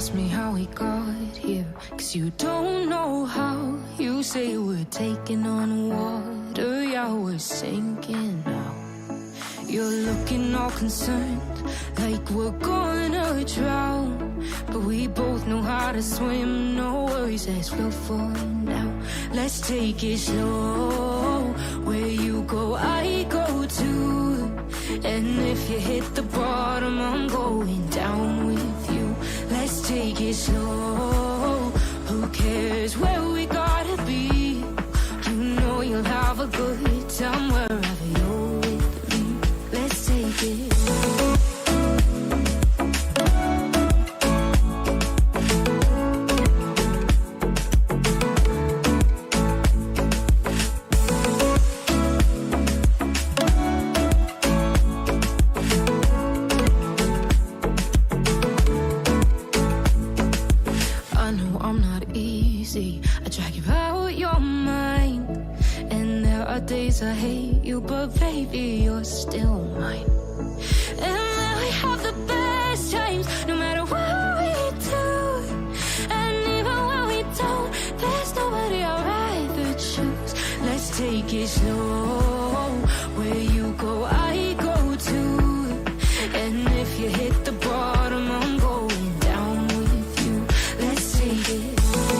ask me how we got here, 'cause you don't know how. You say we're taking on water, yeah, we're sinking now. You're looking all concerned, like we're gonna drown, but we both know how to swim. No worries, let's flow for now. Let's take it slow. Where you go, I go too. And if you hit the bottom, I'm going down with you. Let's take it slow. Who cares where we gotta be? You know you'll have a good time wherever you're with me. Let's take it slow. I hate you, but baby, you're still mine. And we have the best times, no matter what we do. And even when we don't, there's nobody I'd rather choose. Let's take it slow. Where you go, I go too. And if you hit the bottom, I'm going down with you. Let's take it slow.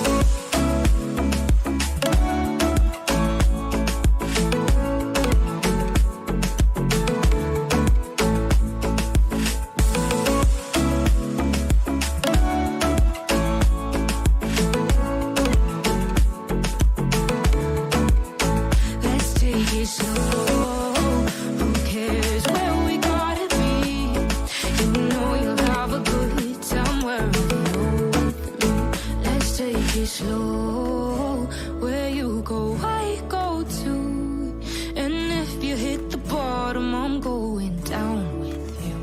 Slow, where you go, I go too. And if you hit the bottom, I'm going down with you.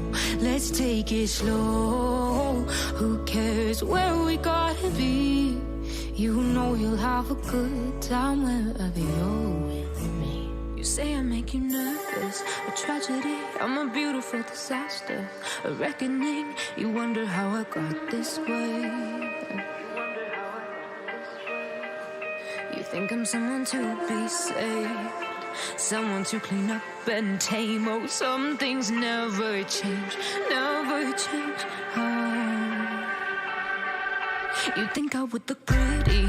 Let's take it slow. Who cares where we gotta be? You know you'll have a good time wherever you're with me. You say I make you nervous, a tragedy, I'm a beautiful disaster, a reckoning. You wonder how I got this way. You think I'm someone to be saved, someone to clean up and tame. Oh, some things never change, never change. Oh. You think I would look pretty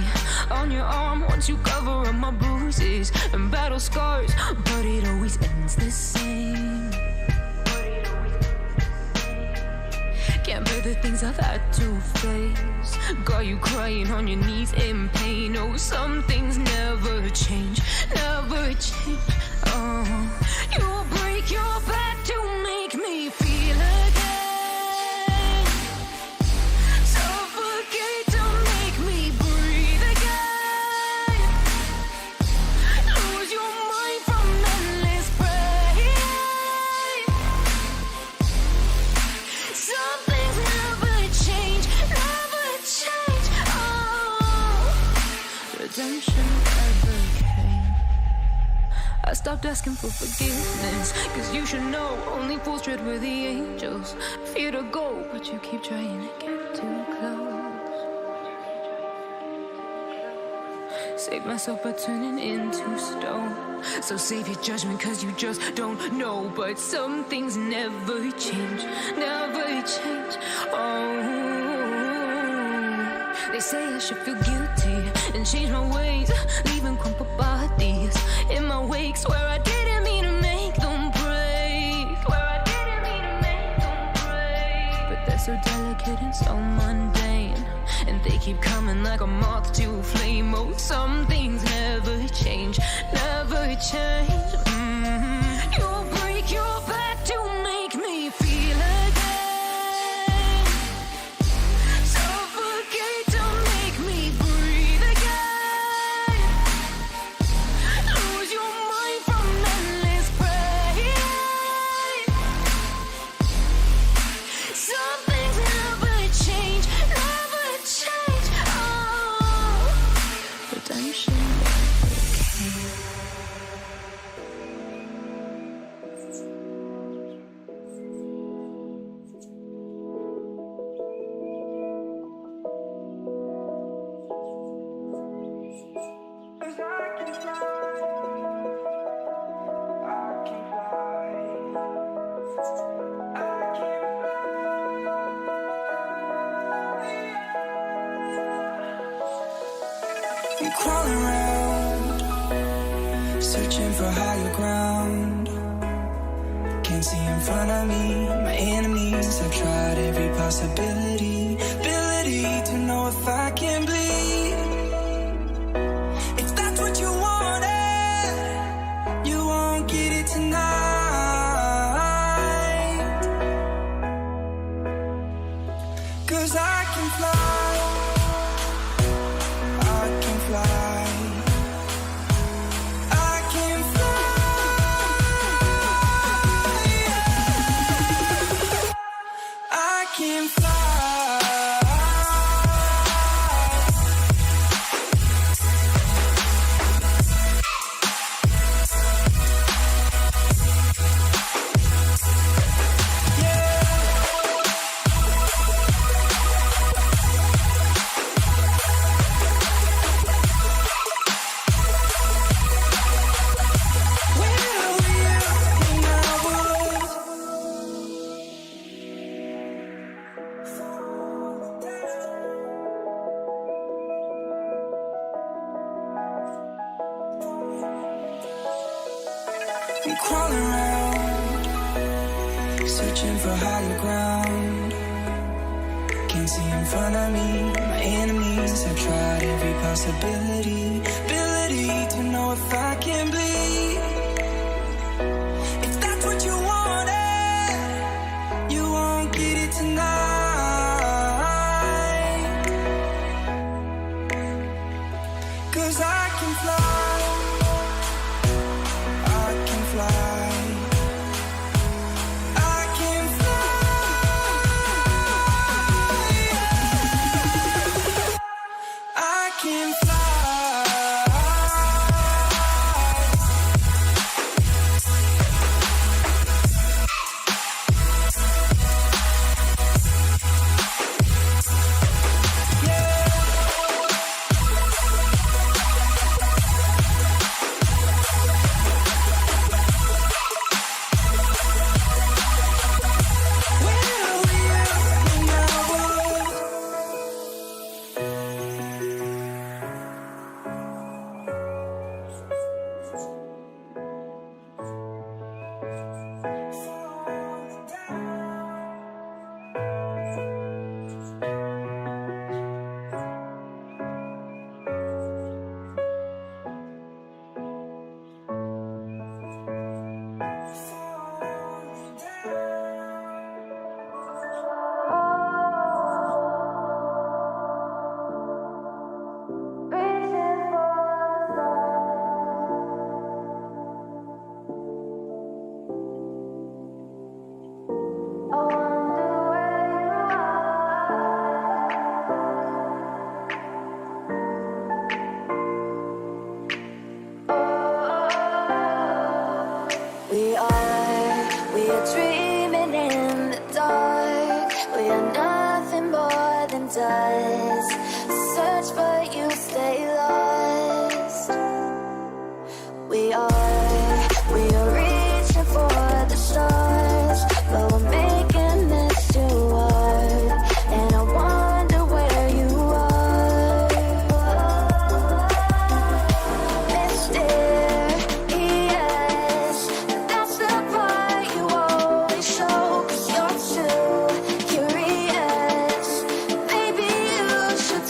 on your arm once you cover up my bruises and battle scars, but it always ends the same. Can't bear the things I've had to face. Got you crying on your knees in pain. Oh, some things never change, never change. Oh, you'll break your back to make me feel again. Suffocate to make me breathe again. Lose your mind from endless pain. Some things never change, never change. Oh, redemption ever came. I stopped asking for forgiveness, 'cause you should know only fools tread with the angels. Fear to go, but you keep trying to get too close. Save myself by turning into stone. So save your judgment, 'cause you just don't know. But some things never change, never change. Oh, they say I should feel guilty and change my ways, leaving crumpled bodies in my wake. Swear I didn't mean to make them break. Swear I didn't mean to make them break. But they're so delicate and so mundane, and they keep coming like a moth to a flame. Oh, some things never change, never change. You'll break your back to make me feel again. Suffocate to make me breathe again. Lose your mind from endless pain. Some things never change, never change. Oh, redemption never came. crawling around, searching for higher ground. Can't see in front of me, my enemies. I've tried every possibility, ability to know if I can bleed. If that's what you wanted, you won't get it tonight. 'Cause I can fly, I can fly. I'm crawling around, searching for higher ground. Can't see in front of me, my enemies. I've tried every possibility, ability to know if I can bleed. If that's what you wanted, you won't get it tonight. 'Cause I can fly, I can fly. We are dreaming in the dark. We are nothing more than dust. Search but you stay lost. We are reaching for the stars, but we're making this too hard. And I wonder where you are. Mysterious, that's the part you always show. 'Cause you're too curious. Maybe you should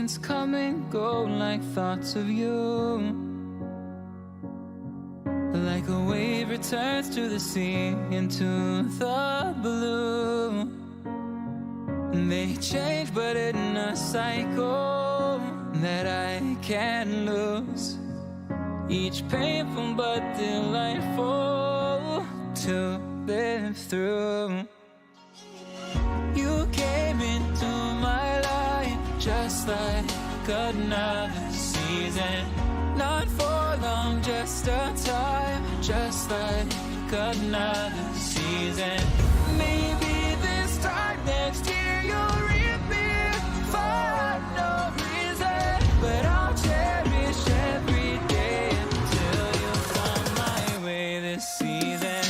seasons come and go like thoughts of you. Like a wave returns to the sea, into the blue. They change but in a cycle that I can't lose. Each painful but delightful to live through. You came into my life just like another season. Not for long, just a time, just like another season. Maybe this time next year you'll reappear for no reason, but I'll cherish every day until you come my way this season.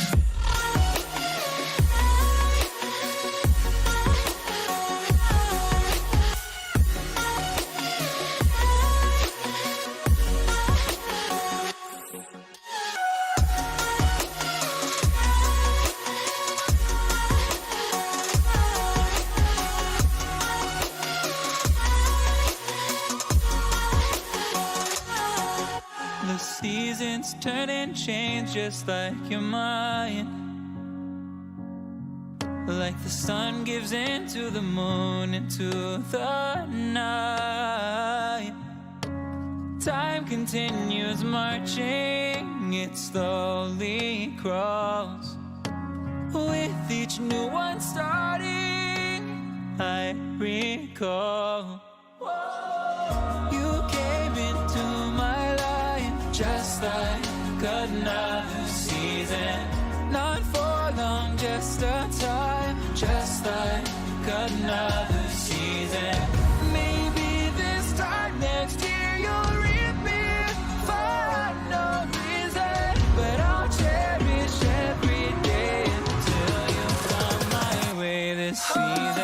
Seasons turn and change just like your mind. Like the sun gives into the moon, into the night. Time continues marching, it slowly crawls. With each new one starting, I recall. You came into my life just like another season. Not for long, just a time, just like another season. Maybe this time next year you'll reappear for no reason, but I'll cherish every day until you come my way this season.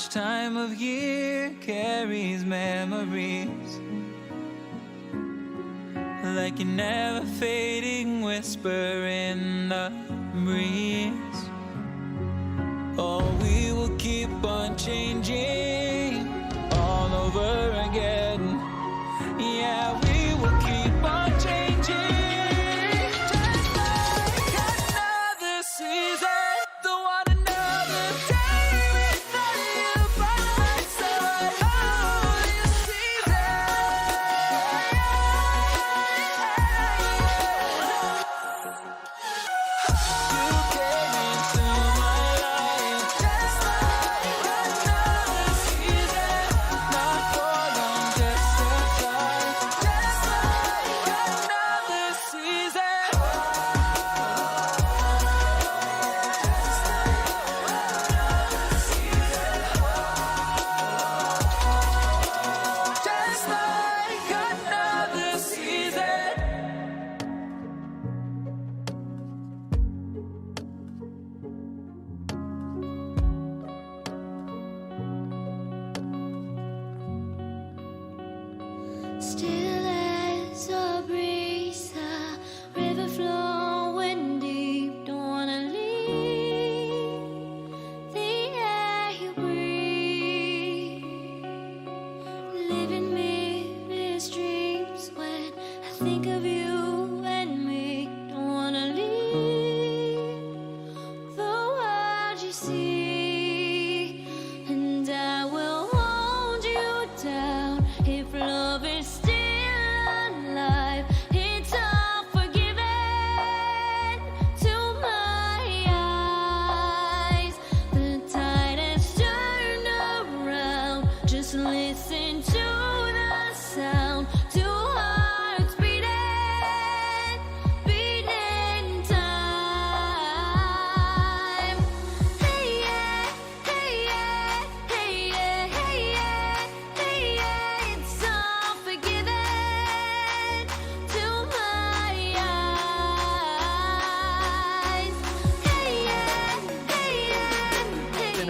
Time of year carries memories like a never fading whisper in the breeze. Oh, we will keep on changing all over again. Yeah, we will keep on changing just like another season. Don't want another day.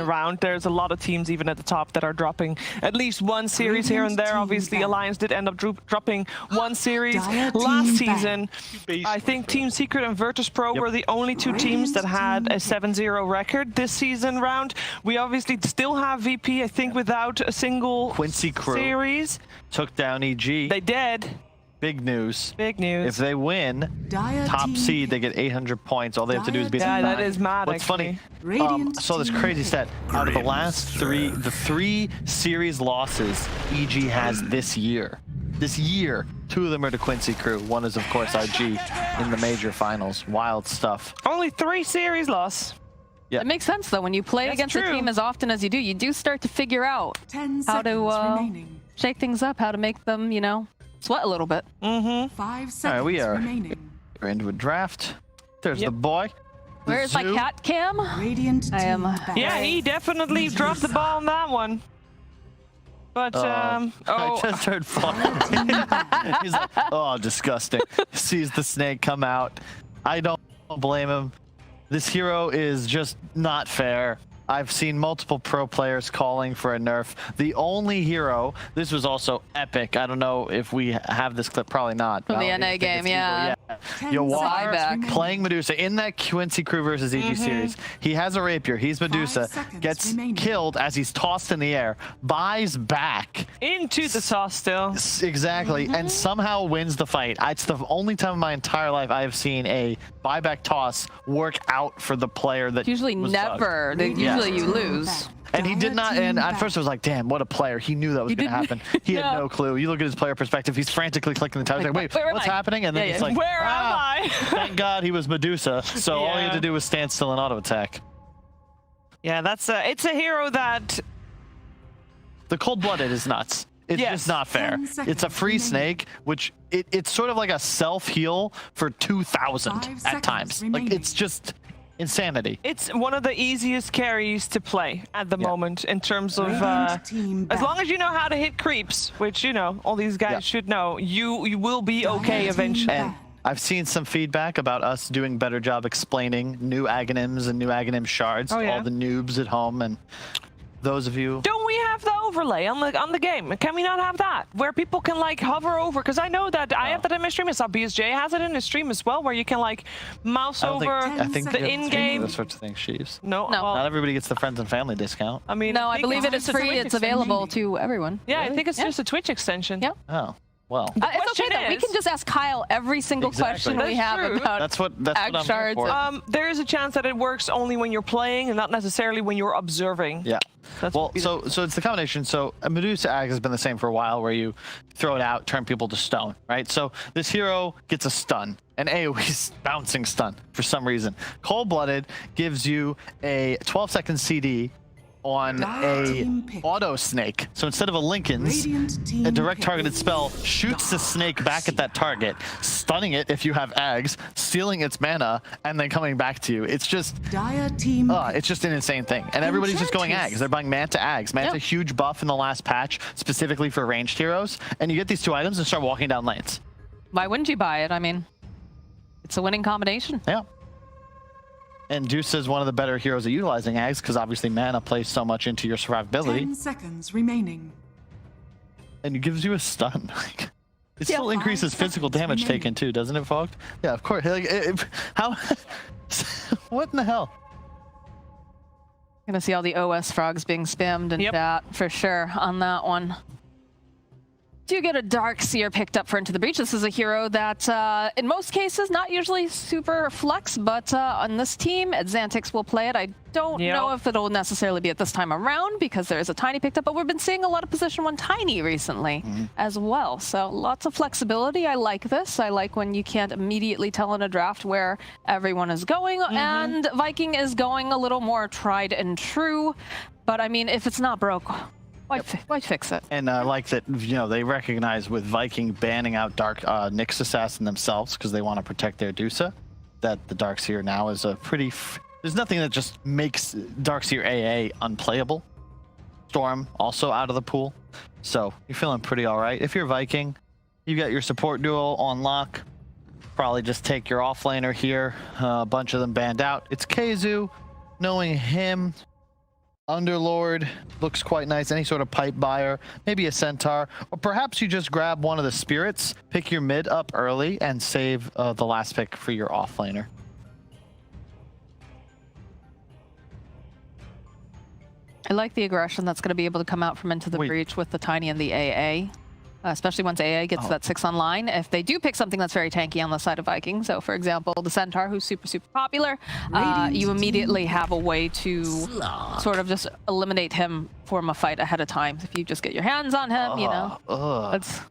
around. There's a lot of teams even at the top that are dropping at least one series here and there. Obviously, Alliance did end up dropping one series last season. I think Team Secret and Virtus Pro were the only two teams that had a 7-0 record this season round. We obviously still have VP, I think, without a single Quincy Crew series. Took down EG. They did. Big news. Big news. If they win, top seed, they get 800 points. All they have to do is beat them. Yeah, that is mad. What's funny, I saw this crazy stat. Out of the last three series losses EG has this year, two of them are to Quincy Crew. One is, of course, IG in the major finals. Wild stuff. Only 3 series loss. Yeah. It makes sense, though. When you play against a team as often as you do start to figure out how to shake things up, how to make them, you know, sweat a little bit. 5 seconds All right, remaining. We're into a draft. There's the boy. Where's my cat cam? Radiant I am. Yeah, he definitely dropped the ball on that one. But, I just heard fucking. He's like, oh, disgusting. Sees the snake come out. I don't blame him. This hero is just not fair. I've seen multiple pro players calling for a nerf. The only hero, this was also epic. I don't know if we have this clip, probably not. From the NA game, yeah. Ioannis playing Medusa in that Quincy Crew versus EG series. He has a rapier. He's Medusa. Gets killed as he's tossed in the air. Buys back. Into the toss still. Exactly. And somehow wins the fight. It's the only time in my entire life I have seen a buyback toss work out for the player that usually never. Usually you lose. And he did not, and at first I was like, damn, what a player. He knew that was going to happen. He had no clue. You look at his player perspective, he's frantically clicking the tab. Like, wait, what's happening? And then he's like, where am I? Thank God he was Medusa. So all he had to do was stand still and auto attack. Yeah, that's it's a hero that... The cold-blooded is nuts. It's just not fair. It's a free snake, which it's sort of like a self-heal for 2,000 at times. Like, it's just... insanity. It's one of the easiest carries to play at the moment in terms of as long as you know how to hit creeps, which you know all these guys should know, you will be okay eventually. And I've seen some feedback about us doing a better job explaining new agonyms and new agonym shards to all the noobs at home, and those of you. Don't we have the overlay on the game? Can we not have that where people can like hover over? Because I know that I have that in my stream. I saw BSJ has it in his stream as well, where you can like mouse over the in-game. Those sorts of things, Sheaves. No, well, not everybody gets the friends and family discount. I mean, no, I believe it is free. It's available to everyone. Yeah, I think it's just a Twitch extension. Yep. Oh. Well, it's okay though. We can just ask Kyle every single question we have about that's what I'm shards. for. There is a chance that it works only when you're playing and not necessarily when you're observing. Yeah. Well, so it's the combination. So a Medusa Ag has been the same for a while, where you throw it out, turn people to stone, right? So this hero gets a stun, an AoE bouncing stun for some reason. Cold-blooded gives you a 12-second CD on a auto snake. So instead of a Lincoln's, a direct targeted spell shoots the snake back at that target, stunning it if you have Ags, stealing its mana, and then coming back to you. It's just it's just an insane thing. And everybody's just going Ags. They're buying Manta Ags. Manta huge buff in the last patch, specifically for ranged heroes. And you get these 2 items and start walking down lanes. Why wouldn't you buy it? I mean, it's a winning combination. Yeah. And Deuce is one of the better heroes at utilizing Ags, because obviously mana plays so much into your survivability. 10 seconds remaining. And it gives you a stun. It still increases physical damage taken too, doesn't it, Fogged? Yeah, of course. Like, how? What in the hell? Gonna see all the OS frogs being spammed in chat for sure on that one. Do get a Dark Seer picked up for Into the Breach. This is a hero that, in most cases, not usually super flex, but on this team, Xantix will play it. I don't know if it'll necessarily be at this time around, because there is a Tiny picked up, but we've been seeing a lot of position 1 Tiny recently as well. So lots of flexibility. I like this. I like when you can't immediately tell in a draft where everyone is going, and Viking is going a little more tried and true. But I mean, if it's not broke, why fix it? And I like that, you know, they recognize with Viking banning out Dark Nyx Assassin themselves because they want to protect their Dusa, that the Darkseer now is a pretty... There's nothing that just makes Darkseer AA unplayable. Storm also out of the pool. So you're feeling pretty all right. If you're Viking, you got your support duo on lock. Probably just take your offlaner here. A bunch of them banned out. It's Keizu. Knowing him... Underlord looks quite nice. Any sort of pipe buyer, maybe a centaur, or perhaps you just grab one of the spirits, pick your mid up early, and save the last pick for your offlaner. I like the aggression that's going to be able to come out from Into the Breach with the Tiny and the AA. Especially once AA gets that 6 online. If they do pick something that's very tanky on the side of Viking, so for example, the Centaur, who's super, super popular, you immediately have a way to sort of just eliminate him from a fight ahead of time. If you just get your hands on him, you know, it's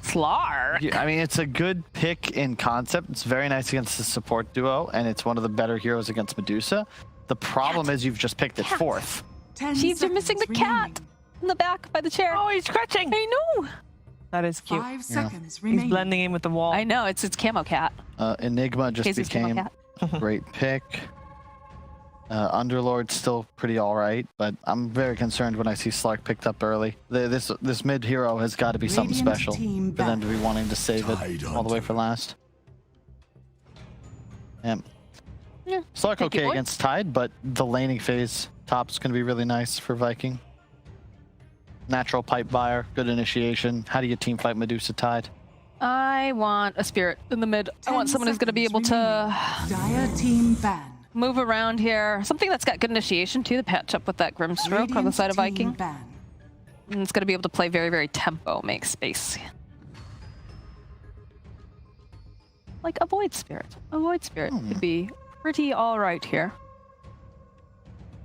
Slark. Yeah, I mean, it's a good pick in concept. It's very nice against the support duo, and it's one of the better heroes against Medusa. The problem is you've just picked it fourth. She's missing the cat in the back by the chair. Oh, he's scratching. I know. That is cute. 5 seconds remaining. He's blending in with the wall. I know, it's camo cat. Enigma just Casey's camo became cat. great pick. Underlord's still pretty all right, but I'm very concerned when I see Slark picked up early. This mid hero has got to be something special for them to be wanting to save it all the way for last. Yeah. Slark okay against Tide, but the laning phase top's going to be really nice for Viking. Natural pipe buyer, good initiation. How do you team fight Medusa Tide? I want a spirit in the mid. I want someone who's going to be able to move around here. Something that's got good initiation too, the patch up with that Grimstroke on the side of Viking. And it's going to be able to play very, very tempo, make space. Like a Void Spirit. A Void Spirit could be pretty alright here.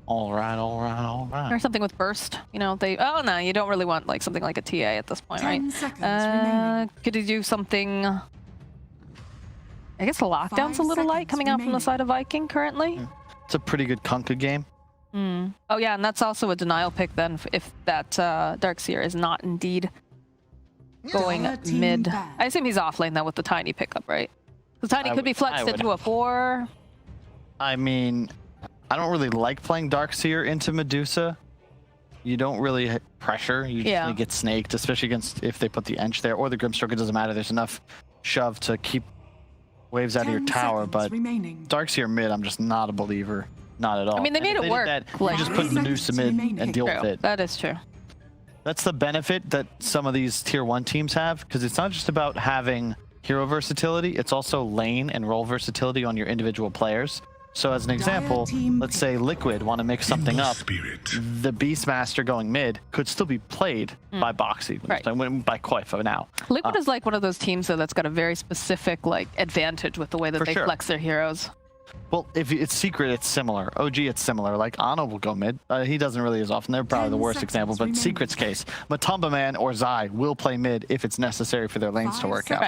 All right. Or something with burst. You know, oh no, you don't really want like something like a TA at this point, 10 seconds could you do something? I guess the lockdown's a little light coming out from the side of Viking currently. It's a pretty good Kunkka game. Oh yeah, and that's also a denial pick then if that Darkseer is not indeed going mid. I assume he's off lane though with the Tiny pickup, right? The Tiny could be flexed into a 4. I mean, I don't really like playing Darkseer into Medusa. You don't really hit pressure. You just really get snaked, especially against if they put the Ench there or the Grimstroke. It doesn't matter. There's enough shove to keep waves out of your tower. But Darkseer mid, I'm just not a believer. Not at all. I mean, they made it work. You just put Medusa mid and deal with it. That is true. That's the benefit that some of these tier 1 teams have, because it's not just about having hero versatility. It's also lane and role versatility on your individual players. So as an example, let's say Liquid want to mix something up. The Beastmaster going mid could still be played by Boxy, by Koifa now. Liquid is like one of those teams though that's got a very specific like advantage with the way that they flex their heroes. Well, if it's Secret, it's similar. OG, it's similar. Like Ana will go mid. He doesn't really as often. They're probably the worst example, but Secret's case, Matumba Man or Zai will play mid if it's necessary for their lanes to work out.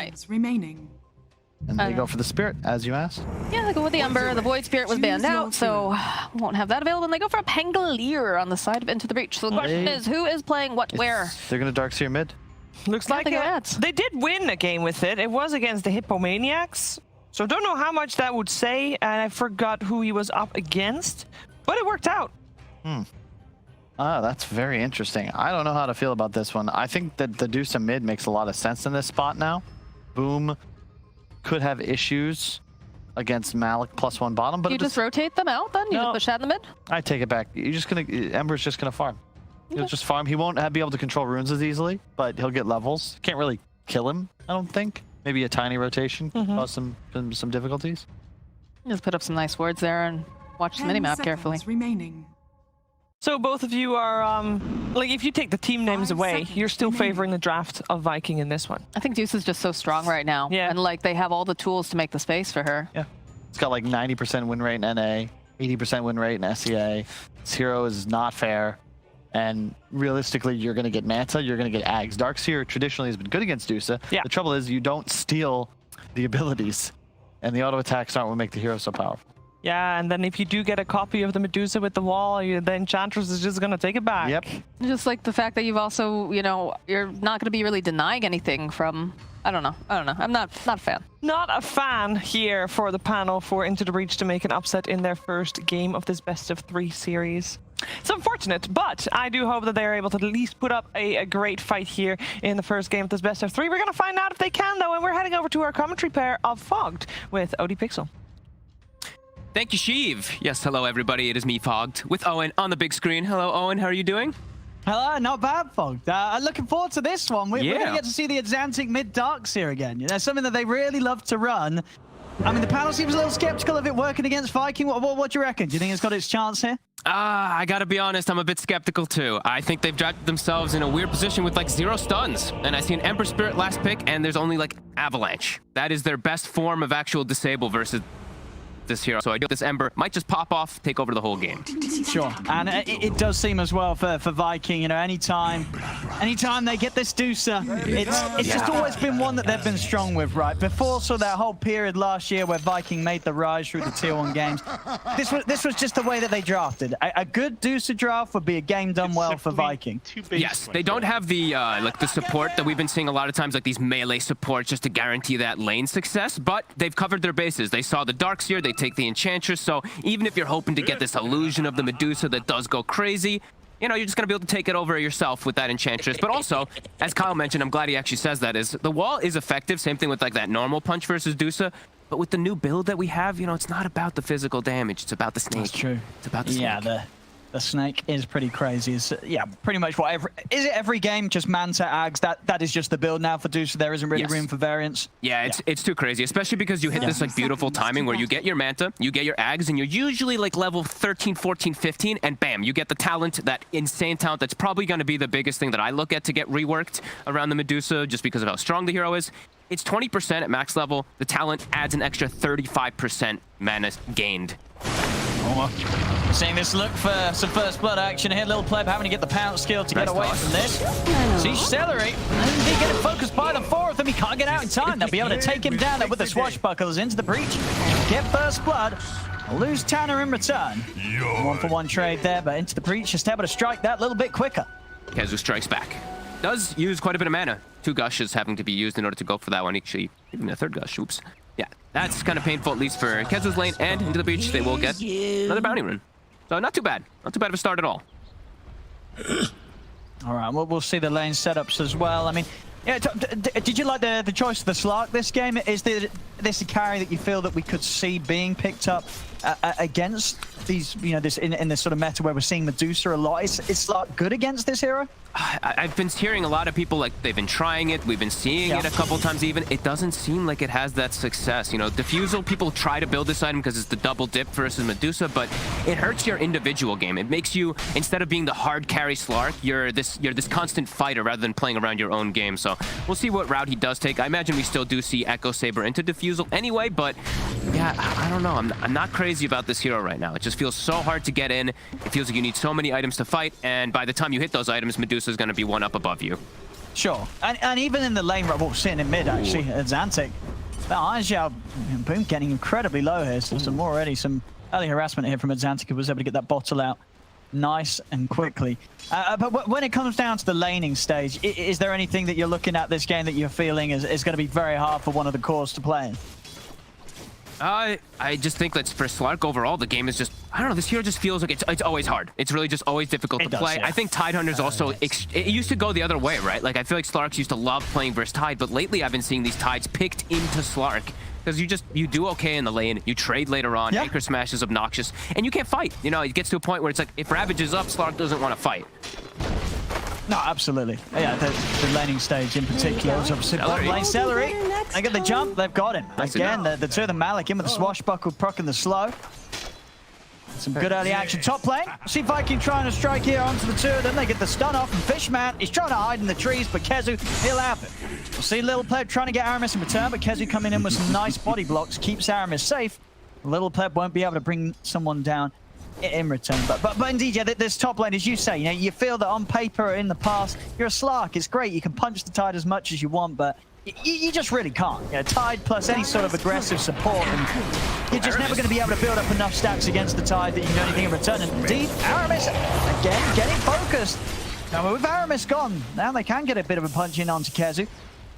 And they go for the Spirit, as you asked. Yeah, they go with the Ember. The Void Spirit was banned out, so won't have that available. And they go for a Pangolier on the side of Into the Breach. So the question is, who is playing what where? They're going to Darkseer mid. Looks like they did win a game with it. It was against the Hippomaniacs. So don't know how much that would say, and I forgot who he was up against, but it worked out. That's very interesting. I don't know how to feel about this one. I think that the Medusa mid makes a lot of sense in this spot now. Boom could have issues against Malik +1 bottom, but you just rotate them out then? You just push that in the mid? I take it back. Ember's just gonna farm. He'll just farm. He won't be able to control runes as easily, but he'll get levels. Can't really kill him, I don't think. Maybe a tiny rotation could cause some difficulties. Just put up some nice words there and watch the minimap carefully. So both of you are, like, if you take the team names away, you're still favoring the draft of Viking in this one. I think Deuce is just so strong right now. Yeah. And, like, they have all the tools to make the space for her. Yeah. It's got, like, 90% win rate in NA, 80% win rate in SEA. This hero is not fair. And realistically, you're going to get Manta, you're going to get Ags. Darkseer traditionally has been good against Dusa. Yeah. The trouble is you don't steal the abilities. And the auto attacks aren't what make the hero so powerful. Yeah, and then if you do get a copy of the Medusa with the wall, the Enchantress is just going to take it back. Yep. Just like the fact that you've also, you know, you're not going to be really denying anything from, I don't know. I'm not a fan. Not a fan here for the panel for Into the Breach to make an upset in their first game of this best-of-3 series. It's unfortunate, but I do hope that they're able to at least put up a great fight here in the first game of this best-of-3. We're going to find out if they can, though, and we're heading over to our commentary pair of Fogged with ODPixel. Thank you, Sheev. Yes, hello everybody. It is me, Fogged, with Owen on the big screen. Hello, Owen. How are you doing? Hello, not bad, Fogged. Looking forward to this one. We're going to get to see the Exantic mid-darks here again. You know, something that they really love to run. I mean, the panel seems a little skeptical of it working against Viking. What do you reckon? Do you think it's got its chance here? I gotta be honest, I'm a bit skeptical too. I think they've drafted themselves in a weird position with like 0 stuns. And I see an Emperor Spirit last pick, and there's only like Avalanche. That is their best form of actual disable versus this hero. So I do this Ember might just pop off, take over the whole game. Sure, and it does seem as well for Viking, you know, anytime they get this DOTA, it's just always been one that they've been strong with, right? Before so that whole period last year where Viking made the rise through the tier 1 games, this was just the way that they drafted. A good DOTA draft would be a game done well for Viking. Yes, they don't have the like the support that we've been seeing a lot of times, like these melee supports just to guarantee that lane success, but they've covered their bases. They saw the Darkseer, they take the Enchantress, so even if you're hoping to get this illusion of the Medusa that does go crazy, you know, you're just going to be able to take it over yourself with that Enchantress. But also, as Kyle mentioned, I'm glad he actually says that, is the wall is effective, same thing with like that normal punch versus DOTA, but with the new build that we have, you know, it's not about the physical damage, it's about the snake. That's true. It's about the snake. Yeah, the snake is pretty crazy. It's, yeah, pretty much what every game, just Manta, Ags, that is just the build now for DOTA. There isn't really room for variance. Yeah, it's too crazy, especially because you hit this like beautiful timing where you get your Manta, you get your Ags, and you're usually like level 13, 14, 15, and bam, you get the talent, that insane talent that's probably going to be the biggest thing that I look at to get reworked around the Medusa just because of how strong the hero is. It's 20% at max level. The talent adds an extra 35% mana gained. Seeing this look for some first blood action here. Little Pleb having to get the pounce skill to get away from this. See Celery, and he getting focused by the 4 of them. He can't get out in time. They'll be able to take him down there with the swashbucklers into the breach. Get first blood. Lose Tanner in return. 1-for-1 trade there, but into the breach. Just able to strike that little bit quicker. Kezu strikes back. Does use quite a bit of mana. 2 gushes having to be used in order to go for that one. Actually, even a 3rd gush. Oops. Yeah, that's kind of painful, at least for Kezu's lane, and into the breach they will get another bounty rune. So not too bad. Not too bad of a start at all. All right, well, we'll see the lane setups as well. I mean, yeah, did you like the choice of the Slark this game? Is this a carry that you feel that we could see being picked up against these, you know, this in this sort of meta where we're seeing Medusa a lot? Is Slark good against this hero? I've been hearing a lot of people, like, they've been trying it. We've been seeing it a couple times even. It doesn't seem like it has that success. You know, Diffusal, people try to build this item because it's the double dip versus Medusa, but it hurts your individual game. It makes you, instead of being the hard carry Slark, you're this constant fighter rather than playing around your own game. So we'll see what route he does take. I imagine we still do see Echo Saber into Diffusal anyway, but yeah, I don't know. I'm not crazy about this hero right now. It just feels so hard to get in. It feels like you need so many items to fight, and by the time you hit those items, Medusa is going to be one up above you. Sure, and even in the lane, well, sitting in mid actually, Exantic, that Iron Shout, boom, getting incredibly low here. So some early harassment here from Exantic, who was able to get that bottle out nice and quickly. But when it comes down to the laning stage, is there anything that you're looking at this game that you're feeling is going to be very hard for one of the cores to play in? I just think that for Slark overall, the game is just, I don't know, this hero just feels like it's always hard. It's really just always difficult to play. Yeah. I think Tidehunter's also, it used to go the other way, right? Like, I feel like Slarks used to love playing versus Tide, but lately I've been seeing these Tides picked into Slark. Because you do okay in the lane, you trade later on, Anchor Smash is obnoxious, and you can't fight. You know, it gets to a point where it's like, if Ravage is up, Slark doesn't want to fight. No, absolutely. Yeah, the laning stage in particular. Obviously, lane Celery. They get the jump, they've got him. Again, the 2 of the Malik in with the swashbuckle, proccing the slow. Some good early action. Top lane. See Viking trying to strike here onto the 2 of them. They get the stun off from Fishman. He's trying to hide in the trees, but Kezu, he'll have it. We'll see Little Pleb trying to get Aramis in return, but Kezu coming in with some nice body blocks, keeps Aramis safe. Little Pleb won't be able to bring someone down in return. But indeed, yeah, this top lane, as you say, you know, you feel that on paper in the past, you're a Slark. It's great. You can punch the Tide as much as you want, but you just really can't. You know, Tide plus any sort of aggressive support, and you're just never going to be able to build up enough stacks against the Tide that you can do anything in return. And indeed, Aramis, again, getting focused. Now, with Aramis gone, now they can get a bit of a punch in onto Kezu.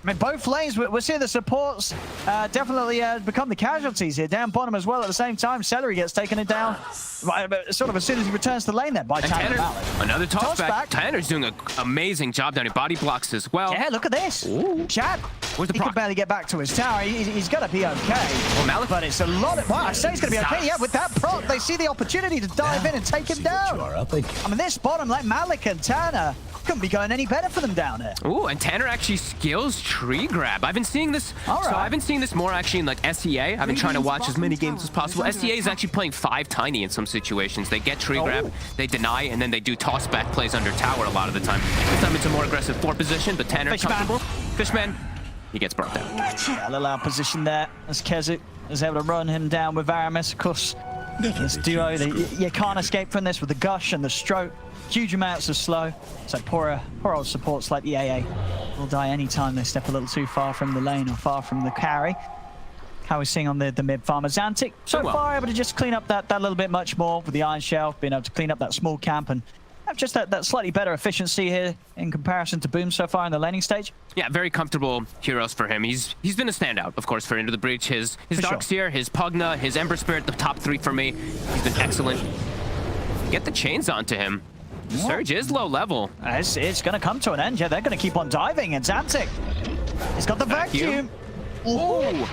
I mean, both lanes, we're seeing the supports definitely become the casualties here. Down bottom as well at the same time. Celery gets taken down sort of as soon as he returns to the lane there by Tanner. Another toss back. Tanner's doing an amazing job down here. Body blocks as well. Yeah, look at this. Ooh. Chad, he can barely get back to his tower. He's going to be okay. Well, Malik, but it's a lot of... Well, I say he's going to be okay. Yeah, with that proc, they see the opportunity to dive in and take him down. I mean, this bottom, like Malik and Tanner, couldn't be going any better for them down here. Ooh, and Tanner actually skills tree grab. I've been seeing this. All right. So I've been seeing this more actually in like SEA. I've been trying to watch as many games as possible. SEA is actually playing 5 tiny in some situations. They get tree grab, they deny, and then they do toss back plays under tower a lot of the time. This time it's a more aggressive 4 position, but Tanner comfortable. Fishman, he gets brought down. Yeah, a little out position there as Kezu is able to run him down with Aramis. Of course, this duo, you can't escape from this with the gush and the stroke. Huge amounts of slow. So poor old supports like the AA will die anytime they step a little too far from the lane or far from the carry. How we're seeing on the mid farmer. Zantic so far able to just clean up that little bit much more with the Iron Shelf, being able to clean up that small camp and have just that slightly better efficiency here in comparison to Boom so far in the laning stage. Yeah, very comfortable heroes for him. He's been a standout, of course, for Into the Breach. His Darkseer, his Pugna, his Ember Spirit, the top 3 for me. He's been excellent. Get the chains onto him. Surge is low level. It's going to come to an end. Yeah, they're going to keep on diving. And Zantic, he's got the vacuum. Ooh.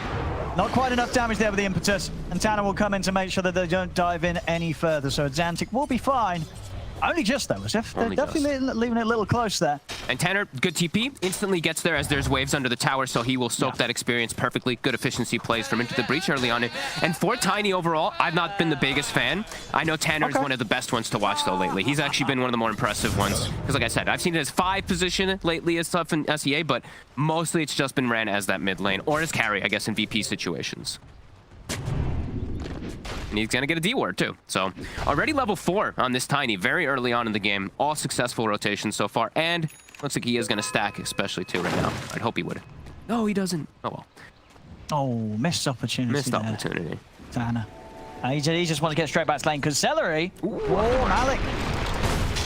Not quite enough damage there with the impetus. And Tanner will come in to make sure that they don't dive in any further. So Zantic will be fine. Only just, though, as if they're definitely leaving it a little close there. And Tanner, good TP, instantly gets there as there's waves under the tower, so he will soak that experience perfectly. Good efficiency plays from Into the Breach early on. And for Tiny overall, I've not been the biggest fan. I know Tanner is one of the best ones to watch, though, lately. He's actually been one of the more impressive ones. Because, like I said, I've seen it as 5 position lately as stuff in SEA, but mostly it's just been ran as that mid lane, or as carry, I guess, in VP situations. And he's going to get a D ward too. So already level 4 on this Tiny very early on in the game. All successful rotations so far. And looks like he is going to stack especially too right now. I'd hope he would. No, he doesn't. Oh, well. Oh, missed opportunity. Missed opportunity. Tanner. He just wants to get straight back to lane because Celery. Oh, Malik.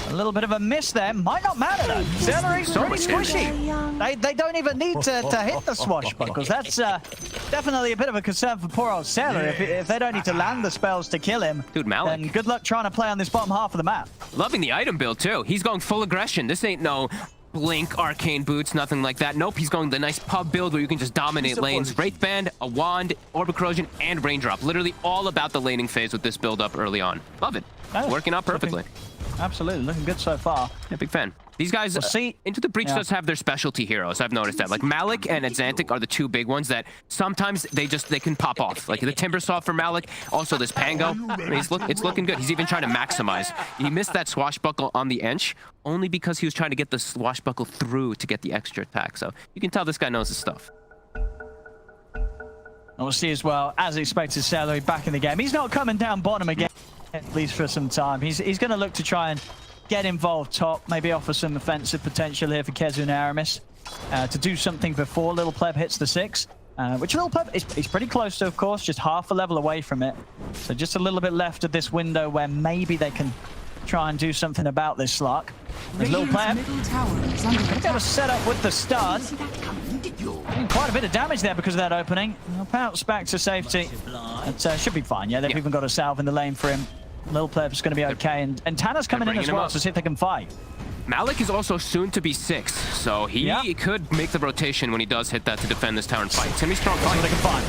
A little bit of a miss there. Might not matter though. Celery's pretty squishy. They don't even need to hit the swashbuckles. That's definitely a bit of a concern for poor old Celery. If they don't need to land the spells to kill him, dude, Malik, then good luck trying to play on this bottom half of the map. Loving the item build too. He's going full aggression. This ain't no Blink, Arcane Boots, nothing like that. Nope, he's going the nice pub build where you can just dominate lanes. Wraith Band, a Wand, Orb Corrosion, and Raindrop. Literally all about the laning phase with this build up early on. Love it. It's working out perfectly. Absolutely, looking good so far. Yeah, big fan. These guys, Into the Breach does have their specialty heroes. I've noticed that. Like Malik and Zantic are the 2 big ones that sometimes they can pop off. Like the Timbersaw for Malik, also this Pango. I mean, it's looking good. He's even trying to maximize. He missed that swashbuckle on the Ench only because he was trying to get the swashbuckle through to get the extra attack. So you can tell this guy knows his stuff. We'll see as well, as expected, Celery back in the game. He's not coming down bottom again, at least for some time. He's going to look to try and get involved top, maybe offer some offensive potential here for Kezu and Aramis to do something before Little Pleb hits the 6, which Little Pleb is pretty close to, of course, just half a level away from it. So just a little bit left of this window where maybe they can try and do something about this Slark. There's Little Pleb. Going to set up with the stun. Quite a bit of damage there because of that opening. Bounce back to safety. It should be fine. Yeah, they've even got a salve in the lane for him. Little Pleb's going to be okay. And Tanner's coming in as well to see if they can fight. Malik is also soon to be 6, so he could make the rotation when he does hit that to defend this tower and fight. It's going to be strong fight. What they can find.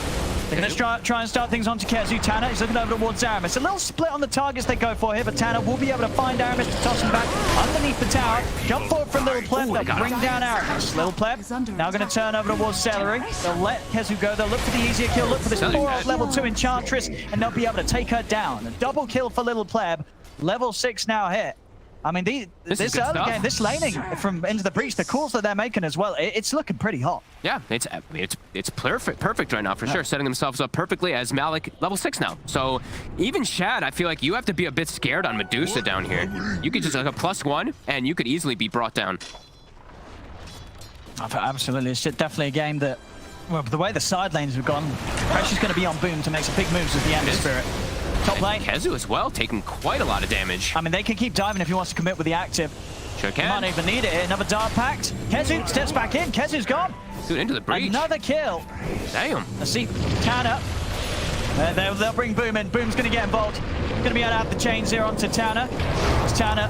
They're going to try and start things onto Kezu. Tanner is looking over towards Aramis. A little split on the targets they go for here, but Tanner will be able to find Aramis to toss him back underneath the tower. Jump forward from Little Pleb. They'll bring down Aramis. Little Pleb now going to turn over towards Celery. They'll let Kezu go. They'll look for the easier kill. Look for this poor level 2 Enchantress, and they'll be able to take her down. A double kill for Little Pleb. Level 6 now hit. I mean, this early game, this laning from Into the Breach, the calls that they're making as well, it's looking pretty hot. Yeah, it's perfect right now for sure. Setting themselves up perfectly as Malik level 6 now. So even Shad, I feel like you have to be a bit scared on Medusa down here. You could just like a +1 and you could easily be brought down. Absolutely, it's definitely a game that, well, the way the side lanes have gone, pressure's going to be on Boom to make some big moves with the Ember Spirit. Top lane. Kezu as well, taking quite a lot of damage. I mean, they can keep diving if he wants to commit with the active. Sure can. They might even need it. Another Dart Pact. Kezu steps back in. Kezu's gone. Dude, into the breach. Another kill. Damn. Let's see, Tanner. They'll bring Boom in. Boom's going to get involved. Going to be able to have the chains here onto Tanner. It's Tanner.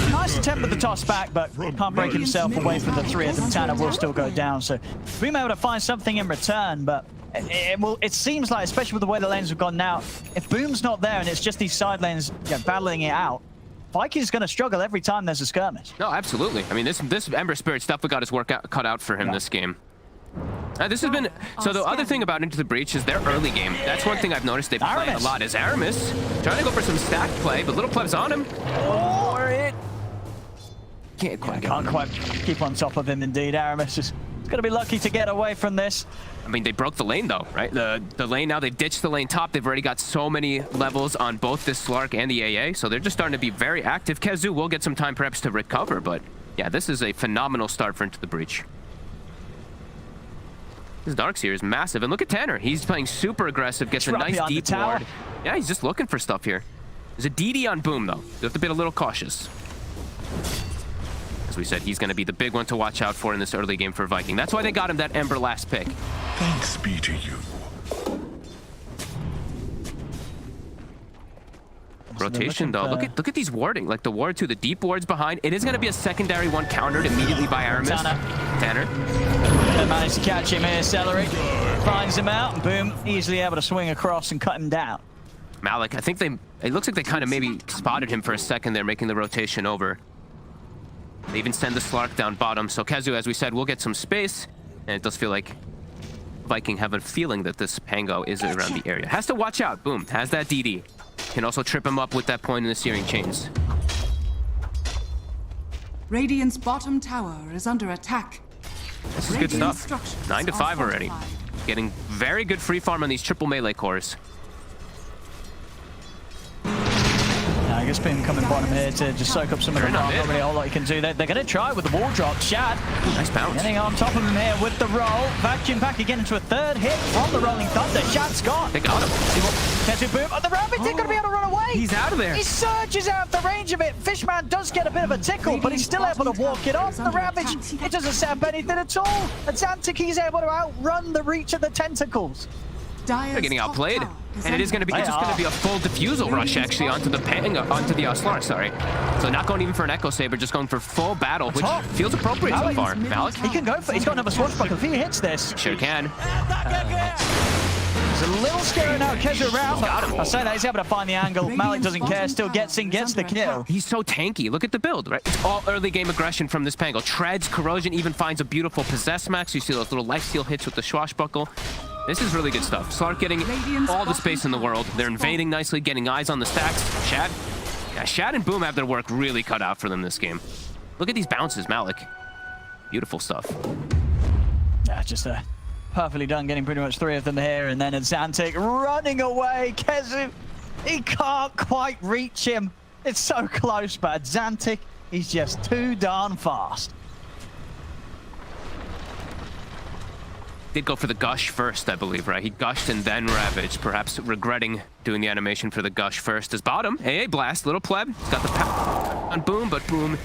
Nice attempt with the toss back, but can't break himself away from the three of them. Tanner will still go down, so we may be able to find something in return, but it seems like, especially with the way the lanes have gone now, if Boom's not there and it's just these side lanes battling it out, Viking's going to struggle every time there's a skirmish. No, absolutely. I mean, this Ember Spirit's definitely got his work cut out for him this game. This has been... So the other thing about Into the Breach is their early game. That's one thing I've noticed they've played a lot is Aramis. Trying to go for some stack play, but Little Pleb's on him. Or it... Can't quite keep on top of him, indeed. Aramis is going to be lucky to get away from this. I mean, they broke the lane, though, right? The lane, now they've ditched the lane top. They've already got so many levels on both this Slark and the AA, so they're just starting to be very active. Kezu will get some time perhaps to recover, but yeah, this is a phenomenal start for Into the Breach. This Darkseer is massive, and look at Tanner. He's playing super aggressive, gets a nice deep ward. Yeah, he's just looking for stuff here. There's a DD on Boom, though. You have to be a little cautious. As we said, he's going to be the big one to watch out for in this early game for Viking. That's why they got him that Ember last pick. Thanks be to you. Rotation, though. Look at these warding. Like the ward to the deep wards behind. It is going to be a secondary one countered immediately by Aramis. Tanner. They managed to catch him here. Celery finds him out, and Boom easily able to swing across and cut him down. Malik, I think it looks like they kind of maybe spotted him for a second there, making the rotation over. They even send the Slark down bottom. So Kezu, as we said, will get some space, and it does feel like Viking have a feeling that this Pango is around the area. Has to watch out. Boom, has that DD. Can also trip him up with that point in the searing chains. Radiant's bottom tower is under attack. This is good stuff. 9 to 5 already. Getting very good free farm on these triple melee cores. I guess Pim coming bottom here to just soak up some of the farm. Not really a whole lot you can do. They're going to try with the wall drop. Shad. Nice bounce. Getting on top of him here with the roll. Vacuum back again into a third hit from the Rolling Thunder. Shad Scott. They got him. Kezu Boom. Oh, the Ravage ain't going to be able to run away. He's out of there. He surges out of the range of it. Fishman does get a bit of a tickle, but he's still able to walk it off. The Ravage, it doesn't sound anything at all. And Xantic, he's able to outrun the reach of the tentacles. They're getting outplayed, and it is going to be just going to be a full defusal rush actually onto the Slark, sorry. So not going even for an Echo Saber, just going for full battle, which feels appropriate so far. Malik, he can go for. He's got another swashbuckle. If he hits this, sure can. He's a little scary now. Kezu around. I'll say that he's able to find the angle. Malik doesn't care. Still gets in, gets the kill. He's so tanky. Look at the build, right? It's all early game aggression from this Pango. Treads, corrosion, even finds a beautiful possess max. You see those little lifesteal hits with the swashbuckle. This is really good stuff. Slark getting all the space in the world. They're invading nicely, getting eyes on the stacks. Shad and Boom have their work really cut out for them this game. Look at these bounces, Malik. Beautiful stuff. Yeah, just perfectly done getting pretty much 3 of them here, and then it's Xantic running away. Kezu, he can't quite reach him. It's so close, but Xantic, he's just too darn fast. Did go for the gush first, I believe, right? He gushed and then ravaged, perhaps regretting doing the animation for the gush first. As bottom, AA blast, little pleb. He's got the power on Boom, but Boom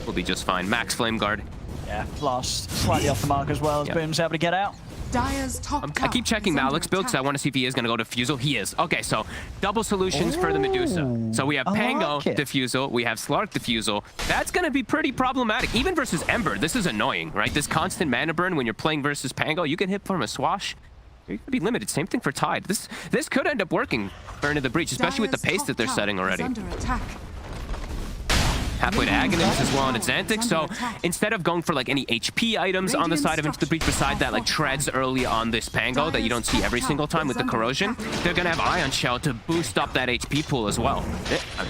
will be just fine. Max flame guard. Yeah, blast slightly off the mark as well as Boom's able to get out. I keep checking Malik's build because I want to see if he is going to go Defusal. He is. Okay, so double solutions for the Medusa. So we have Pango Defusal, we have Slark Defusal. That's going to be pretty problematic. Even versus Ember, this is annoying, right? This constant mana burn when you're playing versus Pango, you can hit from a swash. You're going to be limited. Same thing for Tide. This could end up working for Into the Breach, especially with the pace that they're setting already. Halfway to Aghanim's as well on Xantic. So instead of going for like any HP items on the side of Into the Breach, beside that like treads early on this Pango that you don't see every single time with the corrosion, they're gonna have Ion Shell to boost up that HP pool as well.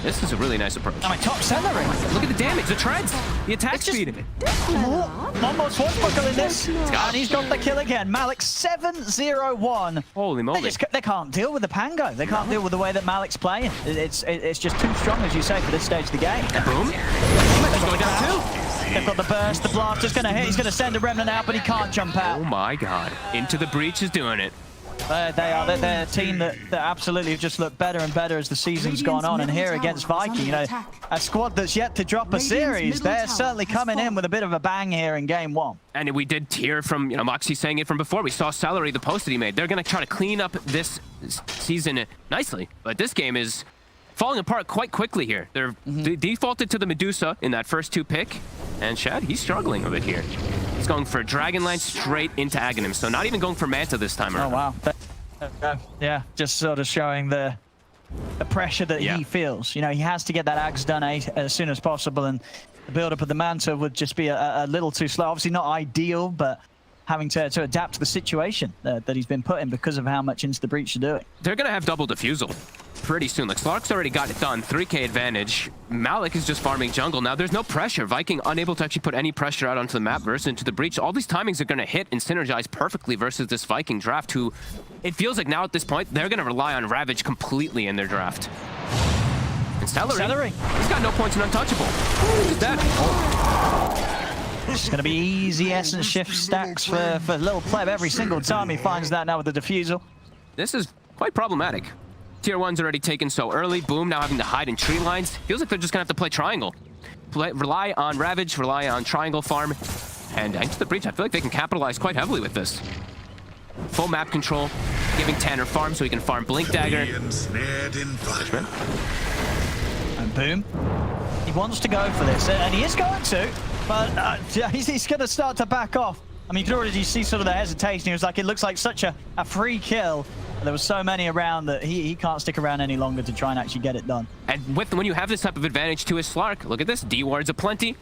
This is a really nice approach. My top celery. Look at the damage, the treads, the attack speed. One more swashbuckle in this, and he's got the kill again. Malik 7-0-1. Holy moly. They can't deal with the Pango. They can't deal with the way that Malik's playing. It's just too strong, as you say, for this stage of the game. And Boom. He's going down too. They've got the burst, the blast is going to hit. He's going to send a remnant out, but he can't jump out. Oh my god. Into the Breach is doing it. They're a team that absolutely just looked better and better as the season's gone on. And here against Viking, you know, a squad that's yet to drop a series, they're certainly coming in with a bit of a bang here in game 1. And we did hear from, you know, Moxie saying it from before. We saw Celery, the post that he made. They're going to try to clean up this season nicely. But this game is falling apart quite quickly here. They're defaulted to the Medusa in that first 2 pick. And Shad, he's struggling a bit here. He's going for Dragonlance straight into Aghanim, so not even going for Manta this time around. Oh, wow. Yeah, just sort of showing the pressure that he feels. You know, he has to get that Ags done as soon as possible, and the build-up of the Manta would just be a little too slow. Obviously not ideal, but having to adapt to the situation that he's been put in because of how much Into the Breach are doing. They're going to have double defusal pretty soon. Like, Slark's already got it done. 3k advantage. Malik is just farming jungle. Now, there's no pressure. Viking unable to actually put any pressure out onto the map versus Into the Breach. All these timings are going to hit and synergize perfectly versus this Viking draft, who it feels like now at this point, they're going to rely on Ravage completely in their draft. And Celery, he's got no points in Untouchable. He's dead. It's going to be easy essence shift stacks for Little Pleb every single time he finds that now with the defusal. This is quite problematic. Tier 1's already taken so early. Boom, now having to hide in tree lines. Feels like they're just going to have to play triangle. Rely on Ravage, rely on triangle farm. And Into the Breach, I feel like they can capitalize quite heavily with this. Full map control, giving Tanner farm so he can farm Blink Dagger. And boom. He wants to go for this, and he is going to, but he's going to start to back off. I mean, you can already see sort of the hesitation. He was like, it looks like such a free kill. There was so many around that he can't stick around any longer to try and actually get it done. And when you have this type of advantage to his Slark, look at this, D-wards aplenty.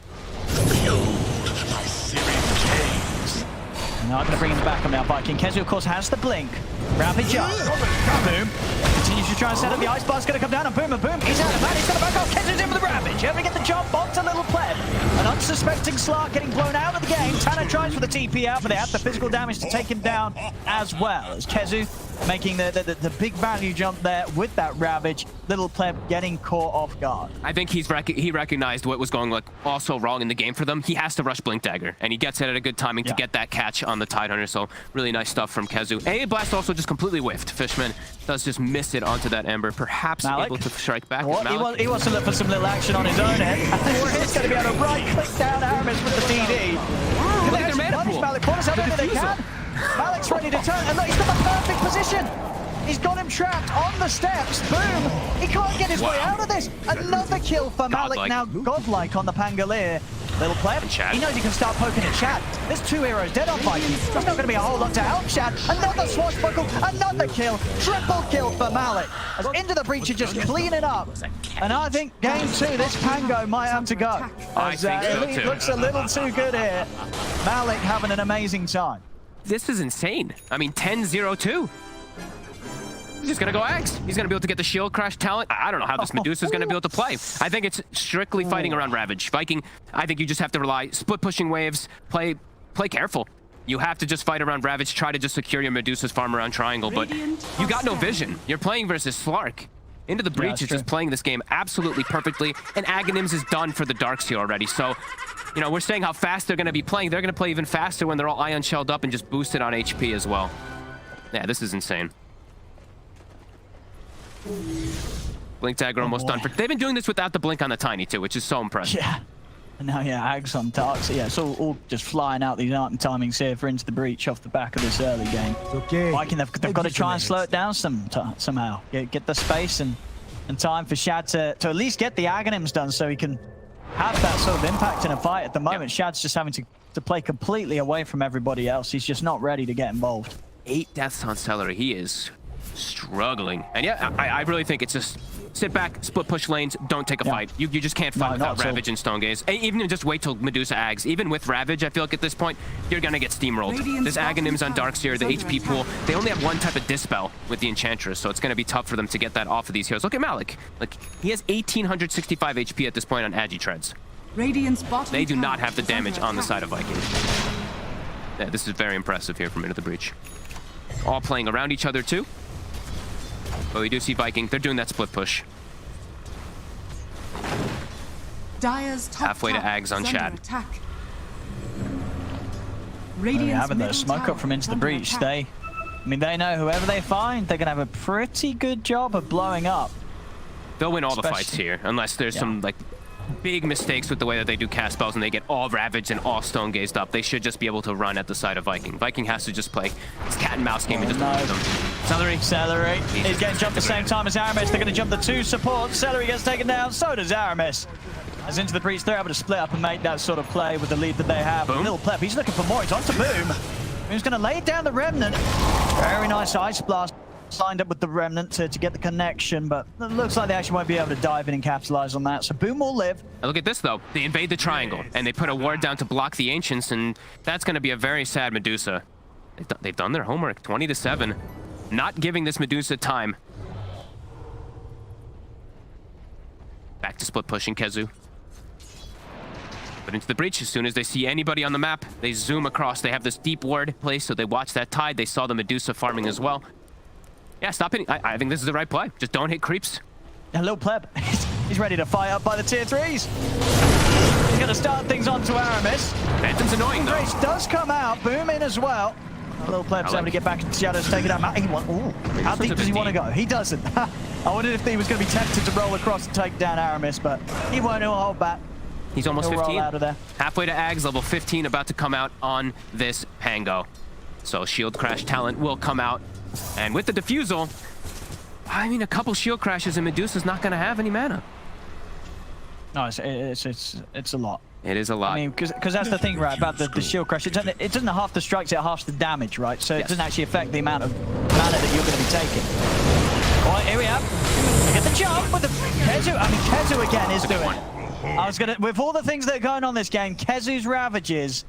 Now I'm going to bring him back on now, Viking. Kezu, of course, has the blink. Rapid jump. Boom. Continues to try and set up the ice bar's going to come down, and boom, he's out of that. He's going to back off. Kezu's in with the Ravage. Able to get the jump onto Little Pleb. An unsuspecting Slark getting blown out of the game. Tanner tries for the TP out, but they have the physical damage to take him down as well. As Kezu making the big value jump there with that Ravage. Little Pleb getting caught off guard. I think he recognized what was going also wrong in the game for them. He has to rush Blink Dagger, and he gets it at a good timing to get that catch on the Tidehunter. So really nice stuff from Kezu. A Blast also just completely whiffed. Fishman does just miss it onto that Ember, perhaps able to strike back. He wants to look for some little action on his own head. He's going to be able to right-click down Aramis with the DD. Look at their mana pool. Malik corners however they can. Malik's ready to turn, and look, he's got the perfect position. He's got him trapped on the steps. Boom! He can't get his way out of this. Another kill for Malik. Godlike. Now Godlike on the Pangolier. Little Pleb, he knows he can start poking at Shad. There's 2 heroes dead on Viking. There's not going to be a whole lot to help Shad. Another swashbuckle, another kill. Triple kill for Malik. As Into the Breach are just cleaning up. And I think game 2, this Pango might have to go. I think so Elite too. looks a little too good here. Malik having an amazing time. This is insane. I mean, 10-0-2. He's just gonna go Axe. He's gonna be able to get the shield crash talent. I don't know how this Medusa's gonna be able to play. I think it's strictly fighting around Ravage. Viking, I think you just have to rely, split pushing waves, play careful. You have to just fight around Ravage, try to just secure your Medusa's farm around triangle, but you got no vision. You're playing versus Slark. Into the Breach is just playing this game absolutely perfectly, and Aghanims is done for the Darks here already. So, you know, we're saying how fast they're gonna be playing. They're gonna play even faster when they're all ion shelled up and just boosted on HP as well. Yeah, this is insane. Blink Dagger almost done for. They've been doing this without the blink on the Tiny too, which is so impressive. Yeah. And now, Ags on Dark. So, yeah, it's all just flying out these item timings here for Into the Breach off the back of this early game. Okay. Viking, they've got to try and slow it down somehow. Get the space and time for Shad to at least get the Aghanims done so he can have that sort of impact in a fight. At the moment, Shad's just having to play completely away from everybody else. He's just not ready to get involved. 8 deaths on Celery. He is struggling. And yeah, I really think it's just sit back, split push lanes, don't take a fight. You just can't fight without Ravage and Stone Gaze. Even just wait till Medusa Ags. Even with Ravage, I feel like at this point, you're gonna get steamrolled. There's Aghanims on Darkseer, the HP pool. They only have one type of Dispel with the Enchantress, so it's gonna be tough for them to get that off of these heroes. Look at Malik. Like, he has 1,865 HP at this point on Agi-Treads. They do not have the damage on the side of Viking. Yeah, this is very impressive here from Into the Breach. All playing around each other too. But we do see Viking. They're doing that split push. Halfway to Ags on Shad. Having the smoke up from Into the Breach. They I mean, they know whoever they find, they're going to have a pretty good job of blowing up. They'll win all the fights here, unless there's some like big mistakes with the way that they do cast spells and they get all ravaged and all stone gazed up. They should just be able to run at the side of Viking. Viking has to just play this cat and mouse game and just beat them. Celery. He's getting jumped at the same time as Aramis. They're going to jump the 2 supports. Celery gets taken down. So does Aramis. As into the breach, they're able to split up and make that sort of play with the lead that they have. Boom. Little Pleb, he's looking for more. He's on to Boom. Boom's going to lay down the Remnant. Very nice Ice Blast. Signed up with the Remnant to get the connection, but it looks like they actually won't be able to dive in and capitalize on that. So Boom will live. Look at this, though. They invade the triangle, and they put a ward down to block the Ancients, and that's going to be a very sad Medusa. They've done their homework, 20-7. Not giving this Medusa time. Back to split pushing Kezu. But into the breach, as soon as they see anybody on the map, they zoom across. They have this deep ward place, so they watch that tide. They saw the Medusa farming as well. Yeah, stop hitting. I think this is the right play. Just don't hit creeps. A little Pleb, he's ready to fire up by the tier 3s. He's going to start things on to Aramis. Phantom's annoying, though. Grace does come out. Boom in as well. A little Pleb's able to get back into shadows, take it out. How deep does he want to go? He doesn't. I wondered if he was going to be tempted to roll across and take down Aramis, but he won't. He'll hold back. He's almost 15. Roll out of there. Halfway to Ags, level 15, about to come out on this Pango. So Shield Crash talent will come out. And with the Diffusal, I mean, a couple Shield Crashes and Medusa's not going to have any mana. No, it's a lot. It is a lot. I mean, because that's the thing, right, about the Shield Crash. It doesn't half the strikes, it halves the damage, right? So it doesn't actually affect the amount of mana that you're going to be taking. All right, here we are. We get the jump with the Kezu. I mean, Kezu again is doing it. With all the things that are going on this game, Kezu's Ravages,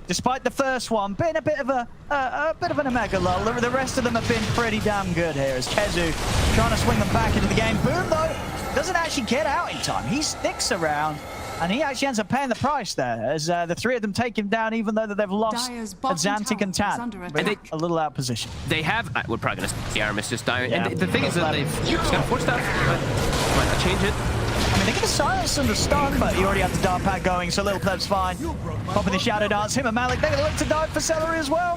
despite the first one being a bit of an omega lull, the rest of them have been pretty damn good here. As Kezu trying to swing them back into the game. Boom, though, doesn't actually get out in time. He sticks around, and he actually ends up paying the price there, as the 3 of them take him down, even though they've lost Xantic and Tan. A little out of position. They have... we're probably going to see Aramis just die. Yeah. And the thing is that they've just got to force that, but might not change it. I mean, they get the silence and the stun, but he already had the dart pack going, so Little Pleb's fine. Popping the Shadow Dance. Him and Malik, they're going to look to dive for Celery as well.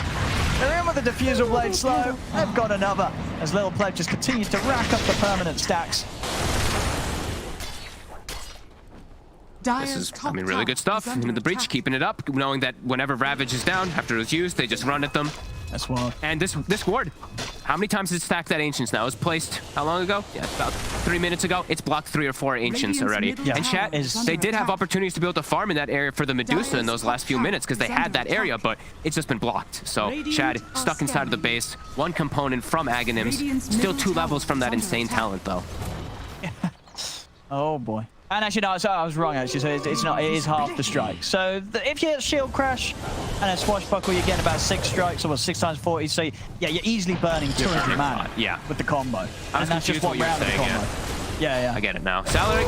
They're in with the Diffusal Blade slow. They've got another, as Little Pleb just continues to rack up the permanent stacks. This is, I mean, really good stuff. Into the breach, keeping it up, knowing that whenever Ravage is down, after it was used, they just run at them. That's wild. And this ward, how many times has it stacked that Ancients now? It was placed how long ago? Yeah, about 3 minutes ago. It's blocked 3 or 4 Ancients already. Yeah. And chat, they did have opportunities to be able to farm in that area for the Medusa in those last few minutes because they had that area, but it's just been blocked. So Chad stuck inside of the base. 1 component from Aghanim's. Still 2 levels from that insane talent, though. Oh, boy. And actually, no, I was wrong, actually. So it's not, it is half the strike. So if you hit Shield Crash and a Swashbuckle, you're getting about 6 strikes, or 6 times 40. So yeah, you're easily burning 200 mana with the combo. And that's just one round of the combo. Yeah. I get it now. Salary,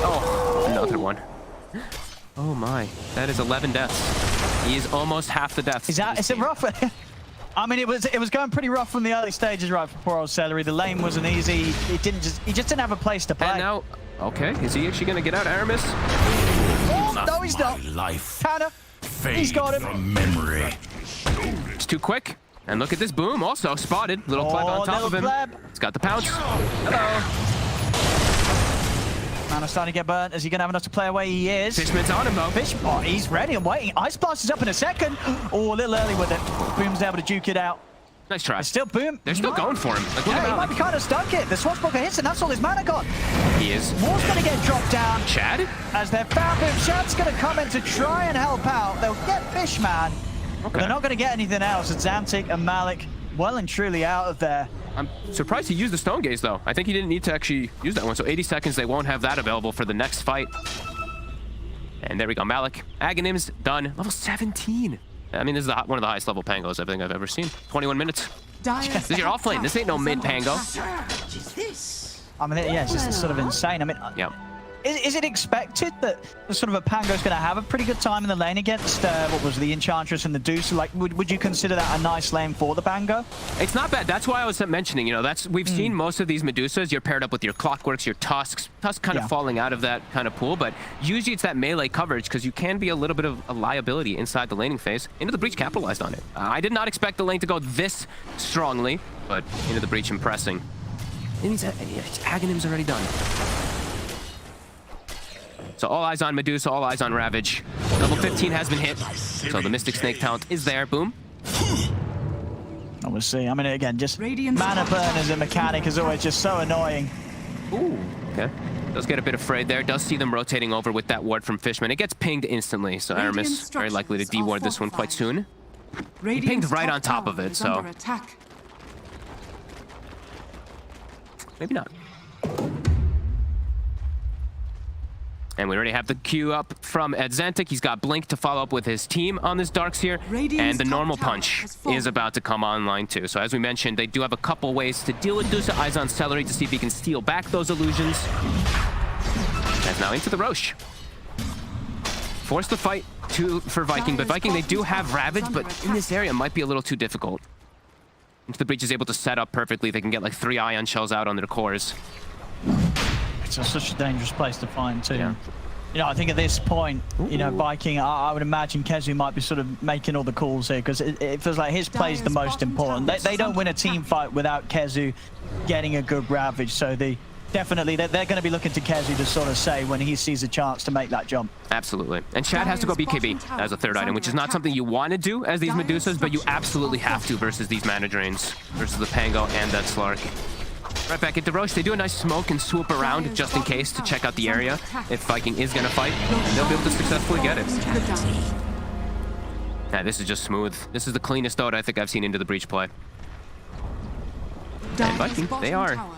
another one. Oh my, that is 11 deaths. He is almost half the deaths. Is it rough? I mean, it was going pretty rough from the early stages, right, for poor old Celery. The lane wasn't easy. He just didn't have a place to play. And now, okay, is he actually gonna get out, Aramis? Oh, no, he's not. Counter. He's got him. From memory. It's too quick. And look at this boom, also spotted. Little Pleb on top of him. He's got the pounce. Hello. Mana's starting to get burnt. Is he going to have enough to play away? He is. Fishman's on him, though. He's ready and waiting. Ice Blast is up in a second. Oh, a little early with it. Boom's able to juke it out. Nice try. It's still Boom. They're still going for him. Like, he might be kind of stuck it. The Swashbuckle hits and that's all his mana gone. He is. War's going to get dropped down. Chad? As they've found Boom. Chad's going to come in to try and help out. They'll get Fishman. But they're not going to get anything else. It's Xantic and Malik well and truly out of there. I'm surprised he used the Stone Gaze, though. I think he didn't need to actually use that one. So 80 seconds, they won't have that available for the next fight. And there we go, Malik. Aghanim's done. Level 17. I mean, this is one of the highest level Pangos I think I've ever seen. 21 minutes. This is your off lane. This ain't no mid Pango. I mean, yeah, it's just sort of insane. I mean, yeah. Is it expected that sort of a Pango's going to have a pretty good time in the lane against, what was the Enchantress and the Deuce? Like, would you consider that a nice lane for the Pango? It's not bad. That's why I was mentioning, you know, we've seen most of these Medusas. You're paired up with your Clockworks, your Tusks kind of falling out of that kind of pool, but usually it's that melee coverage because you can be a little bit of a liability inside the laning phase. Into the Breach capitalized on it. I did not expect the lane to go this strongly, but Into the Breach impressing. And Aghanim's already done. So all eyes on Medusa, all eyes on Ravage. Level 15 has been hit, so the Mystic Snake talent is there. Boom. We'll see. I mean, again, just mana burn as a mechanic is always just so annoying. Ooh, okay. Does get a bit afraid there. Does see them rotating over with that ward from Fishman. It gets pinged instantly, so Aramis very likely to deward this one quite soon. He pinged right on top of it, so... maybe not. And we already have the queue up from Edzentic. He's got Blink to follow up with his team on this Darks here. And the normal punch is about to come online too. So as we mentioned, they do have a couple ways to deal with Dusa. Eyes on Celery to see if he can steal back those illusions. That's now into the Roche. Force the fight for Viking, but Viking, they do have Ravage, but in this area might be a little too difficult. Into the Breach is able to set up perfectly. They can get like 3 Ion Shells out on their cores. It's such a dangerous place to find too. Yeah. You know, I think at this point, you know, Viking, I would imagine Kezu might be sort of making all the calls here because it feels like his play is the most important. They don't win a team fight without Kezu getting a good Ravage, so definitely they're going to be looking to Kezu to sort of say when he sees a chance to make that jump. Absolutely. And Chad has to go BKB as a third item, which is not something you want to do as these Medusas, but you absolutely have to versus these Mana Drains, versus the Pango and that Slark. Right back into Roche. They do a nice smoke and swoop around just in case to check out the area if Viking is going to fight, and they'll be able to successfully get it. Yeah, this is just smooth. This is the cleanest Dota I think I've seen Into the Breach play. And Viking, they are a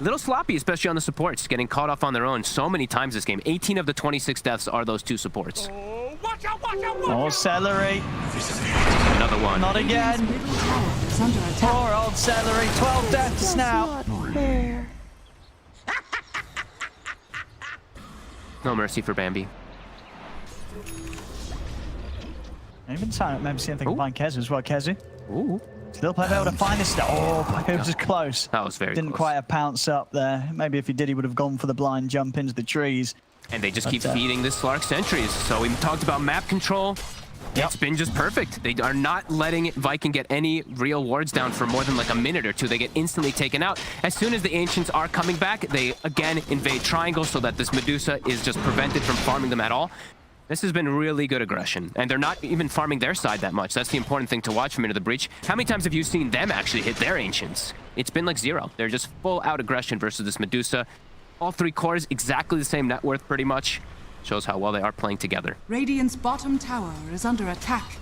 little sloppy, especially on the supports, getting caught off on their own so many times this game. 18 of the 26 deaths are those 2 supports. Oh, Celery. Another one. Not again. Poor old Celery. 12 deaths now. No mercy for Bambi. Even time, maybe see if they can find Kezu as well. Kezu. Ooh. Still able to find this. Oh, it was close. That was very Didn't close. quite have pounce up there. Maybe if he did, he would have gone for the blind jump into the trees. And they just keep feeding this Slark sentries. So we talked about map control. It's been just perfect. They are not letting Viking get any real wards down for more than like a minute or two. They get instantly taken out. As soon as the Ancients are coming back, they again invade Triangle so that this Medusa is just prevented from farming them at all. This has been really good aggression, and they're not even farming their side that much. That's the important thing to watch from Into the Breach. How many times have you seen them actually hit their Ancients? It's been like 0. They're just full out aggression versus this Medusa. All 3 cores, exactly the same net worth pretty much. Shows how well they are playing together. Radiant's bottom tower is under attack.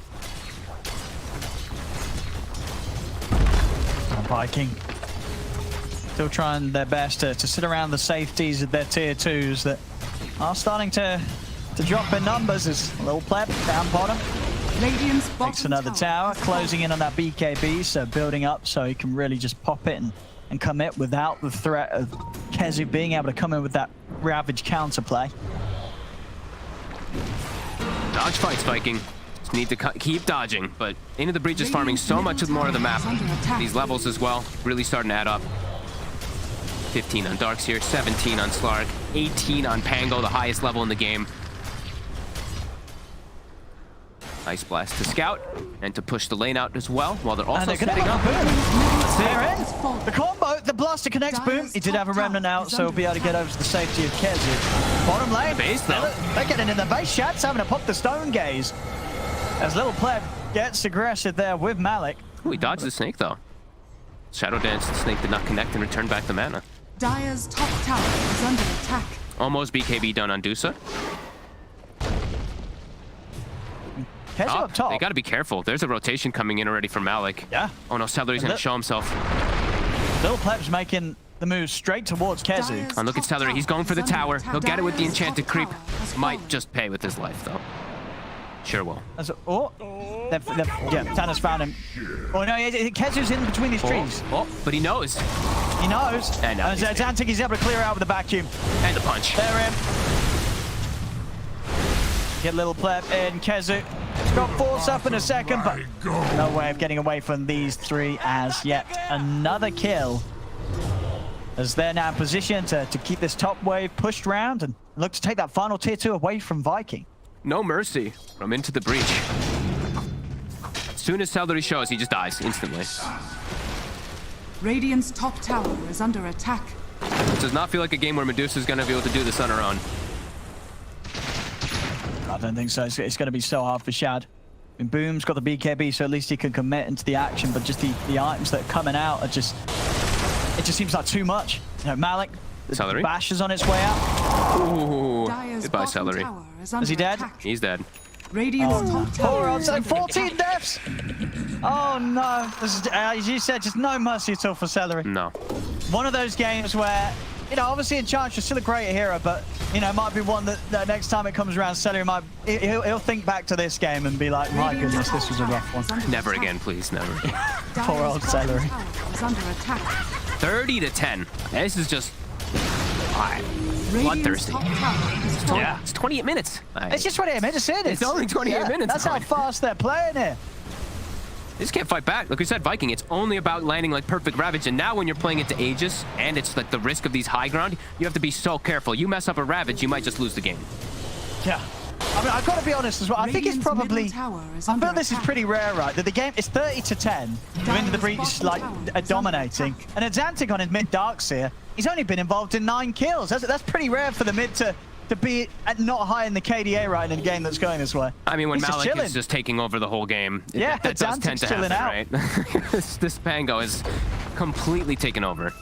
Viking still trying their best to sit around the safeties of their tier 2s that are starting to drop in numbers. As a little pleb down bottom. Radiant's bottom Takes another tower, closing in on that BKB, so building up so he can really just pop it and commit without the threat of Kezu being able to come in with that Ravage counterplay. Dodge fights, Viking. Just need to keep dodging, but Into the Breach is farming so much more of the map. These levels as well, really starting to add up. 15 on Darks here, 17 on Slark, 18 on Pango, the highest level in the game. Ice Blast to scout and to push the lane out as well, while they're also setting up. They're in. The combo, the blaster connects, boom. He did have a remnant out, so he'll be able to get over to the safety of Kezu. Bottom lane. Base, though. They're getting in the base. Shad's having to pop the stone gaze. As little pleb gets aggressive there with Malik. Ooh, he dodged the snake, though. Shadow Dance, the snake did not connect and return back the mana. Dire's top tower is under attack. Almost BKB done on Dusa. Kezu up top. They got to be careful. There's a rotation coming in already from Malik. Yeah. Oh no, Celery's going to show himself. Little pleb's making the move straight towards Kezu. And look at Celery. He's going for the tower. He'll get it with the enchanted creep. Might just pay with his life, though. Sure will. Yeah, Tanner's found him. Oh no, Kezu's in between these trees. Oh, but he knows. He knows. And now Zantic is able to clear out with the vacuum. And the punch. They're in. Get little pleb in. Kezu. He's got force up in a second, but no way of getting away from these three as yet. Another kill. As they're now in position to keep this top wave pushed round and look to take that final tier 2 away from Viking. No mercy from Into the Breach. As soon as Celery shows, he just dies instantly. Radiant's top tower is under attack. It does not feel like a game where Medusa's going to be able to do this on her own. I don't think so. It's going to be so hard for Shad. I mean, Boom's got the BKB, so at least he can commit into the action, but just the items that are coming out are just... It just seems like too much. You know, Malik, Celery. Bash is on its way out. Ooh, Dyer's goodbye, bottom Celery. tower Is he dead? attack. He's dead. Radiant's top Poor tower old is son, under 14 attack. deaths! Oh no. This is, as you said, just no mercy at all for Celery. No. One of those games where, you know, obviously Enchantress still a great hero, but, you know, it might be one that next time it comes around, Celery might, he'll think back to this game and be like, my goodness, this was a rough one. Never again, please. Never. Poor old Celery. Is under attack. 30-10. This is just... Radiant's bloodthirsty. top tower is falling. Yeah. It's 28 minutes. It's just 28 minutes in. It's only 28 minutes. That's how fast they're playing here. They just can't fight back. Like we said, Viking, it's only about landing like perfect Ravage. And now when you're playing into Aegis, and it's like the risk of these high ground, you have to be so careful. You mess up a Ravage, you might just lose the game. Yeah. I mean, I've got to be honest as well. I think it's probably... I feel this is pretty rare, right? That the game is 30-10. The Into the Breach like dominating. And Azantic on his mid Darkseer, he's only been involved in 9 kills. That's pretty rare for the mid to be not high in the KDA right in a game that's going this way. I mean, when He's Malik is just taking over the whole game, yeah, that does tend to happen, right? this Pango is completely taken over.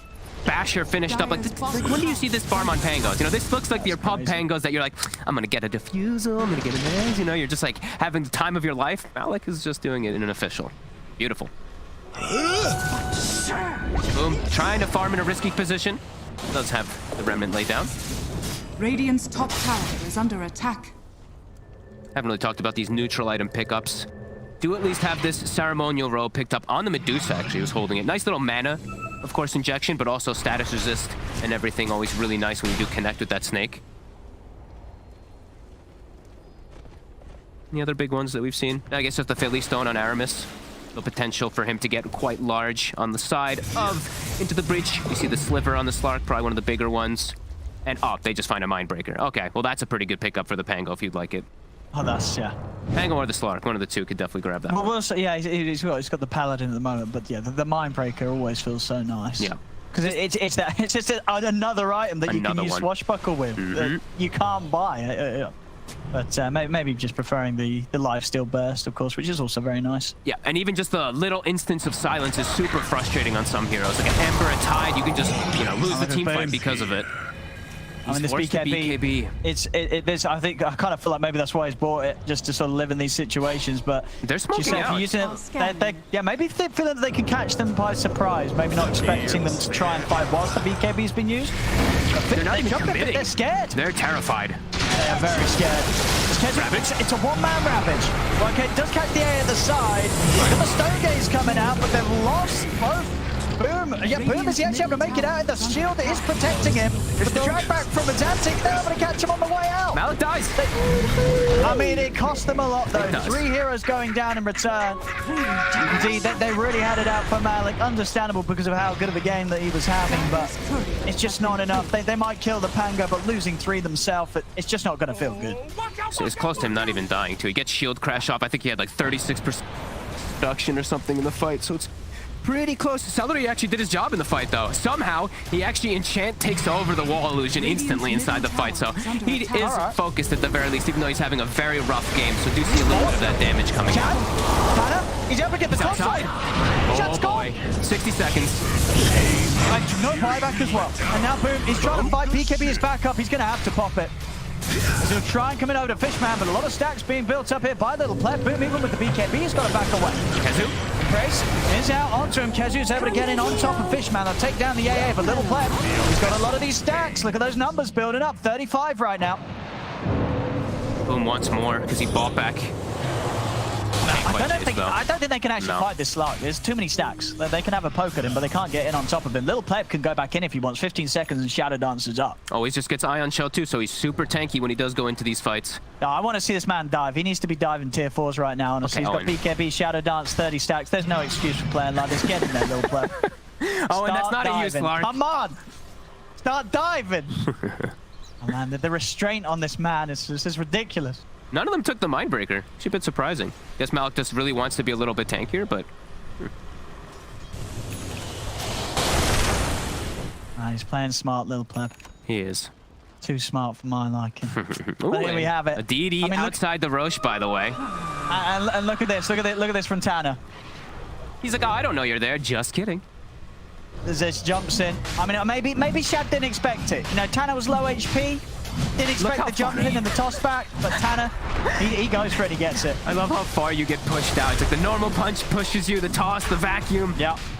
Basher finished up like when do you see this farm on Pangos? You know, this looks like your pub Pangos that you're like, I'm gonna get a Diffusal, I'm gonna get an Eggs, you know, you're just like having the time of your life. Malik is just doing it in an official. Beautiful. Boom, trying to farm in a risky position. Does have the Remnant laid down. Radiant's top tower is under attack. Haven't really talked about these neutral item pickups. Do at least have this ceremonial row picked up on the Medusa, actually, who's holding it. Nice little mana, of course, injection, but also status resist and everything. Always really nice when you do connect with that snake. Any other big ones that we've seen? I guess just the Philly Stone on Aramis. The potential for him to get quite large on the side of Into the Breach. You see the Sliver on the Slark, probably one of the bigger ones. And oh, they just find a Mindbreaker. Okay, well that's a pretty good pickup for the Pango if you'd like it. Oh, that's, yeah. Pango or the Slark, one of the two could definitely grab that. Well, yeah, he's got the Paladin at the moment, but yeah, the Mindbreaker always feels so nice. Yeah. Because it's just another item that you can use Swashbuckle with that you can't buy. But maybe just preferring the lifesteal burst, of course, which is also very nice. Yeah, and even just the little instance of silence is super frustrating on some heroes. Like an Ember, a Tide, you can just lose the team fight because of it. I mean, this BKB, I think I kind of feel like maybe that's why he's bought it, just to sort of live in these situations. But they're smoking out. Using it, yeah, maybe they feel that they can catch them by surprise. Maybe not expecting them to try and fight whilst the BKB's been used. They're not even committing. They're scared. They're terrified. They are very scared. It's a one-man Ravage. Well, okay, it does catch the A at the side. Got the Stone Gaze coming out, but they've lost both. Boom! Yeah, Boom is actually able to make it out, and the shield is protecting him. But the drag back from Azantic, they're able to catch him on the way out. Malik dies. I mean, it cost them a lot, though. 3 heroes going down in return. Indeed, they really had it out for Malik. Understandable because of how good of a game that he was having, but it's just not enough. They might kill the Pango, but losing 3 themselves, it's just not going to feel good. So it's close to him not even dying, too. He gets shield crash off. I think he had like 36% reduction or something in the fight, so it's pretty close. Celery actually did his job in the fight, though. Somehow, he actually takes over the wall illusion instantly inside the fight, so he is focused at the very least, even though he's having a very rough game, so do see a little bit of that damage coming out. He's able to get the top side. Oh boy, 60 seconds. No buyback as well. And now Boom, he's trying to fight. BKB is back up. He's going to have to pop it. He's going to try and come in over to Fishman, but a lot of stacks being built up here by Little Pleb. Boom, even with the BKB, he's got to back away. Kezu? Brace is out onto him. Kezu's able to get in on top of Fishman. They'll take down the AA, but Little Pleb, he's got a lot of these stacks. Look at those numbers building up. 35 right now. Boom once more, because he bought back. I don't think they can actually No. fight this slow. There's too many stacks. They can have a poke at him, but they can't get in on top of him. Little Pleb can go back in if he wants. 15 seconds and Shadow Dancer's up. Always just gets Ion Shell too, so he's super tanky when he does go into these fights. No, I want to see this man dive. He needs to be diving tier 4s right now, honestly. Okay, He's got BKB, Shadow Dance, 30 stacks. There's no excuse for playing like this. Get in there, Little Pleb. Oh, and that's not Start a use, diving. Lark. Come on! Start diving! Oh man, the restraint on this man is just ridiculous. None of them took the Mindbreaker. Actually a bit surprising. Guess Malik just really wants to be a little bit tankier, but... He's playing smart, Little Pleb. He is. Too smart for my liking. Ooh, But here we have it. A DD outside the Roche, by the way. And look at this, look at this from Tanner. He's like, oh, I don't know you're there. Just kidding. This jumps in. I mean, maybe Shad didn't expect it. You know, Tanner was low HP. Didn't expect the jump in and the toss back, but Tanner, he goes for it, he gets it. I love how far you get pushed out. It's like the normal punch pushes you, the toss, the vacuum,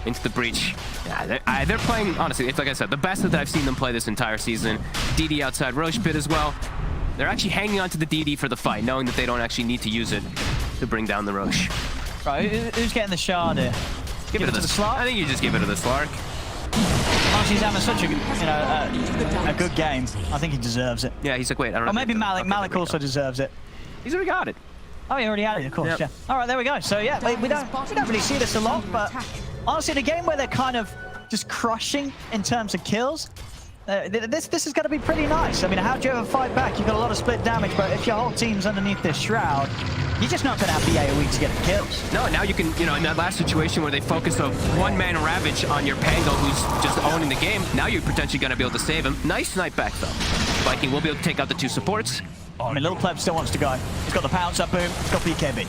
into the breach. Yeah, they're playing, honestly, it's like I said, the best that I've seen them play this entire season. DD outside Roche pit as well. They're actually hanging on to the DD for the fight, knowing that they don't actually need to use it to bring down the Roche. Right, who's getting the shard here? Give it to the Slark? I think you just give it to the Slark. He's having such a good game. I think he deserves it. Yeah, he's like, wait, I don't know. Or maybe Malik. Malik also deserves it. He's already got it. Oh, he already had it, of course, yeah. All right, there we go. So, yeah, we don't really see this a lot, but honestly, in a game where they're kind of just crushing in terms of kills, this is going to be pretty nice. I mean, how do you ever fight back? You've got a lot of split damage, but if your whole team's underneath this shroud, you're just not going to have the AoE to get the kills. No, now you can, you know, in that last situation where they focus a one-man Ravage on your Pango who's just owning the game, now you're potentially going to be able to save him. Nice snipe back, though. Viking will be able to take out the 2 supports. I mean, Little Pleb still wants to go. He's got the pounce up, boom. He's got BKB.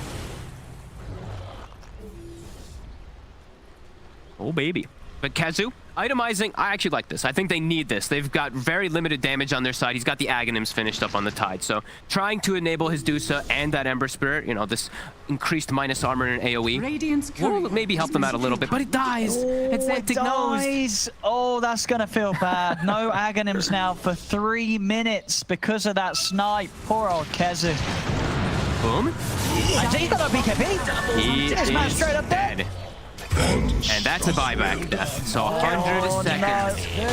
Oh, baby. But Kazu, itemizing, I actually like this. I think they need this. They've got very limited damage on their side. He's got the Aghanims finished up on the Tide. So trying to enable his DOTA and that Ember Spirit, you know, this increased minus armor and AoE, will maybe help them out a little bit. But it dies. It's Xantic knows. Oh, that's going to feel bad. No Aghanims now for 3 minutes because of that snipe. Poor old Kezu. Boom. He's got no BKB. He this man straight up dead. dead. And that's a buyback death. So 100 seconds. No.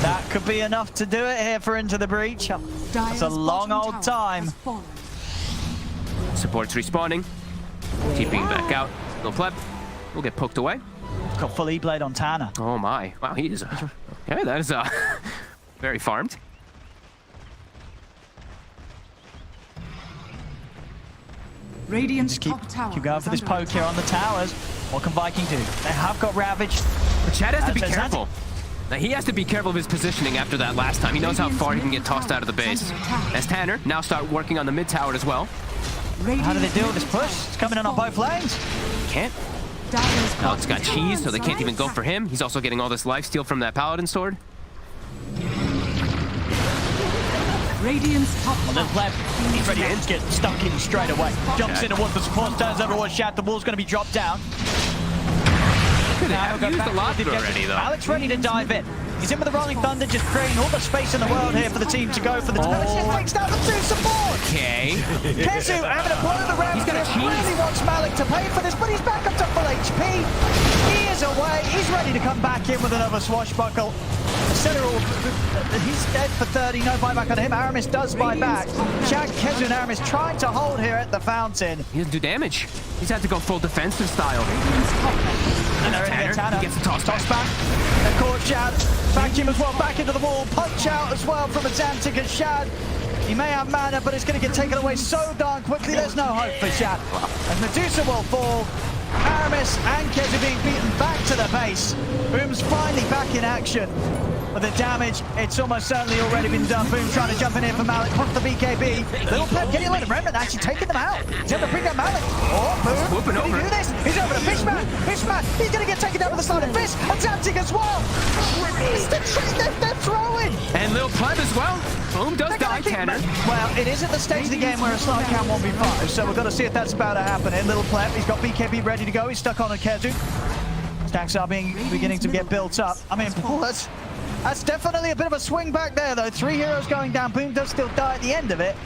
That could be enough to do it here for Into the Breach. That's a long old time. Supports respawning. Keeping back out. No Pleb. We'll get poked away. Got full E-Blade on Tanner. Oh my. Wow, he is okay, that is very farmed. Radiant's Keep top tower going is for this under poke here on the towers. What can Viking do? They have got Ravage. But Chad has to be That's careful. Now, he has to be careful of his positioning after that last time. He knows how far he can get tossed out of the base. As Tanner now start working on the mid tower as well. How do they deal with this push? It's coming in on both lanes. Can't. Now it's got cheese, so they can't even go for him. He's also getting all this lifesteal from that Paladin sword. Radiant's top Little Pleb, he's ready to get stuck in straight away. Jumps into one of the supports, turns over one shot. The wall's going to be dropped down. They have used a lot already, though. Alex ready to dive in. He's in with the Rolling Thunder, just creating all the space in the world here for the team to go for the Alex just takes down the 2 support. Okay. Kezu having to blow the ramp. He's got a cheese. Really wants Malik to pay for this, but he's back up to full HP. He is away. He's ready to come back in with another swashbuckle. He's dead for 30. No buyback on him. Aramis does buy back. Shad, Kezu, and Aramis trying to hold here at the fountain. He doesn't do damage. He's had to go full defensive style. And they're in Tanner, he gets the toss back. Of course, Shad. Vacuum as well, back into the wall. Punch out as well from a Xantic and Shad. He may have mana, but it's going to get taken away so darn quickly. There's no hope for Shad. And Medusa will fall. Aramis and Kezu being beaten back to the base. Boom's finally back in action. But the damage, it's almost certainly already been done. Boom trying to jump in here for Malik. Puts the BKB. Little Pleb getting away to Remnant, actually taking them out. He's able to bring down Malik. Oh, Boom. Whooping Can over. he do this? He's over to Fishman. Fishman, he's going to get taken down with a sliding fist. And Xantic as well. They're throwing. And Lil Pleb as well. Boom does die, Tanner. Well, it is at the stage of the game where a slide count 1v5, so we've got to see if that's about to happen. And Little Pleb, he's got BKB ready to go. He's stuck on a Kezu. Stacks are beginning to get built up. I mean, Paul, that's definitely a bit of a swing back there, though. 3 heroes going down. Boom does still die at the end of it.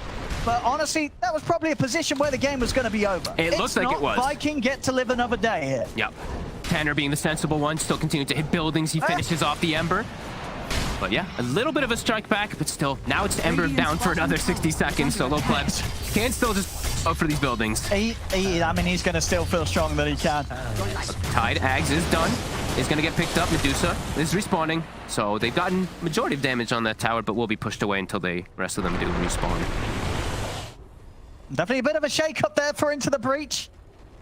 But honestly, that was probably a position where the game was going to be over. It looked like it was. Viking get to live another day here. Yep. Tanner being the sensible one, still continuing to hit buildings. He finishes off the Ember. But yeah, a little bit of a strike back, but still, now it's Ember down for another 60 seconds, so Plebs can still just go for these buildings. I mean, he's going to still feel strong that he can. Tide, Ags is done. Is going to get picked up. Medusa is respawning. So they've gotten majority of damage on that tower, but will be pushed away until the rest of them do respawn. Definitely a bit of a shake-up there for Into the Breach.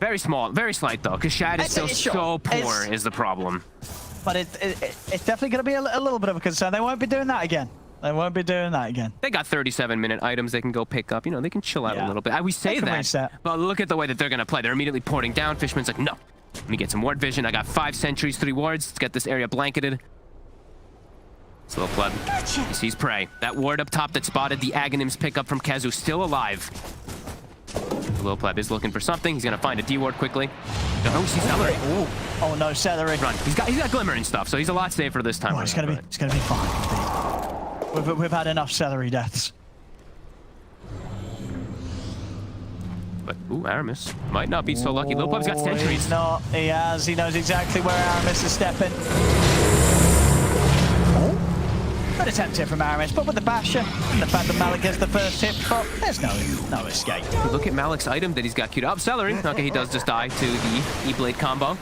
Very small, very slight though, because Shad is still so poor is the problem. But it's definitely going to be a little bit of a concern. They won't be doing that again. They won't be doing that again. They got 37-minute items they can go pick up. You know, they can chill out a little bit. We say that, but look at the way that they're going to play. They're immediately porting down. Fishman's like, no. Let me get some ward vision. I got 5 sentries, 3 wards. Let's get this area blanketed. It's a little pleb. He sees prey. That ward up top that spotted the Aghanims pick up from Kezu still alive. The little pleb is looking for something. He's going to find a D-ward quickly. Oh, he sees Celery. Oh no, Celery. Run. He's got Glimmer and stuff, so he's a lot safer this time. Oh, it's going to be fine. We've had enough Celery deaths. But, ooh, Aramis might not be so lucky. Little Pleb's got sentries. He's not. He has. He knows exactly where Aramis is stepping. Good attempt here from Aramis, but with the Basher, and the fact that Malik gets the first hit, but there's no escape. Look at Malik's item that he's got queued up. Celery. Okay, he does just die to the E-Blade combo.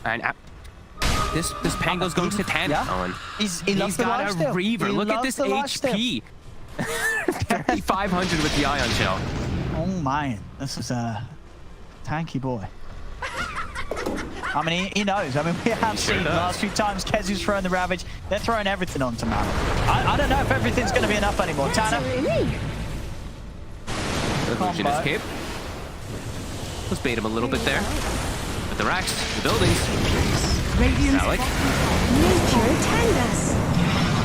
And this Pango's going to Tanner. Yeah. He's got a Reaver. Look at this HP. 3,500 with the Ion Shell. Oh man, this is a tanky boy. I mean, he knows. I mean, we have seen the last few times Kezu's throwing the Ravage. They're throwing everything onto Malik. I don't know if everything's going to be enough anymore. Tanner. Illusion escape. Let's bait him a little bit there. But the racks, the buildings. Malik.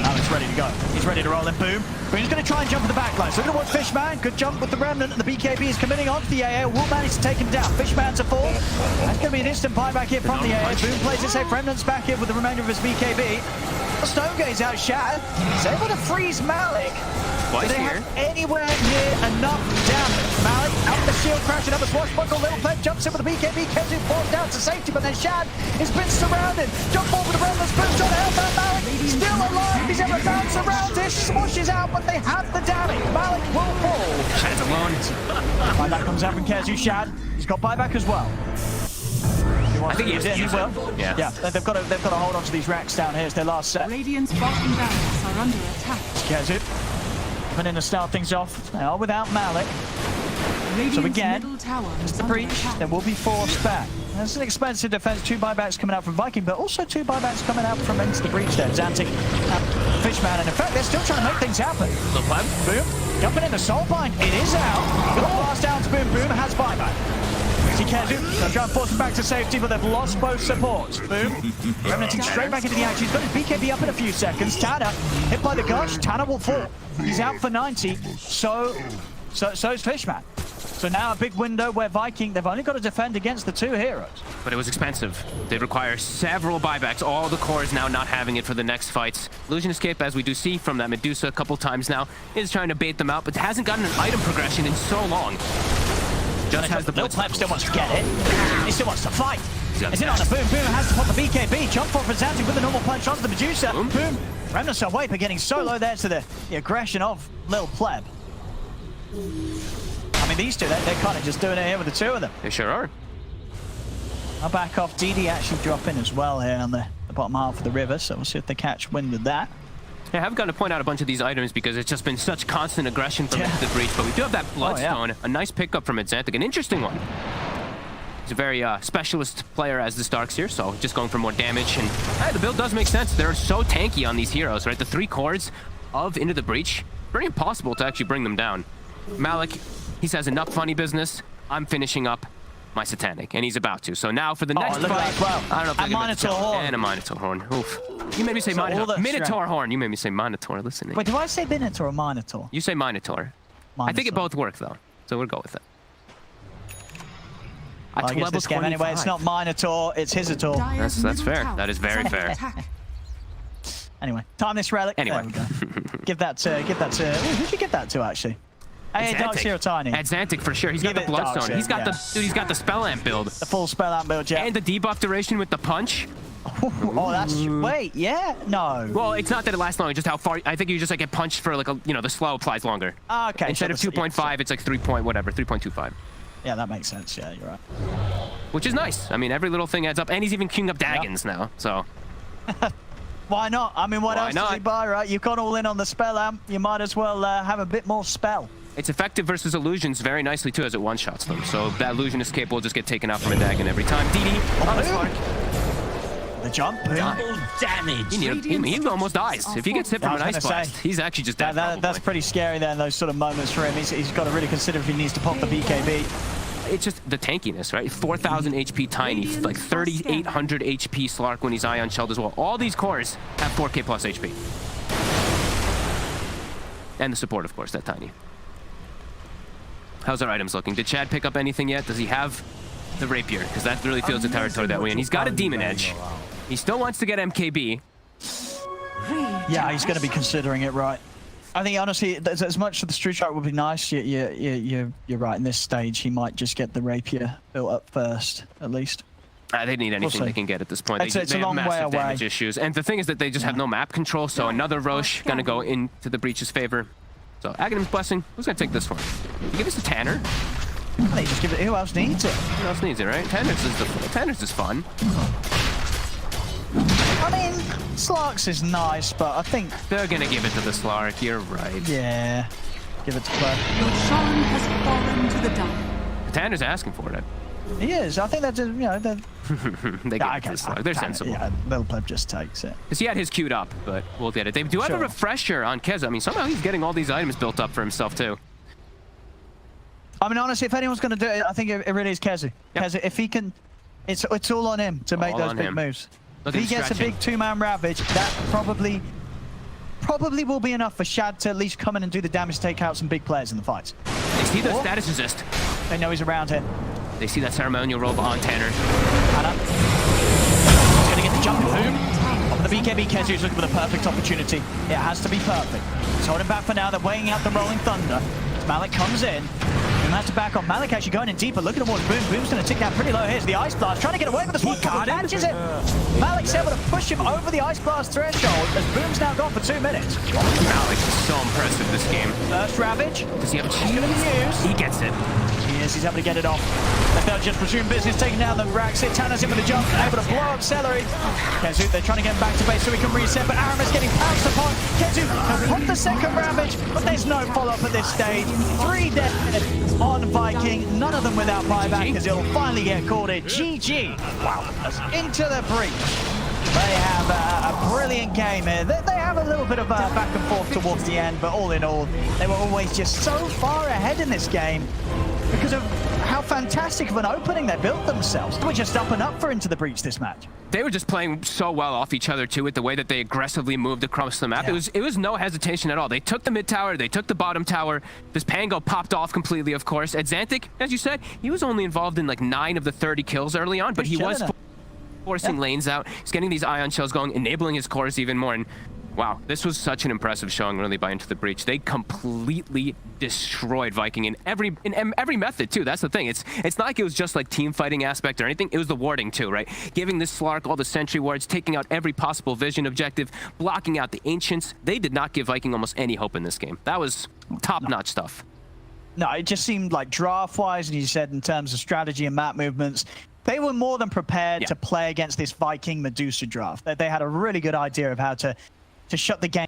Malik's ready to go. He's ready to roll in. Boom. Boom's going to try and jump at the backline. So look at what Fishman. Good jump with the Remnant, and the BKB is committing onto the AA. Will manage to take him down. Fishman's a fall. That's going to be an instant buyback here from the AA. Boom plays it safe. Remnant's back here with the remainder of his BKB. Stonegate's outshot. He's able to freeze Malik. Do they have anywhere near enough damage? Malik out the shield, crashing up a swashbuckle. Little Pleb jumps in with the BKB. Kezu falls down to safety, but then Shad has been surrounded. Jump over the Remnant's boom, trying to help out Malik. Still alive. He's able to bounce around it. Swashes out, but they have the damage. Malik will fall. Shad's alone. Buyback comes out from Kezu. Shad. He's got buyback as well. I think he will. Yeah. They've got to hold on to these racks down here as their last set. Radiant's bottom barracks are under attack. Kezu. Coming in to start things off. They are without Malik. So again, it's the breach. There will be forced back. That's an expensive defense. 2 buybacks coming out from Viking, but also 2 buybacks coming out from Into the Breach there. Xantic and Fishman. And in fact, they're still trying to make things happen. The Pleb. Boom. Jumping into Soulbind. It is out. Gonna blast down to Boom. Boom has buyback. See Kezu. They'll try and force him back to safety, but they've lost both supports. Boom. Remnanting straight back into the action. He's got his BKB up in a few seconds. Tanner hit by the gush. Tanner will fall. He's out for 90. So is Fishman. So now a big window where Viking, they've only got to defend against the 2 heroes. But it was expensive. They require several buybacks. All the cores now not having it for the next fights. Illusion escape, as we do see from that Medusa a couple times now, is trying to bait them out, but hasn't gotten an item progression in so long. Just has the Little Pleb still wants to get it. He still wants to fight. Is it on the Boom? Boom has to pop the BKB. Jump for Xantic with the normal punch onto the Medusa. Boom. Remnants are Waper getting so low there to the aggression of Little Pleb. I mean, these two, they're kind of just doing it here with the 2 of them. They sure are. I'll back off. DD actually dropping as well here on the bottom half of the river, so we'll see if they catch wind of that. Yeah, I have got to point out a bunch of these items because it's just been such constant aggression from the breach, but we do have that Bloodstone, a nice pickup from Xantic, an interesting one. He's a very specialist player as the Starks here, so just going for more damage, and the build does make sense. They're so tanky on these heroes, right? The 3 cores of Into the Breach, very impossible to actually bring them down. Malik, he says enough funny business. I'm finishing up my Satanic, and he's about to. So now for the next fight, well. I don't know if a Minotaur horn. And a Minotaur horn. Oof. You made me say Minotaur horn. You made me say Minotaur. Listen. Wait, do I say Minotaur or Minotaur? You say Minotaur. I think it both work though, so we'll go with it. I guess this game anyway. It's not Minotaur, it's Hisator. That's fair. That is very fair. Anyway, time this relic. Anyway, there we go. give that to. Who did you give that to actually? Hey, Darkseer tiny. Xantic for sure. He's got the Bloodstone. He's got he's got the Spell Amp build. The full Spell Amp build, yeah. And the debuff duration with the punch. Oh, that's... Wait, yeah? No. Well, it's not that it lasts longer, just how far... I think you just like get punched for like a... You know, the slow applies longer. Okay. Instead of 2.5, it's like 3 point whatever, 3.25. Yeah, that makes sense. Yeah, you're right. Which is nice. I mean, every little thing adds up. And he's even queuing up Daggons now, so... Why not? I mean, what else does he buy, right? You've gone all in on the Spell Amp. You might as well have a bit more spell. It's effective versus illusions very nicely, too, as it one-shots them. So that illusion is capable of just get taken out from a Dagon every time. DD on the spark. The jump. Damage. He almost dies. If he gets hit from an ice blast, he's actually just dead. That's pretty scary then, those sort of moments for him. He's got to really consider if he needs to pop the BKB. It's just the tankiness, right? 4,000 HP Tiny, like 3,800 HP Slark when he's Ion Shelled as well. All these cores have 4K plus HP. And the support, of course, that Tiny. How's our items looking? Did Chad pick up anything yet? Does he have the Rapier? Because that really feels the territory that way. And he's got a Demon Edge. He still wants to get MKB. Yeah, he's going to be considering it, right? I think, honestly, as much as the Street Shark would be nice, you're right. In this stage, he might just get the Rapier built up first, at least. They need anything they can get at this point. It's they a long have way massive away. damage issues. And the thing is that they just have no map control, so another Roche going to go into the Breach's favor. So, Aghanim's Blessing, who's going to take this one? You give this to Tanner? They just give it. Who else needs it? Who else needs it, right? Tanner's is fun. I mean, Slark's is nice, but I think... They're going to give it to the Slark, you're right. Yeah. Give it to Pleb. Your Sean has fallen to the dark. Tanner's asking for it. He is. I think that's, you know... They give it to the Slark. They're sensible. Yeah, little Pleb just takes it. Because he had his queued up, but we'll get it. They do have a refresher on Keza. I mean, somehow he's getting all these items built up for himself, too. I mean, honestly, if anyone's going to do it, I think it really is Keza. Yep. Keza, if he can... It's all on him to make those big moves. If he gets a big two-man Ravage, that probably will be enough for Shad to at least come in and do the damage to take out some big players in the fights. They see the status resist. They know he's around here. They see that ceremonial robe on Tanner. He's going to get the jump boom. On the BKB, Keza is looking for the perfect opportunity. It has to be perfect. He's holding back for now. They're weighing out the Rolling Thunder. Malik comes in. And that's to back on. Malik actually going in deeper, looking towards Boom. Boom's going to tick out pretty low. Here's the Ice Blast, trying to get away with the sword. Catches it. Malik's able to push him over the Ice Blast threshold as Boom's now gone for 2 minutes. Malik is so impressive this game. First Ravage. Does he have a He's going to be used. He gets it. He's able to get it off. They'll just resume business, taking down the racks. Tanner's in with a jump, able to blow up Celery. Kezu, they're trying to get him back to base so he can reset, but Aramis getting pounced upon. Kezu has put the second Ravage, but there's no follow-up at this stage. 3 dead on Viking, none of them without buyback, as he'll finally get called in. GG. Wow. That's into the breach. They have a brilliant game here. They have a little bit of back and forth towards the end, but all in all, they were always just so far ahead in this game because of how fantastic of an opening they built themselves. They were just up and up for Into the Breach this match. They were just playing so well off each other, too, with the way that they aggressively moved across the map. Yeah. It was no hesitation at all. They took the mid tower, they took the bottom tower. This Pango popped off completely, of course. Xantic, as you said, he was only involved in like 9 of the 30 kills early on, but he was forcing lanes out. He's getting these Ion Shells going, enabling his cores even more. And wow, this was such an impressive showing really by Into the Breach. They completely destroyed Viking in every method too. That's the thing. It's not like it was just like team fighting aspect or anything. It was the warding too, right? Giving this Slark all the sentry wards, taking out every possible vision objective, blocking out the Ancients. They did not give Viking almost any hope in this game. That was top-notch stuff. No, it just seemed like draft-wise, and you said in terms of strategy and map movements, they were more than prepared to play against this Viking Medusa draft. They had a really good idea of how to shut the game.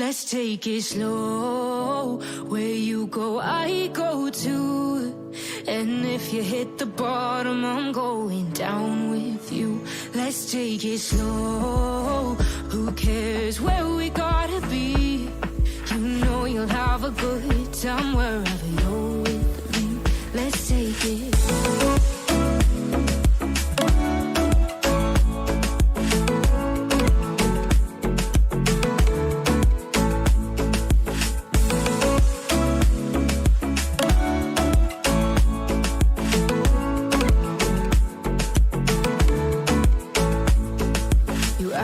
Let's take it slow. Where you go, I go too. And if you hit the bottom, I'm going down with you. Let's take it slow. Who cares where we gotta be? You know you'll have a good time wherever you're with me. Let's take it slow.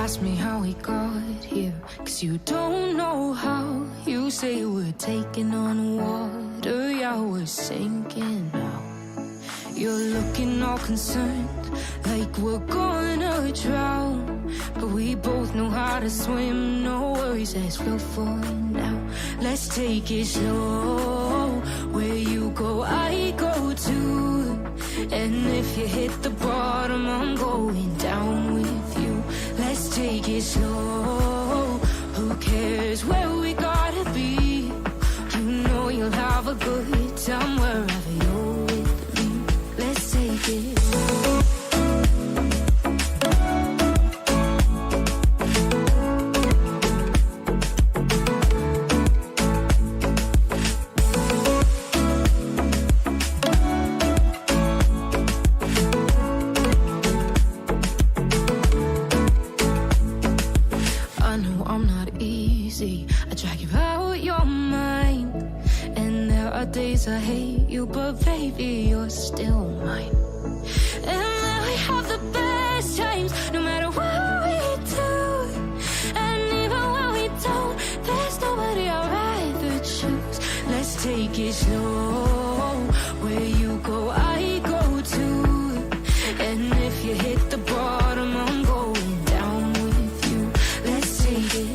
Ask me how we got here, 'cause you don't know how. You say we're taking on water, yeah, we're sinking now. You're looking all concerned, like we're gonna drown. But we both know how to swim, no worries, let's flow for now. Let's take it slow. Where you go, I go too. And if you hit the bottom, I'm going down with you. Let's take it slow. Who cares where we gotta be? You know you'll have a good time wherever you're with me. Let's take it slow. I drag you out your mind, and there are days I hate you, but baby, you're still mine. And then we have the best times, no matter what we do. And even when we don't, there's nobody I'd rather choose. Let's take it slow. Where you go, I go too. And if you hit the bottom, I'm going down with you. Let's take it.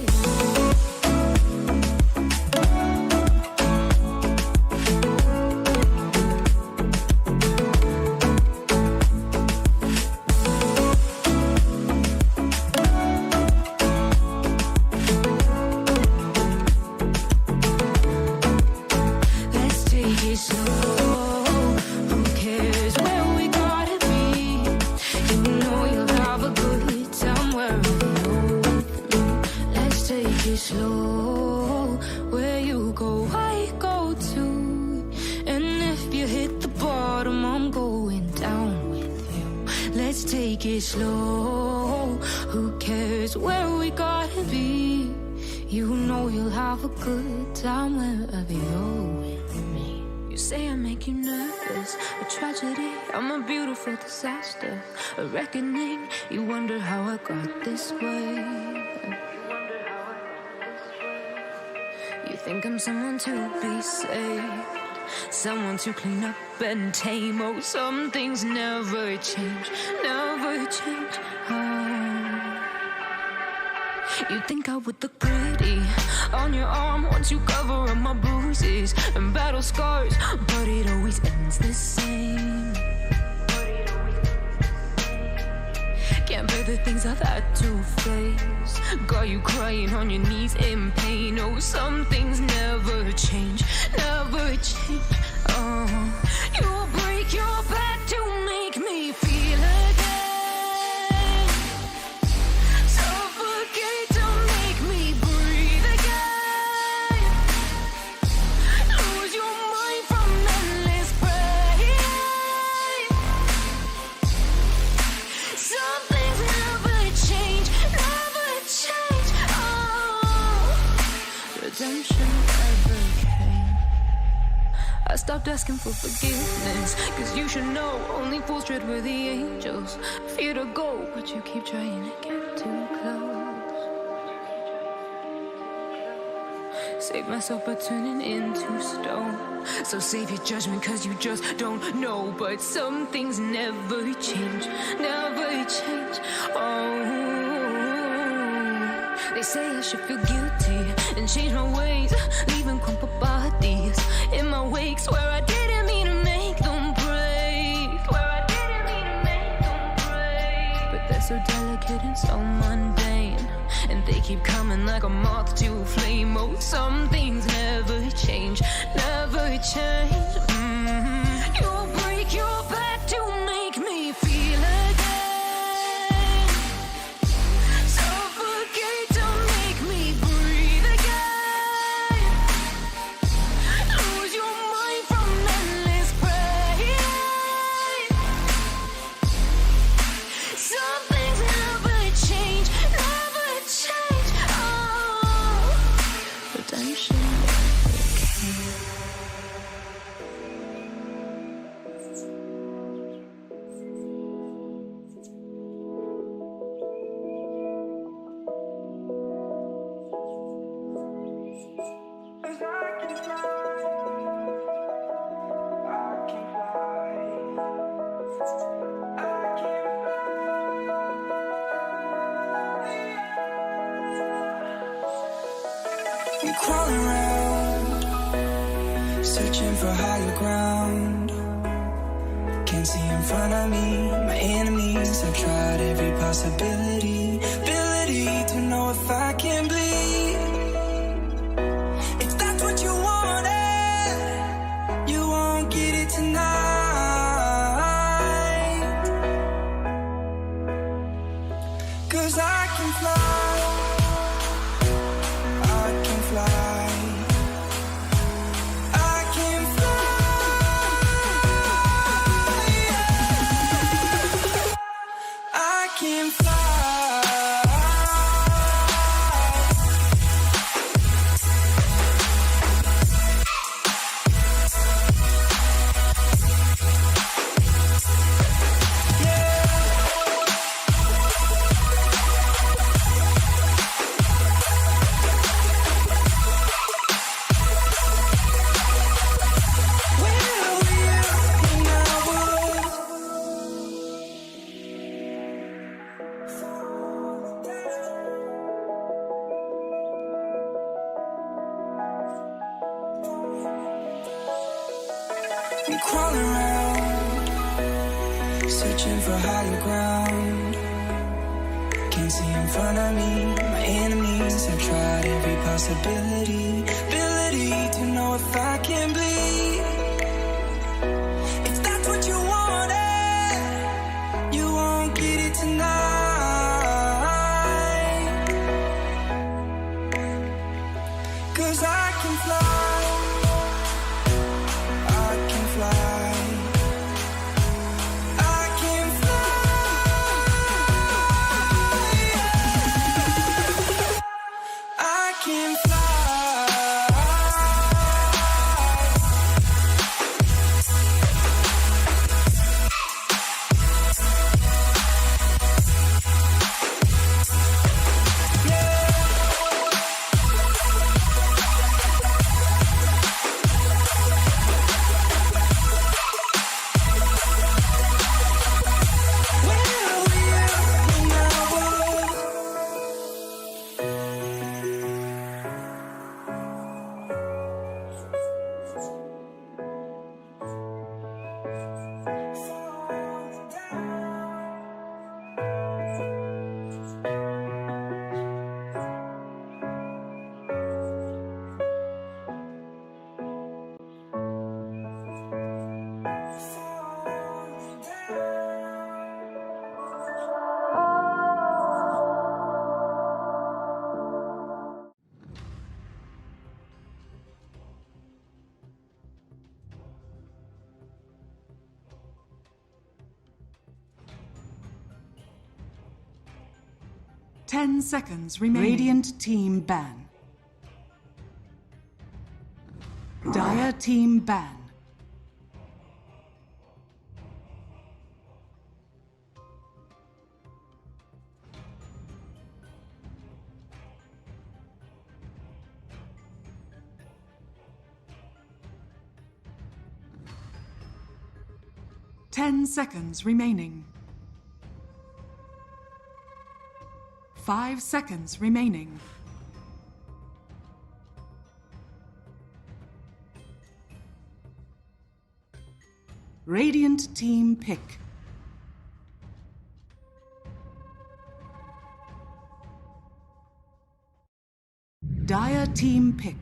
Slow, where you go, I go too. And if you hit the bottom, I'm going down with you. Let's take it slow. Who cares where we gotta be? You know you'll have a good time wherever you're with me. You say I make you nervous, a tragedy, I'm a beautiful disaster, a reckoning. You wonder how I got this way. You think I'm someone to be saved, someone to clean up and tame. Oh, some things never change, never change. Oh. You think I would look pretty on your arm once you cover up my bruises and battle scars, but it always ends the same. Can't bear the things I've had to face. Got you crying on your knees in pain. Oh, some things never change, never change. Oh, you will break your back to make me feel again. Suffocate to make me breathe again. Lose your mind from endless pain. Some things never change, never change. Oh, redemption ever came. I stopped asking for forgiveness, 'cause you should know only fools tread where the angels fear to go, but you keep trying to get too close. Save myself by turning into stone. So save your judgment, 'cause you just don't know. But some things never change, never change. Oh, they say I should feel guilty and change my ways, leaving crumpled bodies in my wake. Swear I didn't mean to make them break. Swear I didn't mean to make them break. But they're so delicate and so mundane, and they keep coming like a moth to a flame. Oh, some things never change, never change. You'll break your back to make me feel again. Suffocate to make me breathe again. Lose your mind from endless pain. Some things never change, never change. Oh, redemption. I'm crawling around, searching for higher ground. Can't see in front of me, my enemies. I've tried every possibility, ability to know if I can bleed. If that's what you wanted, you won't get it tonight. 'Cause I can fly. I'm crawling around, searching for higher ground. Can't see in front of me, my enemies. I've tried every possibility, ability to know if I can bleed. If that's what you wanted, you won't get it tonight. 'Cause I can fly. Ten seconds remaining. Radiant team ban. Dire team ban. Ten seconds remaining. 5 seconds remaining. Radiant team pick. team pick.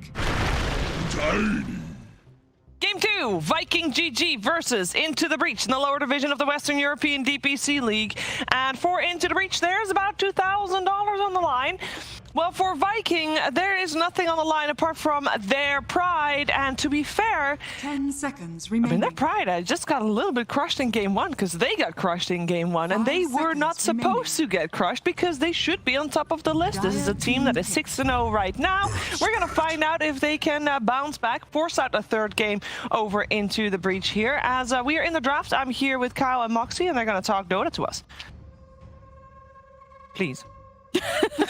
Game 2, Viking GG versus Into the Breach in the lower division of the Western European DPC League. And for Into the Breach, there's about $2,000 on the line. Well, for Viking, there is nothing on the line apart from their pride. And to be fair, 10 seconds I remaining. mean, their pride just got a little bit crushed in Game 1 because they got crushed in Game 1. And they were not supposed to get crushed because they should be on top of the list. This is a team that is 6-0 right now. We're going to find out if they can bounce back, force out a third game over Into the Breach here. As we are in the draft, I'm here with Kyle and Moxie, and they're going to talk Dota to us. Please.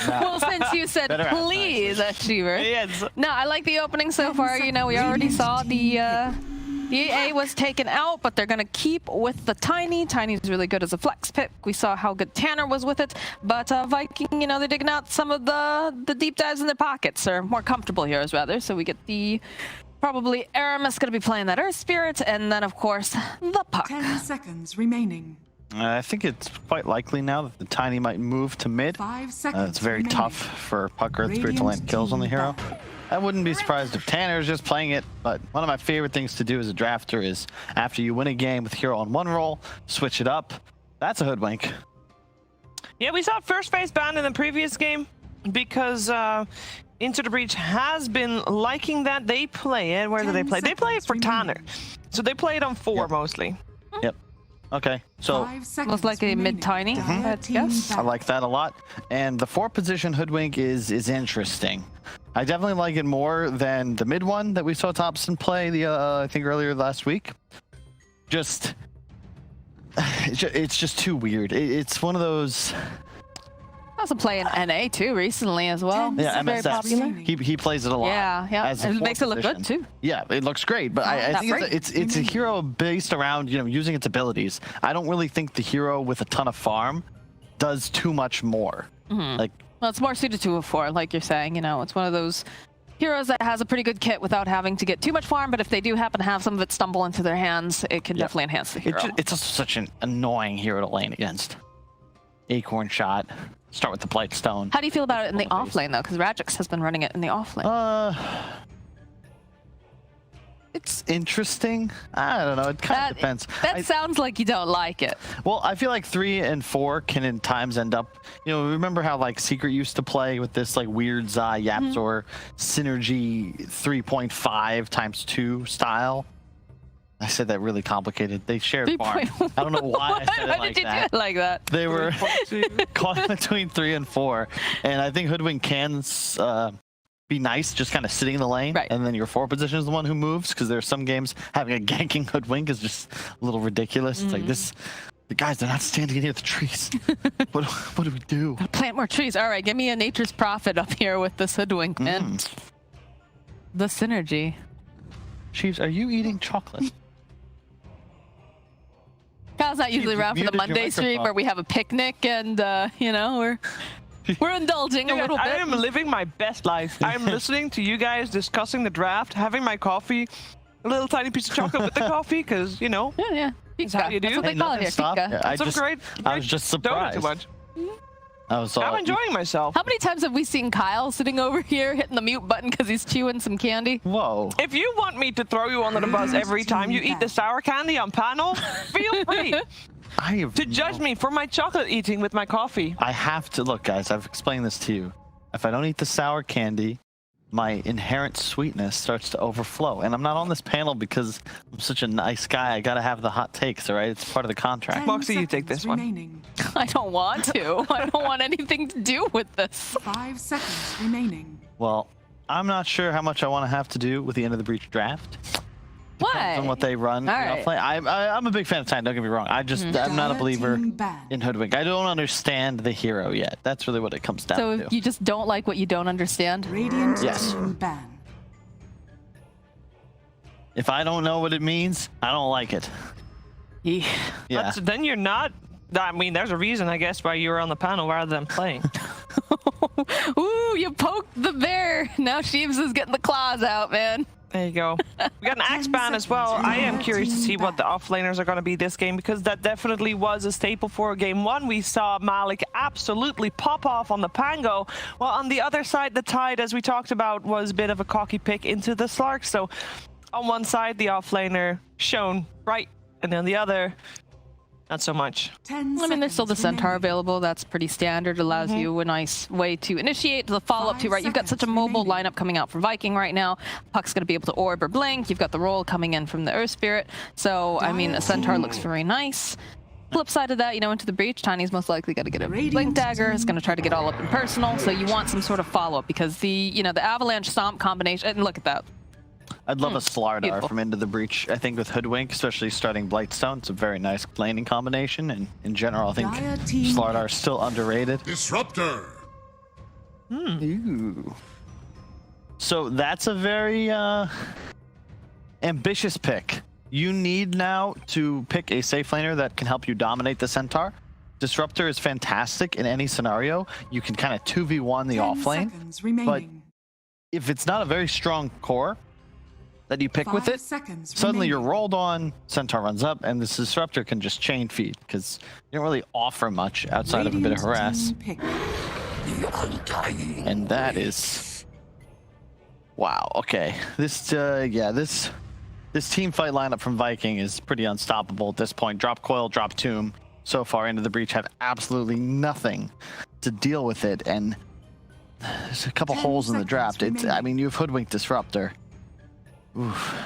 Well, since you said please, Sheever. Yes. No, I like the opening so far. You know, we already saw the EA was taken out, but they're going to keep with the Tiny. Tiny's really good as a flex pick. We saw how good Tanner was with it. But Viking, you know, they're digging out some of the deep dives in their pockets, or more comfortable heroes, rather. So we get the... Probably Aramis going to be playing that Earth Spirit, and then, of course, the Puck. 10 seconds remaining. I think it's quite likely now that the Tiny might move to mid. 5 seconds. It's very remaining. tough for Puck Earth Spirit to land kills on the hero. I wouldn't be surprised if Tanner's just playing it, but one of my favorite things to do as a drafter is after you win a game with hero on one roll, switch it up. That's a hoodwink. Yeah, we saw first phase ban in the previous game because Into the Breach has been liking that. They play it. Where do they play? They play it for Tanner. So they play it on 4 mostly. Yep. Okay, so Looks like a mid-tiny, yes. I like that a lot. And the 4 position hoodwink is interesting. I definitely like it more than the mid one that we saw Thompson play I think earlier last week. It's just too weird. It's one of those. Also play in NA too recently as well. Yeah, This is very popular. MSS. He plays it a lot. Yeah, as a it makes it look good position. too. Yeah, it looks great, but I think it's a hero based around, you know, using its abilities. I don't really think the hero with a ton of farm does too much more. Like, well, it's more suited to a 4, like you're saying. You know, it's one of those heroes that has a pretty good kit without having to get too much farm, but if they do happen to have some of it stumble into their hands, it can definitely enhance the hero. It's just such an annoying hero to lane against. Acorn shot. Start with the Blight Stone. How do you feel about it in the off lane, though? Because Radrix has been running it in the off lane. It's interesting. I don't know. It kind of depends. That sounds like you don't like it. Well, I feel like 3 and 4 can in times end up, you know, remember how like Secret used to play with this like weird Zai Yapzor synergy 3.5 times 2 style? I said that really complicated. They shared farm. I don't know why I said it like that. Do it like that? They were caught between 3 and 4, and I think Hoodwink can be nice, just kind of sitting in the lane, and then your 4 position is the one who moves, because there's some games having a ganking Hoodwink is just a little ridiculous. It's like this. The guys, they're not standing near the trees. what do we do? Plant more trees. All right, give me a Nature's Prophet up here with this Hoodwink, man. The synergy. Chiefs, are you eating chocolate? Kyle's not usually around for the Monday stream where we have a picnic and, you know, we're indulging a little bit. I am living my best life. I'm listening to you guys discussing the draft, having my coffee, a little tiny piece of chocolate with the coffee, because, you know, that's how you do. That's what they call it here, Yeah, I was just surprised. Too much. I'm enjoying myself. How many times have we seen Kyle sitting over here hitting the mute button because he's chewing some candy? Whoa. If you want me to throw you under the bus every time you eat the sour candy on panel, feel free to judge me for my chocolate eating with my coffee. I have to, look guys, I've explained this to you. If I don't eat the sour candy, my inherent sweetness starts to overflow. And I'm not on this panel because I'm such a nice guy. I gotta have the hot takes, all right? It's part of the contract. Moxie, you take this one. I don't want to. I don't want anything to do with this. 5 seconds remaining. Well, I'm not sure how much I want to have to do with the End of the Breach draft. Depends on what they run. I'm a big fan of Tiny, don't get me wrong. I'm not a believer in Hoodwink. I don't understand the hero yet. That's really what it comes down to. So you just don't like what you don't understand? Yes. If I don't know what it means, I don't like it. Yeah. Then you're not. I mean, there's a reason, I guess, why you were on the panel rather than playing. Ooh, you poked the bear. Now Sheeves is getting the claws out, man. There you go. We got an axe ban as well. I am curious to see what the offlaners are going to be this game, because that definitely was a staple for game one. We saw Malik absolutely pop off on the Pango, while on the other side, the Tide, as we talked about, was a bit of a cocky pick into the Slark. So on one side, the offlaner shone bright, and on the other, not so much. I mean, there's still the Centaur available. That's pretty standard. Allows you a nice way to initiate the follow-up too, right? You've got such a mobile lineup coming out for Viking right now. Puck's going to be able to orb or blink. You've got the roll coming in from the Earth Spirit. So, I mean, a Centaur looks very nice. Flip side of that, you know, into the breach, Tiny's most likely going to get a blink dagger. Is going to try to get all up in personal. So you want some sort of follow-up, because the, you know, the Avalanche Stomp combination, and look at that. I'd love a Slardar beautiful. from Into the Breach. I think with Hoodwink, especially starting Blightstone, it's a very nice laning combination. And in general, I think Slardar is still underrated. Disruptor. Ooh. So that's a very ambitious pick. You need now to pick a safe laner that can help you dominate the Centaur. Disruptor is fantastic in any scenario. You can kind of 2v1 the offlane. But if it's not a very strong core that you pick with it, suddenly you're rolled on, Centaur runs up, and this Disruptor can just chain feed, because you don't really offer much outside of a bit of harass. And that is... Wow, okay. This, yeah, this team fight lineup from Viking is pretty unstoppable at this point. Drop Coil, drop Tomb. So far, Into the Breach have absolutely nothing to deal with it, and there's a couple holes in the draft. I mean, you have Hoodwink Disruptor. Oof.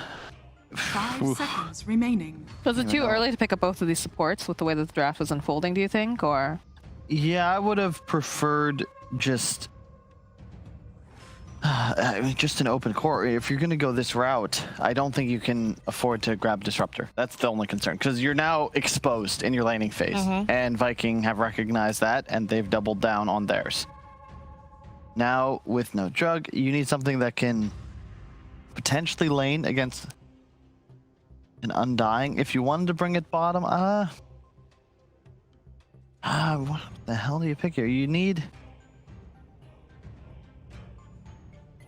5 seconds remaining. Was it too early to pick up both of these supports with the way that the draft was unfolding, do you think, or? Yeah, I would have preferred just... I mean, just an open core. If you're going to go this route, I don't think you can afford to grab Disruptor. That's the only concern, because you're now exposed in your laning phase, and Viking have recognized that, and they've doubled down on theirs. Now, with no drug, you need something that can potentially lane against an Undying. If you wanted to bring it bottom, what the hell do you pick here? You need...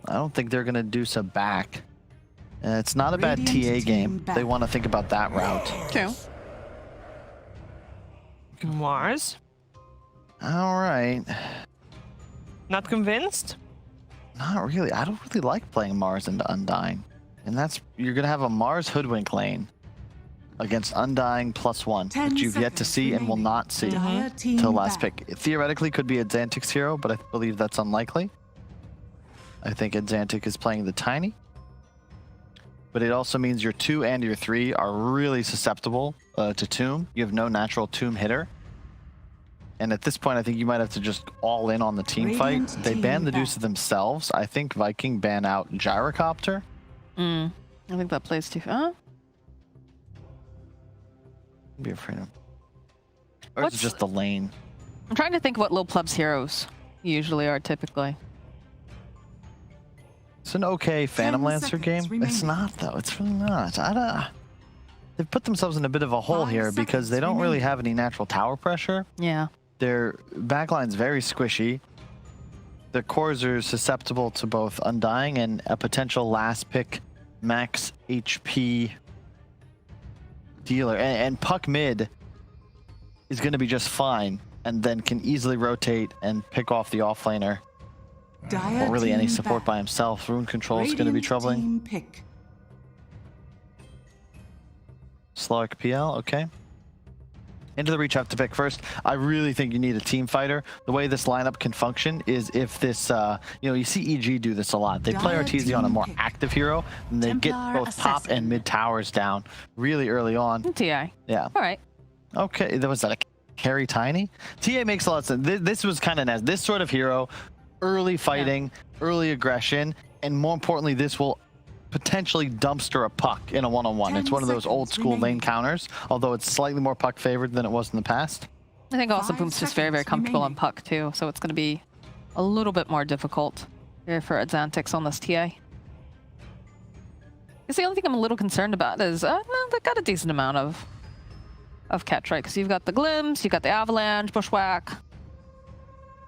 I don't think they're going to do some back. It's not a bad TA game. They want to think about that route. True. Mars? All right. Not convinced? Not really. I don't really like playing Mars into Undying. And that's... You're going to have a Mars Hoodwink lane against Undying +1 that you've yet to see and will not see till last pick. It theoretically could be a Xantix hero, but I believe that's unlikely. I think Xantic is playing the Tiny. But it also means your 2 and your 3 are really susceptible to Tomb. You have no natural Tomb hitter. And at this point, I think you might have to just all in on the team fight. They ban the Deuce themselves. I think Viking ban out Gyrocopter. I think that plays too far. Be afraid of. Or is it just the lane? I'm trying to think what Lil Pleb's heroes usually are typically. It's an okay Phantom Lancer game. It's not, though. It's really not. They've put themselves in a bit of a hole here because they don't really have any natural tower pressure. Yeah. Their backline's very squishy. Their cores are susceptible to both Undying and a potential last pick max HP dealer. And Puck mid is going to be just fine and then can easily rotate and pick off the offlaner. Or really any support by himself. Rune control is going to be troubling. Slark PL, okay. Into the Reach have to pick first. I really think you need a team fighter. The way this lineup can function is if this, you know, you see EG do this a lot. They play Arteezy on a more active hero, and they get both top and mid towers down really early on. TI. Yeah. All right. Okay, was that a carry Tiny? TA makes a lot of sense. This was kind of nice. This sort of hero, early fighting, early aggression, and more importantly, this will potentially dumpster a Puck in a one-on-one. It's one of those old school lane counters, although it's slightly more Puck favored than it was in the past. I think also Boom's just very, very comfortable on Puck too, so it's going to be a little bit more difficult here for Xantix on this TA. Because the only thing I'm a little concerned about is, no, they've got a decent amount of catch, right? Because you've got the Glims, you've got the Avalanche, Bushwhack.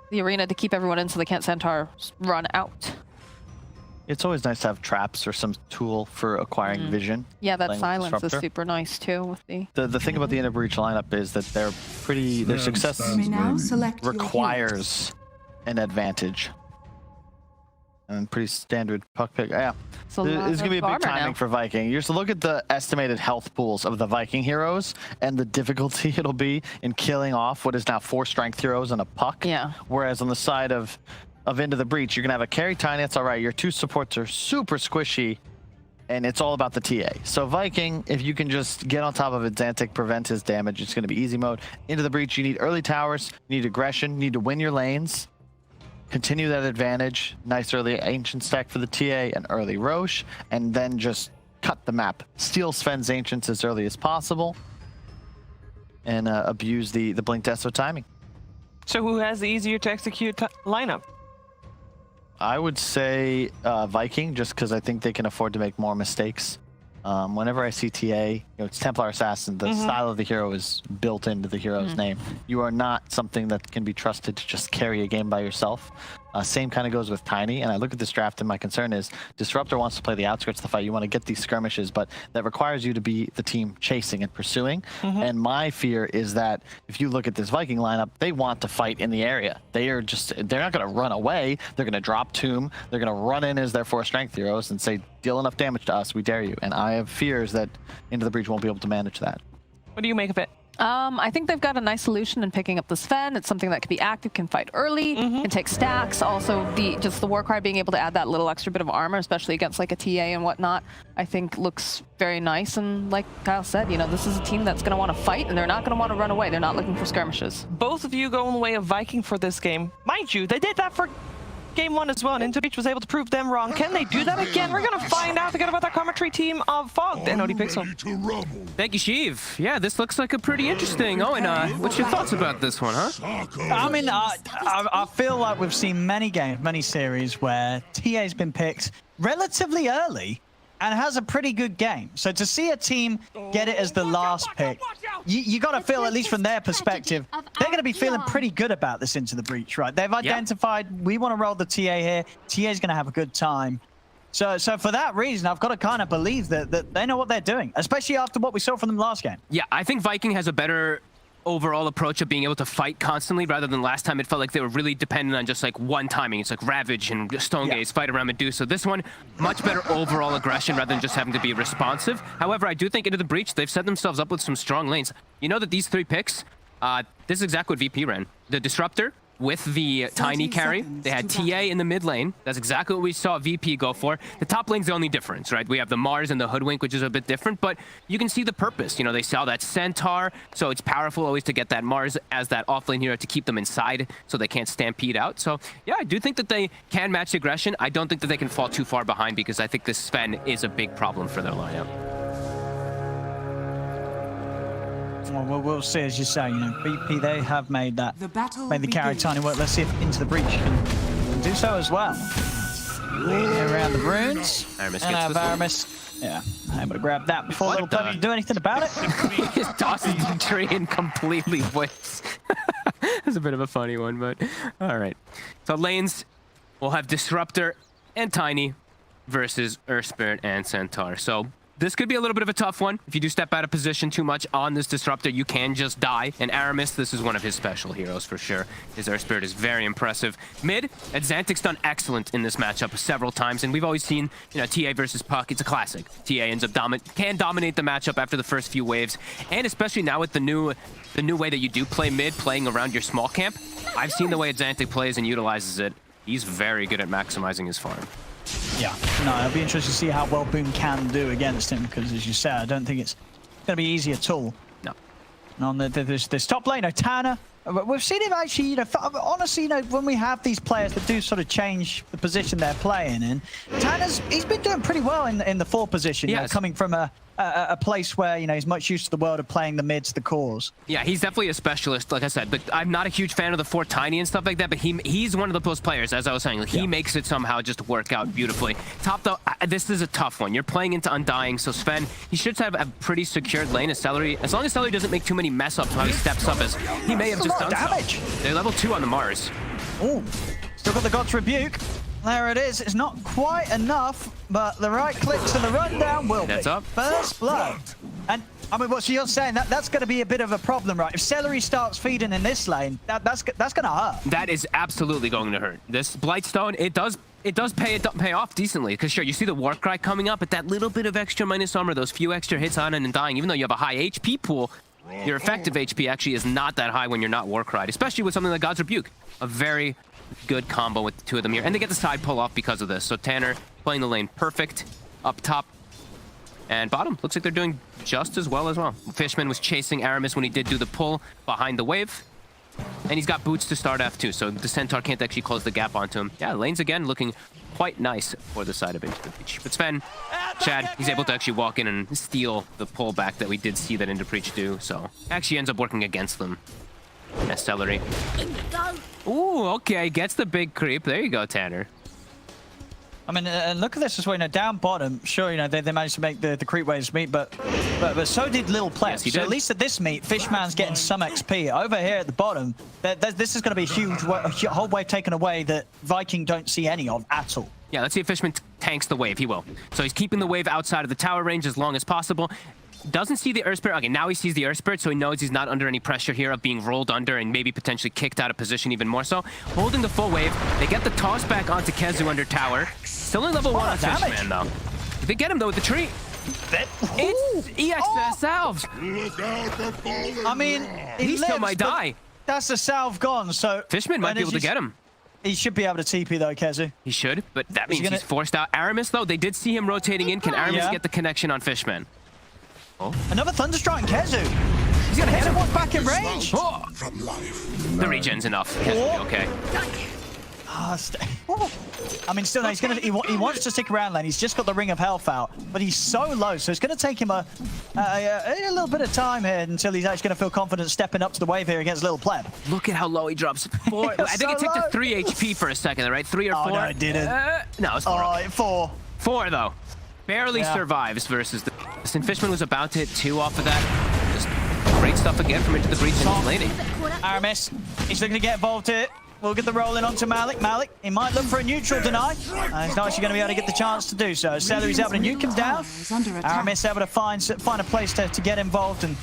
the arena to keep everyone in so they can't Centaur run out. It's always nice to have traps or some tool for acquiring vision. Yeah, that playing with silence is Disruptor. super nice too with The thing about the Inner Breach lineup is that their success You may now select your requires an advantage. And pretty standard puck pick. Yeah, a lot it's gonna be a of big armor timing now. for Viking. You just look at the estimated health pools of the Viking heroes and the difficulty it'll be in killing off what is now 4 strength heroes and a puck. Yeah. Whereas on the side of Into the Breach, you're gonna have a carry tiny. That's all right. Your 2 supports are super squishy, and it's all about the TA. So Viking, if you can just get on top of Xantic, prevent his damage, it's gonna be easy mode. Into the Breach, you need early towers, you need aggression, you need to win your lanes. Continue that advantage. Nice early Ancient stack for the TA and early Roche, and then just cut the map. Steal Sven's Ancients as early as possible, and abuse the Blink Deso timing. So who has the easier to execute lineup? I would say Viking, just because I think they can afford to make more mistakes. Whenever I see TA, it's Templar Assassin, the style of the hero is built into the hero's name. You are not something that can be trusted to just carry a game by yourself. Same kind of goes with Tiny, and I look at this draft and my concern is Disruptor wants to play the outskirts of the fight. You want to get these skirmishes, but that requires you to be the team chasing and pursuing. And my fear is that if you look at this Viking lineup, they want to fight in the area. They're not going to run away. They're going to drop Tomb. They're going to run in as their 4 strength heroes and say, deal enough damage to us, we dare you. And I have fears that Into the Breach won't be able to manage that. What do you make of it? I think they've got a nice solution in picking up the Sven. It's something that can be active, can fight early, can take stacks. Also, just the Warcry being able to add that little extra bit of armor, especially against like a TA and whatnot, I think looks very nice. And like Kyle said, this is a team that's going to want to fight, and they're not going to want to run away. They're not looking for skirmishes. Both of you go in the way of Viking for this game. Mind you, they did that for Game 1 as well, and Into Breach was able to prove them wrong. Can they do that again? We're going to find out again about that commentary team of Fogged and ODPixel. Thank you, Sheev. Yeah, this looks like a pretty interesting. Owen, what's your thoughts about this one, huh? I mean, I feel like we've seen many games, many series where TA's been picked relatively early and has a pretty good game. So to see a team get it as the last pick, you got to feel, at least from their perspective, they're going to be feeling pretty good about this Into the Breach, right? They've identified, we want to roll the TA here. TA's going to have a good time. So for that reason, I've got to kind of believe that they know what they're doing, especially after what we saw from them last game. Yeah, I think Viking has a better overall approach of being able to fight constantly, rather than last time it felt like they were really dependent on just like one timing. It's like Ravage and Stonegaze fight around Medusa. This one, much better overall aggression rather than just having to be responsive. However, I do think Into the Breach, they've set themselves up with some strong lanes. You know that these 3 picks, this is exactly what VP ran. The Disruptor with the Tiny carry. They had TA in the mid lane. That's exactly what we saw VP go for. The top lane's the only difference, right? We have the Mars and the Hoodwink, which is a bit different, but you can see the purpose. They saw that Centaur, so it's powerful always to get that Mars as that offlane hero to keep them inside so they can't stampede out. So yeah, I do think that they can match the aggression. I don't think that they can fall too far behind, because I think this Sven is a big problem for their lineup. Well, we'll see, as you say. BP, they have made the carry tiny work. Let's see if Into the Breach can do so as well. Around the runes. Aramis and gets Aramis, yeah, able to grab that before Little Pudgy can do anything about it. He just tosses the tree and completely whips. That's a bit of a funny one, but all right. So lanes, we'll have Disruptor and Tiny versus Earth Spirit and Centaur. So this could be a little bit of a tough one. If you do step out of position too much on this Disruptor, you can just die. And Aramis, this is one of his special heroes for sure. His Earth Spirit is very impressive. Mid, Xantic's done excellent in this matchup several times, and we've always seen, TA versus Puck. It's a classic. TA ends up can dominate the matchup after the first few waves, and especially now with the new way that you do play mid, playing around your small camp. I've seen the way Xantic plays and utilizes it. He's very good at maximizing his farm. Yeah, no, it'll be interesting to see how well Boom can do against him, because as you said, I don't think it's going to be easy at all. No. And on this top lane, Tanner, we've seen him actually, honestly, when we have these players that do sort of change the position they're playing in, Tanner's, he's been doing pretty well in the 4 position, coming from a place where, he's much used to the world of playing the mids, the cores. Yeah, he's definitely a specialist, like I said, but I'm not a huge fan of the 4 Tiny and stuff like that, but he's one of those players, as I was saying, he makes it somehow just work out beautifully. Top though, this is a tough one. You're playing into Undying, so Sven, he should have a pretty secured lane as Celery, as long as Celery doesn't make too many mess ups while he steps up, as he may have just done damage. so. They're level 2 on the Mars. Ooh, still got the God's Rebuke. There it is. It's not quite enough, but the right clicks and the rundown will That's be. up. First blood. And I mean, so you're saying that's going to be a bit of a problem, right? If Celery starts feeding in this lane, that's going to hurt. That is absolutely going to hurt. This Blightstone, it does pay off decently. Because sure, you see the Warcry coming up, but that little bit of extra minus armor, those few extra hits on and dying, even though you have a high HP pool, your effective HP actually is not that high when you're not Warcried, especially with something like God's Rebuke. A very good combo with the two of them here. And they get the side pull off because of this. So Tanner playing the lane perfect up top. And bottom, looks like they're doing just as well as well. Fishman was chasing Aramis when he did do the pull behind the wave. And he's got boots to start F2, so the Centaur can't actually close the gap onto him. Yeah, lanes again looking quite nice for the side of Into the Breach. But Sven, Chad, he's able to actually walk in and steal the pullback that we did see that Into Breach do, so actually ends up working against them. Yes, Celery. Ooh, okay, gets the big creep. There you go, Tanner. I mean, look at this as well. You know, down bottom, sure, you know, they managed to make the creep waves meet, but so did Little Pleb. Yes, so at least at this meet, Fishman's getting some XP. Over here at the bottom, this is going to be a whole wave taken away that Viking don't see any of at all. Yeah, let's see if Fishman tanks the wave. He will. So he's keeping the wave outside of the tower range as long as possible. Doesn't see the Earth Spirit. Okay, now he sees the Earth Spirit, so he knows he's not under any pressure here of being rolled under and maybe potentially kicked out of position even more so. Holding the full wave. They get the toss back onto Kezu under tower. Still in level 1 on Fishman, though. They get him, though, with the tree. It's EXS salves. I mean, he still might die. That's a salve gone, so... Fishman might be able to get him. He should be able to TP, though, Kezu. He should, but that means he's forced out. Aramis, though, they did see him rotating in. Can Aramis get the connection on Fishman? Oh. Another Thunderstrike and Kezu. He's gonna hit him one back in range. Oh. The regen's enough. Kezu will be okay. I mean, still, no, he wants to stick around lane. He's just got the Ring of Health out, but he's so low, so it's going to take him a little bit of time here until he's actually going to feel confident stepping up to the wave here against Little Pleb. Look at how low he drops. 4. I think it took to 3 HP for a second, right? 3 or 4? Oh, no, it didn't. No, it's 4. 4. 4, though. Barely survives versus the... And Fishman was about to hit 2 off of that. Just great stuff again from Into the Breach and laning. Aramis, he's looking to get involved here. We'll get the roll in onto Malik. Malik, he might look for a neutral deny. He's not actually going to be able to get the chance to do so. Celery's able to nuke him down. Aramis able to find a place to get involved and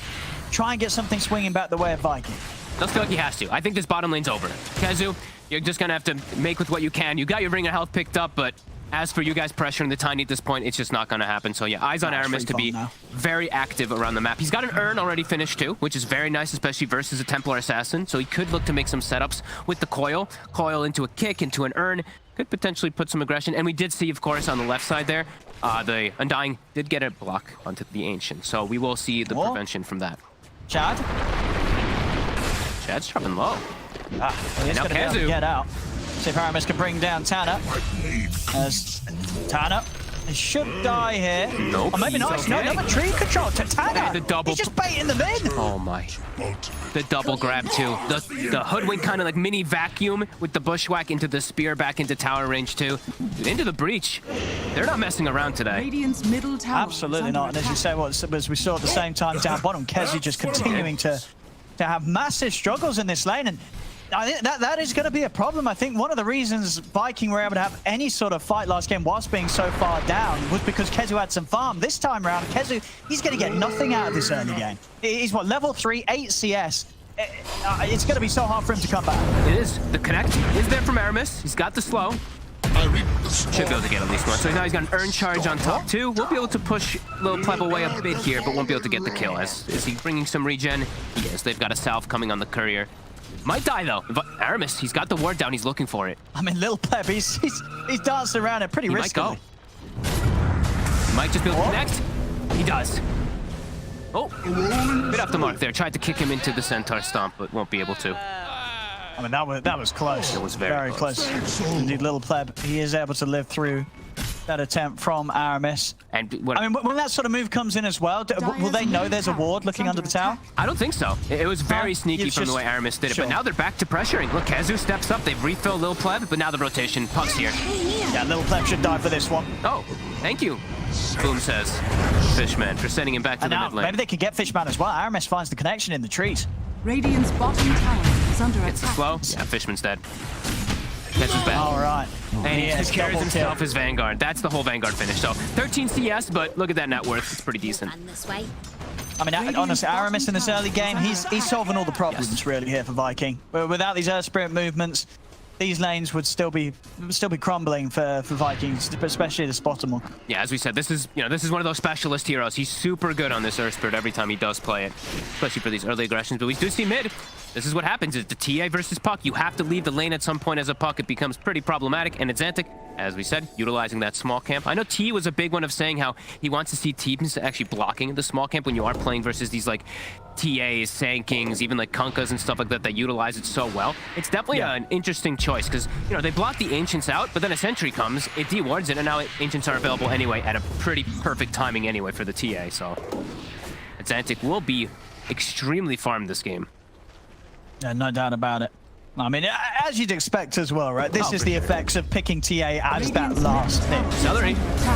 try and get something swinging back the way of Viking. Does feel like he has to. I think this bottom lane's over. Kezu, you're just going to have to make with what you can. You got your Ring of Health picked up, but as for you guys pressuring the Tiny at this point, it's just not going to happen. So yeah, eyes on Aramis to be very active around the map. He's got an Urn already finished too, which is very nice, especially versus a Templar Assassin. So he could look to make some setups with the Coil. Coil into a kick, into an Urn. Could potentially put some aggression. And we did see, of course, on the left side there, the Undying did get a block onto the Ancient. So we will see the prevention from that. Chad? Chad's dropping low. He's going to be able to get out. See if Aramis can bring down Tanner. As Tanner, he should die here. Nope. Or maybe not. Okay. No, another tree control to Tanner. The double. He's just baiting the mid. Oh my. The double grab too. The hoodwink kind of like mini vacuum with the bushwhack into the spear back into tower range too. Into the breach. They're not messing around today. Radiant's middle tower. Absolutely not. And as you say, as we saw at the same time down bottom, Kezu just continuing to have massive struggles in this lane. And I think that is going to be a problem. I think one of the reasons Viking were able to have any sort of fight last game whilst being so far down was because Kezu had some farm. This time around, Kezu, he's going to get nothing out of this early game. He's what, level 3, 8 CS. It's going to be so hard for him to come back. It is. The connect is there from Aramis. He's got the slow. Should be able to get at least one. So now he's got an Urn charge on top too. We'll be able to push Little Pleb away a bit here, but won't be able to get the kill. Is he bringing some regen? Yes, they've got a salve coming on the courier. Might die though. Aramis, he's got the ward down. He's looking for it. I mean, Little Pleb, he's dancing around it pretty riskily. He might just be able to connect. He does. Oh, bit off the mark there. Tried to kick him into the Centaur Stomp, but won't be able to. I mean, that was close. It was very close. Indeed, Little Pleb, he is able to live through that attempt from Aramis. And I mean, when that sort of move comes in as well, will they know there's a ward looking under the tower? I don't think so. It was very sneaky from the way Aramis did it, but now they're back to pressuring. Look, Kezu steps up. They've refilled Little Pleb, but now the rotation pucks here. Yeah, Little Pleb should die for this one. Oh, thank you. Boom says Fishman for sending him back to the mid lane. Maybe they could get Fishman as well. Aramis finds the connection in the trees. Radiant's bottom tower is under attack. It's the slow. Yeah, Fishman's dead. That's his back. All right. And he Yes, secures double himself kill. as Vanguard. That's the whole Vanguard finish. So 13 CS, but look at that net worth. It's pretty decent. This way. I mean, honestly, Aramis in this early game, he's solving all the problems really here for Viking. Without these Earth Spirit movements, these lanes would still be crumbling for Vikings, especially this bottom one. Yeah, as we said, this is one of those specialist heroes. He's super good on this Earth Spirit every time he does play it, especially for these early aggressions. But we do see mid. This is what happens. It's the TA versus Puck. You have to leave the lane at some point as a Puck. It becomes pretty problematic. And it's Xantic, as we said, utilizing that small camp. I know T was a big one of saying how he wants to see teams actually blocking the small camp when you are playing versus these like TAs, Sankings, even like Kunkas and stuff like that utilize it so well. It's definitely an interesting choice because, you know, they block the Ancients out, but then a Sentry comes, it dewards it, and now Ancients are available anyway at a pretty perfect timing anyway for the TA. So Xantic will be extremely farmed this game. Yeah, no doubt about it. I mean, as you'd expect as well, right? This is the effects of picking TA as that last thing. Celery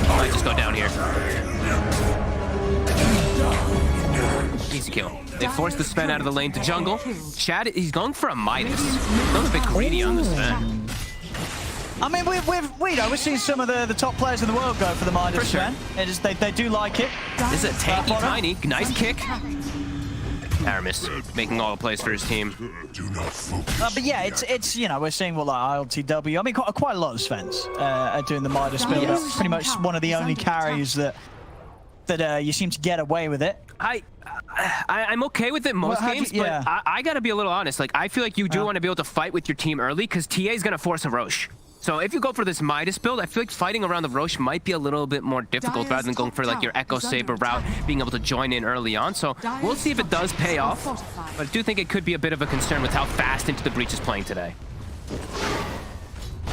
might just go down here. Easy kill. They forced the Sven out of the lane to jungle. Chad, he's going for a Midas. Going a bit greedy on the Sven. I mean, we've seen some of the top players in the world go for the Midas Sven. They do like it. This is a tanky tiny. Nice kick. Aramis making all the plays for his team. But yeah, it's you know, we're seeing what like ILTW. I mean, quite a lot of Svens are doing the Midas build up. Pretty much one of the only carries that you seem to get away with it. I'm okay with it most games, but I gotta be a little honest. Like, I feel like you do want to be able to fight with your team early because TA is gonna force a Roche. So if you go for this Midas build, I feel like fighting around the Roche might be a little bit more difficult rather than going for like your Echo Saber route, being able to join in early on. So we'll see if it does pay off, but I do think it could be a bit of a concern with how fast Into the Breach is playing today.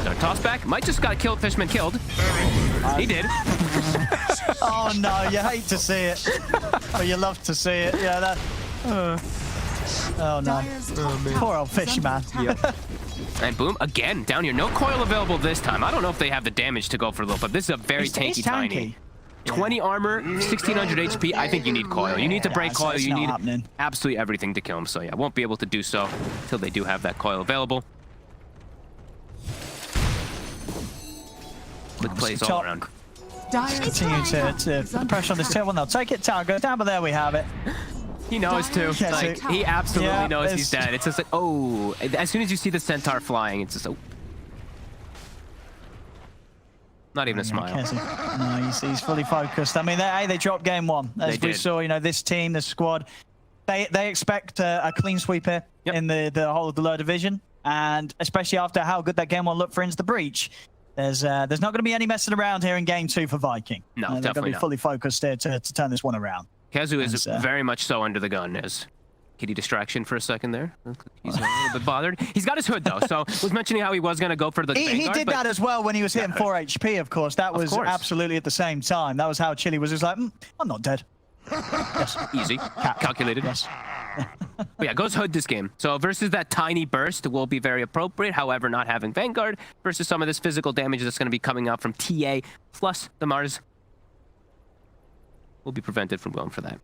Our toss back might just got killed. Fishman killed. He did. Oh no, you hate to see it, but you love to see it. Yeah, that. Oh no. Poor old Fishman. Yep. And boom, again, down here. No coil available this time. I don't know if they have the damage to go for low, but this is a very tanky tiny. 20 armor, 1600 HP. I think you need coil. You need to break coil. You need absolutely everything to kill him. So yeah, won't be able to do so until they do have that coil available. Quick plays all around. Continue to pressure on this tail one. They'll take it. Tower goes down, but there we have it. He knows too. Like, he absolutely knows he's dead. It's just like, oh, as soon as you see the Centaur flying, it's just, oh. Not even a smile. No, he's fully focused. I mean, they dropped game one. As we saw, you know, this team, this squad, they expect a clean sweep here in the whole of the lower division. And especially after how good that game one looked for Into the Breach, there's not going to be any messing around here in game two for Viking. No, they're going to be fully focused here to turn this one around. Kezu is very much so under the gun. As kitty distraction for a second there. He's a little bit bothered. He's got his hood though, so was mentioning how he was going to go for the Vanguard. He did that as well when he was hitting 4 HP, of course. That was absolutely at the same time. That was how Chili was just like, I'm not dead. Yes, easy. Calculated. Yes. But yeah, goes hood this game. So versus that tiny burst will be very appropriate. However, not having Vanguard versus some of this physical damage that's going to be coming out from TA plus the Mars will be prevented from going for that.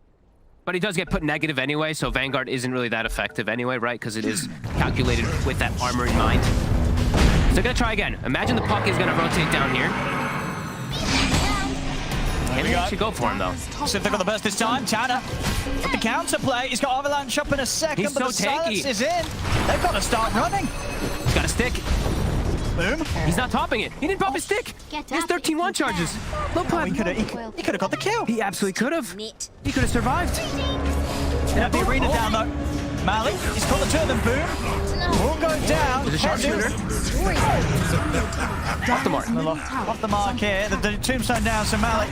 But he does get put negative anyway, so Vanguard isn't really that effective anyway, right? Because it is calculated with that armor in mind. So they're going to try again. Imagine the Puck is going to rotate down here. Can they actually go for him, though? So if they've got the burst this time, Tanner with the counter play. He's got Avalanche up in a second, He's but so the silence is in. They've got to start running. He's got a stick. Boom. He's not topping it. He didn't pop his stick. He has 13 one charges. Low pipe. He could have got the kill. He absolutely could have. He could have survived. They have the arena down, though. Melin, he's caught the two of them. Boom. All go down. There's a sharpshooter. Off the mark. Off the mark here. The tombstone down, so Melin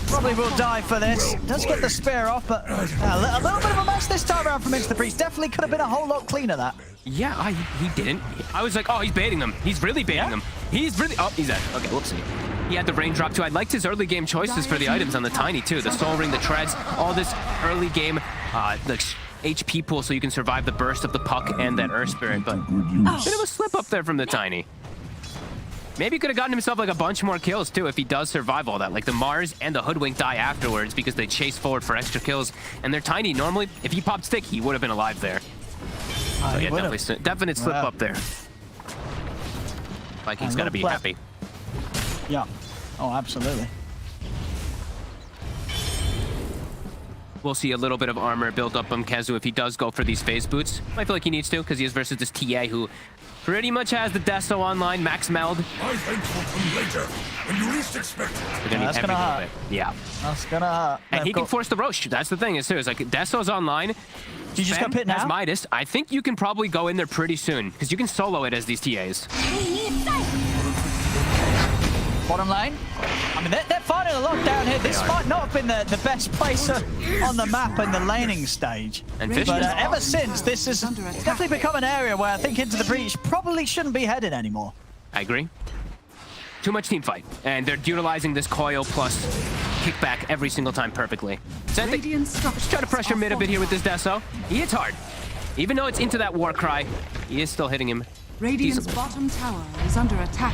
probably will die for this. Does get the spear off, but a little bit of a mess this time around from Into the Breach. Definitely could have been a whole lot cleaner, that. Yeah, he didn't. I was like, oh, he's baiting them. He's really baiting them. He's really... Oh, he's dead. Okay, whoopsie. He had the raindrop, too. I liked his early game choices for the items on the Tiny, too. The Soul Ring, the Treads, all this early game, the HP pool so you can survive the burst of the Puck and that Earth Spirit, but bit of a slip up there from the Tiny. Maybe he could have gotten himself like a bunch more kills, too, if he does survive all that. Like the Mars and the Hoodwink die afterwards because they chase forward for extra kills. And they're Tiny. Normally, if he popped stick, he would have been alive there. So yeah, definite slip up there. Viking's got to be happy. Yeah. Oh, absolutely. We'll see a little bit of armor build up on Kezu if he does go for these phase boots. I feel like he needs to, because he is versus this TA who pretty much has the Deso online, max meld. My thanks will come later, when you least expect it. They're gonna need that's gonna hurt. Yeah. That's gonna hurt. And he can force the Roche. That's the thing, is too. It's like Deso's online. You just got pit now? Has Midas. I think you can probably go in there pretty soon, because you can solo it as these TAs. Bottom lane. I mean, they're fighting a lot down here. This might not have been the best place on the map in the laning stage. And Fish. But ever since, this has definitely become an area where I think Into the Breach probably shouldn't be headed anymore. I agree. Too much team fight. And they're utilizing this coil plus kickback every single time perfectly. So let's try to pressure mid a bit here with this Deso. He hits hard. Even though it's into that war cry, he is still hitting him. Radiant's bottom tower is under attack.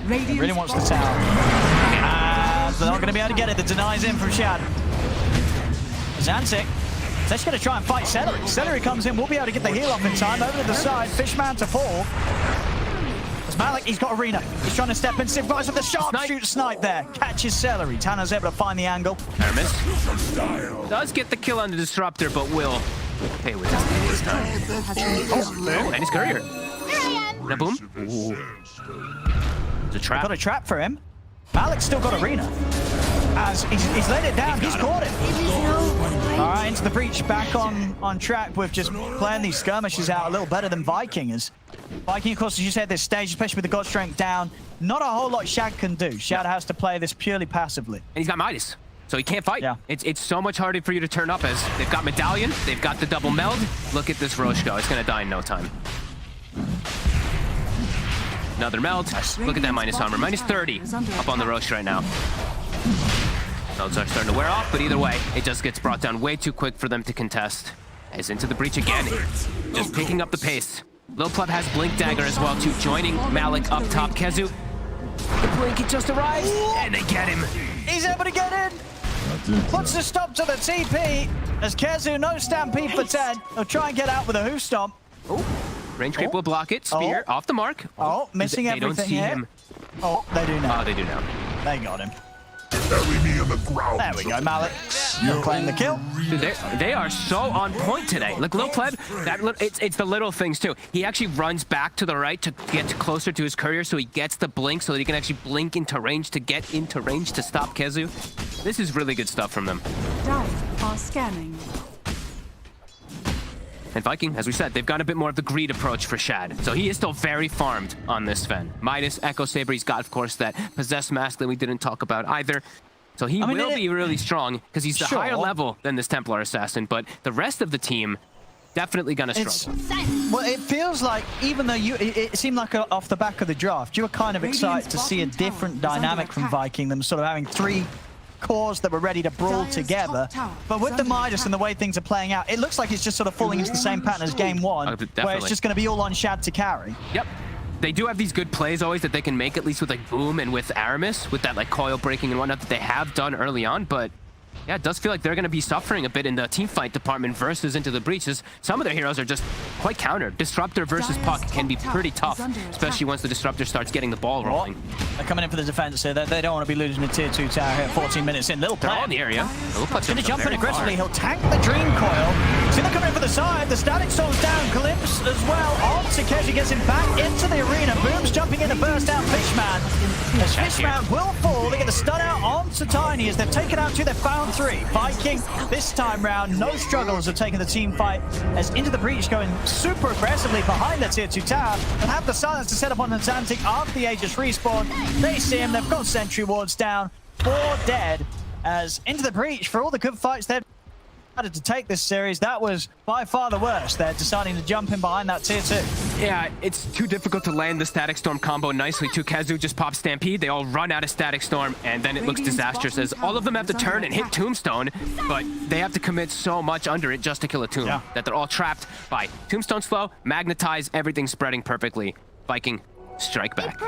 Radiant's Really wants the tower. And they're not going to be able to get it. The denies in from Shad. Zantic. They're just going to try and fight Celery. Celery comes in. We'll be able to get the heal off in time. Over to the side. Fishman to fall. There's Malik. He's got Arena. He's trying to step in. Survives with the sharpshoot snipe there. Catches Celery. Tanner's able to find the angle. Aramis does get the kill on the Disruptor, but will pay with this time. Oh, and his courier. And a boom. Ooh. It's a trap. Got a trap for him. Malik's still got Arena. As he's laid it down, he's caught it. All right, Into the Breach back on track with just playing these skirmishes out a little better than Viking is. Viking, of course, as you said, this stage, especially with the God Strength down, not a whole lot Shad can do. Shad has to play this purely passively. And he's got Midas, so he can't fight. Yeah. It's so much harder for you to turn up as they've got Medallion, they've got the double meld. Look at this Roche go. It's going to die in no time. Another meld. Look at that minus armor. Minus 30 up on the Roche right now. Melds are starting to wear off, but either way, it just gets brought down way too quick for them to contest. As Into the Breach again, just picking up the pace. Lil Pleb has Blink Dagger as well too, joining Malik up top. Kezu, the Blink, it just arrives, and they get him. He's able to get in. Puts the stop to the TP. As Kezu, no stampede for 10. He'll try and get out with a hoof stomp. Oh, range creep will block it. Spear off the mark. Oh, missing everything. They don't see him. Oh, they do now. Oh, they do now. They got him. Bury me in the ground. There we go, Malik. You'll claim the kill. Dude, they are so on point today. Look, Lil Pleb, it's the little things too. He actually runs back to the right to get closer to his courier so he gets the blink so that he can actually blink into range to get into range to stop Kezu. This is really good stuff from them. Dive are scanning. And Viking, as we said, they've got a bit more of the greed approach for Shad. So he is still very farmed on this Fen. Midas, Echo Saber, he's got, of course, that Possessed Mask that we didn't talk about either. So he will be really strong because he's the higher level than this Templar Assassin. But the rest of the team, definitely going to struggle. Well, it feels like, even though it seemed like off the back of the draft, you were kind of excited to see a different dynamic from Viking, them sort of having 3 cores that were ready to brawl together. But with the Midas and the way things are playing out, it looks like it's just sort of falling into the same pattern as game 1, where it's just going to be all on Shad to carry. Yep. They do have these good plays always that they can make, at least with like Boom and with Aramis, with that like coil breaking and whatnot that they have done early on, but yeah, it does feel like they're going to be suffering a bit in the team fight department versus Into the Breaches. Some of their heroes are just quite countered. Disruptor versus Puck can be pretty tough, especially once the Disruptor starts getting the ball rolling. They're coming in for the defense here. They don't want to be losing a tier 2 tower here. 14 minutes in. Little They're all in the area. He's going to jump in aggressively. He'll tank the Dream Coil. See them coming in for the side. The Static Storm's down. Glimpse as well. On Takeshi gets him back into the arena. Boom's jumping in to burst out Fishman. As Fishman will fall, they get the stun out onto Tiny as they've taken out 2. They've found 3. Viking this time round, no struggles of taking the team fight as Into the Breach going super aggressively behind the tier 2 tower and have the silence to set up on the Zantic after the Aegis respawn. They see him, they've got sentry wards down, 4 dead as Into the Breach, for all the good fights they've had to take this series, that was by far the worst. They're deciding to jump in behind that tier 2. Yeah, it's too difficult to land the Static Storm combo nicely too. Kezu just pops Stampede, they all run out of Static Storm, and then it looks disastrous as all of them have to turn and hit Tombstone, but they have to commit so much under it just to kill a Tomb, that they're all trapped by Tombstone slow, Magnetize, everything spreading perfectly. Viking, strike back.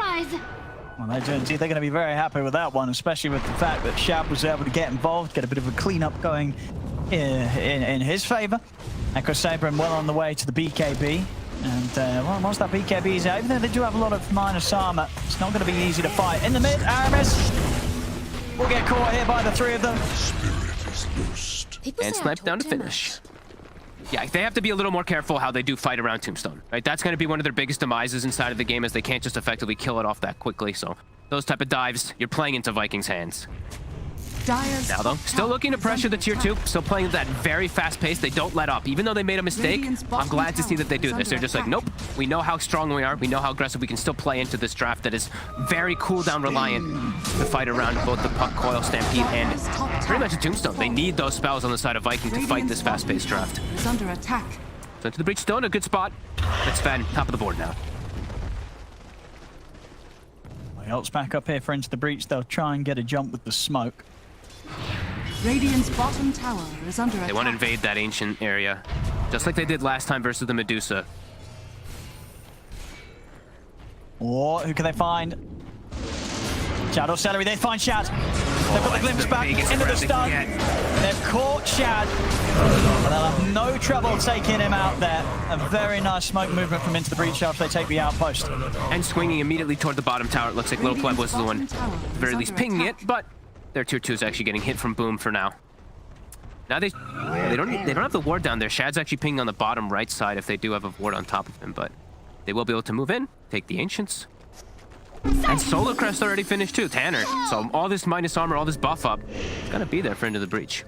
Well, they're going to be very happy with that one, especially with the fact that Shab was able to get involved, get a bit of a cleanup going in his favor. Echo Saber well on the way to the BKB. And well, once that BKB is out, even though they do have a lot of minus armor, it's not going to be easy to fight. In the mid, Aramis will get caught here by the three of them. And sniped down to finish. Yeah, they have to be a little more careful how they do fight around Tombstone, right? That's going to be one of their biggest demises inside of the game, as they can't just effectively kill it off that quickly. So those type of dives, you're playing into Vikings' hands. Now though, still looking to pressure the tier 2, still playing that very fast pace. They don't let up. Even though they made a mistake, I'm glad to see that they do this. They're just like, nope, we know how strong we are. We know how aggressive we can still play into this draft that is very cooldown reliant to fight around both the Puck, Coil, Stampede, and pretty much a Tombstone. They need those spells on the side of Viking to fight this fast-paced draft. Under attack. So into the breach, still in a good spot. It's Sven, top of the board now. My ult's back up here for Into the Breach. They'll try and get a jump with the smoke. Radiant's bottom tower is under attack. They want to invade that ancient area, just like they did last time versus the Medusa. Or who can they find? Shad or Celery, they find Shad. They've got the glimpse back into the stun. They've caught Shad. But they'll have no trouble taking him out there. A very nice smoke movement from Into the Breach after they take the outpost. And swinging immediately toward the bottom tower. It looks like Little Pleb was the one, at the very least, pinging it, but their tier 2 is actually getting hit from Boom for now. Now they don't have the ward down there. Shad's actually pinging on the bottom right side if they do have a ward on top of him, but they will be able to move in, take the Ancients. And Solar Crest already finished too, Tanner. So all this minus armor, all this buff up, it's gonna be there for Into the Breach.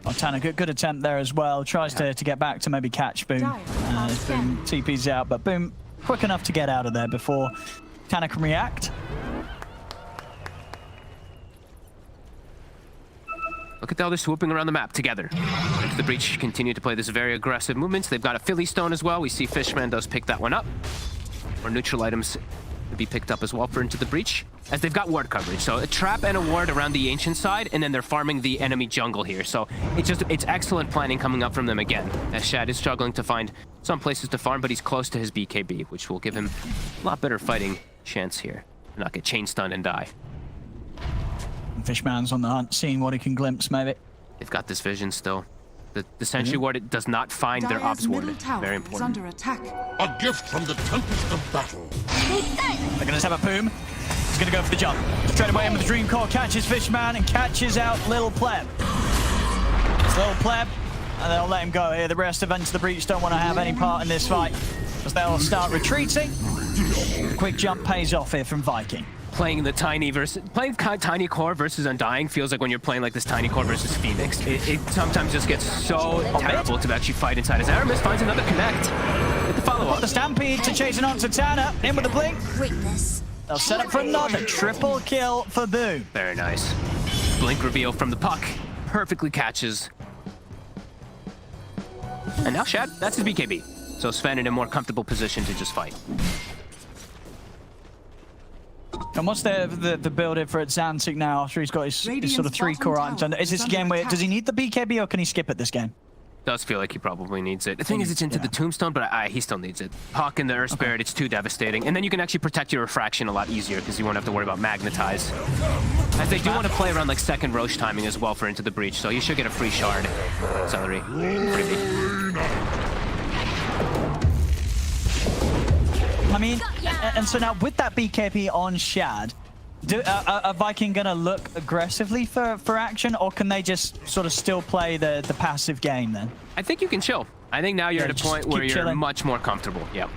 Oh, Tanner, good attempt there as well. Tries to get back to maybe catch Boom. Boom TP's out, but Boom quick enough to get out of there before Tanner can react. Look at how they're swooping around the map together. Into the Breach continue to play this very aggressive movements. They've got a Philly Stone as well. We see Fishman does pick that one up. Or neutral items to be picked up as well for Into the Breach, as they've got ward coverage. So a trap and a ward around the ancient side, and then they're farming the enemy jungle here. So it's excellent planning coming up from them again, as Shad is struggling to find some places to farm, but he's close to his BKB, which will give him a lot better fighting chance here to not get chain stunned and die. Fishman's on the hunt, seeing what he can glimpse, maybe. They've got this vision still. The Sentry Ward, it does not find their Ops Ward. Very important. Under attack. A gift from the Tempest of Battle. They're going to have a Boom. He's going to go for the jump. Straight away in with the Dream Core, catches Fishman and catches out Little Pleb. It's Little Pleb, and they'll let him go here. The rest of Into the Breach don't want to have any part in this fight, because they'll start retreating. The quick jump pays off here from Viking. Playing tiny core versus Undying feels like when you're playing like this tiny core versus Phoenix. It sometimes just gets so terrible to actually fight inside. As Aramis finds another connect. With the follow-up. The Stampede to chasing on to Tanner. In with the blink. They'll set up for another triple kill for Boo. Very nice. Blink reveal from the Puck. Perfectly catches. And now Shad, that's his BKB. So Sven in a more comfortable position to just fight. And what's the build in for Xantic now after he's got his sort of 3 core items? Is this a game where, does he need the BKB or can he skip it this game? Does feel like he probably needs it. The thing is, it's into the Tombstone, but he still needs it. Puck and the Earth Spirit, it's too devastating. And then you can actually protect your Refraction a lot easier because you won't have to worry about Magnetize. As they do want to play around like second Roche timing as well for Into the Breach, so you should get a free shard. Celery. I mean, and so now with that BKB on Shad, are Viking gonna look aggressively for action, or can they just sort of still play the passive game then? I think you can chill. I think now you're at a point where you're much more comfortable. Yep.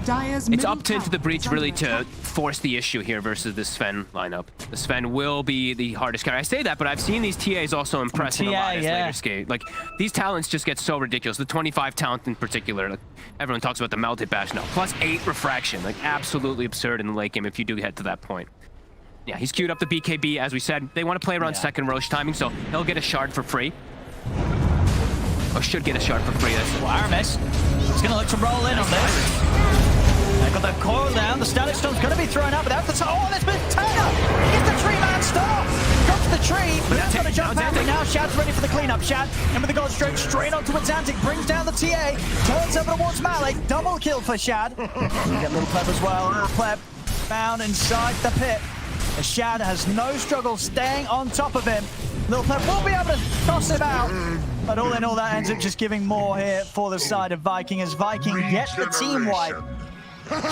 It's up to Into the Breach really to force the issue here versus the Sven lineup. The Sven will be the hardest character. I say that, but I've seen these TAs also impressing a lot as later skate. Like, these talents just get so ridiculous. The 25 talent in particular, like, everyone talks about the Melted Bash now. Plus 8 Refraction, like absolutely absurd in the late game if you do get to that point. Yeah, he's queued up the BKB, as we said. They want to play around second Roche timing, so he'll get a shard for free. Or should get a shard for free. Well, Aramis is going to look to roll in on this. They've got the coil down. The Static Storm's going to be thrown out, but that's the... Oh, there's been Tanner! Gets the tree-man stop! Drops the tree, but that's going to jump out, and now Shad's ready for the cleanup. Shad, and with the gold stroke straight onto Xantic, brings down the TA, turns over towards Malik, double kill for Shad. You get Little Pleb as well. Little Pleb found inside the pit. As Shad has no struggle staying on top of him. Little Pleb will be able to toss him out. But all in all, that ends up just giving more here for the side of Viking, as Viking gets the team wipe.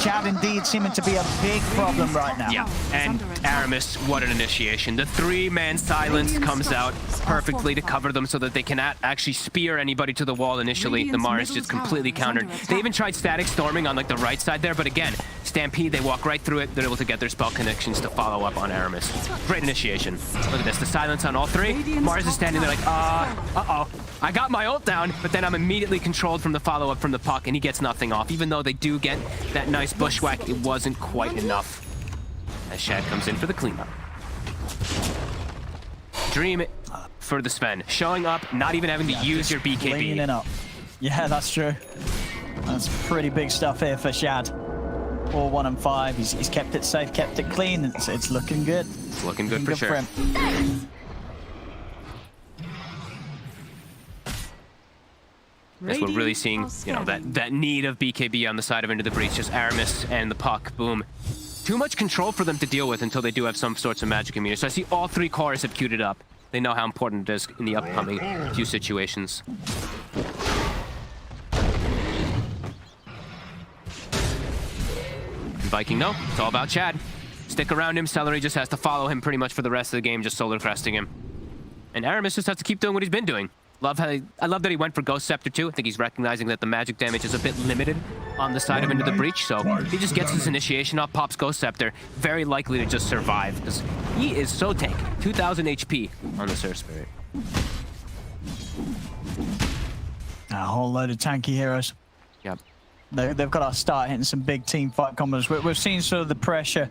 Chad indeed seeming to be a big problem right now. Yeah, and Aramis, what an initiation. The 3-man silence comes out perfectly to cover them so that they cannot actually spear anybody to the wall initially. The Mars just completely countered. They even tried static storming on like the right side there, but again, Stampede, they walk right through it. They're able to get their spell connections to follow up on Aramis. Great initiation. Look at this, the silence on all 3. Mars is standing there like, uh-oh. I got my ult down, but then I'm immediately controlled from the follow-up from the puck, and he gets nothing off. Even though they do get that nice bushwhack, it wasn't quite enough. As Shad comes in for the cleanup. Dream for the Sven. Showing up, not even having to use your BKB. Cleaning up. Yeah, that's true. That's pretty big stuff here for Shad. 4, 1, and 5. He's kept it safe, kept it clean. It's looking good. It's looking good for sure. Yes, we're really seeing, you know, that need of BKB on the side of Into the Breach, just Aramis and the puck, boom. Too much control for them to deal with until they do have some sorts of magic immunity. So I see all 3 cores have queued it up. They know how important it is in the upcoming few situations. Viking, no, it's all about Chad. Stick around him, Celery just has to follow him pretty much for the rest of the game, just solar cresting him. And Aramis just has to keep doing what he's been doing. I love that he went for Ghost Scepter too. I think he's recognizing that the magic damage is a bit limited on the side of Into the Breach, so he just gets his initiation off, pops Ghost Scepter, very likely to just survive, because he is so tanky. 2,000 HP on the Sir Spirit. A whole load of tanky heroes. Yep. They've got to start hitting some big team fight combos. We've seen sort of the pressure,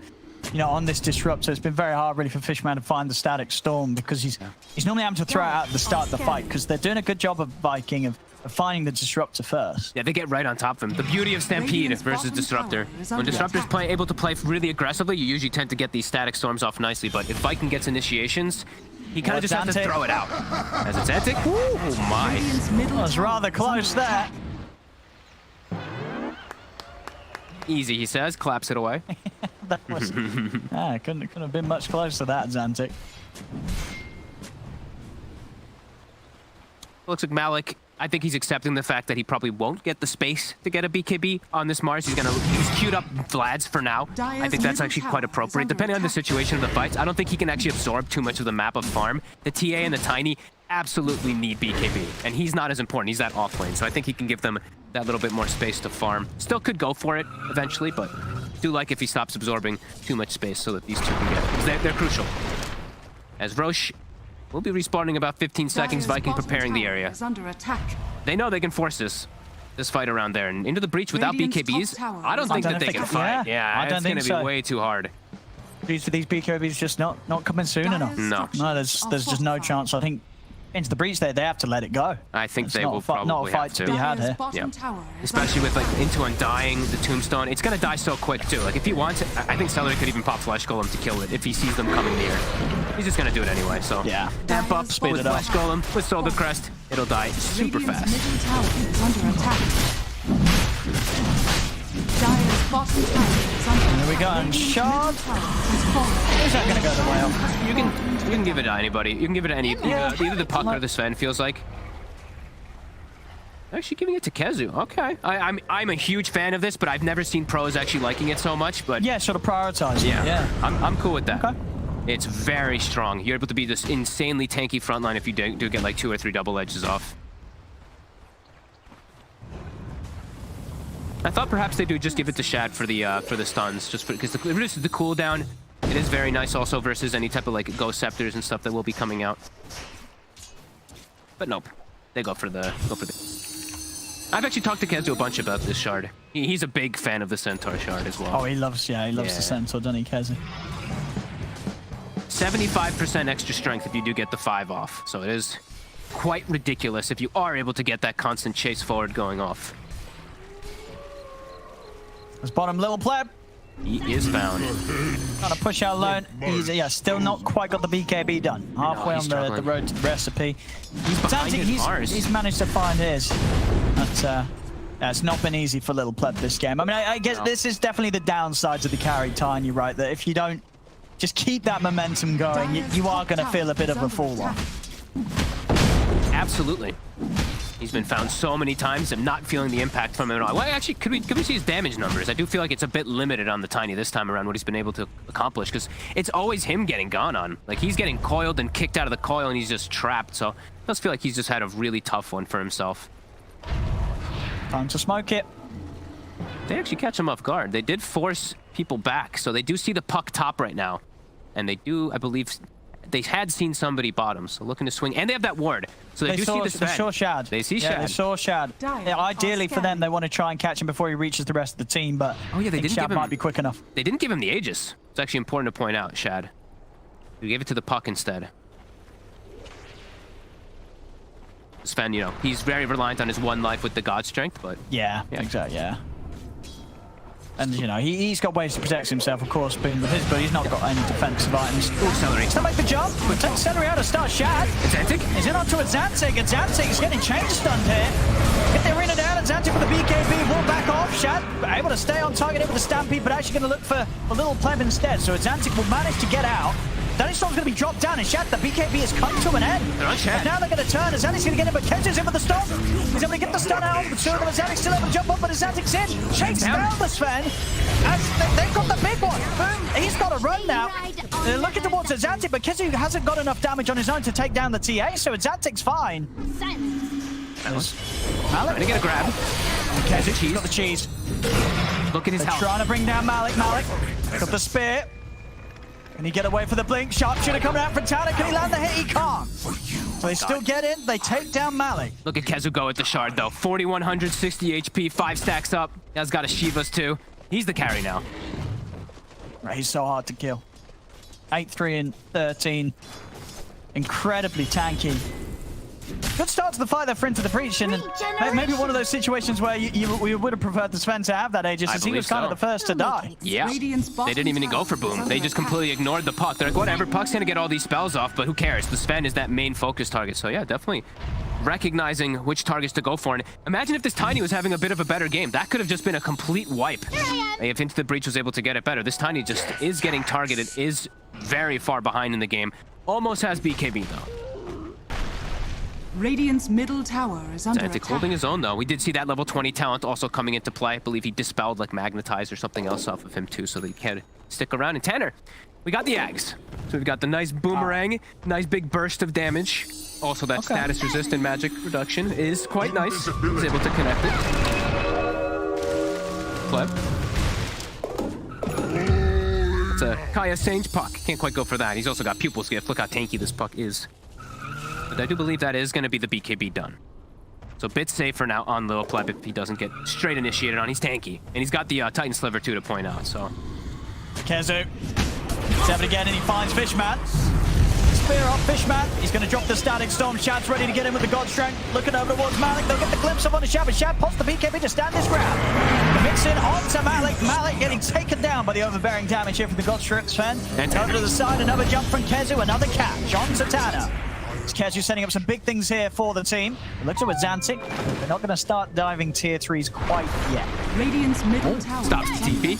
you know, on this disruptor. It's been very hard really for Fishman to find the static storm, because he's normally having to throw it out at the start of the fight, because they're doing a good job of Viking of finding the disruptor first. Yeah, they get right on top of him. The beauty of Stampede versus Disruptor. When Disruptor's able to play really aggressively, you usually tend to get these static storms off nicely, but if Viking gets initiations, he kind of just has to throw it out. As it's Antic, oh my. That was rather close there. Easy, he says, claps it away. That was, couldn't have been much closer to that, Zantic. Looks like Malik, I think he's accepting the fact that he probably won't get the space to get a BKB on this Mars. He's queued up Vlad's for now. I think that's actually quite appropriate. Depending on the situation of the fights, I don't think he can actually absorb too much of the map of farm. The TA and the Tiny absolutely need BKB, and he's not as important. He's that off lane, so I think he can give them that little bit more space to farm. Still could go for it eventually, but do like if he stops absorbing too much space so that these two can get it, because they're crucial. As Roche will be respawning about 15 seconds, Viking preparing the area. They know they can force this fight around there, and Into the Breach without BKBs, I don't think that they can fight. Yeah, it's going to be way too hard. These BKBs just not coming soon enough. No, there's just no chance. I think Into the Breach they have to let it go. I think they will probably not a fight to be had here. Yeah. Especially with like Into Undying, the Tombstone, it's gonna die so quick too. Like if he wants it, I think Celery could even pop Flesh Golem to kill it if he sees them coming near. He's just gonna do it anyway. So yeah, amp up, speed it up. Flesh Golem with Solar Crest, it'll die super fast. There we go, and Shard. Is that gonna go the way off? You can give it to anybody. You can give it to any either the Puck or the Sven, feels like. Actually giving it to Kezu. Okay. I'm a huge fan of this, but I've never seen pros actually liking it so much. But yeah, sort of prioritize. Yeah. I'm cool with that. Okay. It's very strong. You're able to be this insanely tanky frontline if you do get like 2 or 3 double edges off. I thought perhaps they do just give it to Shad for the stuns, just because it reduces the cooldown. It is very nice also versus any type of like Ghost Scepters and stuff that will be coming out. But nope, they go for the. I've actually talked to Kezu a bunch about this shard. He's a big fan of the Centaur shard as well. Oh, he loves the Centaur, doesn't he, Kezu? 75% extra strength if you do get the 5 off. So it is quite ridiculous if you are able to get that constant chase forward going off. This bottom little pleb. He is found. Trying to push out alone. He's still not quite got the BKB done. Halfway on the road to the recipe. He's managed to find his. But it's not been easy for little pleb this game. I mean, I guess this is definitely the downside to the carry, Tiny, right? That if you don't just keep that momentum going, you are going to feel a bit of a fall off. absolutely. He's been found so many times. I'm not feeling the impact from him at all. Well, actually, could we see his damage numbers? I do feel like it's a bit limited on the Tiny this time around, what he's been able to accomplish, because it's always him getting gone on. Like, he's getting coiled and kicked out of the coil, and he's just trapped. So it does feel like he's just had a really tough one for himself. Time to smoke it. They actually catch him off guard. They did force people back, so they do see the puck top right now. And they do, I believe, they had seen somebody bottom, so looking to swing. And they have that ward, so they do see the Sven. They saw Shad. They see Shad. Yeah, they saw Shad. Yeah, ideally for them, they want to try and catch him before he reaches the rest of the team, but oh, yeah, they didn't Shad give him, might be quick enough. They didn't give him the Aegis. It's actually important to point out, Shad. We gave it to the puck instead. Sven, you know, he's very reliant on his one life with the God Strength, but... Yeah, exactly, yeah. And, you know, he's got ways to protect himself, of course, being with his, but he's not got any defensive items. Ooh, Celery. Still make the jump, but takes Celery out to start Shad. Zantic? He's in onto a Zantic, and Zantic's getting chain stunned here. Get the arena down, and Zantic with the BKB will back off. Shad able to stay on target, able to Stampede, but actually going to look for a little pleb instead. So Zantic will manage to get out. Danny Storm's going to be dropped down, and Shad, the BKB has come to an end. They're on Shad. And now they're going to turn, and Zantic's going to get in, but Kenzo's in with the stop. He's able to get the stun out, but two of them, and Zantic's still able to jump up, but Zantic's in. Chase down the Sven, as they've got the big one. Boom, he's got a run now. They're looking towards Zantic, but Kenzo hasn't got enough damage on his own to take down the TA, so Zantic's fine. Malin trying to get a grab. Kenzo's got the cheese. Look at his health. Trying to bring down Malik. Got the spear. Can he get away for the blink? Sharpshooter coming out from Tana. Can he land the hit? He can't. So they still get in. They take down Malik. Look at Kezu go with the shard, though. 4,160 HP, 5 stacks up. He's got a Shivas, too. He's the carry now. Right, he's so hard to kill. 8-3 and 13. Incredibly tanky. Good start to the fight there for Into the Breach, and maybe one of those situations where we would have preferred the Sven to have that Aegis, as he was kind of the first to die. Yeah, they didn't even go for Boom. They just completely ignored the puck. They're like, whatever, puck's gonna get all these spells off, but who cares? The Sven is that main focus target. So yeah, definitely recognizing which targets to go for. And imagine if this Tiny was having a bit of a better game. That could have just been a complete wipe. If Into the Breach was able to get it better. This Tiny just is getting targeted, is very far behind in the game. Almost has BKB, though. Radiant's middle tower is under attack. Holding his own, though. We did see that level 20 talent also coming into play. I believe he dispelled, like, Magnetize or something else off of him, too, so that he can stick around. And Tanner, we got the Ags. So we've got the nice boomerang, nice big burst of damage. Also, that status resistant magic reduction is quite nice. He's able to connect it. Pleb. It's a Kaya Sage puck. Can't quite go for that. He's also got Pupil's Gift. Look how tanky this puck is. But I do believe that is going to be the BKB done. So a bit safer now on Lil Pleb if he doesn't get straight initiated on. He's tanky. And he's got the Titan Sliver too to point out, so. Kezu. Seven again, and he finds Fishman. Spear off Fishman. He's going to drop the Static Storm. Shad's ready to get in with the God Strength. Looking over towards Malik. They'll get the glimpse of on the Shad, but Shad pops the BKB to stand his ground. The mix in onto Malik. Malik getting taken down by the overbearing damage here from the God Strength Sven. And over to the side, another jump from Kezu. Another catch on Satana. Kezu setting up some big things here for the team. It looks like with Zantic, they're not going to start diving tier 3s quite yet. Radiant's middle tower stops the TP.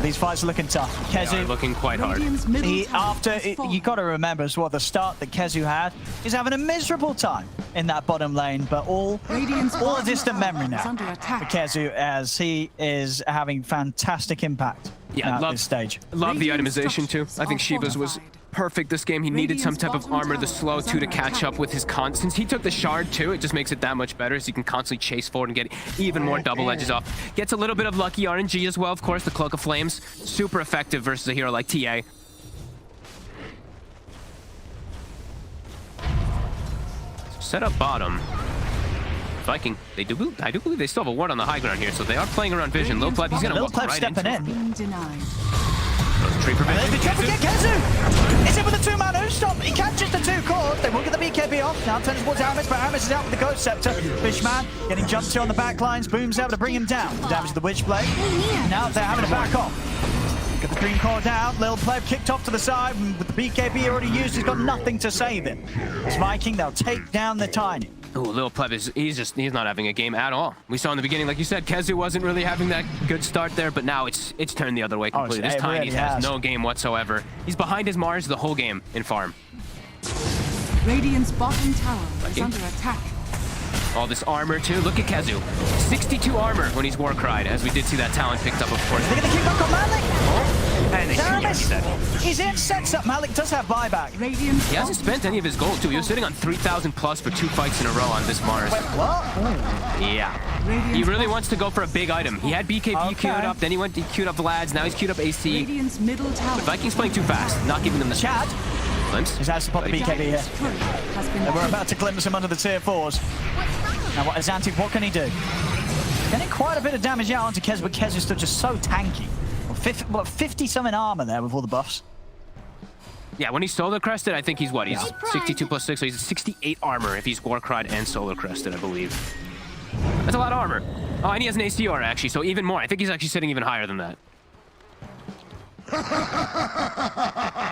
These fights are looking tough. Kezu looking quite hard. You got to remember as well, the start that Kezu had is having a miserable time in that bottom lane, but all a distant memory now for Kezu, as he is having fantastic impact. Yeah, at this stage. Love the itemization too. I think Sheeva's was perfect this game. He needed some type of armor, the slow too, to catch up with his con. Since he took the shard too, it just makes it that much better, so you can constantly chase forward and get even more double edges off. Gets a little bit of lucky RNG as well, of course. The Cloak of Flames, super effective versus a hero like TA. Set up bottom. Viking, I do believe they still have a ward on the high ground here, so they are playing around vision. Low Pleb, he's gonna walk right into it. Tree for vision. Kezu! Is it with the two-man who stop? He catches the two cores. They will get the BKB off. Now turns towards Ioannis, but Ioannis is out with the Ghost Scepter. Fishman getting jumped to on the back lines. Boom's able to bring him down. Damage to the Witchblade. Now they're having to back off. Get the green core down. Lil Pleb kicked off to the side. With the BKB already used, he's got nothing to save him. It's Viking, they'll take down the Tiny. Oh, Lil Pleb he's not having a game at all. We saw in the beginning, like you said, Kezu wasn't really having that good start there, but now it's turned the other way completely. This Tiny really has no game whatsoever. He's behind his Mars the whole game in farm. Radiant's bottom tower is under attack. All this armor too. Look at Kezu. 62 armor when he's Warcried, as we did see that talent picked up, of course. They're going to keep back on Malik. Oh, and He's in, sets up. Malik does have buyback. Radiant's he hasn't spent any of his gold too. He was sitting on 3,000 plus for 2 fights in a row on this Mars. Wait, what? Yeah. He really wants to go for a big item. He had BKB queued up, then he queued up Vlad's, now he's queued up AC. Radiant's middle tower. But Vikings playing too fast, not giving them the Chad. glimpse. He's has to pop the BKB here. And we're about to glimpse him under the tier 4s. Now what is Xantic? What can he do? Getting quite a bit of damage out onto Kez, but Kez is still just so tanky. 50-something armor there with all the buffs. Yeah, when he's solar crested, I think he's what? He's 62 plus 6, so he's 68 armor if he's Warcried and solar crested, I believe. That's a lot of armor. Oh, and he has an AC aura actually, so even more. I think he's actually sitting even higher than that.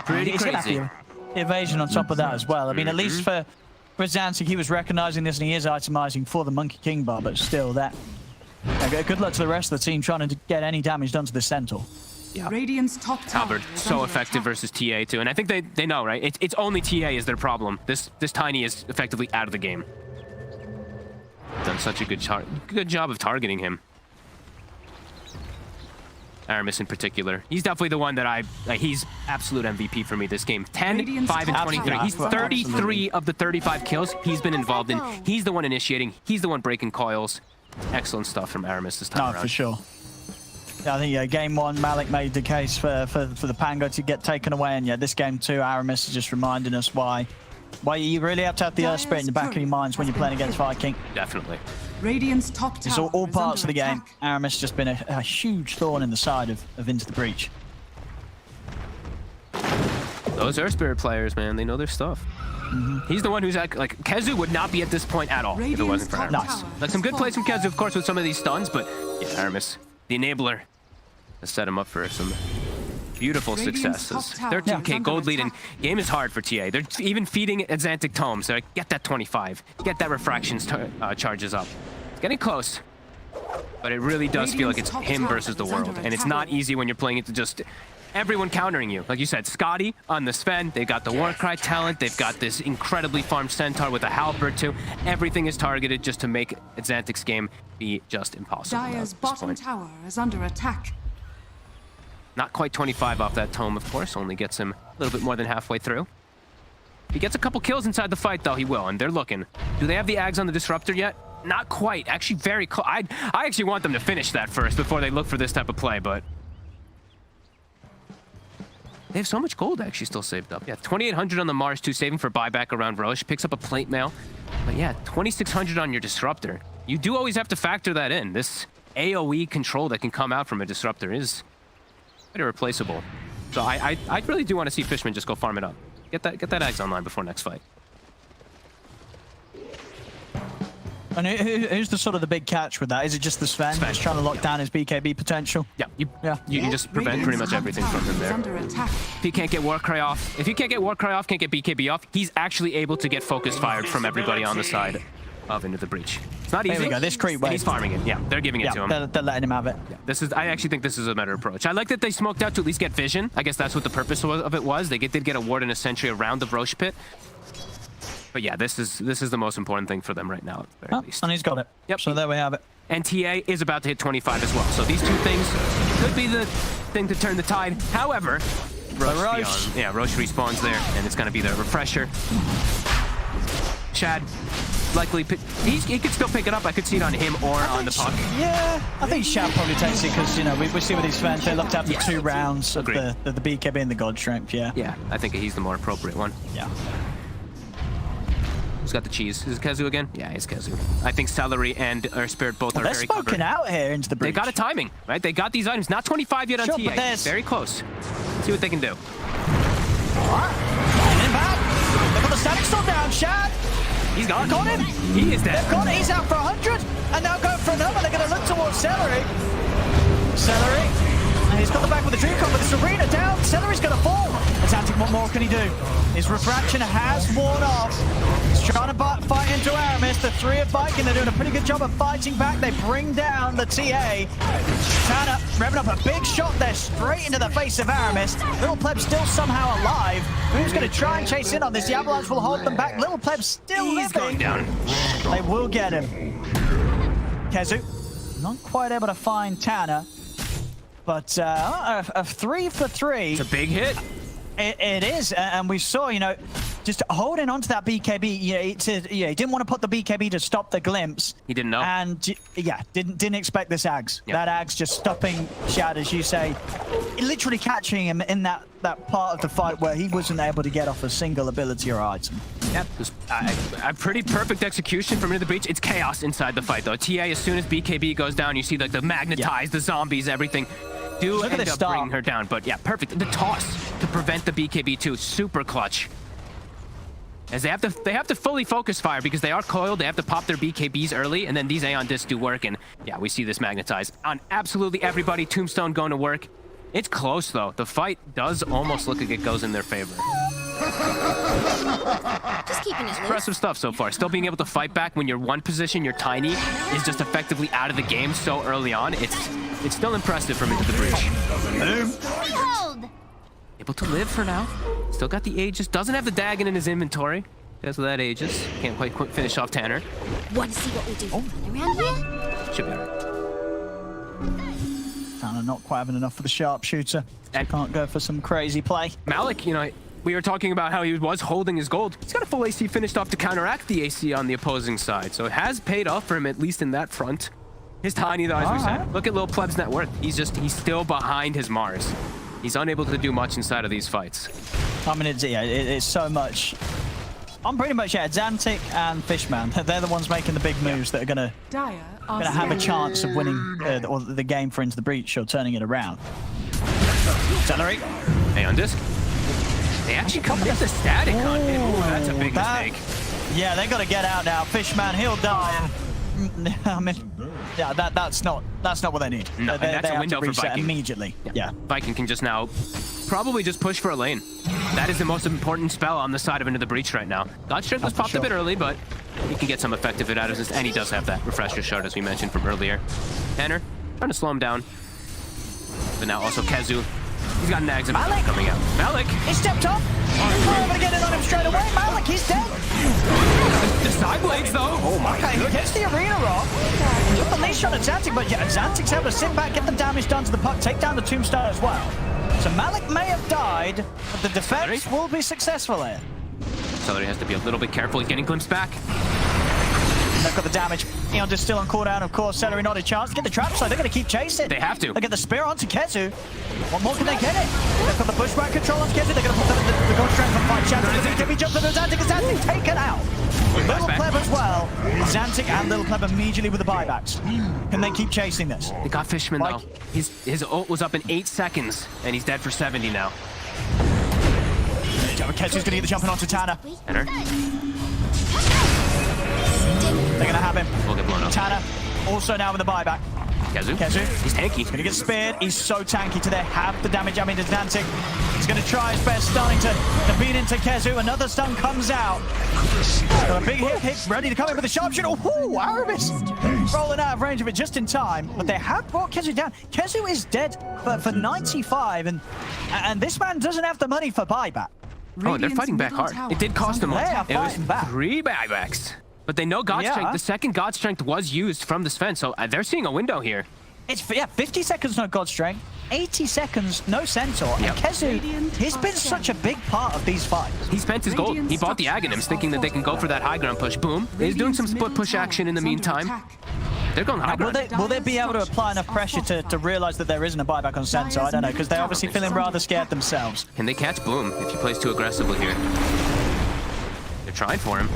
Pretty crazy. Evasion on top of that as well. I mean, at least for Xantic, he was recognizing this and he is itemizing for the Monkey King bar, but still that. Good luck to the rest of the team trying to get any damage done to the Centaur. Yeah. Radiant's top tower so effective versus TA too, and I think they know, right? It's only TA is their problem. This Tiny is effectively out of the game. Done such a good job of targeting him. Aramis in particular. He's definitely the one that he's absolute MVP for me this game. 10, 5, and 23. He's 33 of the 35 kills he's been involved in. He's the one initiating. He's the one breaking coils. Excellent stuff from Aramis this time around. For sure. Yeah, I think game 1, Malik made the case for the Pango to get taken away, and this game 2, Aramis is just reminding us why you really have to have the Earth Spirit in the back of your minds when you're playing against Viking. Definitely. Radiant's top tower. It's all parts of the game. Aramis just been a huge thorn in the side of Into the Breach. Those Earth Spirit players, man, they know their stuff. He's the one who's like Kezu would not be at this point at all if it wasn't for Aramis. Nice. Like some good plays from Kezu, of course, with some of these stuns, but yeah, Aramis, the enabler, has set him up for some beautiful successes. 13k gold lead, and game is hard for TA. They're even feeding Xantic Tomes. They're like, get that 25, get that refractions charges up. It's getting close, but it really does feel like it's him versus the world, and it's not easy when you're playing it to just everyone countering you. Like you said, Scotty on the Sven, they've got the Warcry talent, they've got this incredibly farmed Centaur with a Halberd too. Everything is targeted just to make Xantic's game be just impossible. Dire's bottom tower is under attack. Not quite 25 off that tome, of course. Only gets him a little bit more than halfway through. If he gets a couple kills inside the fight, though, he will, and they're looking. Do they have the Ags on the Disruptor yet? Not quite. Actually, very close. I actually want them to finish that first before they look for this type of play, but they have so much gold actually still saved up. Yeah, 2,800 on the Mars, too, saving for buyback around Roche. Picks up a plate mail. But yeah, 2,600 on your Disruptor. You do always have to factor that in. This AoE control that can come out from a Disruptor is pretty irreplaceable. So I really do want to see Fishman just go farm it up. Get that Ags online before next fight. And who's the sort of the big catch with that? Is it just the Sven just trying to lock down his BKB potential? Yeah, you can just prevent pretty much everything from him there. If he can't get Warcry off, can't get BKB off, he's actually able to get focus fired from everybody on the side of Into the Breach. It's not easy. There we go, this creep wave. He's farming it. Yeah, they're giving it to him. They're letting him have it. Yeah, I actually think this is a better approach. I like that they smoked out to at least get vision. I guess that's what the purpose of it was. They did get a ward and a sentry around the Roche pit. But yeah, this is the most important thing for them right now, at the very least. And he's got it. Yep. So there we have it. And TA is about to hit 25 as well. So these two things could be the thing to turn the tide. However, Roche respawns there, and it's going to be the refresher. Chad, likely, he could still pick it up. I could see it on him or on the puck. Yeah, I think Chad probably takes it because, we see with these fans, they looked after 2 rounds of the BKB and the God Shrimp, Yeah, I think he's the more appropriate one. Yeah. Who's got the cheese? Is it Kezu again? Yeah, it's Kezu. I think Celery and Earth Spirit both are very covered. They're smoking out here Into the Breach. They got a timing, right? They got these items. Not 25 yet on TA. But very close. Let's see what they can do. Alright. Back. They've got the static still down, Chad. He's gone. Got him. He is dead. They've got it. He's out for 100. And now going for another. They're going to look towards Celery. And he's got the back with the Dream Cover. This arena down. Celery's going to fall. Xantic what more can he do? His refraction has worn off. He's trying to fight into Ioannis. The three are fighting. They're doing a pretty good job of fighting back. They bring down the TA. Tanner revving up a big shot there straight into the face of Ioannis. Little Pleb still somehow alive. Who's going to try and chase in on this? The Avalanche will hold them back. Little Pleb still living. Going down. They will get him. Kezu, not quite able to find Tanner. But a 3 for 3. It's a big hit. It is, and we saw, you know, just holding onto that BKB. He didn't want to put the BKB to stop the glimpse. He didn't know. And yeah, didn't expect this Ags. Yep. That Ags just stopping Shad, as you say, literally catching him in that part of the fight where he wasn't able to get off a single ability or item. Yep, a pretty perfect execution from into the breach. It's chaos inside the fight, though. TA, as soon as BKB goes down, you see like the magnetized, the zombies, everything. Do end up bringing her down, but yeah, perfect. The toss to prevent the BKB too, super clutch. As they have to fully focus fire because they are coiled. They have to pop their BKBs early, and then these Aeon discs do work. And yeah, we see this magnetize on absolutely everybody. Tombstone going to work. It's close though. The fight does almost look like it goes in their favor. Just keeping it Impressive stuff so far. Still being able to fight back when your one position, your tiny, is just effectively out of the game so early on. It's still impressive from into the breach. Behold! Able to live for now. Still got the Aegis. Doesn't have the Dagon in his inventory. That's what that Aegis. Can't quite finish off Tanner. Want to see what we do around here? Should be alright. Tanner not quite having enough for the sharpshooter. And can't go for some crazy play. Malik, you know, we were talking about how he was holding his gold. He's got a full AC finished off to counteract the AC on the opposing side. So it has paid off for him, at least in that front. His tiny, though, as we said. Look at Lil Pleb's net worth. He's still behind his Mars. He's unable to do much inside of these fights. I mean, it's so much. I'm pretty much, Xantic and Fishman. They're the ones making the big moves that are gonna have a chance of winning the game for Into the Breach or turning it around. Accelerate. Aeon disc. They actually commit the static on him. Ooh, that's a big mistake. Yeah, they got to get out now. Fishman, he'll die. I mean, yeah, that's not what they need. No, that's a window for Viking immediately. Yeah. Viking can just now probably just push for a lane. That is the most important spell on the side of Into the Breach right now. God Strength was popped a bit early, but he can get some effective hit out of this, and he does have that refresher shard, as we mentioned from earlier. Tanner trying to slow him down, but now also Kezu. He's got an Ags coming out. Malik! He stepped up! I'm gonna get it on him straight away. Malik, he's dead! The side blades, though! Oh my god. He gets the arena rock. Took the leash on Xantic, but yeah, Xantic's able to sit back, get the damage done to the puck, take down the Tombstone as well. So Malik may have died, but the defense will be successful here. Celery has to be a little bit careful. He's getting glimpsed back. They've got the damage. Eon just still on cooldown, of course. Celery not a chance. Get the trap side. They're going to keep chasing. They have to. They get the spear onto Kezu. What more can they get it? They've got the pushback control on Kezu. They're going to put the gold strength on fight chance. The BKB jump to the Xantic taken out. Little Pleb as well. Xantic and Little Pleb immediately with the buybacks. Can they keep chasing this? They got Fishman, though. His ult was up in 8 seconds, and he's dead for 70 now. Kezu's going to get the jumping onto Tanner. Tanner. They're going to have him. We'll get blown up. Tanner also now with the buyback. Kezu. He's tanky. He's going to get speared. He's so tanky to there. Half the damage. I mean, it's Xantic. He's going to try his best, starting to beat into Kezu. Another stun comes out. Got a big hit, ready to come in with a sharpshooter. Whoo! Aramis rolling out of range of it just in time. But they have brought Kezu down. Kezu is dead for 95, and this man doesn't have the money for buyback. Oh, they're fighting back hard. It did cost them. It was back. 3 buybacks. But they know God Strength. The second God Strength was used from this fence, so they're seeing a window here. It's 50 seconds no God Strength, 80 seconds no Centaur. Yep. And Kezu, he's been such a big part of these fights. He spent his gold. He bought the Aghanim's thinking that they can go for that high ground push. Boom. He's doing some split push action in the meantime. They're going high ground. Will they be able to apply enough pressure to realize that there isn't a buyback on Centaur? I don't know, because they're obviously feeling rather scared themselves. Can they catch Boom if he plays too aggressively here? They're trying for him.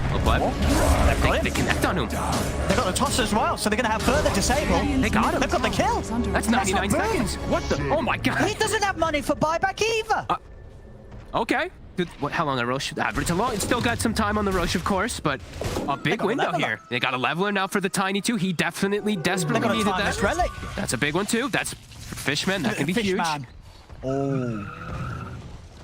They connect on him. They've got the toss as well, so they're going to have further disable. They got him. They've got the kill. That's 99 seconds. What the? Oh my god. He doesn't have money for buyback either. Okay. How long a Roche? It's still got some time on the Roche, of course, but a big window here. They got a leveler now for the Tiny too. He desperately needed that. Relic. That's a big one too. That's Fishman. That can be huge. Oh.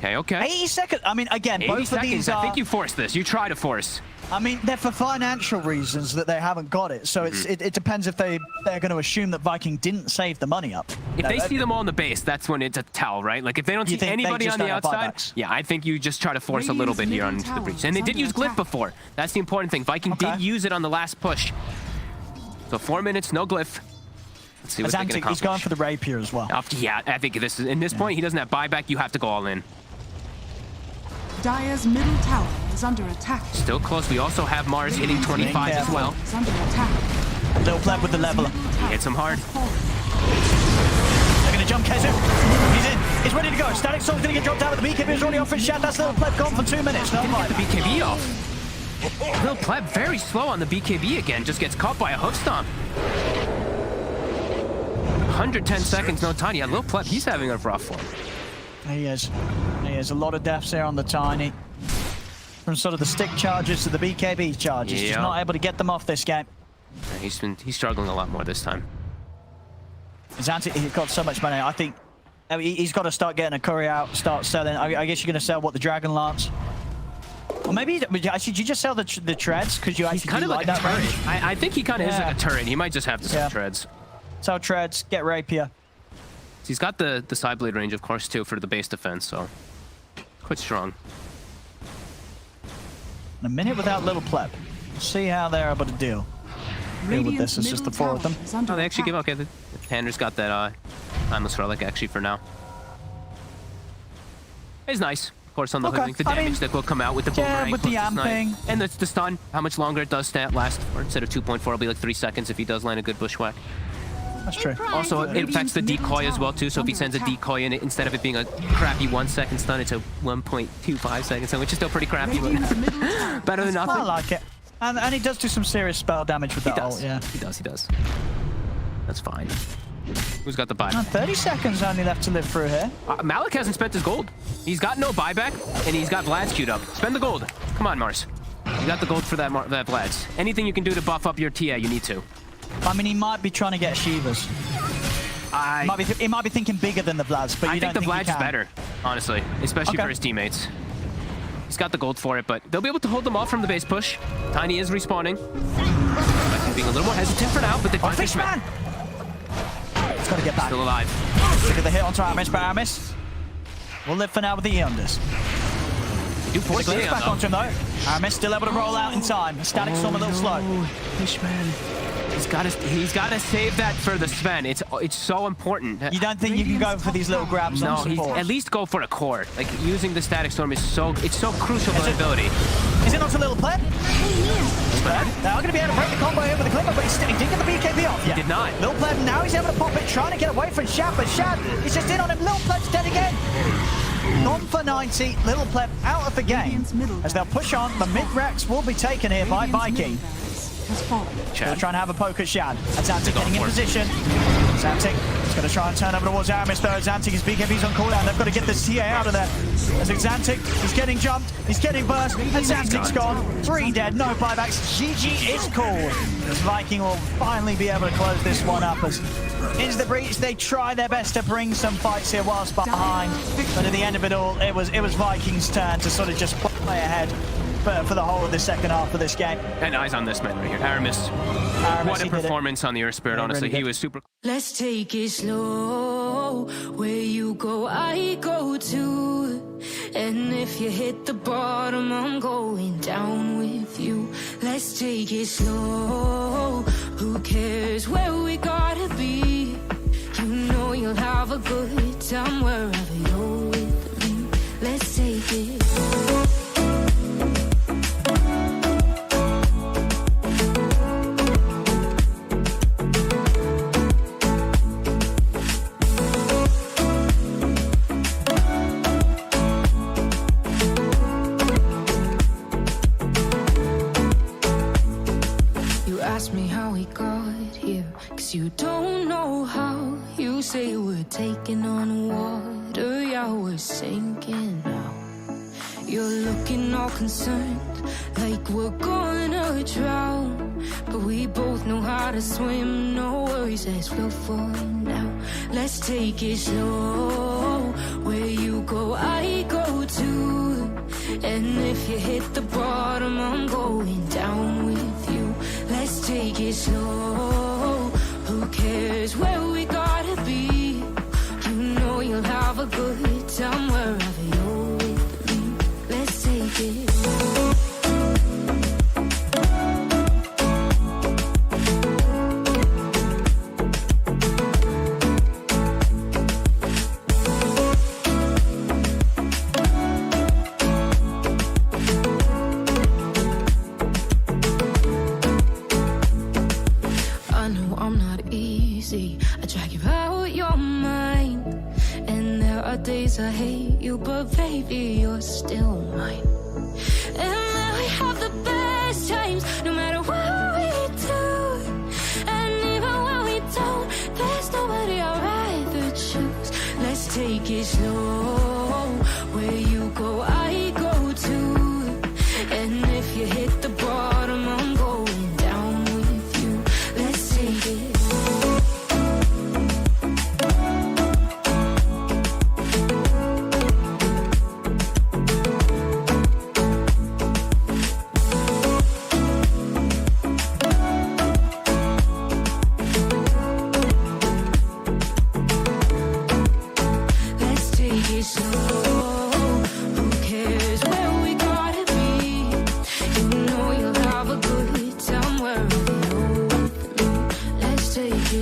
Okay, okay. 80 seconds. I mean, again, 80 both of seconds. these I are... think you force this. You try to force. I mean, they're for financial reasons that they haven't got it. So it depends if they're going to assume that Viking didn't save the money up. If they see them all in the base, that's when it's a tell, right? Like if they don't see anybody on the outside, yeah, I think you just try to force a little bit here onto the breach. And they did use glyph before. That's the important thing. Viking did use it on the last push. So 4 minutes, no glyph. Let's see what they can accomplish. He's going for the rapier as well. Yeah, I think this is in this point he doesn't have buyback. You have to go all in. Dire's middle tower is under attack. Still close. We also have Mars hitting 25 as well. Is under attack. Little pleb with the leveler. He hits him hard. They're going to jump Kezu. He's in. He's ready to go. Static Soul's going to get dropped out, but the BKB is already off his shot. That's Little Pleb gone for 2 minutes. No Get the BKB off. Little Pleb very slow on the BKB again. Just gets caught by a hook stomp. 110 seconds, no Tiny. Yeah, Little Pleb, he's having a rough one. He is. He is. A lot of deaths there on the Tiny. From sort of the stick charges to the BKB charges. Just not able to get them off this game. Yeah, he's struggling a lot more this time. He's got so much money. I think he's got to start getting a curry out, start selling. I guess you're going to sell, what, the Dragon Lance? Or maybe, actually, did you just sell the treads? Because you actually kind of like that turret. I think he kind of is like a turret. He might just have to sell treads. Sell treads, get rapier. He's got the side blade range, of course, too, for the base defense, so quite strong. And a minute without Little Pleb. See how they're able to deal with this. It's just the 4 of them. Oh, they actually give okay. The Tanner's got that timeless relic actually for now. It's nice. Of course, on the hook, the damage that will come out with the boomerang, with the amping, and the stun. How much longer it does last? Or instead of 2.4, it'll be like 3 seconds if he does land a good bushwhack. That's true. Also, it affects the decoy as well, too, so if he sends a decoy in it, instead of it being a crappy 1 second stun, it's a 1.25 second stun, which is still pretty crappy, but better than nothing. I like it. And he does do some serious spell damage with that ult, yeah. He does. That's fine. Who's got the buyback? 30 seconds only left to live through here. Malik hasn't spent his gold. He's got no buyback, and he's got Vlad's queued up. Spend the gold. Come on, Mars. You got the gold for that Vlad's. Anything you can do to buff up your TA, you need to. I mean, he might be trying to get Sheevers. He might be thinking bigger than the Vlads, but you don't think the Vlad's better, honestly, especially for his teammates. He's got the gold for it, but they'll be able to hold them off from the base push. Tiny is respawning. Being a little more hesitant for now, but they find Fishman. He's got to get back. Still alive. Look at the hit onto Ioannis, but Ioannis will live for now with the Eonders. Do force the back onto him, though. Ioannis still able to roll out in time. Static Storm a little slow. Fishman. He's got to save that for the Sven. It's so important. You don't think you can go for these little grabs on support? At least go for a core. Like using the Static Storm is so crucial for the ability. Is it not a Little Pleb? Now I'm going to be able to break the combo here with the Clipper, but he didn't get the BKB off yet. He did not. Little Pleb, now he's able to pop it, trying to get away from Shad, but Shad is just in on him. Little Pleb's dead again. Gone for 90. Little Pleb out of the game. As they'll push on, the mid-Rex will be taken here by Viking. They're trying to have a poke at Shad. And Xantic getting in position. Xantic is going to try and turn over towards Ioannis, though. Xantic, his BKB's on cooldown. They've got to get this TA out of there. As Xantic, he's getting jumped, he's getting burst, and Xantic's gone. 3 dead, no buybacks. GG is called. As Viking will finally be able to close this one up. As into the breach, they try their best to bring some fights here whilst behind. But at the end of it all, it was Viking's turn to sort of just play ahead for the whole of the second half of this game. And eyes on this man right here, Aramis. What a performance on the Earth Spirit, honestly. He was super. Let's take it slow. Where you go, I go too. And if you hit the bottom, I'm going down with you. Let's take it slow. Who cares where we gotta be? You know you'll have a good time wherever you're with me. Let's take it slow. Ask me how we got here, 'cause you don't know how. You say we're taking on water, yeah, we're sinking now. You're looking all concerned, like we're gonna drown. But we both know how to swim, no worries, let's flow for now. Let's take it slow. Where you go, I go to. And if you hit the bottom, I'm going down with you. Let's take it slow. Who cares where we gotta be? You know you'll have a good time wherever you're with me. Let's take it slow. Days I hate you, but baby, you're still mine. And now we have the best times, no matter what we do. And even when we don't, there's nobody I'd rather choose. Let's take it slow. Where you go, I go too. And if you hit the bottom, I'm going down with you. Let's take it slow.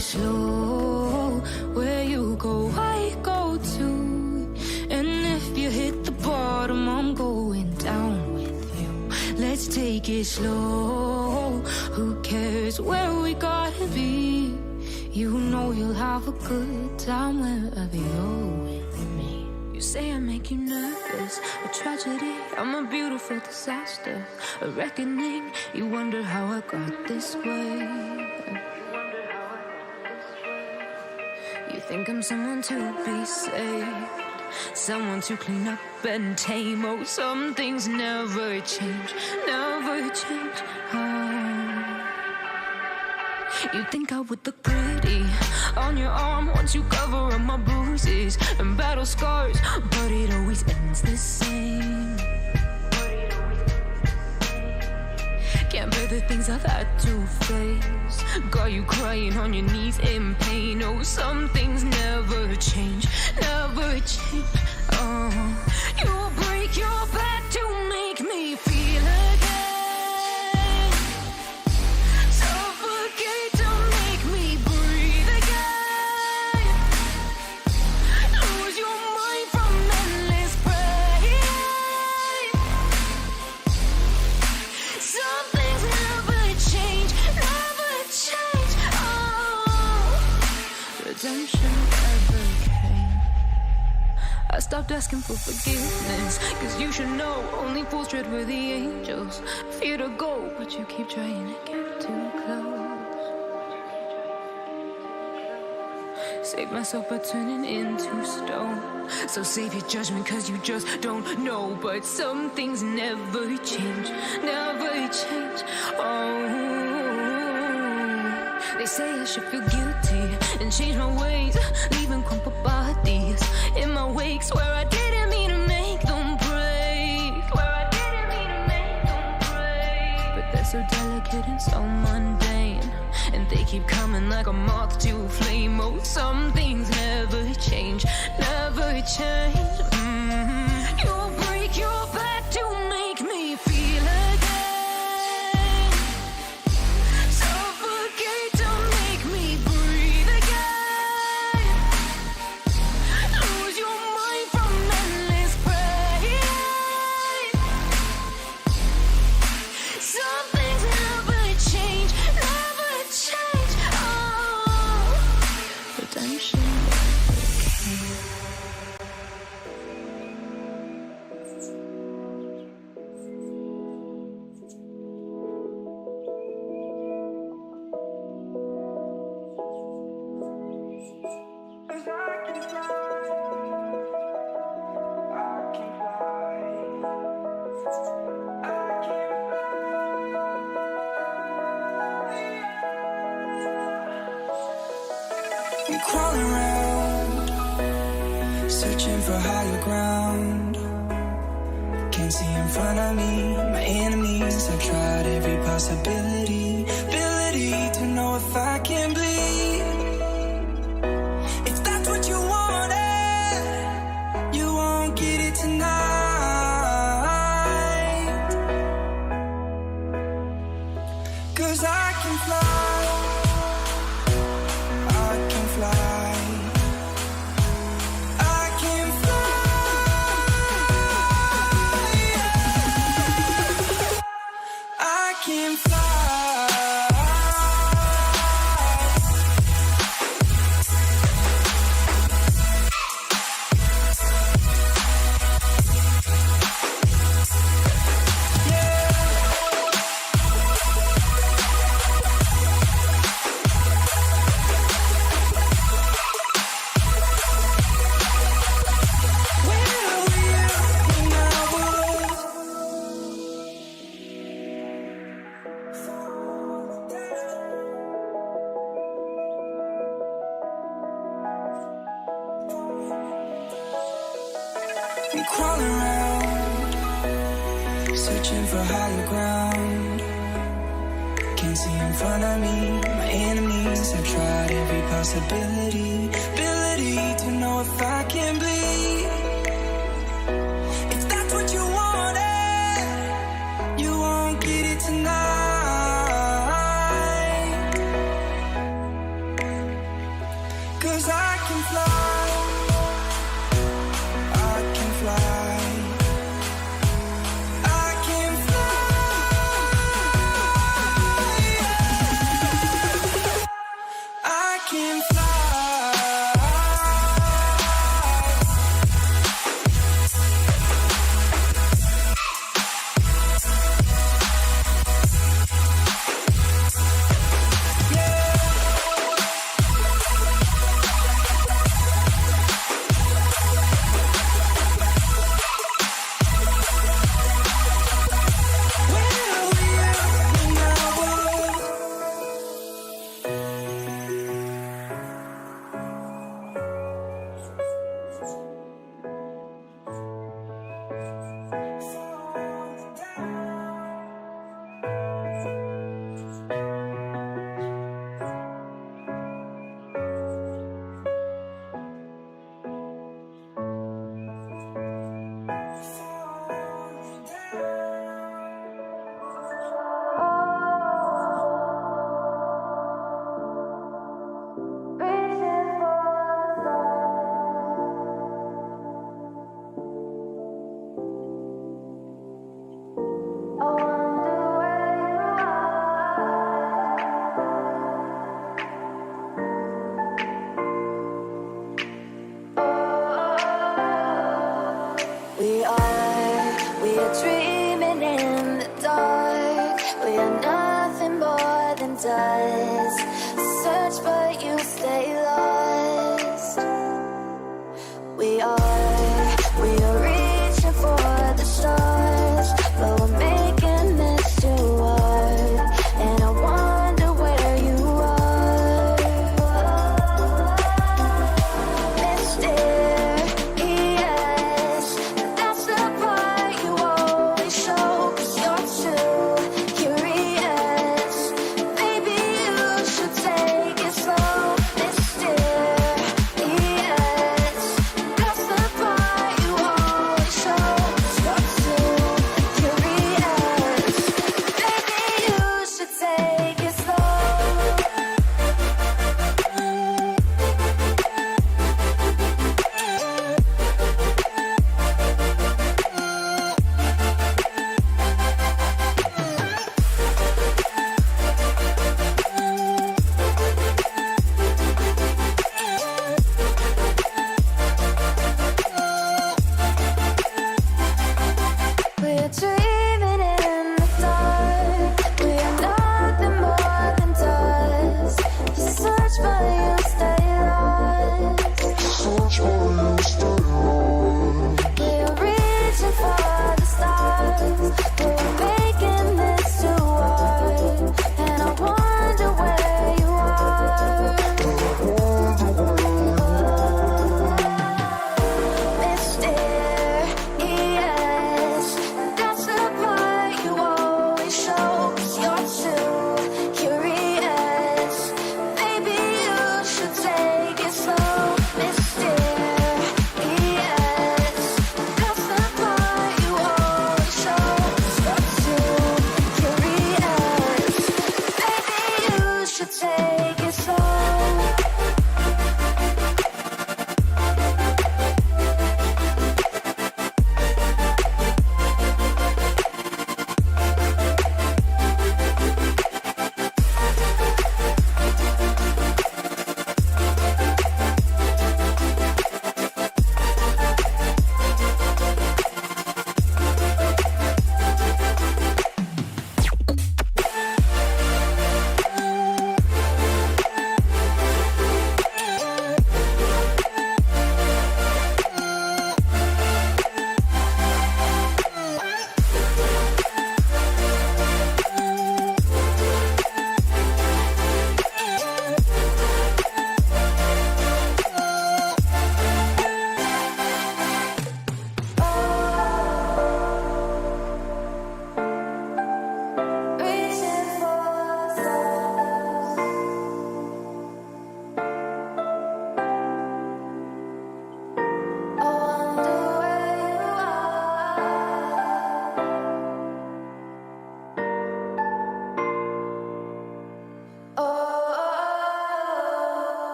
Slow, where you go, I go too. And if you hit the bottom, I'm going down with you. Let's take it slow. Who cares where we gotta be? You know you'll have a good time wherever you're with me. You say I make you nervous, a tragedy, I'm a beautiful disaster, a reckoning. You wonder how I got this way. You think I'm someone to be saved, someone to clean up and tame. Oh, some things never change, never change. Oh. You think I would look pretty on your arm once you cover up my bruises and battle scars, but it always ends the same. Can't bear the things I've had to face. Got you crying on your knees in pain. Oh, some things never change, never change. Oh, you break your back to make me feel again. Suffocate to make me breathe again. Lose your mind from endless pain. Some things never change, never change. Oh, redemption never came. I stopped asking for forgiveness, cause you should know only fools tread where the angels fear to go, but you keep trying to get too close. Save myself by turning into stone. So save your judgment cause you just don't know. But some things never change, never change. Oh, they say I should feel guilty and change my ways, leaving crumpled bodies in my wake. Swear I didn't mean to make them break. Swear I didn't mean to make them break. But they're so delicate and so mundane, and they keep coming like a moth to a flame. Oh, some things never change, never change. You break your back to make me feel again. Suffocate to make me breathe again. Lose your mind from endless pain. Some things never change, never change. Oh, redemption I'm crawling around, searching for higher ground. can't see in front of me. My enemies, I've tried every possibility. Ability to know if I can bleed. If that's what you wanted, you won't get it tonight. 'Cause I can fly, I can fly. Can fly. I'm crawling around, searching for higher ground. Can't see in front of me, my enemies. I've tried every possibility. Ability to know if I can bleed. If that's what you wanted, you won't get it tonight. 'Cause I can fly. I can fly.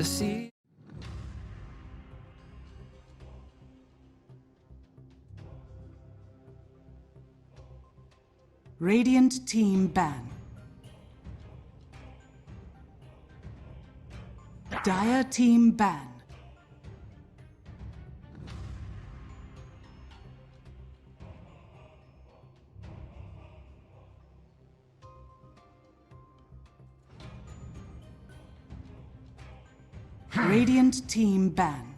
the sea. Radiant team ban. Dire team ban. Radiant team ban.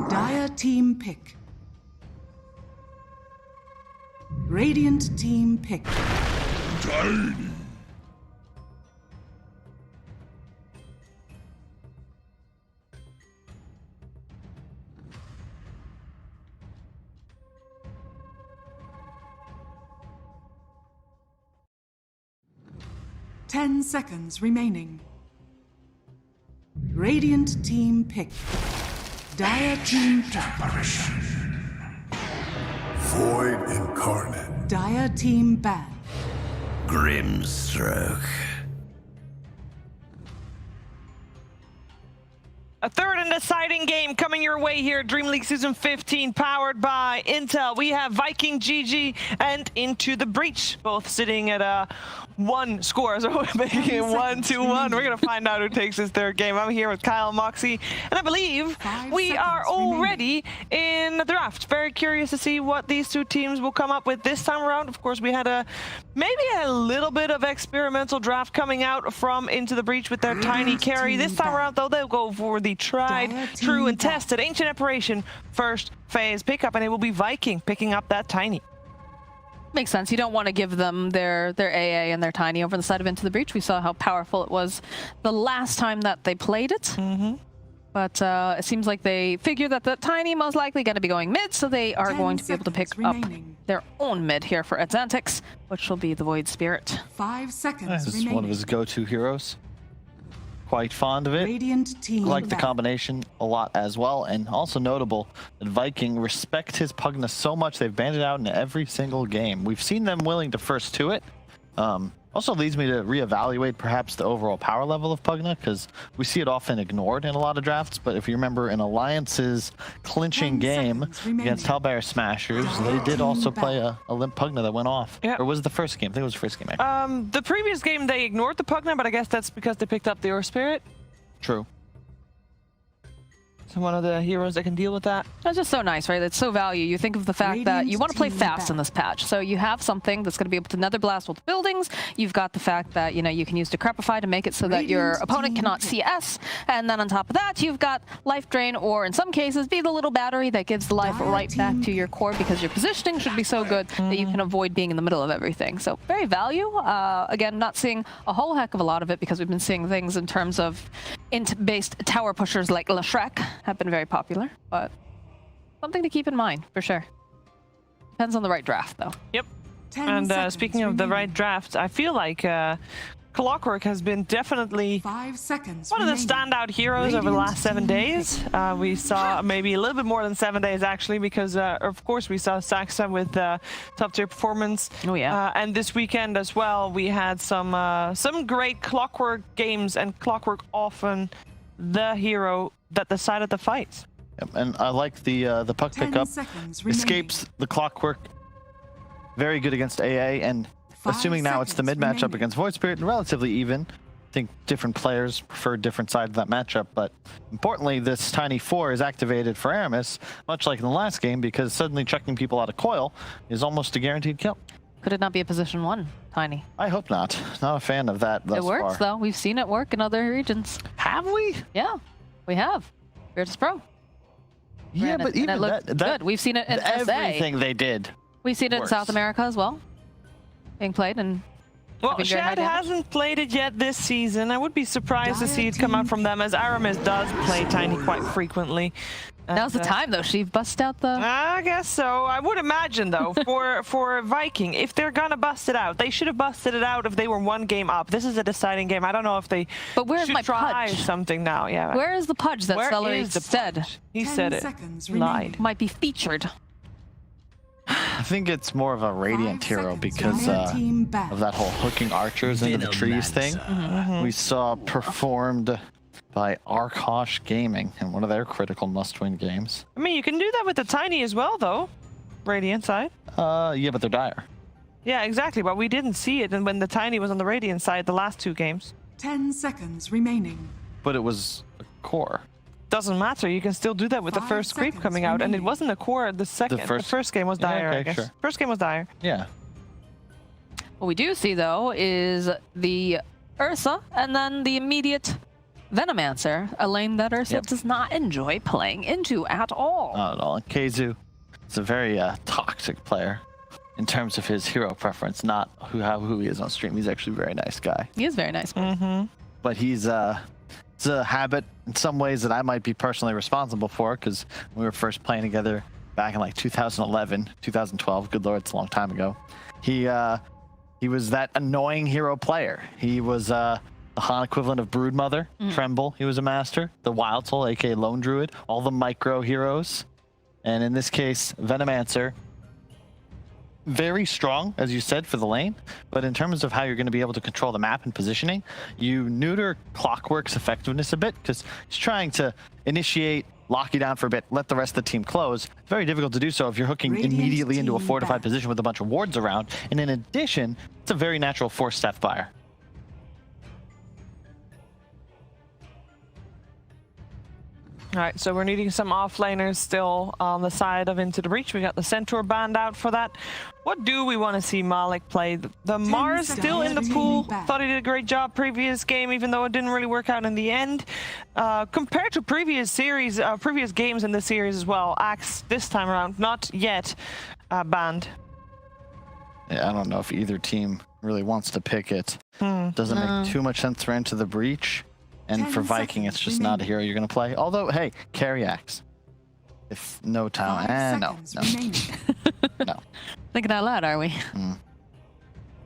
Dire team pick. Radiant team pick. Tiny. 10 seconds remaining. Radiant team pick. Dire team pick. Void incarnate. Dire team ban. Grimstroke. A third and deciding game coming your way here at Dream League Season 15, powered by Intel. We have Viking, GG, and Into the Breach, both sitting at one score, so we're making it 1-2-1. We're going to find out who takes this third game. I'm here with Kyle, Moxie, and I believe we are already in the draft. Very curious to see what these two teams will come up with this time around. Of course, we had maybe a little bit of experimental draft coming out from Into the Breach with their tiny carry. This time around, though, they'll go for the tried, true, and tested Ancient Apparition first phase pickup, and it will be Viking picking up that tiny. Makes sense. You don't want to give them their AA and their tiny over the side of Into the Breach. We saw how powerful it was the last time that they played it. But it seems like they figure that the tiny most likely going to be going mid, so they are going to be able to pick up their own mid here for Adzantix, which will be the Void Spirit. 5 seconds This is remaining. one of his go-to heroes. Quite fond of it. Radiant team Like the ban. combination a lot as well, and also notable that Viking respect his Pugna so much they've banned it out in every single game. We've seen them willing to first to it. Also leads me to reevaluate perhaps the overall power level of Pugna, because we see it often ignored in a lot of drafts, but if you remember in Alliance's clinching game against Hellbear Smashers, they did also play a limp Pugna that went off. Yep. Or was it the first game? I think it was the first game, actually. The previous game, they ignored the Pugna, but I guess that's because they picked up the Earth Spirit. True. So one of the heroes that can deal with that. That's just so nice, right? It's so value. You think of the fact that you want to play fast in this patch. So you have something that's going to be able to nether blast with buildings. You've got the fact that, you know, you can use Decrepify to make it so that your opponent cannot CS. And then on top of that, you've got life drain, or in some cases, be the little battery that gives the life right back to your core, because your positioning should be so good that you can avoid being in the middle of everything. So very value. Again, not seeing a whole heck of a lot of it, because we've been seeing things in terms of int-based tower pushers like Lashrek have been very popular, but something to keep in mind for sure. Depends on the right draft, though. Yep. And speaking of the right draft, I feel like Clockwork has been definitely 5 seconds one of the remaining. standout heroes over the last 7 days. We saw maybe a little bit more than 7 days, actually, because of course we saw Saxa with top tier performance. Oh yeah. And this weekend as well, we had some great Clockwork games, and Clockwork often the hero that decided the fights. Yep, and I like the puck 10 pickup. seconds remaining. Escapes the Clockwork. Very good against AA, and 5 assuming now it's the mid seconds matchup remaining. against Void Spirit, relatively even. I think different players prefer different sides of that matchup, but importantly, this Tiny 4 is activated for Aramis, much like in the last game, because suddenly chucking people out of coil is almost a guaranteed kill. Could it not be a position 1, Tiny? I hope not. Not a fan of that thus It works, far. though. We've seen it work in other regions. Have we? Yeah, we have. Virtus Pro. Yeah, And but it even looked that good. We've seen it in SA. everything they did. We've seen it in works. South America as well, being played. And Well, having very high Shad damage. hasn't played it yet this season. I would be surprised to Dire see it come out team from them, as Aramis does play Tiny quite frequently. now's the time, though. She bust out the... I guess so. I would imagine, though, for Viking, if they're gonna bust it out, they should have busted it out if they were 1 game up. This is a deciding game. I don't know if they But where's should my try Pudge? something now. Yeah. Where is the Pudge that Where Celery is the said Pudge? He 10 said it. seconds Lied. remaining. might be featured? think it's more of a Radiant hero because of that whole hooking archers into the trees thing. We saw performed by Arkosh Gaming in one of their critical must-win games. I mean, you can do that with the Tiny as well, though. Radiant side. Yeah, but they're dire. Yeah, exactly. But we didn't see it when the Tiny was on the Radiant side the last 2 games. 10 seconds remaining. But it was a core. Doesn't matter. You can still do that with the 5 first creep seconds coming out, and it remaining. wasn't a core. The first game was dire. okay, I guess. sure. First game was dire. Yeah. What we do see, though, is the Ursa and then the immediate Venomancer, a lane that Ursa does not enjoy playing into at all. Not at all. And Keizu is a very toxic player in terms of his hero preference, not who he is on stream. He's actually a very nice guy. He is very nice. But it's a habit in some ways that I might be personally responsible for, because when we were first playing together back in like 2011, 2012, good lord, it's a long time ago. He was that annoying hero player. He was the Han equivalent of Broodmother, Tremble, he was a master, the Wild Soul, aka Lone Druid, all the micro heroes. And in this case, Venomancer, very strong, as you said, for the lane, but in terms of how you're going to be able to control the map and positioning, you neuter Clockwork's effectiveness a bit, because he's trying to initiate, lock you down for a bit, let the rest of the team close. Very difficult to do so if you're hooking Radiant immediately into a team fortified back. position with a bunch of wards around. And in addition, it's a very natural force step fire. All right, so we're needing some offlaners still on the side of Into the Breach. We got the Centaur band out for that. What do we want to see Malik play? The Mars still in the pool. Thought he did a great job previous game, even though it didn't really work out in the end. Compared to previous series, previous games in the series as well, Axe this time around, not yet banned. Yeah, I don't know if either team really wants to pick it. Doesn't make too much sense for Into the Breach. And 10 for Viking, it's just not a hero you're going to play. Although, hey, carry Axe. If no town. 5 No. seconds remaining. No. Thinking out loud, are we?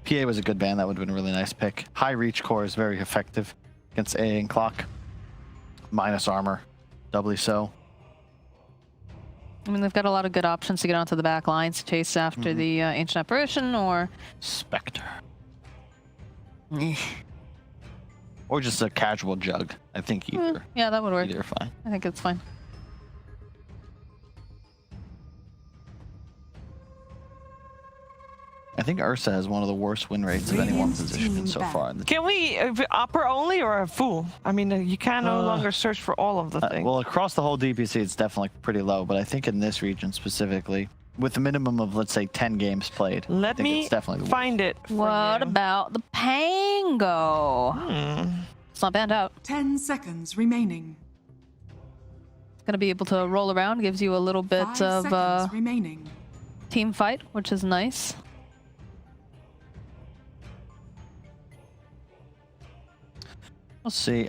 PA was a good ban. That would have been a really nice pick. High reach core is very effective against AA and Clock. Minus armor. Doubly so. I mean, they've got a lot of good options to get onto the back lines to chase after the Ancient Apparition or... Spectre. Or just a casual jug. I think either. Yeah, that would work. Either are fine. I think it's fine. I think Ursa has one of the worst win rates of any one position so far. Can we upper only or a full? I mean, you can no longer search for all of the things. Well, across the whole DPC, it's definitely pretty low, but I think in this region specifically, with a minimum of, let's say, 10 games played, Let me find it. What about the Pango? It's not banned out. 10 seconds remaining. It's going to be able to roll around, gives you a little bit 5 of seconds remaining. team fight, which is nice. We'll see. You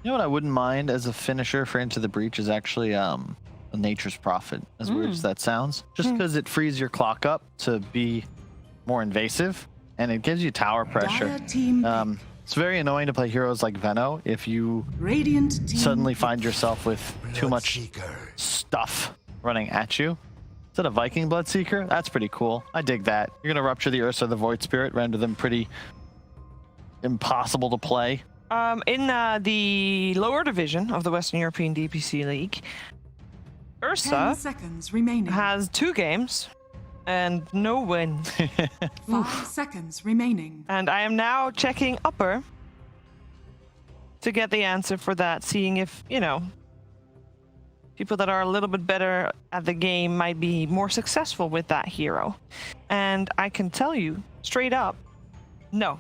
know what I wouldn't mind as a finisher for Into the Breach is actually a Nature's Prophet, as weird as that sounds. Just because it frees your clock up to be more invasive, and it gives you tower pressure. Dire team It's very annoying to play heroes like Veno if you Radiant team suddenly find yourself with too much stuff running at you. Is that a Viking Bloodseeker? That's pretty cool. I dig that. You're going to rupture the Ursa, the Void Spirit, render them pretty impossible to play. In the lower division of the Western European DPC League, 10 Ursa seconds remaining. has 2 games and no win. 5 seconds remaining. And I am now checking upper to get the answer for that, seeing if, you know, people that are a little bit better at the game might be more successful with that hero. And I can tell you straight up, no.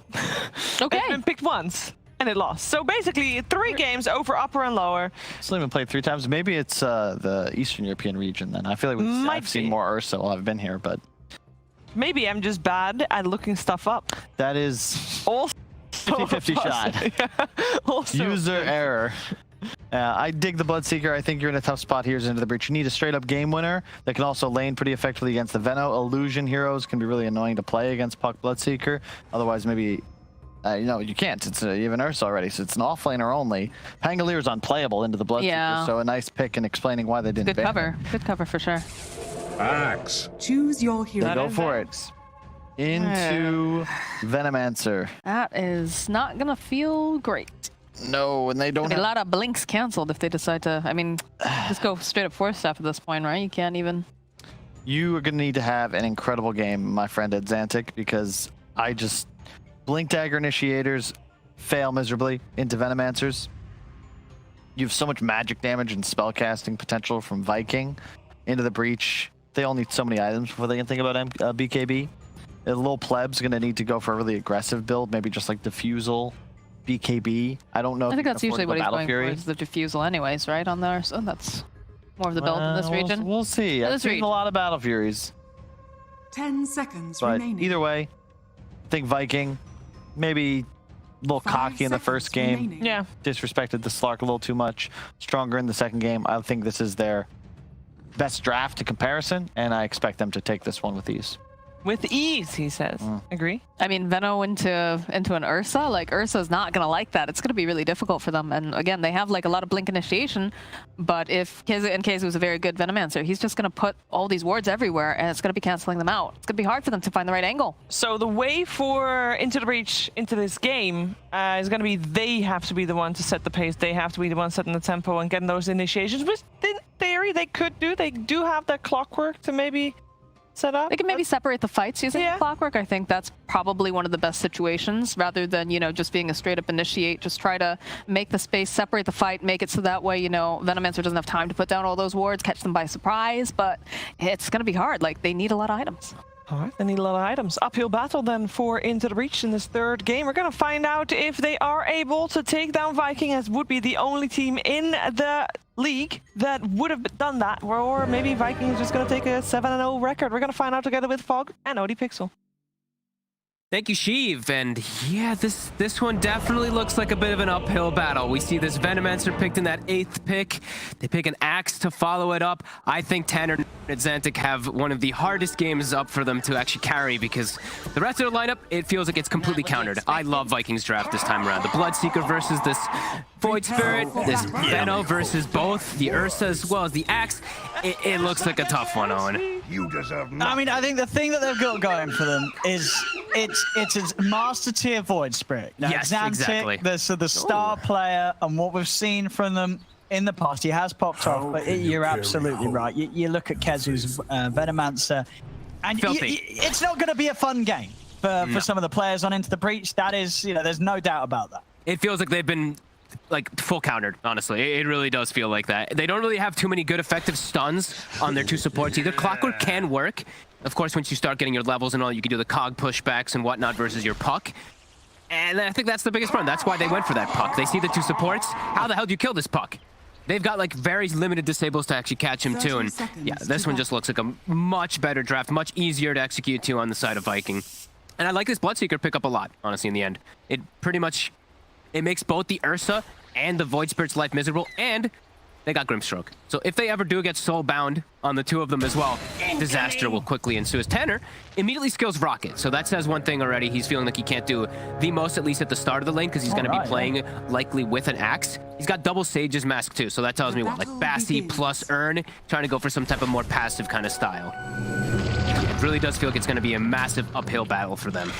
Okay. It's been picked once and it lost. So basically 3 games over upper and lower. Still even played 3 times. Maybe it's the Eastern European region then. I feel like I've seen more Ursa while I've been here, but maybe I'm just bad at looking stuff up. that is Also 50-50 shot. Also User error. I dig the Bloodseeker. I think you're in a tough spot here as Into the Breach. You need a straight up game winner that can also lane pretty effectively against the Veno. Illusion heroes can be really annoying to play against Puck Bloodseeker. Otherwise, maybe, you know, you can't. It's even Ursa already, so it's an offlaner only. Pangolier is unplayable into the Bloodseeker, so a nice pick in explaining why they didn't Good ban cover. him. Good cover for sure. Axe. Choose your hero. Go for it. Into Venomancer. That is not gonna feel great. No, and they don't A have... lot of blinks canceled if they decide to, I mean, just go straight up force staff at this point, right? You can't even... You are going to need to have an incredible game, my friend at Xantic, because I just... Blink Dagger Initiators fail miserably into Venomancers. You have so much magic damage and spellcasting potential from Viking into the Breach. They all need so many items before they can think about BKB. The little pleb's going to need to go for a really aggressive build, maybe just like Diffusal, BKB. I don't know. I think that's usually what he's going Fury. for, is the Diffusal anyways, right, on there? So that's more of the build in this region. We'll see. I've seen a lot of Battle Furies. 10 seconds But remaining. either way, I think Viking, maybe a little 5 cocky in the first seconds game. remaining. Yeah. Disrespected the Slark a little too much. Stronger in the second game. I think this is their best draft to comparison, and I expect them to take this one with ease. With ease, he says. Agree? I mean, Veno into an Ursa, like Ursa's not gonna like that. It's gonna be really difficult for them. And again, they have like a lot of blink initiation, but if Keizu is a very good Venomancer, he's just gonna put all these wards everywhere, and it's gonna be canceling them out. It's gonna be hard for them to find the right angle. So the way for Into the Breach into this game is going to be they have to be the one to set the pace. They have to be the one setting the tempo and getting those initiations, which in theory they could do. They do have the clockwork to maybe set up. They can maybe separate the fights using the clockwork. I think that's probably one of the best situations, rather than, you know, just being a straight up initiate. Just try to make the space, separate the fight, make it so that way, you know, Venomancer doesn't have time to put down all those wards, catch them by surprise, but it's going to be hard. Like, they need a lot of items. All right, they need a lot of items. Uphill battle then for Into the Breach in this third game. We're going to find out if they are able to take down Viking, as would be the only team in the league that would have done that. Or maybe Viking is just going to take a 7-0 record. We're going to find out together with Fog and ODPixel. Thank you, Sheev. And yeah, this one definitely looks like a bit of an uphill battle. We see this Venomancer picked in that 8th pick. They pick an Axe to follow it up. I think Tanner and Xantic have one of the hardest games up for them to actually carry, because the rest of the lineup, it feels like it's completely countered. I love Vikings draft this time around. The Bloodseeker versus this Void Spirit, this Veno versus both the Ursa as well as the Axe. It looks like a tough one, Owen. You deserve nothing. I mean, I think the thing that they've got going for them is it's a master tier Void Spirit. Now, Yes, Xantic, exactly. the star player, and what we've seen from them in the past, he has popped off, but you're absolutely right. You look at Kezu's Venomancer, and it's not going to be a fun game for some of the players on Into the Breach. That is, you know, there's no doubt about that. It feels like they've been like full countered, honestly. It really does feel like that. They don't really have too many good effective stuns on their two supports either. Clockwork can work. Of course, once you start getting your levels and all, you can do the cog pushbacks and whatnot versus your puck. And I think that's the biggest problem. That's why they went for that puck. They see the two supports. How the hell do you kill this puck? They've got like very limited disables to actually catch him too. And yeah, this one just looks like a much better draft, much easier to execute too on the side of Viking. And I like this Bloodseeker pick up a lot, honestly, in the end. It pretty much, it makes both the Ursa and the Void Spirit's life miserable, and they got Grimstroke. So if they ever do get soulbound on the two of them as well, disaster will quickly ensue. As Tanner immediately skills Rocket. So that says one thing already. He's feeling like he can't do the most, at least at the start of the lane, because he's going to be playing likely with an Axe. He's got double Sage's Mask too, so that tells me what? Like Bassi plus Earn, trying to go for some type of more passive kind of style. It really does feel like it's going to be a massive uphill battle for them.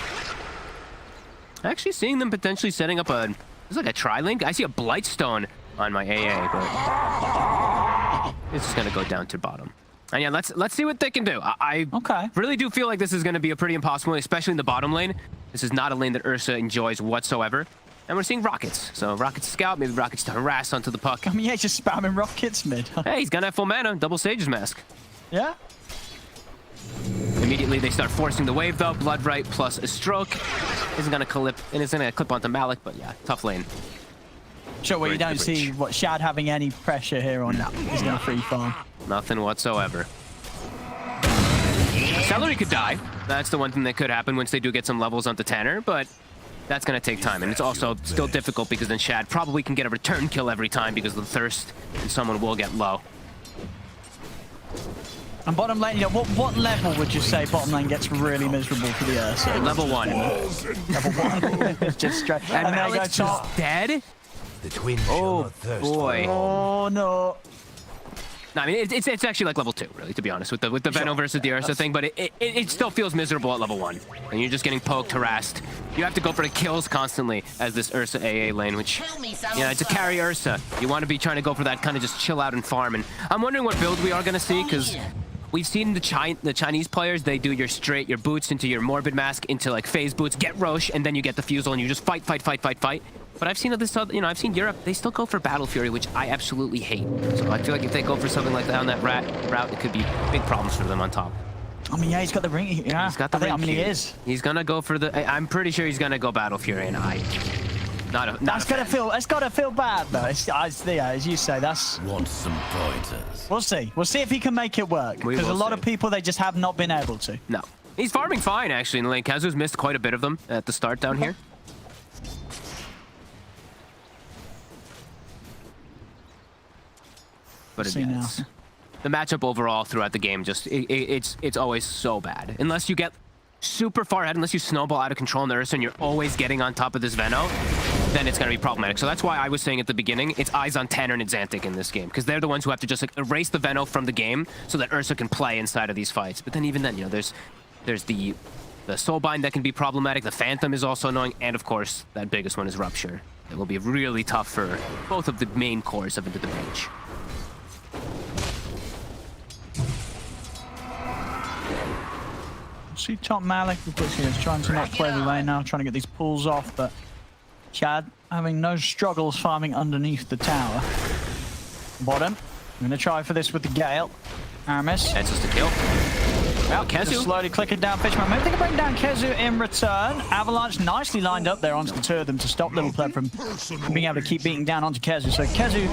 Actually seeing them potentially setting up a... It's like a tri-link. I see a Blightstone on my AA, but it's just gonna go down to bottom. And yeah, let's see what they can do. I really do feel like this is gonna be a pretty impossible, especially in the bottom lane. This is not a lane that Ursa enjoys whatsoever. And we're seeing Rockets. So Rockets scout, maybe Rockets to harass onto the puck. I mean, yeah, just spamming Rockets mid. Hey, he's gonna have full mana, double Sage's Mask. Yeah. Immediately they start forcing the wave though. Bloodright plus a stroke isn't gonna clip, and it's gonna clip onto Malik, but yeah, tough lane. Sure, well, you don't see what Shad having any pressure here on that. He's gonna free farm. Nothing whatsoever. Celery could die. That's the one thing that could happen once they do get some levels onto Tanner, but that's gonna take time, and it's also still difficult because then Shad probably can get a return kill every time because of the thirst, and someone will get low. And bottom lane, you know, what level would you say bottom lane gets really miserable for the Ursa? Level 1. Level 1. It's just straight. And then Malik's just dead? The twin Oh boy. Oh no. No, I mean, it's actually like level 2, really, to be honest, with the Venom versus the Ursa thing, but it still feels miserable at level 1. And you're just getting poked, harassed. You have to go for the kills constantly as this Ursa AA lane, which, yeah, it's a carry Ursa. You want to be trying to go for that kind of just chill out and farm. And I'm wondering what build we are going to see, because we've seen the Chinese players, they do your boots into your Morbid Mask, into like phase boots, get Roche, and then you get the Fusel, and you just fight. But I've seen this, you know, I've seen Europe, they still go for Battle Fury, which I absolutely hate. So I feel like if they go for something like that on that route, it could be big problems for them on top. I mean, yeah, he's got the ring. Yeah, he's got the ring. I mean, he is. He's gonna go for the. I'm pretty sure he's gonna go Battle Fury, and That's gotta feel bad though. Yeah, as you say, that's. Want some pointers? We'll see. We'll see if he can make it work. Because a lot of people, they just have not been able to. No, he's farming fine actually in the lane. Kazu's missed quite a bit of them at the start down here. But again, the matchup overall throughout the game, just it's always so bad. Unless you get super far ahead, unless you snowball out of control in the Ursa and you're always getting on top of this Veno, then it's going to be problematic. So that's why I was saying at the beginning, it's eyes on Tanner and Xantic in this game, because they're the ones who have to just like, erase the Veno from the game so that Ursa can play inside of these fights. But then even then, you know, there's the Soulbind that can be problematic, the Phantom is also annoying, and of course, that biggest one is Rupture. It will be really tough for both of the main cores of Into the Breach. See top Malik, of course, he is trying to not play the lane now, trying to get these pulls off, but Chad having no struggles farming underneath the tower. Bottom. I'm going to try for this with the Gale. Aramis. That's just a kill. Well, Kezu. Slowly clicking down Fishman. Maybe they can bring down Kezu in return. Avalanche nicely lined up there onto the two of them to stop Little Pleb from being able to keep beating down onto Kezu. So Kezu,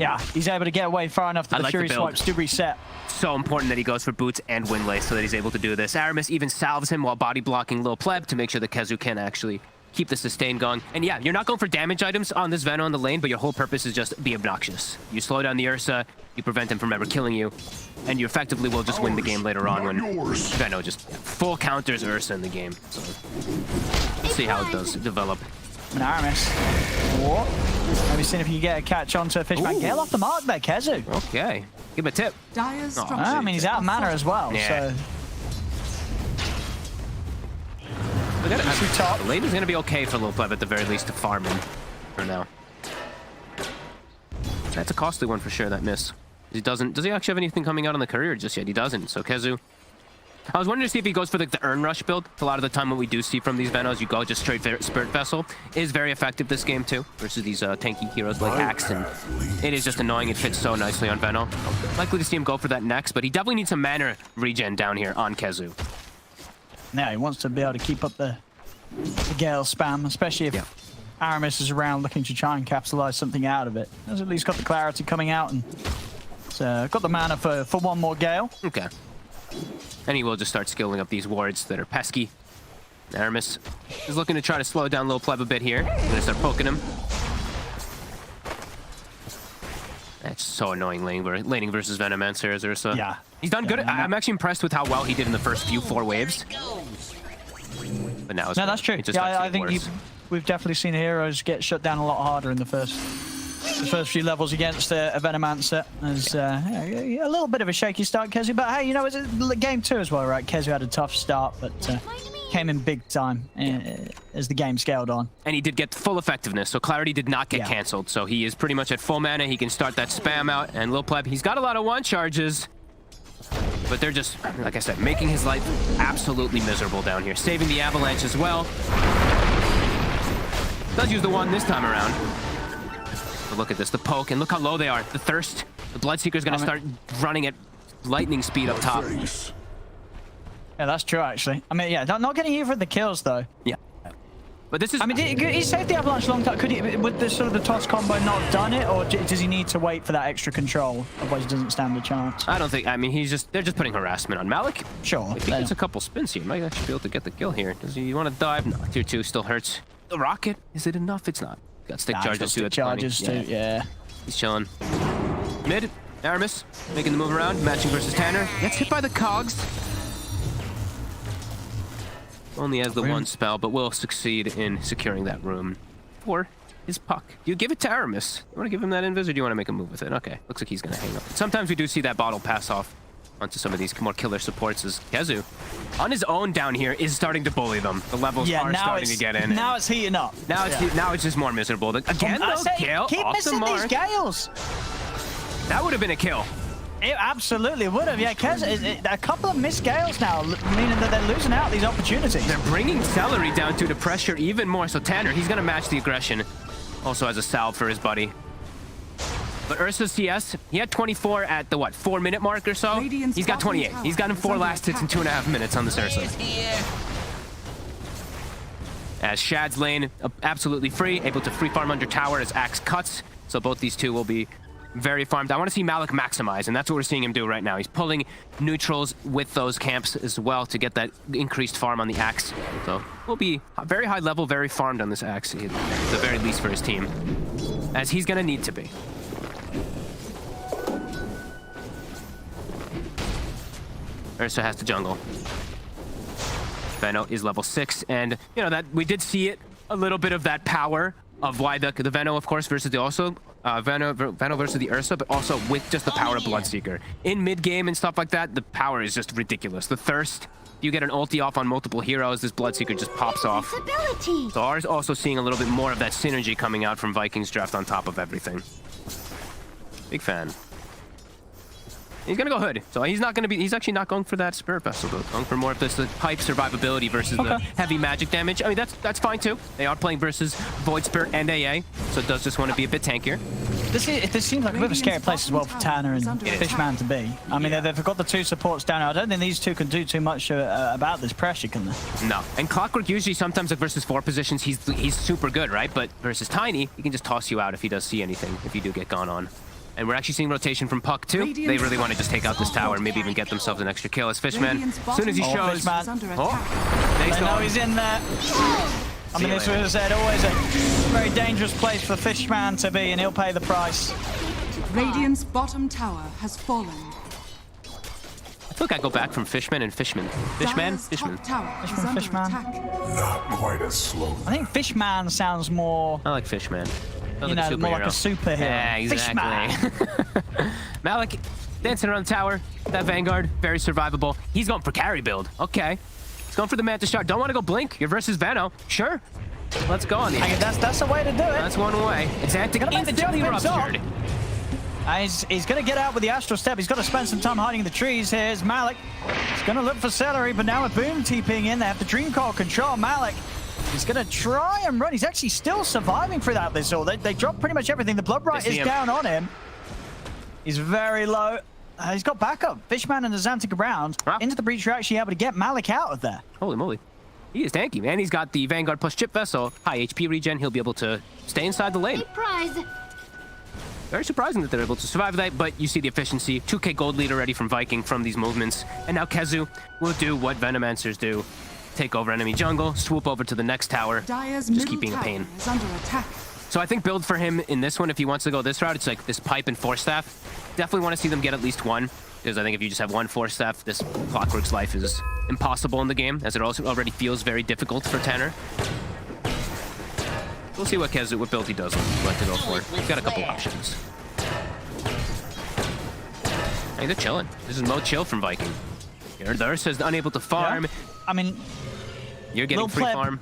yeah, he's able to get away far enough that the Fury swipes do reset. So important that he goes for boots and Windlace so that he's able to do this. Aramis even salves him while body blocking Lil Pleb to make sure that Kezu can actually keep the sustain going. And yeah, you're not going for damage items on this Veno on the lane, but your whole purpose is just be obnoxious. You slow down the Ursa, you prevent him from ever killing you, and you effectively will just win the game later on when Veno just full counters Ursa in the game. So we'll see how it does develop. And Aramis. Whoa. Maybe seeing if you can get a catch onto Fishman. Gale off the mark there, Kezu. Okay. Give him a tip. I mean, he's out of mana as well, yeah. so... The lane is going to be okay for Lil Pleb at the very least to farm him for now. That's a costly one for sure, that miss. Does he actually have anything coming out on the career just yet? He doesn't, so Kezu. I was wondering to see if he goes for the Urn Rush build. A lot of the time what we do see from these Venos, you go just straight Spirit Vessel. It is very effective this game too, versus these tanky heroes like Axe, and it is just annoying. It fits so nicely on Veno. Likely to see him go for that next, but he definitely needs some mana regen down here on Kezu. Yeah, he wants to be able to keep up the Gale spam, especially if Aramis is around looking to try and capitalize something out of it. Has at least got the clarity coming out and got the mana for one more Gale. Okay. And he will just start skilling up these wards that are pesky. Aramis is looking to try to slow down Lil Pleb a bit here. I'm gonna start poking him. That's so annoying laning versus Venomancer as Ursa. Yeah. He's done good. I'm actually impressed with how well he did in the first 4 waves. But now it's that's true. Yeah, I think we've definitely seen heroes get shut down a lot harder in the first few levels against a Venomancer. As a little bit of a shaky start, Kezu, but hey, you know, it's game 2 as well, right? Kezu had a tough start, but came in big time as the game scaled on. And he did get full effectiveness, so Clarity did not get cancelled. So he is pretty much at full mana. He can start that spam out, and Lil Pleb, he's got a lot of one charges. But they're just, like I said, making his life absolutely miserable down here. Saving the Avalanche as well. Does use the one this time around. But look at this, the poke, and look how low they are. The Thirst. The Bloodseeker's going to start running at lightning speed up top. Yeah, that's true, actually. I mean, yeah, not getting either of the kills, though. Yeah. But this is... I mean, he saved the Avalanche long time. Could he, with the sort of the toss combo, not done it? Or does he need to wait for that extra control? Otherwise, he doesn't stand a chance. I don't think... I mean, they're just putting harassment on Malik. Sure. If he gets a couple spins here, he might actually be able to get the kill here. Does he want to dive? No, tier 2 still hurts. The rocket, is it enough? It's not. Got stick charges too. Charges too, yeah. He's chilling. Mid, Aramis, making the move around, matching versus Tanner. Gets hit by the cogs. Only has the one spell, but will succeed in securing that room. 4. his puck. Do you give it to Aramis? You want to give him that invis, or do you want to make a move with it? Okay, looks like he's going to hang up. Sometimes we do see that bottle pass off onto some of these more killer supports, as KheZu, on his own down here, is starting to bully them. The levels are starting to get in. Now it's heating up. Now it's just more miserable. Again, though, Gale keep off missing the these mark. Gales. That would have been a kill. It absolutely would have. Yeah, KheZu, a couple of missed Gales now, meaning that they're losing out these opportunities. They're bringing Celery down to the pressure even more. So Tanner, he's going to match the aggression. Also has a salve for his buddy. But Ursa's CS, he had 24 at the, 4-minute mark or so? He's got 28. He's gotten 4 last hits in 2.5 minutes on this Ursa. As Shad's lane, absolutely free, able to free farm under tower as Axe cuts. So both these two will be very farmed. I want to see Malik maximize, and that's what we're seeing him do right now. He's pulling neutrals with those camps as well to get that increased farm on the Axe. So will be very high level, very farmed on this Axe, at the very least for his team, as he's going to need to be. Ursa has to jungle. Veno is level 6, and you know that we did see it a little bit of that power of why the Veno, of course, versus the Veno versus the Ursa, but also with just the power of Bloodseeker in mid game and stuff like that. The power is just ridiculous. The thirst. You get an ulti off on multiple heroes, this Bloodseeker just pops off. So ours also seeing a little bit more of that synergy coming out from Vikings draft on top of everything. Big fan. He's gonna go Hood, so he's not gonna be. He's actually not going for that Spirit Vessel, though. Going for more of this the pipe survivability versus the heavy magic damage. I mean, that's fine too. They are playing versus Void Spirit and AA, so it does just want to be a bit tankier. This seems like a bit of a scary place as well for Tanner and Fishman to be. I mean, they've got the 2 supports down now. I don't think these 2 can do too much about this pressure, can they? No. And Clockwork usually sometimes like versus 4 positions, he's super good, right? But versus Tiny, he can just toss you out if he does see anything, if you do get gone on. And we're actually seeing rotation from Puck too. They really want to just take out this tower and maybe even get themselves an extra kill as Fishman. As soon as he shows... They know he's in there. I mean, this was always a very dangerous place for Fishman to be, and he'll pay the price. Radiant's bottom tower has fallen. I feel like I go back from Fishman and Fishman. Fishman? Fishman. Fishman. Not quite as slow. I think Fishman sounds more... I like Fishman. You know, more like a superhero. Yeah, exactly. Malik dancing around the tower. That Vanguard, very survivable. He's going for carry build. Okay. He's going for the Manta Shard. Don't want to go Blink. You're versus Veno. Sure. Let's go on the that's the way to do it. That's one way. It's instantly ruptured. He's going to get out with the Astral Step. He's got to spend some time hiding in the trees. Here's Malik. He's going to look for Celery, but now with Boom TPing in, they have the Dream Coil control. Malik, he's going to try and run. He's actually still surviving through that. They dropped pretty much everything. The Bloodbright is down on him. He's very low. He's got backup. Fishman and the Zantic around. Into the breach, you're actually able to get Malik out of there. Holy moly. He is tanky, man. He's got the Vanguard plus Chip Vessel. High HP regen. He'll be able to stay inside the lane. Very surprising that they're able to survive that, but you see the efficiency. 2k gold lead already from Viking from these movements. And now KheZu will do what Venomancers do. Take over enemy jungle, swoop over to the next tower, just keep being a pain. So I think build for him in this one, if he wants to go this route, it's like this pipe and Force Staff. Definitely want to see them get at least one, because I think if you just have one Force Staff, this Clockwork's life is impossible in the game, as it also already feels very difficult for Tanner. We'll see what KheZu, what build he does like to go for. He's got a couple options. Hey, they're chilling. This is Mo chill from Viking. The Ursa is unable to farm. Yeah. I mean, you're getting free farm.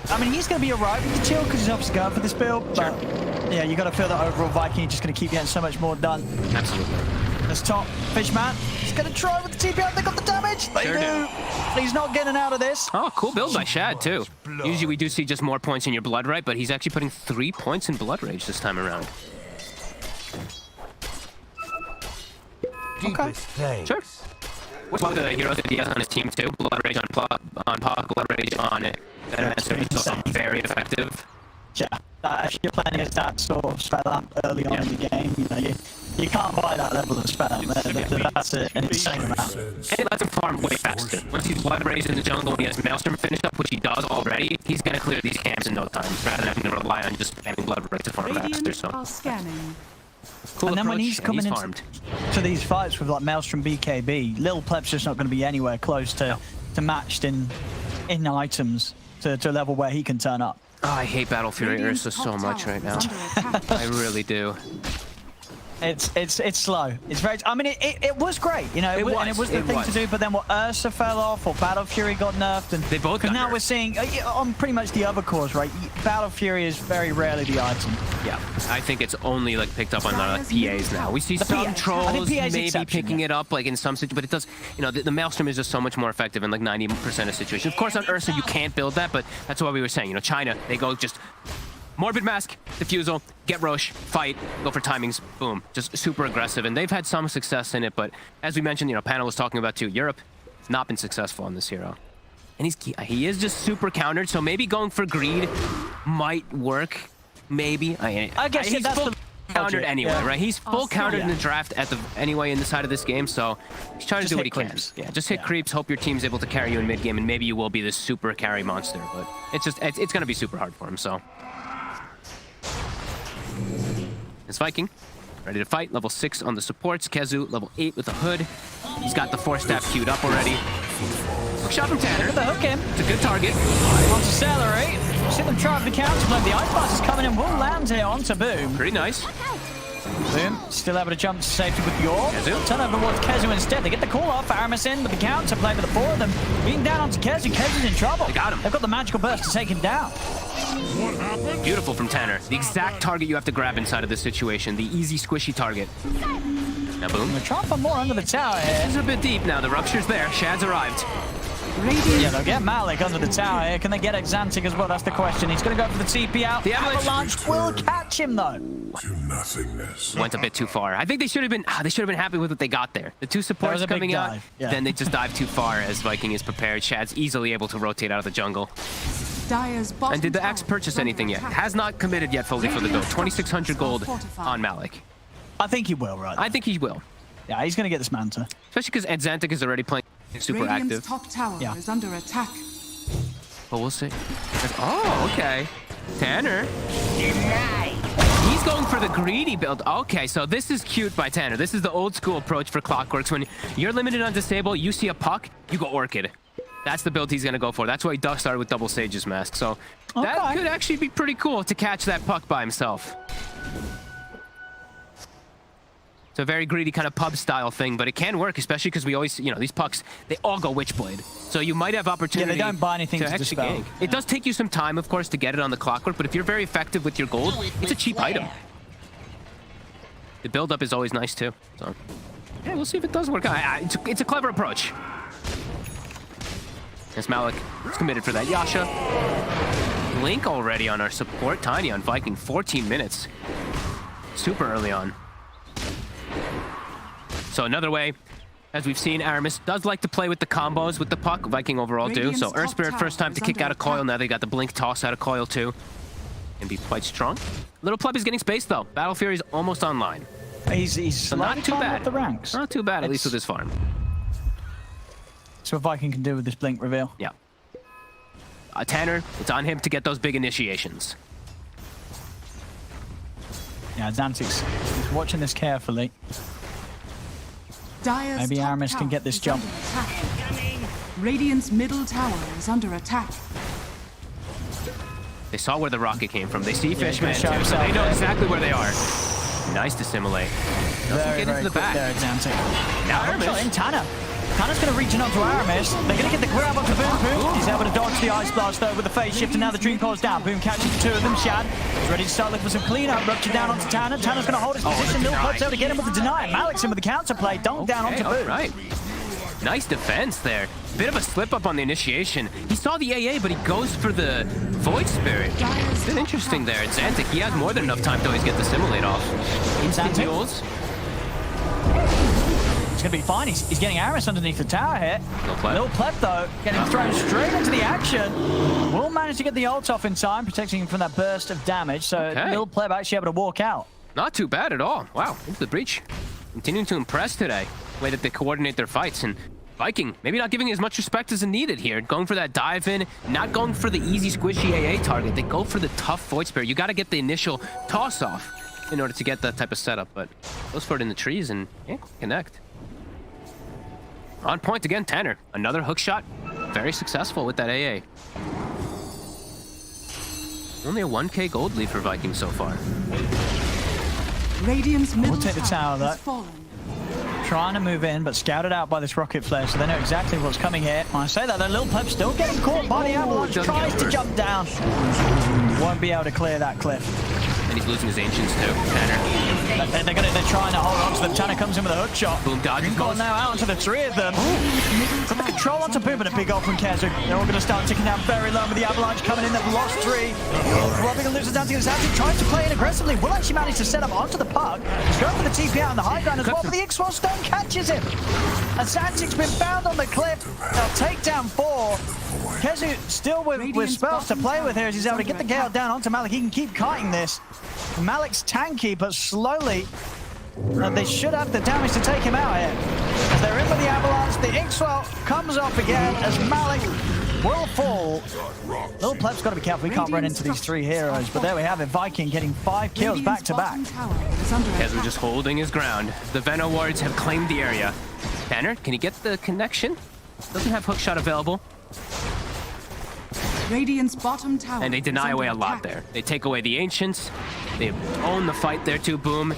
I mean, he's going to be alright with the chill because he's obviously going for this build. But yeah, you got to feel that overall Viking is just going to keep getting so much more done. Absolutely. This top Fishman. He's going to try with the TP. They got the damage. They do. He's not getting out of this. Oh, cool build by Shad too. Usually we do see just more points in your blood, right? But he's actually putting 3 points in Blood Rage this time around. Okay. Sure. One of the heroes that he has on his team too. Blood Rage on Puck, Blood Rage on it. Venomancer is also very effective. Yeah, if you're playing against that sort of spell up early on in the game, you know, you can't buy that level of spell. That's an insane amount. And it lets him farm way faster. Once he's Blood Rage in the jungle and he has Maelstrom finished up, which he does already, he's going to clear these camps in no time, rather than having to rely on just having Blood Rage to farm faster. So. Cool and then when he's coming into these fights with like Maelstrom BKB, Lil Pleb's just not going to be anywhere close to matched in items to a level where he can turn up. Oh, I hate Battle Fury Ursa so much right now. I really do. It's slow. It's very. I mean, it was great, you know. It was the thing to do. But then what Ursa fell off, or Battle Fury got nerfed, and they both. Because now we're seeing on pretty much the other cores, right? Battle Fury is very rarely the item. Yeah, I think it's only like picked up on like PAs now. We see some trolls maybe picking it up like in some situations, but it does. You know, the Maelstrom is just so much more effective in like 90% of situations. Of course, on Ursa you can't build that, but that's what we were saying. You know, China, they go just. Morbid Mask, Diffusal, get Roche, fight, go for timings, boom. Just super aggressive, and they've had some success in it, but as we mentioned, you know, Panel was talking about too, Europe has not been successful on this hero. And he is just super countered, so maybe going for greed might work, maybe. I guess he's full countered anyway, right? He's full countered in the draft anyway in the side of this game, so he's trying to do what he can. Yeah, just hit creeps, hope your team's able to carry you in mid-game, and maybe you will be this super carry monster, but it's gonna be super hard for him, so. It's Viking, ready to fight, level 6 on the supports. Kezu, level 8 with the hood. He's got the 4-staff queued up already. Hook shot from Tanner. Look at the hook in. It's a good target. Wants to accelerate. See them try the counter play. The Ice Blast is coming in. Will land here onto Boom. Pretty nice. Boom, still able to jump to safety with the orb. Turn over towards Kezu instead. They get the call off. Aramis in with the counter play with the 4 of them. Being down onto Kezu. Kezu's in trouble. They got him. They've got the magical burst to take him down. Beautiful from Tanner. The exact target you have to grab inside of this situation. The easy, squishy target. Now, Boom. They're trying for more under the tower here. This is a bit deep now. The rupture's there. Shad's arrived. Yeah, they'll get Malik under the tower here. Can they get Exantic as well? That's the question. He's going to go for the TP out. The Avalanche will catch him, though. To nothingness. Went a bit too far. I think they should have been happy with what they got there. The 2 supports coming out, then they just dive too far as Viking is prepared. Shad's easily able to rotate out of the jungle. And did the Axe purchase anything yet? Has not committed yet fully for the build. 2,600 gold on Malik. I think he will, right? I think he will. Yeah, he's going to get this Manta. Especially because Exantic is already playing super active. Top tower is under attack. But we'll see. Oh, okay. Tanner. He's going for the greedy build. Okay, so this is cute by Tanner. This is the old school approach for Clockworks. When you're limited on disable, you see a puck, you go Orchid. That's the build he's going to go for. That's why he started with double Sage's Mask. So that could actually be pretty cool to catch that puck by himself. It's a very greedy kind of pub style thing, but it can work, especially because we always, you know, these pucks, they all go Witchblade. So you might have opportunity. Yeah, they don't buy anything to dispel. Gank. It does take you some time, of course, to get it on the Clockwork, but if you're very effective with your gold, it's a cheap item. The build-up is always nice, too. So, yeah, we'll see if it does work. It's a clever approach. Yes, Malik is committed for that. Yasha. Link already on our support. Tiny on Viking, 14 minutes. Super early on. So another way, as we've seen, Aramis does like to play with the combos with the puck. Viking overall do. So Earth Spirit first time to kick out a coil. Now they got the Blink toss out of coil too. Can be quite strong. Little Pleb is getting space though. Battle Fury is almost online. He's so not too bad. The ranks. Not too bad, at least with his farm. So what Viking can do with this Blink reveal. Yeah. Tanner, it's on him to get those big initiations. Yeah, Xantic's watching this carefully. Maybe Aramis can get this jump. Radiant's middle tower is under attack. They saw where the rocket came from. They see Fishman too, so they know exactly where they are. Nice to simulate. Doesn't get into the back. There, Xantic. Now Aramis. In Tanner. Tanner's going to reach in onto Aramis. They're going to get the grab onto Boom Boom. He's able to dodge the Ice Blast though with the phase shift, and now the Dream Coil's down. Boom catches the 2 of them. Shad is ready to start looking for some cleanup. Rupture down onto Tanner. Tanner's going to hold his position. Little Pleb's able to get him with the deny. Malik's in with the counter play. Dunk down onto Boom. Right. Nice defense there. Bit of a slip up on the initiation. He saw the AA, but he goes for the Void Spirit. It's been interesting there. It's Xantic. He has more than enough time to always get the Simulate off. Instant duels. It's going to be fine. He's getting Aramis underneath the tower here. Little Pleb, though, getting thrown straight into the action. Will manage to get the ult off in time, protecting him from that burst of damage. So Little Pleb actually able to walk out. Not too bad at all. Wow, into the breach. Continuing to impress today. The way that they coordinate their fights. And Viking, maybe not giving as much respect as needed here. Going for that dive in, not going for the easy squishy AA target. They go for the tough Void Spirit. You got to get the initial toss off in order to get that type of setup. But goes for it in the trees and connect. On point again, Tanner. Another hook shot. Very successful with that AA. Only a 1k gold lead for Vikings so far. Radiant's middle We'll take the tower, has though. fallen. Trying to move in, but scouted out by this rocket flare, so they know exactly what's coming here. When I say that, the little pleb still getting caught by the avalanche, tries to jump down. Won't be able to clear that cliff. And he's losing his ancients too. Tanner. They're trying to hold on to them. Tanner comes in with a hook shot. Boom, dodge. Got now out onto the three of them. Got the control onto Boom, and a big ult from Kezu. They're all going to start ticking down very low with the avalanche coming in. They've lost 3. Robbing and loses down to Zanti. Tries to play in aggressively. Will actually manage to set up onto the puck. He's going for the TP out on the high ground as well, but the X1 stone catches him. And Zantik's been found on the cliff. They'll take down 4. Kezu still with spells to play with here as he's able to get the Gale down onto Malik. He can keep kiting this. Malik's tanky, but slowly they should have the damage to take him out here. As they're in with the avalanche, the Inkswell comes off again as Malik will fall. Little Pleb's got to be careful. We can't run into these 3 heroes, but there we have it. Viking getting 5 kills back to back. Kezu just holding his ground. The Veno wards have claimed the area. Tanner, can he get the connection? Doesn't have hookshot available. Radiant's bottom tower. And they deny away a lot there. They take away the ancients. They own the fight there too. Boom.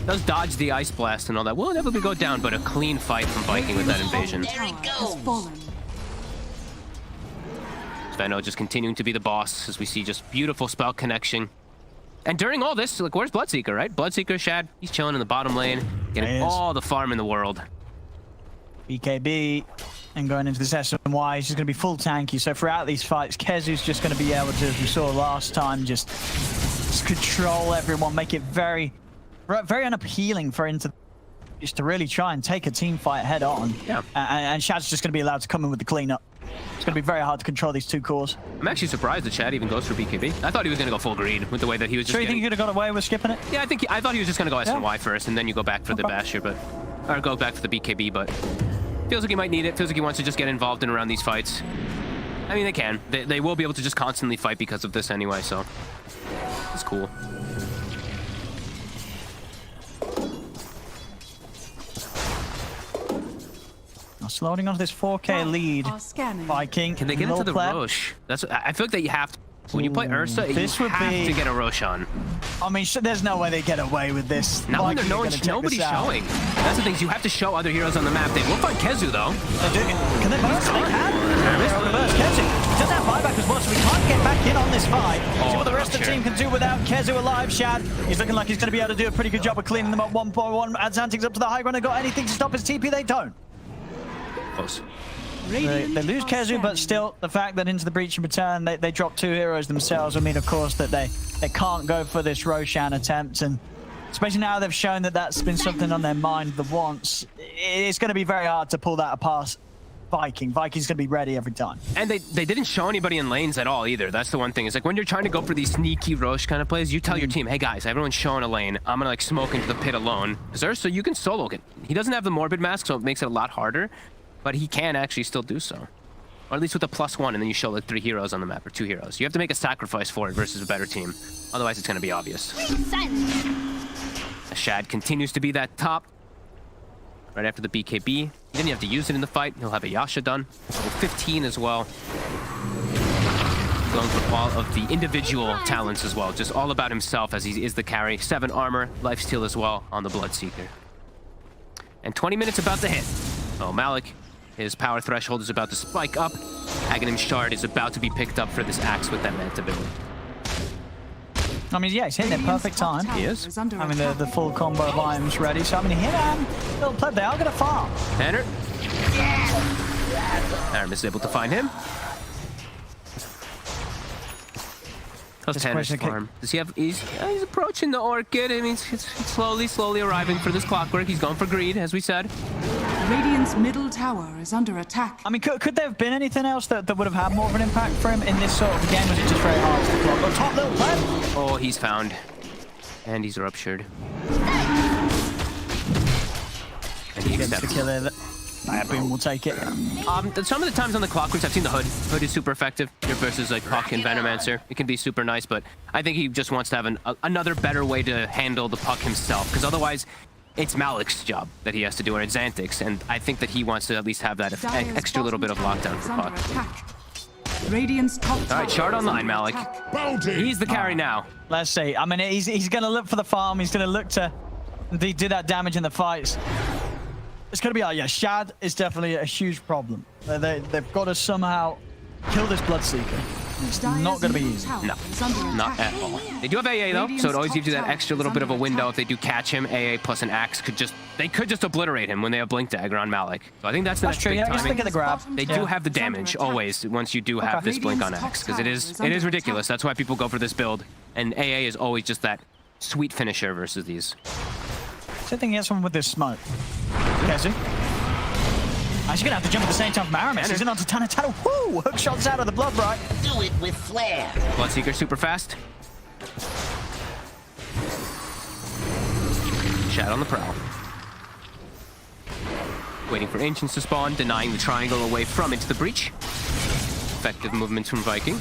Does dodge the ice blast and all that. Will inevitably go down, but a clean fight from Viking with that invasion. Veno just continuing to be the boss as we see just beautiful spell connection. And during all this, like, where's Bloodseeker, right? Bloodseeker, Shad, he's chilling in the bottom lane, getting all the farm in the world. BKB and going into this SMY, he's just going to be full tanky. So throughout these fights, Kezu's just going to be able to, as we saw last time, just control everyone, make it very unappealing for him to just to really try and take a team fight head on. Yeah. And Shad's just going to be allowed to come in with the cleanup. It's going to be very hard to control these 2 cores. I'm actually surprised that Shad even goes for BKB. I thought he was going to go full greed with the way that he was just Sure, you think he could have got away with skipping it? Yeah, I thought he was just going to go SNY first, and then you go back for the Basher, or go back for the BKB, but feels like he might need it. Feels like he wants to just get involved in around these fights. I mean, they can. They will be able to just constantly fight because of this anyway, so it's cool. Now slowing onto this 4K lead. Viking. Can they get into the Roche? I feel like that you have to. When you play Ursa, you have to get a Roche on. I mean, there's no way they get away with this. Not when nobody's showing. That's the thing, you have to show other heroes on the map. They will find Kezu, though. Can they burst? They can. Reverse Kezu. Doesn't have buyback as well, so we can't get back in on this fight. See what the rest of the team can do without Kezu alive. Shad, he's looking like he's going to be able to do a pretty good job of cleaning them up 1-1. Adzantig's up to the high ground. They got anything to stop his TP? They don't. Close. They lose Kezu, but still, the fact that into the breach in return, they drop 2 heroes themselves will mean, of course, that they can't go for this Roshan attempt. And especially now they've shown that that's been something on their mind the once, it's going to be very hard to pull that past Viking. Viking's going to be ready every time. And they didn't show anybody in lanes at all either. That's the one thing. It's like when you're trying to go for these sneaky Roche kind of plays, you tell your team, hey guys, everyone's showing a lane. I'm going to like smoke into the pit alone. Because so you can solo it. He doesn't have the Morbid Mask, so it makes it a lot harder. But he can actually still do so. Or at least with a +1, and then you show like 3 heroes on the map, or 2 heroes. You have to make a sacrifice for it versus a better team. Otherwise, it's going to be obvious. Shad continues to be that top. Right after the BKB. He didn't have to use it in the fight. He'll have a Yasha done. Level 15 as well. Going for all of the individual talents as well. Just all about himself as he is the carry. 7 armor, lifesteal as well on the Bloodseeker. And 20 minutes about to hit. Oh, Malik, his power threshold is about to spike up. Aghanim Shard is about to be picked up for this axe with that Manta ability. I mean, yeah, he's hitting it perfect time. He is. I mean, the full combo of items ready. So, I mean, little pleb, they are going to farm. Tanner. Aramis is able to find him. How's Tanner's farm? Does he have? He's approaching the Orchid. I mean, it's slowly arriving for this clockwork. He's going for greed, as we said. Radiant's middle tower is under attack. I mean, could there have been anything else that would have had more of an impact for him in this sort of game? Was it just very hard to block? Oh, top little pleb! Oh, he's found. And he's ruptured. And he gets the kill there. Boom will take it. Some of the times on the clockworks, I've seen the Hood. Hood is super effective versus like Puck and Venomancer. It can be super nice, but I think he just wants to have another better way to handle the Puck himself, because otherwise it's Malik's job that he has to do, or it's Xantic's, and I think that he wants to at least have that extra little bit of lockdown for Puck. Radiant's top All right, shard online, Malik. He's the carry now. Let's see. I mean, he's going to look for the farm. He's going to look to do that damage in the fights. It's going to be like, yeah, Shad is definitely a huge problem. They've got to somehow kill this Bloodseeker. It's not going to be easy. No, not at all. They do have AA though, so it always gives you that extra little bit of a window. If they do catch him, AA plus an axe could just obliterate him when they have Blink Dagger on Malik. So I think that's true. big Yeah, just timing. think of the grab. They do have the damage always once you do have this Blink on axe, because it is ridiculous. That's why people go for this build, and AA is always just that sweet finisher versus these. Same thing he has one with this smoke. Okay, see? He's gonna have to jump at the same time from Aramis. He's in onto Tana. Tana, whoo! Hook shots out of the blood bright. Do it with flair. Bloodseeker super fast. Shad on the prowl. Waiting for Ancients to spawn, denying the triangle away from into the breach. Effective movements from Viking.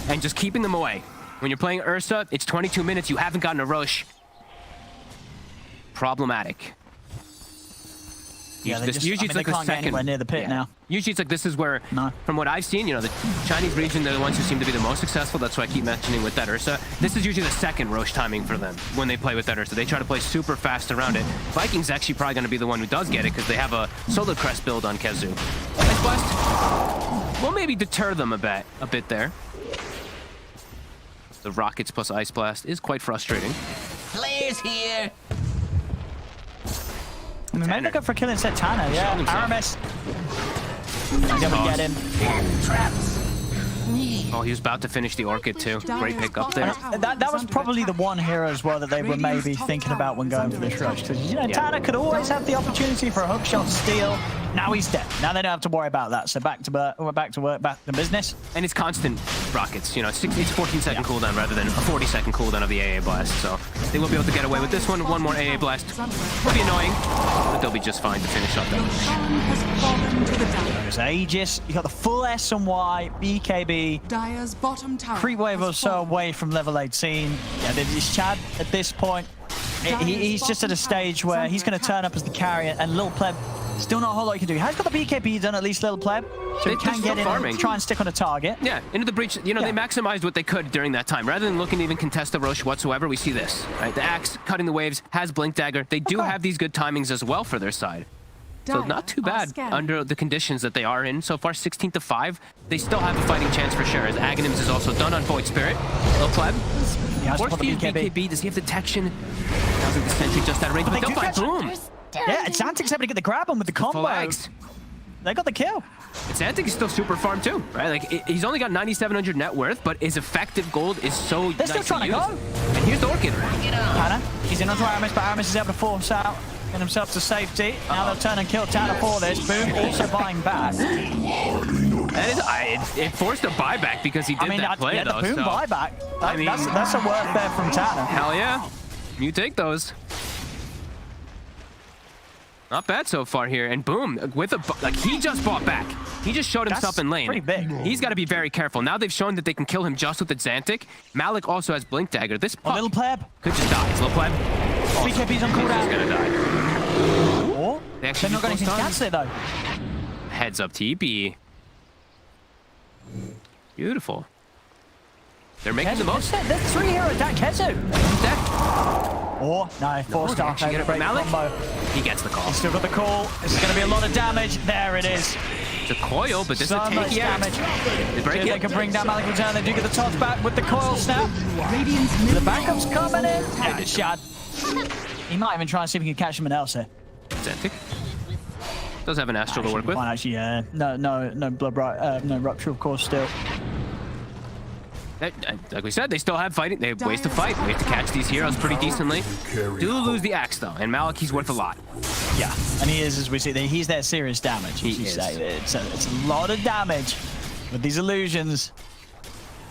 And just keeping them away. When you're playing Ursa, it's 22 minutes, you haven't gotten a rush. Problematic. Yeah, usually it's like they the can't get anywhere near the pit now. Usually it's like this is where, from what I've seen, you know, the Chinese region, they're the ones who seem to be the most successful. That's why I keep mentioning with that Ursa. This is usually the second Roche timing for them when they play with that Ursa. They try to play super fast around it. Viking's actually probably going to be the one who does get it because they have a Solar Crest build on Kezu. Ice Blast will maybe deter them a bit there. The Rockets plus Ice Blast is quite frustrating. Players here. I mean, maybe go for killing set Tana, yeah. Aramis. He's gonna get him. Oh, he was about to finish the Orchid too. Great pick up there. That was probably the one hero as well that they were maybe thinking about when going for this rush. Because, you know, Tana could always have the opportunity for a hookshot steal. Now he's dead. Now they don't have to worry about that. So back to work, back to business. And it's constant rockets. You know, it's 14-second cooldown rather than a 40-second cooldown of the AA blast. So they will be able to get away with this one. One more AA blast will be annoying, but they'll be just fine to finish up that. There's Aegis. You got the full S and Y, BKB. Dire's bottom tower. 3 wave or so away from level 18. Yeah, there's Chad at this point. He's just at a stage where he's going to turn up as the carrier, and Lil Pleb still not a whole lot he can do. He has got the BKB done, at least Lil Pleb, so he can get in and try and stick on a target. Yeah, into the breach. You know, they maximized what they could during that time. Rather than looking to even contest the Roche whatsoever, we see this. Right, the Axe cutting the waves, has Blink Dagger. They do have these good timings as well for their side. So not too bad under the conditions that they are in. So far, 16-5. They still have a fighting chance for sure. As Aghanims is also done on Void Spirit. Lil Pleb. Forced to use BKB. Does he have detection? Doesn't the sentry just that range, but they'll find Boom. Yeah, and Xantic's able to get the grab on with the combo. They got the kill. And Xantic is still super farm too, right? Like, he's only got 9,700 net worth, but his effective gold is so They're still trying to go. And here's the Orchid. Tana, he's in onto Aramis, but Aramis is able to force out and himself to safety. Now they'll turn and kill Tana for this. Boom, also buying back. That is, it forced a buyback because he did that play, though. The Boom buyback. That's a worth there from Tana. Hell yeah. You take those. Not bad so far here. And Boom, with a, like, he just bought back. He just showed himself in lane. Pretty big. He's got to be very careful. Now they've shown that they can kill him just with the Xantic. Malik also has Blink Dagger. This puck Little Pleb could just die. Little Pleb. BKB's on cooldown. He's gonna die. Oh, They actually not got anything to cancel it though. Heads up TP. Beautiful. They're making the most. There's 3 hero attack Kezu. Oh, no, 4-star. Get it from Malik. He gets the call. He's still got the call. This is going to be a lot of damage. There it is. It's a coil, but this is a tanky damage. They can bring down Malik return. They do get the toss back with the coil snap. The backup's coming in. Yeah, Shad. He might even try and see if he can catch someone else here. Xantic does have an Astral to work with. Fine, actually, yeah. No blood right, no rupture, of course, still. Like we said, they still have fighting. They have ways to fight. We have to catch these heroes pretty decently. Do lose the Axe, though, and Malik, he's worth a lot. Yeah, and he is, as we see, he's their serious damage. He is. It's a lot of damage with these illusions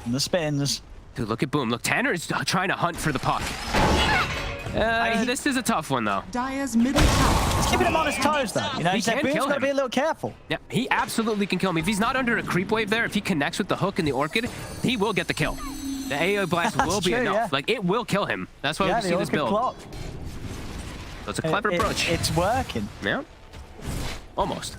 and the spins. Dude, look at Boom. Look, Tanner is trying to hunt for the puck. This is a tough one, though. Dire's middle tower. He's keeping him on his toes, though. You know, He can Boom's kill got to him. be a little careful. Yeah, he absolutely can kill him. If he's not under a creep wave there, if he connects with the hook and the Orchid, he will get the kill. The AA blast will be enough. Yeah. Like, it will kill him. That's why we see this build. Clock. So it's a clever approach. It's working. Yeah. Almost.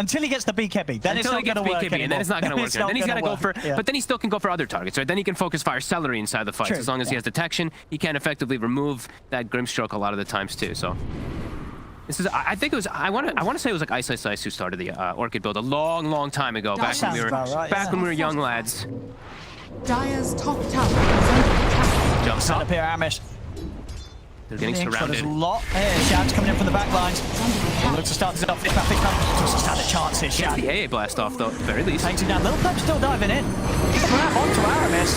Until he gets the BKB. Then Until he gets BKB, and then it's not going to work. Then he's got to go for... Yeah. But then he still can go for other targets, right? Then he can focus fire Celery inside the fights. True. As long as he has detection, he can effectively remove that Grimstroke a lot of the times, too. So... This is, I think it was, I want to say it was like Ice Ice Ice who started the Orchid build a long time ago, back when we were when we were young lads. Dire's top tower is under attack. Jumps Up up. here, Amish. They're getting There's surrounded. a lot here. Shad's coming in from the back lines. Looks to start this off. If doesn't stand a chance here, Gets Shad. the AA blast off, though, at the very least. Takes him down. Little Pleb still diving in. He's grab onto Aramis.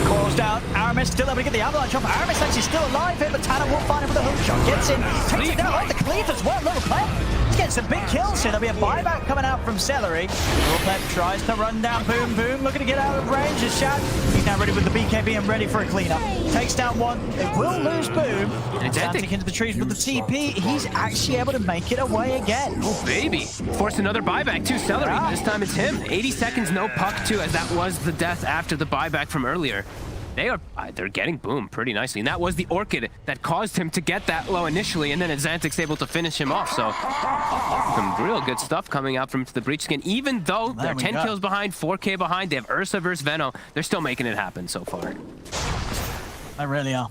Calls down. Aramis still able to get the avalanche off. Aramis actually still alive here, but Tanner will find him with a hook shot. Gets in. Takes him down. Oh, the cleave as well. Little Pleb. He's getting some big kills here. There'll be a buyback coming out from Celery. Little Pleb tries to run down. Boom, boom. Looking to get out of range as Shad. He's now ready with the BKB and ready for a cleanup. Takes down one. They will lose Boom. And Zantic into the trees with the TP. He's actually able to make it away again. Oh, baby. Forced another buyback, too. Celery. Yeah. This time it's him. 80 seconds, no puck, too, as that was the death after the buyback from earlier. They're getting Boom pretty nicely. And that was the Orchid that caused him to get that low initially, and then Zantic's able to finish him off. So some real good stuff coming out from the Breach Skin. Even though they're 10 kills behind, 4K behind, they have Ursa versus Veno, they're still making it happen so far. They really are.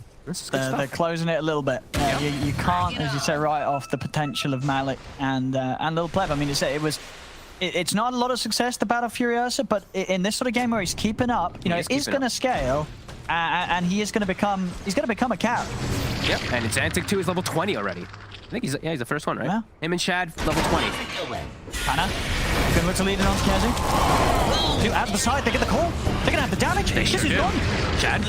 They're closing it a little bit. Yeah. You can't, as you say, write off the potential of Malik and Little Pleb. I mean, it's not a lot of success, the Battle Furiosa, but in this sort of game where he's keeping up, it is going to scale, and he is going to become a carry. Yep, and Zantic 2 is level 20 already. I think he's the first one, right? Yeah. Him and Shad, level 20. Hannah, going to look to lead it on to Kezi. Two out of the side, they get the call. They're going to have the damage. They sure do. Shad.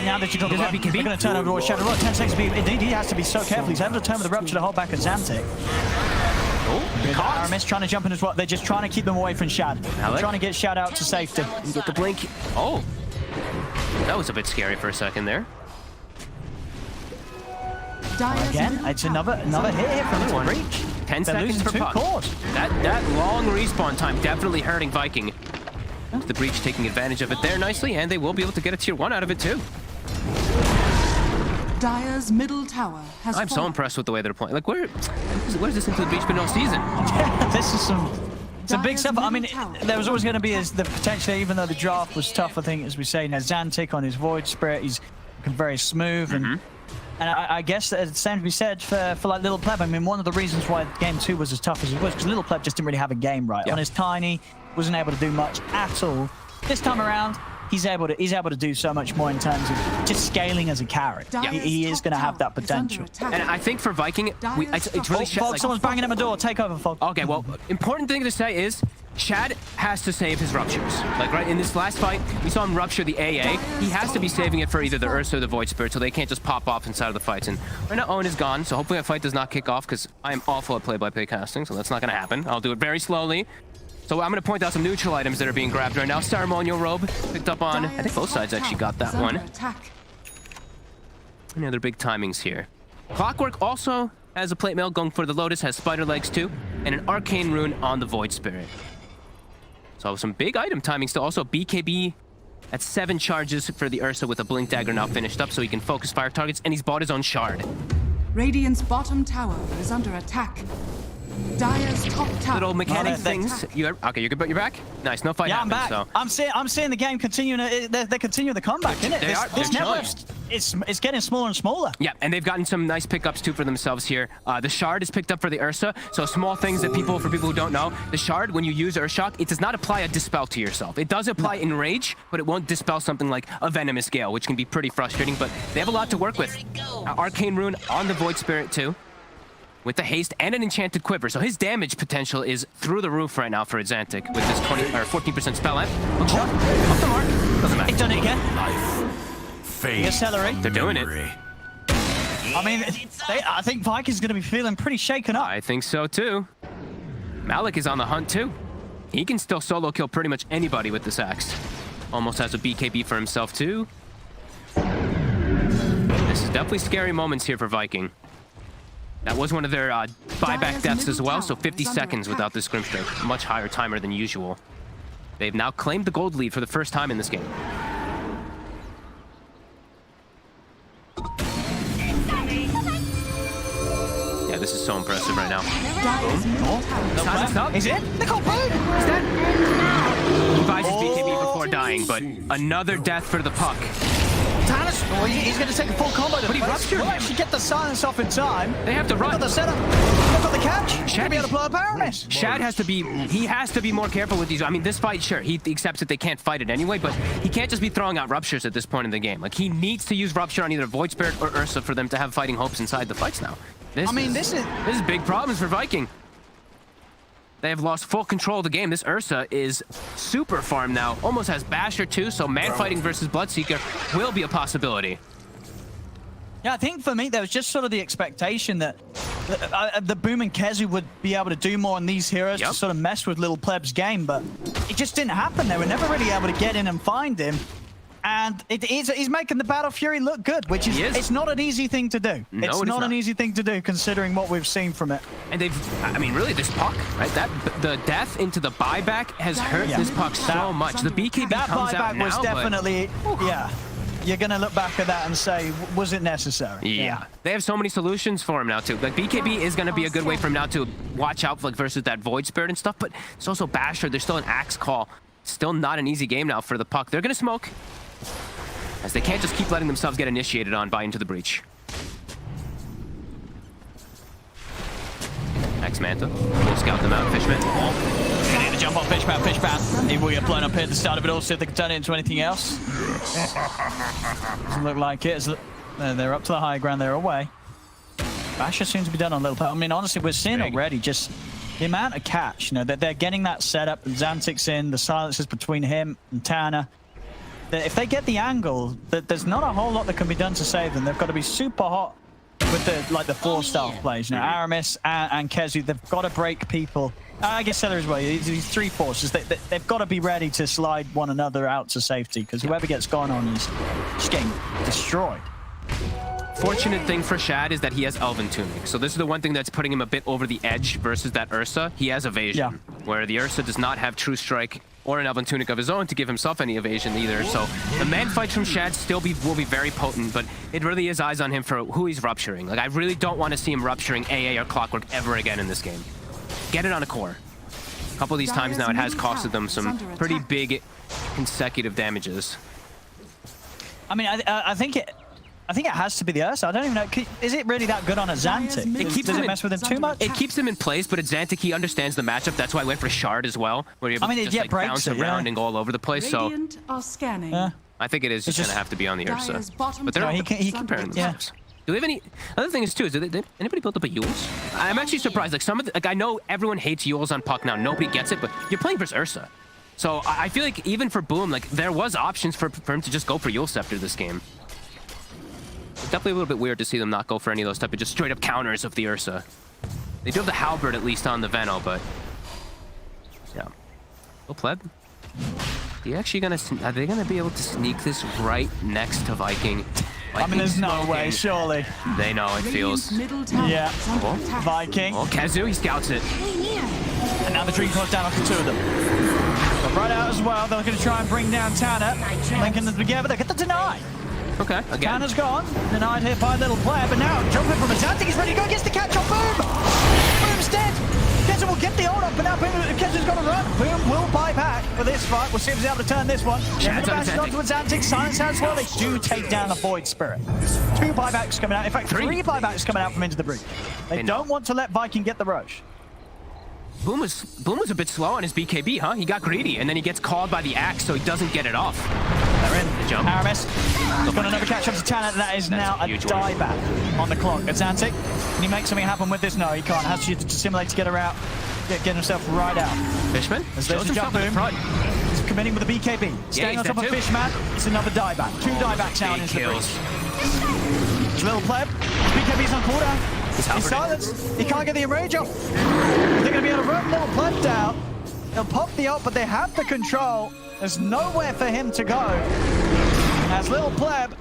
Now that you got the Does that run, BKB? they're going to turn over towards Shadow. 10 seconds. Indeed, he has to be so careful. He's able to turn with the rupture to hold back at Zantic. Aramis trying to jump in as well. They're just trying to keep them away from Shad. Trying to get Shad out to safety. You get the blink. Oh. That was a bit scary for a second there. Again, it's another hit here from Little Breach. 10 seconds per puck. That long respawn time definitely hurting Viking. The Breach taking advantage of it there nicely, and they will be able to get a tier 1 out of it too. Dire's middle tower has I'm so fallen. impressed with the way they're playing. Like, where's this Into the Breach been all season? This is some big stuff. I mean, there was always going to be the potential, even though the draft was tough, I think, as we say, now Zantic on his Void Spirit, he's looking very smooth. And I guess that it's the same to be said for like Little Pleb. I mean, one of the reasons why game 2 was as tough as it was, because Little Pleb just didn't really have a game right. Yep. On his tiny, wasn't able to do much at all. This time around, he's able to do so much more in terms of just scaling as a carry. He is going to have that potential. And I think for Viking, it's really... Fog, someone's banging at my door. Take over, Fog. Okay, well, important thing to say is Shad has to save his ruptures. Like, right, in this last fight, we saw him rupture the AA. He has to be saving it for either the Ursa or the Void Spirit, so they can't just pop off inside of the fights. And right now, Owen is gone, so hopefully that fight does not kick off, because I am awful at play-by-play casting, so that's not going to happen. I'll do it very slowly. So I'm going to point out some neutral items that are being grabbed right now. Ceremonial Robe, picked up on... I think both sides actually got that one. Any other big timings here? Clockwork also has a plate mail going for the Lotus, has spider legs too, and an arcane rune on the Void Spirit. So some big item timing still. Also BKB at 7 charges for the Ursa with a blink dagger now finished up, so he can focus fire targets, and he's bought his own shard. Radiant's bottom tower is under attack. Dire's top tower. Little mechanic things. Okay, you're good, but you're back. Nice, no fight. Yeah, happened, I'm back. So. I'm seeing the game continuing. They continue the comeback, isn't it? This network, it's getting smaller and smaller. Yeah, and they've gotten some nice pickups too for themselves here. The shard is picked up for the Ursa. So small things that for people who don't know, the shard, when you use Urshock, it does not apply a dispel to yourself. It does apply enrage, but it won't dispel something like a venomous gale, which can be pretty frustrating. But they have a lot to work with. Arcane rune on the Void Spirit too, with the haste and an enchanted quiver. So his damage potential is through the roof right now for Zantic with this 14% spell amp. Look shot. Off the mark. Doesn't matter. He's done it again. Fade. They're doing it. I mean, I think Viking's going to be feeling pretty shaken up. I think so too. Malik is on the hunt too. He can still solo kill pretty much anybody with this axe. Almost has a BKB for himself too. This is definitely scary moments here for Viking. That was one of their buyback deaths as well, so 50 seconds without this Grimstroke. Much higher timer than usual. They've now claimed the gold lead for the first time in this game. Yeah, this is so impressive right now. Silence up. Is it? Look how big! Is that? He buys his BKB before dying, but another death for the puck. Tannis, he's going to take a full combo. But he ruptured him. Actually get the silence off in time. They have to run. They've got the setup. They've got the catch. Shad be able to blow up Ioannis. Shad has to be, he has to be more careful with these. I mean, this fight, sure, he accepts that they can't fight it anyway, but he can't just be throwing out ruptures at this point in the game. Like, he needs to use rupture on either Void Spirit or Ursa for them to have fighting hopes inside the fights now. This is big problems for Viking. They have lost full control of the game. This Ursa is super farmed now. Almost has Basher too, so man fighting versus Bloodseeker will be a possibility. Yeah, I think for me, there was just sort of the expectation that the Boom and Kezu would be able to do more on these heroes to sort of mess with Little Pleb's game, but it just didn't happen. They were never really able to get in and find him. And he's making the Battle Fury look good, which is it's not an easy thing to do. No, it's not an easy thing to do considering what we've seen from it. And they've, I mean, really, this puck, right? The death into the buyback has hurt this puck so much. The BKB comes out now, was definitely, you're going to look back at that and say, was it necessary? Yeah. They have so many solutions for him now, too. Like, BKB is going to be a good way for him now to watch out for, like, versus that Void Spirit and stuff, but it's also Basher. There's still an Axe Call. Still not an easy game now for the puck. They're going to smoke, as they can't just keep letting themselves get initiated on by Into the Breach. X-Manta will scout them out. Fishman. Gonna get the jump on Fishman. He will get blown up here at the start of it all, see if they can turn it into anything else. Doesn't look like it. They're up to the high ground, they're away. Basher seems to be done on Little Pet. I mean, honestly, we're seeing already just the amount of catch, you know, that they're getting that setup, and Xantic's in, the silences between him and Tanner. If they get the angle, there's not a whole lot that can be done to save them. They've got to be super hot with the 4-star plays. You know, Ioannis and Kezu, they've got to break people. I guess Seller as well. These three forces, they've got to be ready to slide one another out to safety, because whoever gets gone on is just getting destroyed. Fortunate thing for Shad is that he has Elven Tunic. So this is the one thing that's putting him a bit over the edge versus that Ursa. He has evasion, where the Ursa does not have True Strike or an Elven Tunic of his own to give himself any evasion either. So the man fights from Shad will be very potent, but it really is eyes on him for who he's rupturing. Like, I really don't want to see him rupturing AA or Clockwork ever again in this game. Get it on a core. A couple of these times now, it has costed them some pretty big consecutive damages. I mean, I think it has to be the Ursa. I don't even know. Is it really that good on a Xantic? Does it mess with him too much? It keeps him in place, but at Xantic, he understands the matchup. That's why I went for Shard as well, where you're able to just like bounce around and go all over the place. So I think it is just going to have to be on the Ursa. But they're comparing themselves. Do they have any? Another thing is too, anybody built up a Yules? I'm actually surprised. Like I know everyone hates Yules on puck now. Nobody gets it, but you're playing versus Ursa. So I feel like even for Boom, like there was options for him to just go for Yule Scepter this game. It's definitely a little bit weird to see them not go for any of those type of just straight up counters of the Ursa. They do have the Halberd at least on the Veno, but yeah. Oh, Pleb. Are they gonna be able to sneak this right next to Viking? I mean, there's no way, surely. They know it feels. Yeah. Viking. Oh, Kezu, he scouts it. And now the Dream comes down onto two of them. But right out as well, they're going to try and bring down Tanner. Linking them together, they get the deny. Okay, again. Tanner's gone. Denied here by Little Player, but now jumping from a Xantic, he's ready to go, gets the catch on Boom. Boom's dead. Kezu will get the ult up, but now Kezu's got to run. Boom will buy back for this fight. We'll see if he's able to turn this one. Shad's onto a Xantic. Silence as well. They do take down the Void Spirit. 2 buybacks coming out. In fact, 3 buybacks coming out from Into the Breach. They don't want to let Viking get the rush. Boom was a bit slow on his BKB, huh? He got greedy, and then he gets called by the axe, so he doesn't get it off. They're in. The jump. Ioannis got another catch up to Tanner. That is now a dieback on the clock. It's Xantic. Can he make something happen with this? No, he can't. Has to simulate to get her out. Get himself right out. Fishman? There's the jump Boom. He's committing with the BKB. Staying on top of Fishman. It's another dieback. 2 diebacks now into the breach. It's Little Pleb. BKB's on cooldown. He's silenced. He can't get the enrage off. They're going to be able to run Little Pleb down. They'll pop the ult, but they have the control. There's nowhere for him to go. As Little Pleb,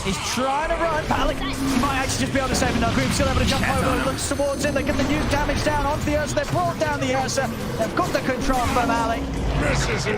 he's trying to run. Malik might actually just be able to save enough. Boom still able to jump over. Looks towards him. They get the huge damage down onto the Ursa. They've brought down the Ursa. They've got the control for Malik.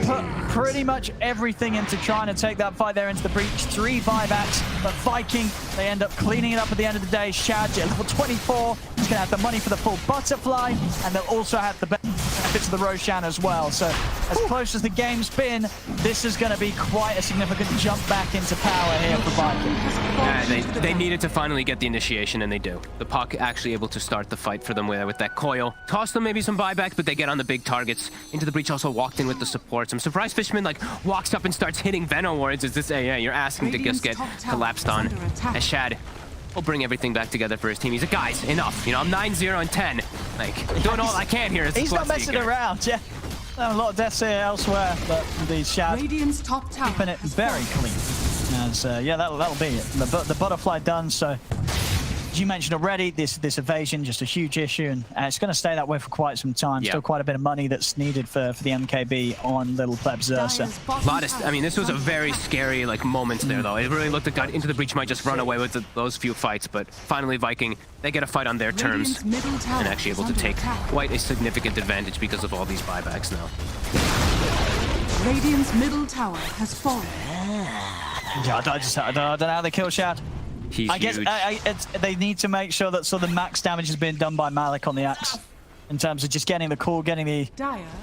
Put pretty much everything into trying to take that fight there into the breach. 3 buybacks, but Viking, They end up cleaning it up at the end of the day. Shad at level 24. He's going to have the money for the full butterfly, and they'll also have the benefits of the Roshan as well. So as close as the game's been, this is going to be quite a significant jump back into power here for Viking. Yeah, they needed to finally get the initiation, and they do. The puck actually able to start the fight for them with that coil. Cost them maybe some buyback, but they get on the big targets. Into the breach also walked in with the supports. I'm surprised Fishman like walks up and starts hitting Venom wards. Is this you're asking to just get collapsed on. As Shad will bring everything back together for his team. He's like, guys, enough. You know, I'm 9-0 and 10. Like, doing all I can here. He's not messing around, yeah. A lot of deaths here elsewhere, but the Shad Radiant's top tower keeping it very clean. As, yeah, that'll be it. The butterfly done, so as you mentioned already, this evasion, just a huge issue, and it's going to stay that way for quite some time. Still quite a bit of money that's needed for the MKB on Little Pleb Xerxa. I mean, this was a very scary like moment there, though. It really looked like Into the Breach might just run away with those few fights, but finally Viking, they get a fight on their terms and actually able to take quite a significant advantage because of all these buybacks now. Radiant's middle tower has fallen. Yeah, I don't know how they kill Shad. I guess they need to make sure that sort of max damage is being done by Malik on the axe. In terms of just getting the core, getting the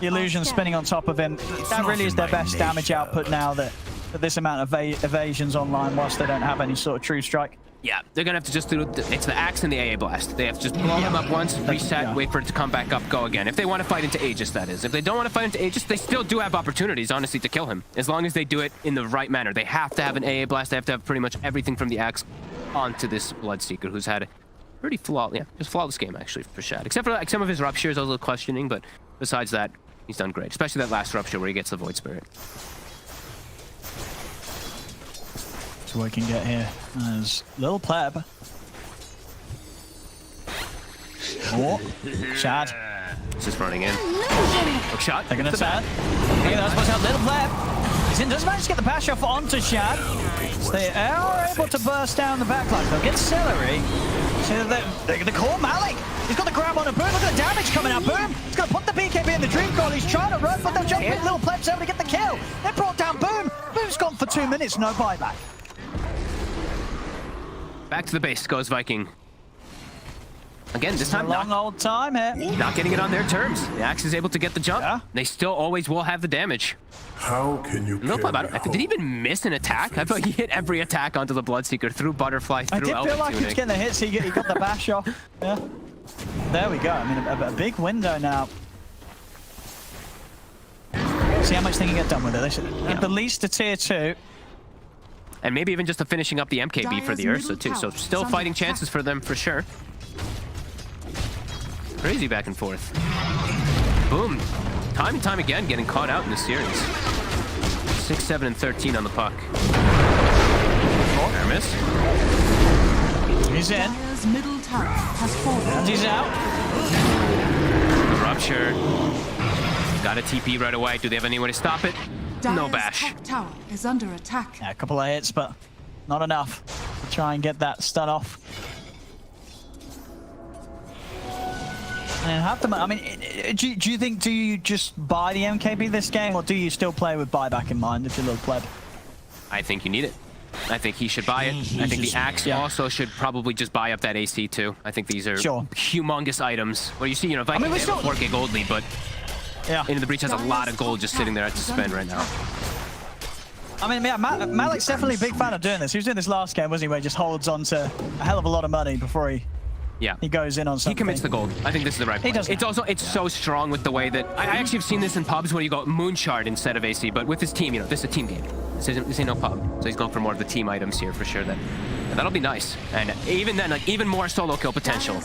illusion spinning on top of him. That really is their best damage output now that this amount of evasions online whilst they don't have any sort of true strike. Yeah, they're going to have to just do it's the axe and the AA blast. They have to just blow him up once, reset, wait for it to come back up, go again. If they want to fight into Aegis, that is. If they don't want to fight into Aegis, they still do have opportunities, honestly, to kill him. As long as they do it in the right manner. They have to have an AA blast. They have to have pretty much everything from the axe onto this Bloodseeker, who's had a pretty flawless game, actually, for Shad. Except for like, some of his ruptures, I was a little questioning, but besides that, he's done great. Especially that last rupture where he gets the Void Spirit. So we can get here as Little Pleb. Oh, Shad. Just running in. Hook shot. They're gonna Shad. Hey, that's supposed to have Little Pleb. He's in, doesn't manage to get the pass off onto Shad. So they are able to burst down the backline. They'll get Celery. So they're gonna call Malik. He's got the grab on a Boom. Look at the damage coming out. Boom. He's gonna put the BKB in the Dream Call. He's trying to run, but they'll jump in. Little Pleb's able to get the kill. They brought down Boom. Boom's gone for 2 minutes, no buyback. Back to the base goes Viking. Again, this time a long old time here. Not getting it on their terms. The axe is able to get the jump. Yeah. They still always will have the damage. How can you did he even miss an attack? I thought he hit every attack onto the Bloodseeker through Butterfly, through I did feel like he was getting the hits. He got the bash off. Yeah. There we go. I mean, a big window now. See how much they can get done with it. They should at the least a tier 2. And maybe even just a finishing up the MKB for the Ursa too. So still fighting chances for them for sure. Crazy back and forth. Boom. Time and time again getting caught out in this series. 6, 7, and 13 on the puck. Fair miss. He's in. Middle tower has fallen. And he's out. Rupture. Got a TP right away. Do they have anyone to stop it? No bash. Top tower is under attack. Yeah, a couple of hits, but not enough to try and get that stun off. And have to, I mean, do you think, do you just buy the MKB this game, or do you still play with buyback in mind if you're Little Pleb? I think you need it. I think he should buy it. I think the axe also should probably just buy up that AC too. I think these are humongous items. Well, you see, you know, Viking have a 4K gold lead, but Into the Breach has a lot of gold just sitting there to spend right now. I mean, yeah, Malik's definitely a big fan of doing this. He was doing this last game, wasn't he, where he just holds on to a hell of a lot of money before he goes in on something. He commits the gold. I think this is the right play. It's also, so strong with the way that, I actually have seen this in pubs where you go Moonshard instead of AC, but with his team, you know, this is a team game. This ain't no pub. So he's going for more of the team items here for sure then. And that'll be nice. And even then, like, even more solo kill potential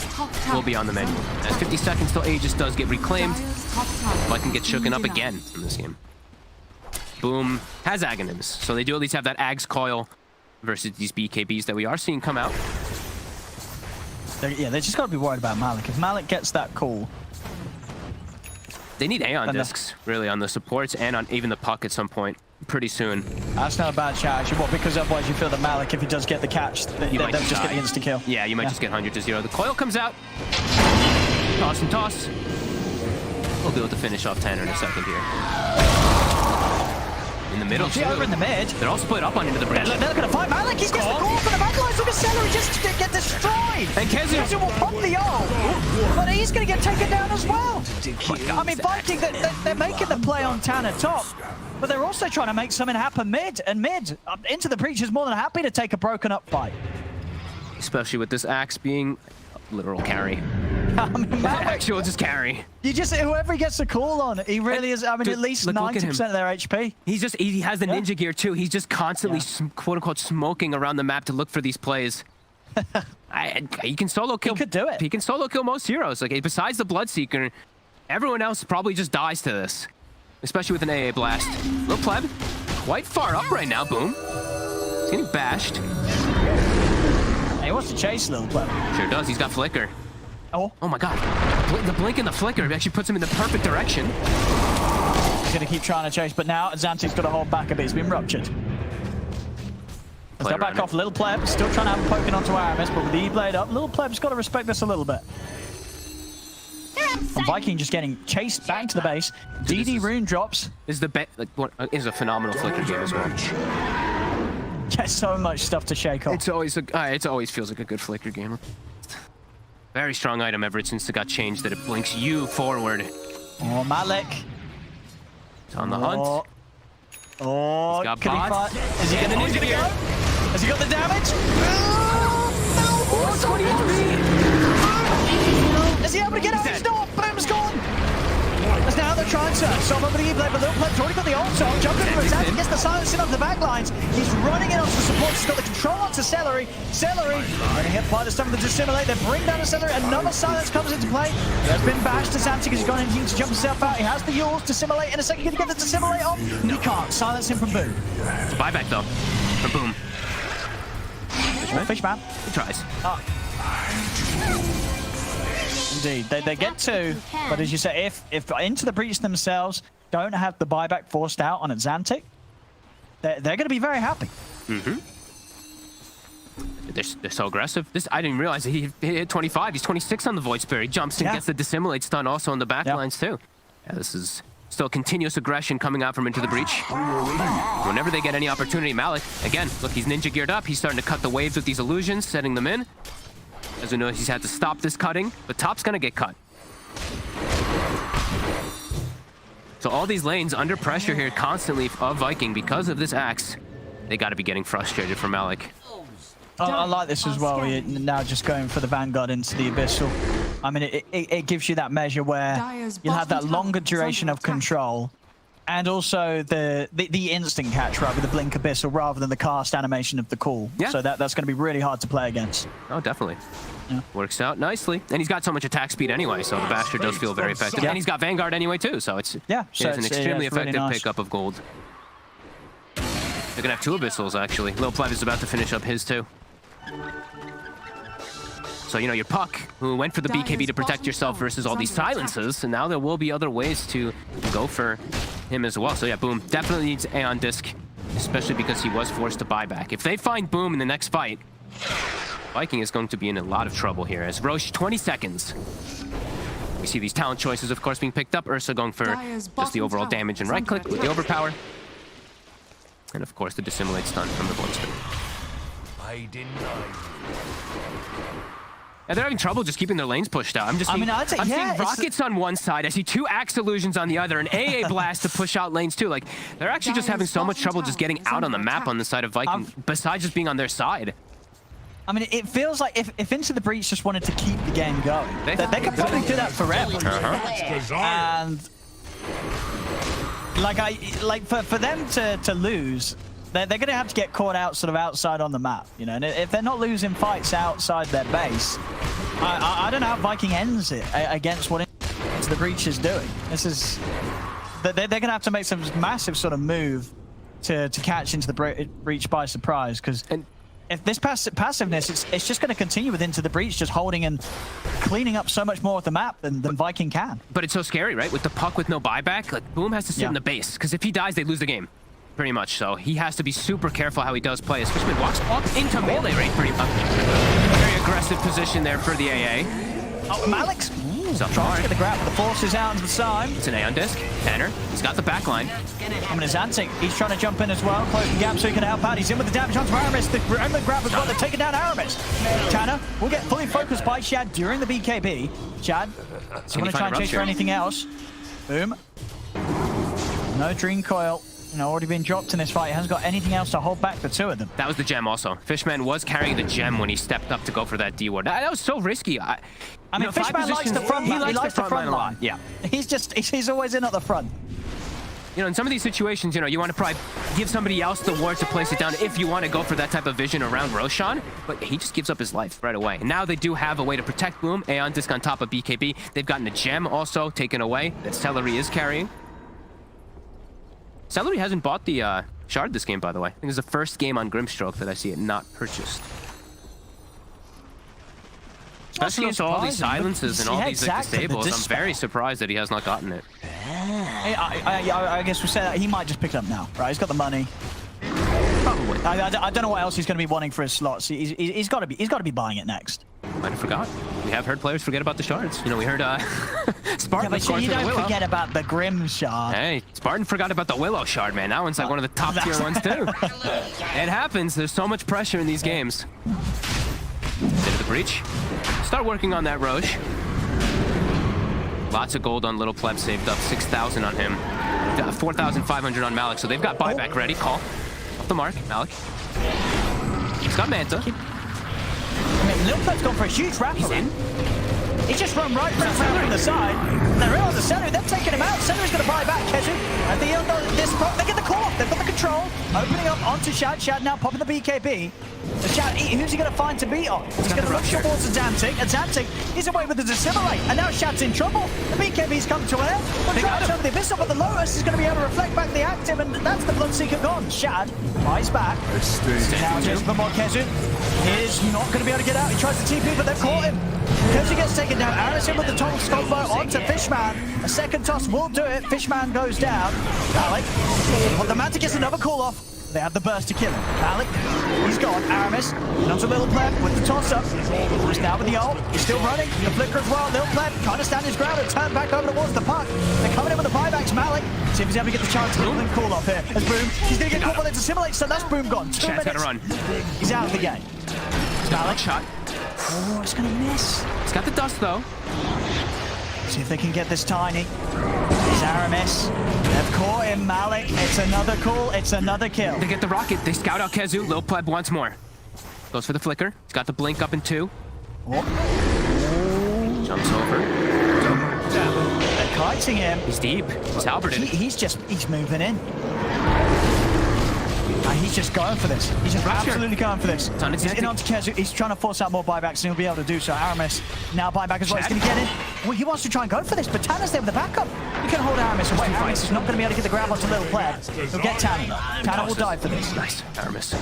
will be on the menu. As 50 seconds till Aegis does get reclaimed, Viking gets shooken up again in this game. Boom has Aghanim's, so they do at least have that Ags coil versus these BKBs that we are seeing come out. Yeah, they just got to be worried about Malik. If Malik gets that call, they need Aeon discs really on the supports and on even the puck at some point pretty soon. That's not a bad shot, actually. What, because otherwise you feel that Malik, if he does get the catch, they'll just get the insta kill. Yeah, you might just get 100-0. The coil comes out. Toss and toss. We'll be able to finish off Tanner in a second here. In the middle, too. Over in the mid. They're all split up on into the bridge. They're looking to fight Malik. He gets the call for the backlines. Look at Celery just get destroyed. And Kezu will pop the ult, but he's going to get taken down as well. I mean, Viking, they're making the play on Tanner top, but they're also trying to make something happen mid. And mid, into the breach is more than happy to take a broken up fight. Especially with this axe being a literal carry. I mean, Actual just carry. You just, whoever he gets the call on, he really is, I mean, at least 90% of their HP. He has the ninja gear too. He's just constantly, quote unquote, smoking around the map to look for these plays. He can solo kill. He could do it. He can solo kill most heroes. Like, besides the Bloodseeker, everyone else probably just dies to this. Especially with an AA blast. Lil Pleb, quite far up right now, Boom. He's getting bashed. He wants to chase Lil Pleb. Sure does, he's got Flicker. Oh my god. The blink and the flicker actually puts him in the perfect direction. He's going to keep trying to chase, but now Xanti's got to hold back a bit. He's been ruptured. Let's go back off. Little Pleb still trying to have him poking onto Aramis, but with the E-Blade up, Little Pleb's got to respect this a little bit. And Viking just getting chased back to the base. DD rune drops. Is a phenomenal flicker game as well. Yeah, so much stuff to shake off. It always feels like a good flicker game. Very strong item ever since it got changed that it blinks you forward. Oh, Malik. He's on the hunt. Oh, he's got bots. Is he gonna ninja go? Has he got the damage? Oh, 23! Is he able to get out? He's not. Brame's gone. As now they're trying to solve up with the E-Blade, but Little Pleb's already got the ult, so jumping for his hand, gets the silencing off the back lines. He's running in onto the support, he's got the control onto Celery. Celery, getting hit by the stun of the Dissimulate, they bring down the Celery, another silence comes into play. He has been bashed to Santi because he's gone in to jump himself out. He has the Yules, Dissimulate in a second, gonna get the Dissimulate off. He can't, silence him from Boom. It's a buyback though, from Boom. Fishman. He tries. Indeed, they get two, but as you say, if Into the Breach themselves don't have the buyback forced out on Xantic, they're going to be very happy. They're so aggressive. I didn't realize he hit 25. He's 26 on the Void Spirit. He jumps and gets the Dissimulate stun also on the backlines too. Yeah, this is still continuous aggression coming out from Into the Breach. Whenever they get any opportunity, Malik, again, look, he's ninja geared up. He's starting to cut the waves with these illusions, setting them in. As we know, he's had to stop this cutting, but top's gonna get cut. So all these lanes under pressure here constantly of Viking because of this axe. They gotta be getting frustrated for Malik. I like this as well. You're now just going for the Vanguard into the Abyssal. I mean, it gives you that measure where you'll have that longer duration of control. And also the instant catch, right, with the Blink Abyssal rather than the cast animation of the call. Yeah. So that's going to be really hard to play against. Oh, definitely. Yeah. Works out nicely. And he's got so much attack speed anyway, so the Bastard does feel very effective. Yeah. And he's got Vanguard anyway, too, so it's an extremely effective really pickup of gold. They're going to have two Abyssals, actually. Lil Pleb is about to finish up his, too. So, you know, your Puck, who went for the BKB to protect yourself versus all these silences, and now there will be other ways to go for him as well. So, yeah, Boom definitely needs Aeon Disc, especially because he was forced to buy back. If they find Boom in the next fight, Viking is going to be in a lot of trouble here. As Roche, 20 seconds. We see these talent choices, of course, being picked up. Ursa going for just the overall damage and right-click with the overpower. And, of course, the Dissimulate stun from the Bloodspin. I deny. Yeah, they're having trouble just keeping their lanes pushed out. I'm seeing rockets on one side. I see two axe illusions on the other, and AA blast to push out lanes too. Like, they're actually just having so much trouble just getting out on the map on the side of Viking, besides just being on their side. I mean, it feels like if Into the Breach just wanted to keep the game going, they could probably do that forever. And like for them to lose, they're going to have to get caught out sort of outside on the map, you know. And if they're not losing fights outside their base, I don't know how Viking ends it against what Into the Breach is doing. This is they're going to have to make some massive sort of move to catch Into the Breach by surprise, because if this passiveness, it's just going to continue with Into the Breach, just holding and cleaning up so much more of the map than Viking can. But it's so scary, right? With the Puck with no buyback, like Boom has to sit in the base, because if he dies, they lose the game. Pretty much, so he has to be super careful how he does play, especially walks up into melee rate pretty much. Very aggressive position there for the AA. Oh, Malik's He's off Trying hard. to get the grab, but the force is out to the side. It's an Aeon disc. Tanner, he's got the back line. I mean, Zantic, he's trying to jump in as well. Close the gap so he can help out. He's in with the damage onto Aramis. The grab as well. They're taking down Aramis. Tanner will get fully focused by Shad during the BKB. Shad, he's going to try and chase for anything else. Boom. No Dream Coil. Already been dropped in this fight. He hasn't got anything else to hold back the two of them. That was the gem also. Fishman was carrying the gem when he stepped up to go for that D ward. That was so risky. I mean, Fishman likes the front line. He likes the front line. Yeah. He's always in at the front. In some of these situations, you want to probably give somebody else the ward to place it down if you want to go for that type of vision around Roshan, but he just gives up his life right away. And now they do have a way to protect Boom. Aeon disc on top of BKB. They've gotten a gem also taken away that Celery is carrying. Celery hasn't bought the shard this game, by the way. I think it's the first game on Grimstroke that I see it not purchased. Especially into all these silences and all these disables, I'm very surprised that he has not gotten it. I guess we'll say that he might just pick it up now, right? He's got the money. Probably. I don't know what else he's going to be wanting for his slots. He's got to be buying it next. Might have forgot. We have heard players forget about the shards. We heard Spartan. Yeah, but you don't forget about the Grim shard. Hey, Spartan forgot about the Willow shard, man. That one's like one of the top tier ones too. It happens. There's so much pressure in these games. Into the breach. Start working on that Roche. Lots of gold on Little Pleb saved up. 6,000 on him. 4,500 on Malik. So they've got buyback ready. Call. Off the mark. Malik. He's got Manta. I mean, Little Pleb's gone for a huge wrap. He's in. He's just run right around from the side. They're in on the center. They're taking him out. Center's going to buy back Kezu. At the end of this, they get the call off. They've got the control. Opening up onto Shad. Shad now popping the BKB. The Shad, who's he going to find to beat on? He's going to look towards Azantic. Azantic is away with the Dissimilate. And now Shad's in trouble. The BKB's come to an end. They're trying to over the Abyssal, but the Lotus is going to be able to reflect back the active, and that's the Bloodseeker gone. Shad buys back. Now just for more Kezu. He is not going to be able to get out. He tries to TP, but they've caught him. Kezu gets taken down. Aaron's in with the total scope bow onto Fishman. A second toss will do it. Fishman goes down. Malik. But the Manta gets another call off. They have the burst to kill him. Malik, he's gone. Aramis, onto Little Pleb with the toss-up. He's now with the ult. He's still running. The flicker as well. Little Pleb trying to stand his ground and turn back over towards the puck. They're coming in with the buybacks. Malik, see if he's ever get the chance to get call off here. As Boom, he's going to get caught by the Dissimilate, so that's Boom gone. 2 minutes. Run. He's out of the game. Malik shot. Oh, it's going to miss. He's got the dust, though. See if they can get this tiny. It's Aramis. They've caught him, Malik. It's another call. It's another kill. They get the rocket. They scout out Kezu. Lil Pleb once more. Goes for the flicker. He's got the blink up in 2. Oh. Jumps over. They're kiting him. He's deep. He's halberded. He's moving in. He's just going for this. He's just absolutely going for this. He's in onto Kezu. He's trying to force out more buybacks, and he'll be able to do so. Aramis now buyback as well. He's going to get in. Well, he wants to try and go for this, but Tanner's there with the backup. You can hold Aramis away. Aramis is not going to be able to get the grab onto Little Pleb. He'll get Tanner. Tanner will die for this. Nice. Aramis.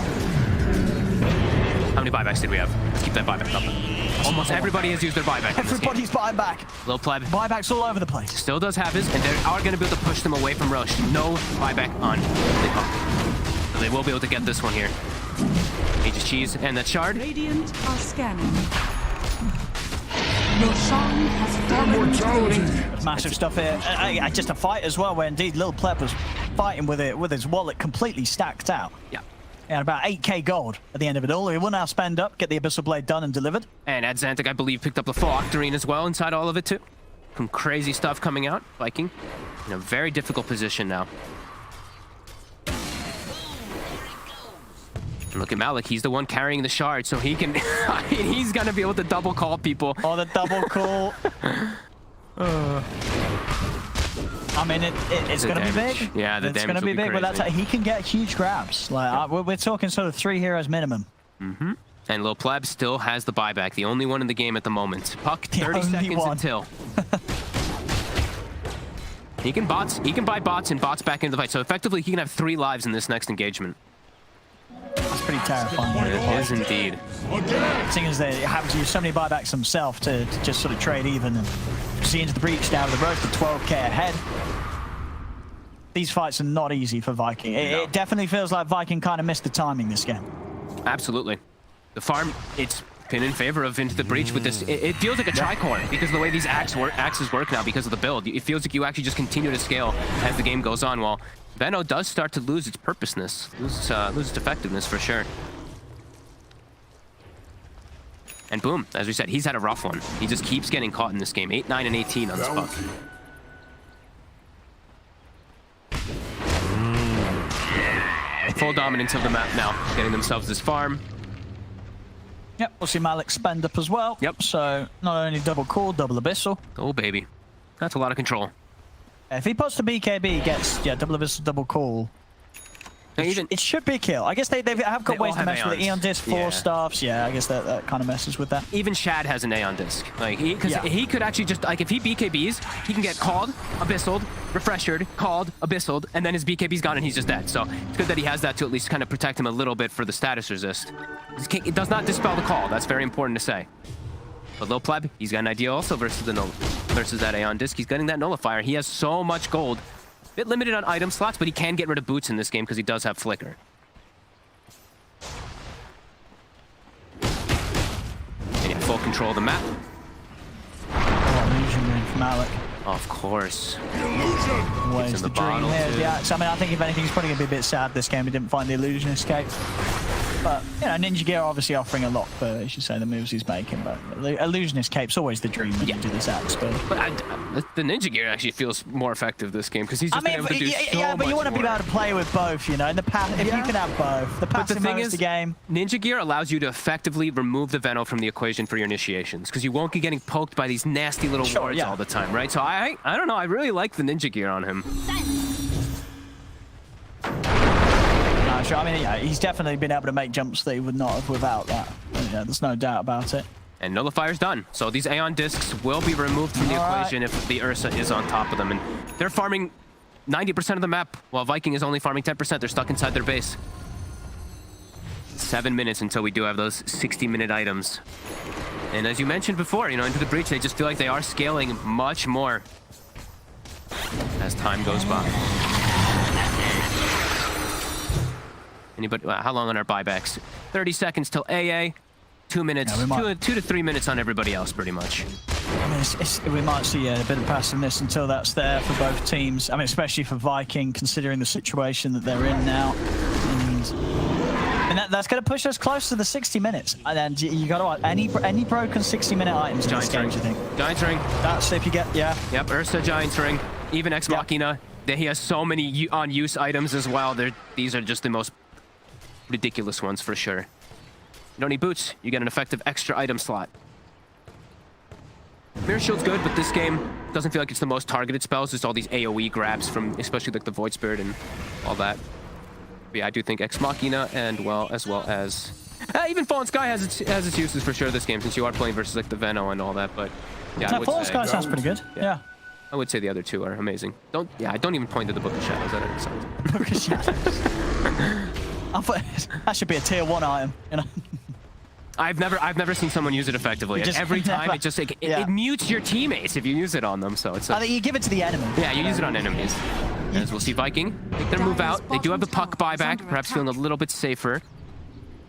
How many buybacks did we have? Let's keep that buyback up. Almost everybody has used their buyback. Everybody's buying back. Lil Pleb. Buybacks all over the place. Still does have his, and they are going to be able to push them away from Roche. No buyback on Liebig. They will be able to get this one here. Aegis Cheese and that shard. Radiant are scanning. Roshan has fallen. Massive stuff here. Just a fight as well, where indeed Lil Pleb was fighting with it with his wallet completely stacked out. Yeah. He had about 8k gold at the end of it all. He will now spend up, get the Abyssal Blade done and delivered. And Adzantic, I believe, picked up the full Octarine as well inside all of it too. Some crazy stuff coming out. Viking in a very difficult position now. Look at Malik, he's the one carrying the shard, so he can, he's gonna be able to double call people. Oh, the double call. I mean, it's gonna be big. Yeah, the damage it's gonna be big, but that's he can get huge grabs. Like we're talking sort of 3 heroes minimum. Mm-hmm. And Lil Pleb still has the buyback, the only one in the game at the moment. Puck, 30 seconds until. He can buy bots and bots back into the fight. So effectively, he can have 3 lives in this next engagement. That's pretty terrifying. It is indeed. Seeing as they have to use so many buybacks themselves to just sort of trade even and see into the breach down the road to 12k ahead. These fights are not easy for Viking. No. It definitely feels like Viking kind of missed the timing this game. Absolutely. The farm, it's pin in favor of Into the Breach with this. It feels like a tricore because of the way these axes work now because of the build. It feels like you actually just continue to scale as the game goes on, while Veno does start to lose its purposeness, lose its effectiveness for sure. And boom, as we said, he's had a rough one. He just keeps getting caught in this game. 8, 9, and 18 on this puck. Full dominance of the map now, getting themselves this farm. Yep, we'll see Malik spend up as well. Yep. So not only double core, double abyssal. Oh, baby. That's a lot of control. If he posts a BKB, he gets double abyssal, double call. It should be a kill. I guess they have got ways to mess with the Aeon Disc, 4 staffs. Yeah, I guess that kind of messes with that. Even Shad has an Aeon Disc. Like, because he could actually just, like, if he BKBs, he can get called, abyssaled, refreshed, called, abyssal, and then his BKB's gone and he's just dead. So it's good that he has that to at least kind of protect him a little bit for the status resist. It does not dispel the call. That's very important to say. But low pleb, he's got an idea also versus that Aeon Disc. He's getting that nullifier. He has so much gold. Bit limited on item slots, but he can get rid of boots in this game because he does have flicker. And full control of the map. Oh, illusion ring from Malik. Of course. Always the dream here. Yeah, so I mean, I think if anything, he's probably going to be a bit sad this game. He didn't find the illusion escape. But, you know, Ninja Gear obviously offering a lot for, I should say, the moves he's making. But illusion escape's always the dream when you do this axe build. But the Ninja Gear actually feels more effective this game because he's just been able to do so much but you want to be able to play with both, you know. In the if you can have both. The passive mode is the game. Ninja Gear allows you to effectively remove the Veno from the equation for your initiations because you won't be getting poked by these nasty little wards all the time, right? So I don't know. I really like the Ninja Gear on him. Sure. I mean, yeah, he's definitely been able to make jumps that he would not have without that. Yeah, there's no doubt about it. And nullifier's done. So these Aeon Discs will be removed from the equation if the Ursa is on top of them. And they're farming 90% of the map, while Viking is only farming 10%. They're stuck inside their base. 7 minutes until we do have those 60-minute items. And as you mentioned before, you know, Into the Breach, they just feel like they are scaling much more as time goes by. Anybody, how long on our buybacks? 30 seconds till AA. 2 minutes, yeah, 2 to 3 minutes on everybody else, pretty much. I mean, we might see a bit of passiveness until that's there for both teams. I mean, especially for Viking, considering the situation that they're in now. And that's going to push us close to the 60 minutes. And you got to watch any broken 60-minute items in this game, do you think? Giant Ring. That's if you get, yeah. Yep, Ursa, Giant Ring, even Ex Machina. He has so many on-use items as well. These are just the most ridiculous ones for sure. You don't need boots, you get an effective extra item slot. Mirror Shield's good, but this game doesn't feel like it's the most targeted spells. Just all these AoE grabs from especially like the Void Spirit and all that. But yeah, I do think Ex Machina and as well as even Fallen Sky has its uses for sure this game, since you are playing versus like the Veno and all that. But yeah, Fallen Sky sounds pretty good. Yeah. I would say the other two are amazing. Don't even point to the Book of Shadows. That doesn't sound. Book of Shadows. I thought that should be a tier 1 item, you know. I've never seen someone use it effectively. And every time it just it mutes your teammates if you use it on them. So it's. I think you give it to the enemy. Yeah, you use it on enemies. As we'll see, Viking make their move out. They do have the puck buyback, perhaps feeling a little bit safer,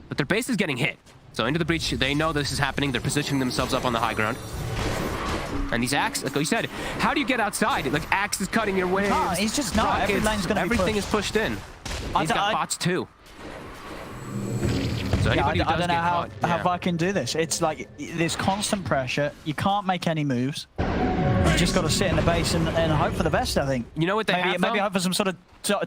but their base is getting hit. So Into the Breach, they know this is happening. They're positioning themselves up on the high ground. And these Axe, like you said, how do you get outside? Like Axe is cutting your waves. No, he's just not. Everything is pushed in. He's got bots too. So I don't know how Viking do this. It's like there's constant pressure. You can't make any moves. You just got to sit in the base and hope for the best, I think. You know what they have, maybe hope for some sort of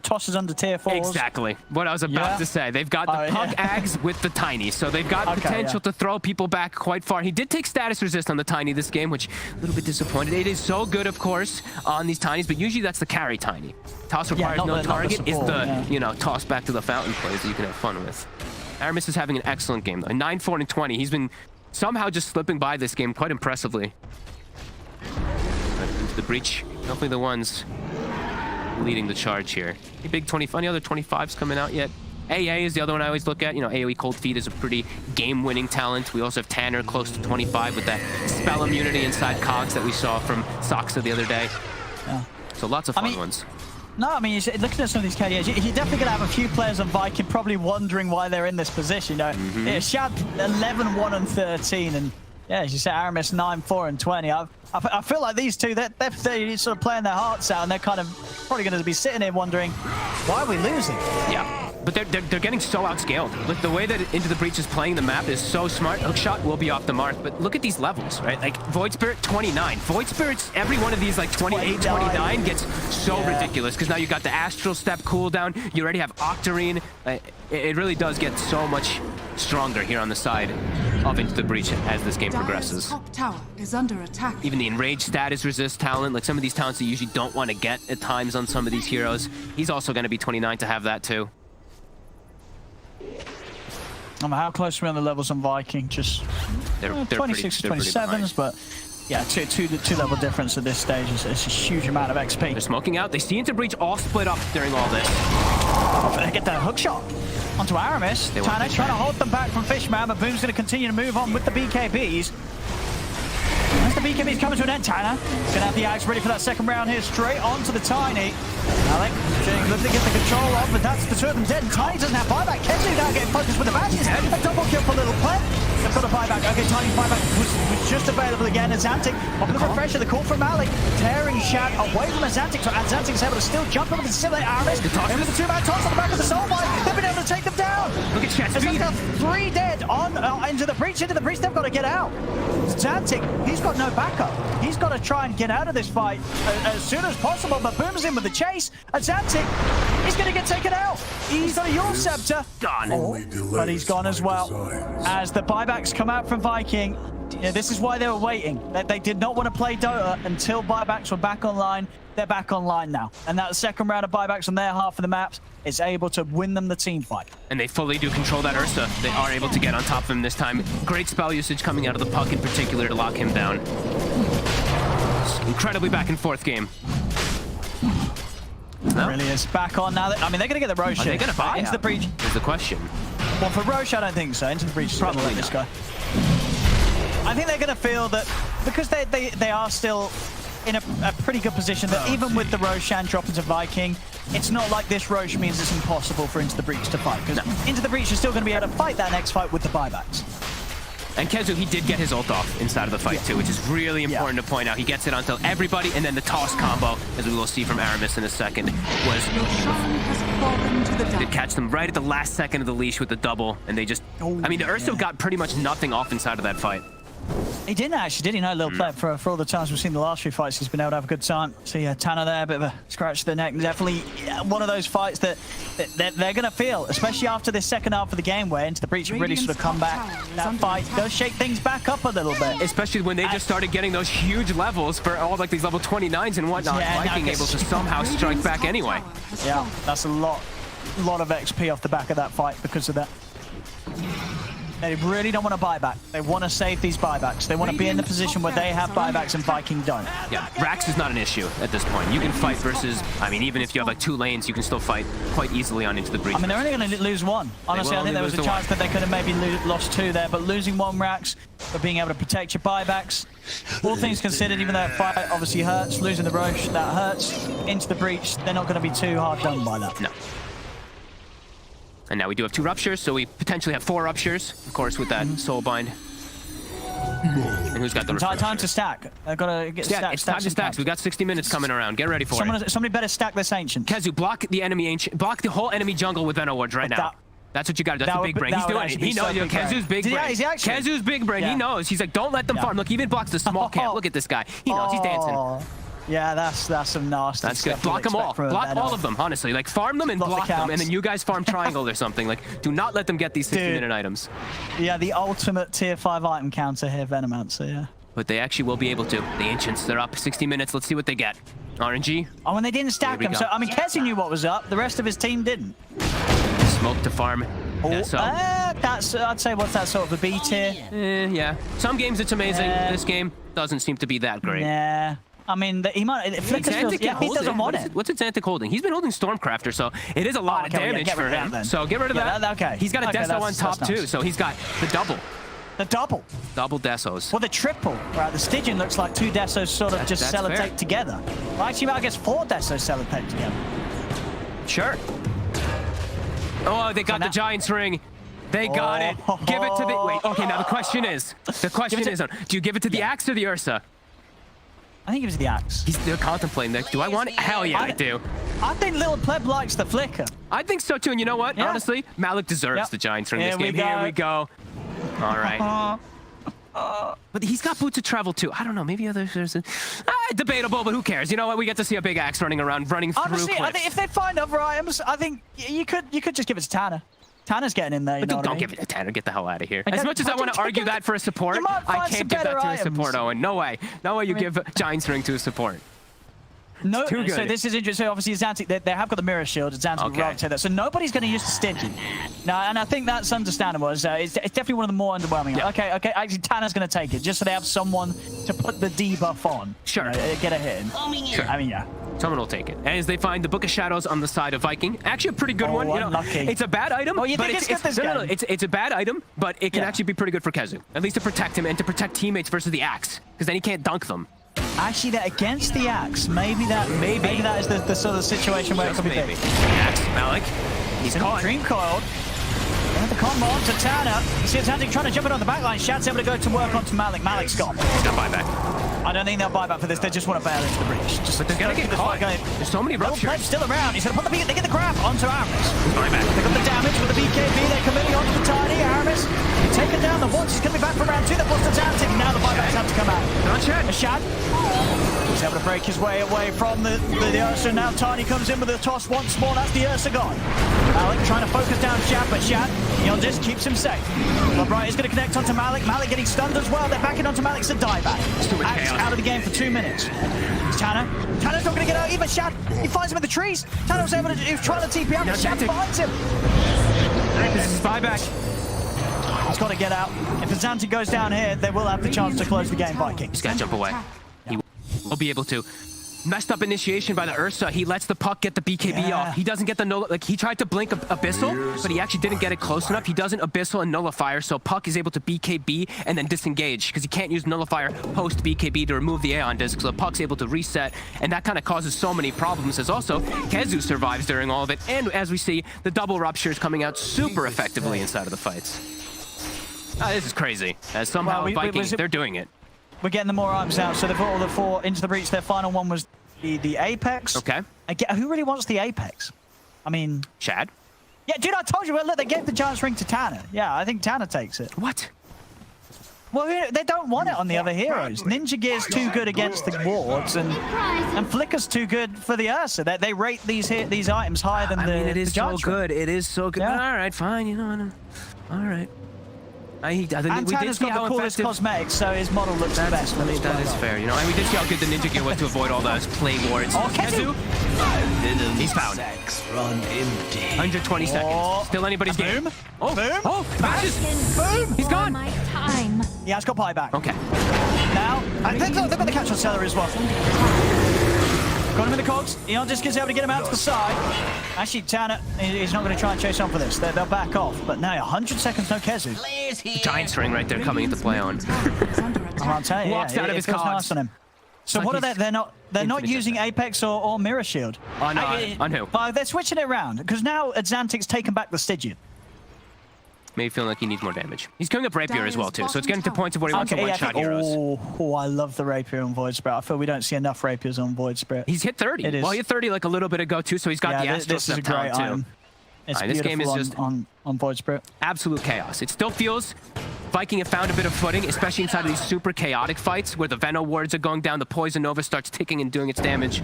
tosses under tier 4s. Exactly. What I was about to say. They've got the puck Ags with the Tiny, so they've got potential to throw people back quite far. He did take status resist on the Tiny this game, which a little bit disappointed. It is so good, of course, on these Tinys, but usually that's the carry Tiny. Toss requires no target. Is the you know, toss back to the fountain plays that you can have fun with. Aramis is having an excellent game, though. 9, 4, and 20. He's been somehow just slipping by this game quite impressively. Into the Breach, definitely the ones leading the charge here. A big 20. Any other 25s coming out yet? AA is the other one I always look at. You know, AoE Cold Feet is a pretty game-winning talent. We also have Tanner close to 25 with that spell immunity inside Cogs that we saw from Soxa the other day. Yeah. So lots of fun ones. No, I mean, looking at some of these KDAs, you're definitely going to have a few players on Viking probably wondering why they're in this position. You know, yeah, Shad 11, 1, and 13, and yeah, as you said, Aramis 9, 4, and 20. I feel like these two, they're sort of playing their hearts out, and they're kind of probably going to be sitting here wondering, why are we losing? Yeah. But they're getting so outscaled. Look, the way that Into the Breach is playing the map is so smart. Hookshot will be off the mark, but look at these levels, right? Like, Void Spirit, 29. Void Spirits, every one of these, like, 28, 29 gets so ridiculous, because now you got the Astral Step cooldown, you already have Octarine. It really does get so much stronger here on the side of Into the Breach as this game progresses. Top tower is under attack. Even the Enraged Status Resist talent, like some of these talents you usually don't want to get at times on some of these heroes. He's also going to be 29 to have that, too. How close are we on the levels on Viking? Just they're 26 to 27s, but yeah, two level difference at this stage is a huge amount of XP. They're smoking out. They see Into Breach all split up during all this. They get that hook shot onto Aramis. Tana trying to hold them back from Fishman, but Boom's going to continue to move on with the BKBs. As the BKBs coming to an end, Tana going to have the Axe ready for that second round here, straight onto the Tiny. Alec looking to get the control off, but that's the two of them dead, and Tiny doesn't have buyback. Kenzie now getting focused with the badges. A double kill for Little Pleb. They've got a buyback. Okay, Tiny's buyback was just available again. Azantic on the refresher, the call from Alec, tearing Shad away from Azantic, so Azantic's able to still jump over the Simulate Aramis. And with the two-man toss on the back of the Soul Mine, they've been able to take them down. Look at Shad speed. Got 3 dead on Into the Breach. Into the Breach, they've got to get out. Azantic, he's got no backup. He's got to try and get out of this fight as soon as possible, but Boom's in with the chase. Azantic, he's going to get taken out. He's got a Your Scepter. Gone. But he's gone as well. As the buybacks come out from Viking, yeah, this is why they were waiting. They did not want to play Dota until buybacks were back online. They're back online now. And that second round of buybacks on their half of the maps is able to win them the team fight. And they fully do control that Ursa. They are able to get on top of him this time. Great spell usage coming out of the puck in particular to lock him down. Incredibly back and forth game. It really is. Back on now. I mean, they're going to get the Roche. Are they going to buy Into the Breach? Is the question. Well, for Roche, I don't think so. Into the Breach is probably the latest guy. I think they're going to feel that because they are still in a pretty good position, that even with the Roshan dropping to Viking, it's not like this Roche means it's impossible for Into the Breach to fight, because Into the Breach is still going to be able to fight that next fight with the buybacks. And Kezu, he did get his ult off inside of the fight too, which is really important to point out. He gets it onto everybody, and then the toss combo, as we will see from Aramis in a second, was did catch them right at the last second of the leash with the double, and they just, I mean, Urso got pretty much nothing off inside of that fight. He didn't actually, did he? No, Little Pleb, for all the times we've seen the last few fights, he's been able to have a good time. So yeah, Tana there, a bit of a scratch to the neck. Definitely one of those fights that they're going to feel, especially after this second half of the game where Into the Breach really sort of come back. That fight does shake things back up a little bit. Especially when they just started getting those huge levels for all like these level 29s and whatnot. Viking able to somehow strike back anyway. Yeah, that's a lot of XP off the back of that fight because of that. They really don't want to buy back. They want to save these buybacks. They want to be in the position where they have buybacks and Viking don't. Yeah, Rax is not an issue at this point. You can fight versus, I mean, even if you have like 2 lanes, you can still fight quite easily on Into the Breach. I mean, they're only going to lose 1. Honestly, I think there was a chance that they could have maybe lost 2 there, but losing 1 Rax, but being able to protect your buybacks, all things considered, even though that fight obviously hurts, losing the Roche, that hurts. Into the Breach, they're not going to be too hard done by that. No. And now we do have 2 ruptures, so we potentially have 4 ruptures, of course, with that soul bind. And who's got the time to stack. They've got to get stacked. It's time to stack. We've got 60 minutes coming around. Get ready for it. Somebody better stack this Ancient. Kezu, block the enemy Ancient. Block the whole enemy jungle with Venom Wards right now. That's what you got to do. That's the big brain. He's doing it. He knows. Kezu's big brain. Kezu's big brain. He knows. He's like, don't let them farm. Look, he even blocks the small camp. Look at this guy. He knows. He's dancing. Yeah, that's some nasty That's good. Block them all. Block all of them, honestly. Like, farm them and block them, and then you guys farm triangle or something. Like, do not let them get these 60-minute items. Yeah, the ultimate tier 5 item counter here, Venomancer, yeah. But they actually will be able to. The Ancients, they're up 60 minutes. Let's see what they get. RNG. Oh, and they didn't stack them. So, I mean, Kezi knew what was up. The rest of his team didn't. Smoke to farm. I'd say what's that sort of a B tier? Yeah. Some games it's amazing. This game doesn't seem to be that great. Yeah. I mean, he might. He doesn't want it. What's Xantic holding? He's been holding Stormcrafter, so it is a lot of damage for him. So get rid of that. Okay. He's got a Deso on top too, so he's got the double. The double. Double Desos. Well, the triple. Right, the Stygian looks like 2 Desos sort of just sellotape together. Well, actually, I guess 4 Desos sellotape together. Sure. Oh, they got the Giant's ring. They got it. Give it to the... Wait, okay, now the question is, do you give it to the Axe or the Ursa? I think it was the Axe. They're contemplating that. Do I want it? Hell yeah, I do. I think Little Pleb likes the flicker. I think so too, and you know what? Yeah. Honestly, Malik deserves the Giants ring this game. Here we go. All right. But he's got boots of travel too. I don't know. Maybe there's debatable, but who cares? You know what? We get to see a big Axe running around, running through Honestly, cliffs. I think if they find other items, I think you could just give it to Tanner. Tanner's getting in there. You know Don't give it to Tanner. Get the hell out of here. As much as I want to argue that for a support, I can't give that to a support, Owen. No way. No way you give Giants ring to a support. No, too good. So this is interesting. So obviously, Xantic, they have got the mirror shield. Xantic would rather say that. So nobody's going to use the Stygian. No, and I think that's understandable. It's definitely one of the more underwhelming. Yeah. Okay. Actually, Tanner's going to take it just so they have someone to put the debuff on. Sure. Get a hit in. Sure. I mean, yeah. Someone will take it. As they find the Book of Shadows on the side of Viking. Actually, a pretty good one. You know, it's a bad item. Oh, you think it's good this game? No, it's a bad item, but it can actually be pretty good for Kezu. At least to protect him and to protect teammates versus the Axe, because then he can't dunk them. Actually, that against the Axe, maybe that is the sort of situation where it could be big. Axe, Malik. He's caught. Dream coiled. And the combo onto Tanner. You see Xantic trying to jump it on the backline. Shad's able to go to work onto Malik. Malik's gone. He's got buyback. I don't think they'll buy back for this. They just want to bail into the breach. But they're going to get caught. There's so many ruptures. Pleb's still around. He's going to put the they get the grab onto Aramis. Buyback. They got the damage with the BKB. They're committing onto the Tiny. Aramis taken down the once. He's going to be back for round 2. They're forced to Xantic. Now the buybacks have to come out. Not Shad. Shad. He's able to break his way away from the Ursa. Now Tiny comes in with a toss once more. That's the Ursa gone. Malik trying to focus down Shad, but Shad, just keeps him safe. Bright is going to connect onto Malik. Malik getting stunned as well. They're backing onto Malik's a dieback. Axe out of the game for 2 minutes. It's Tanner. Tanner's not going to get out. Even Shad, he finds him in the trees. Tanner was able to, he was trying to TP out, but Shad finds him. This is buyback. He's got to get out. If Xantic goes down here, they will have the chance to close the game, Viking. He's got to jump away. He will be able to. Messed up initiation by the Ursa. He lets the puck get the BKB off. He doesn't get the null. Like, he tried to blink Abyssal, but he actually didn't get it close enough. He doesn't Abyssal and Nullifier, so puck is able to BKB and then disengage because he can't use Nullifier post BKB to remove the Aeon disc, so the puck's able to reset, and that kind of causes so many problems. As also, Kezu survives during all of it, and as we see, the double ruptures coming out super effectively inside of the fights. This is crazy. As somehow Vikings, they're doing it. We're getting the more arms out, so they've got all the 4 into the breach. Their final one was the Apex. Okay. Who really wants the Apex? I mean... Shad? Yeah, dude, I told you. Well, look, they gave the Giants ring to Tanner. Yeah, I think Tanner takes it. What? Well, they don't want it on the other heroes. Ninja Gear's too good against the wards, and Flicker's too good for the Ursa. They rate these items higher than the I mean, it is so good. Ring. It is so good. Yeah. All right, fine. You know, all right. And Tanner's got the coolest cosmetics, so his model looks the best. I mean, that is fair, you know. And we did see how good the Ninja Gear was to avoid all those plague wards. Oh, Kezu! He's found. Run empty. 120 seconds. Still anybody's game. Boom! Oh, boom! Oh, smashes! Boom! He's gone! My time. Yeah, it's got buyback. Okay. Now, and they've got the catch on Cellar as well. Got him in the cogs. Just gets able to get him out to the side. Actually, Tanner, he's not going to try and chase on for this. They'll back off. But now, 100 seconds, no Kezu. Giants ring right there coming into play on. I'll tell you, Walks out of his cogs. Nice on him. So what are they? They're not using Apex or Mirror Shield. On who? They're switching it around because now Xantic's taken back the Stygian. Maybe feeling like he needs more damage. He's going up Rapier as well, too, so it's getting to points of where he wants to one-shot heroes. Oh, I love the Rapier on Void Spirit. I feel we don't see enough Rapiers on Void Spirit. He's hit 30. Well, he hit 30 like a little bit ago, too, so he's got the Astral Step talent, too. Item. It's this game is just on Void Spirit. Absolute chaos. It still feels Viking have found a bit of footing, especially inside of these super chaotic fights where the Veno wards are going down, the Poison Nova starts ticking and doing its damage.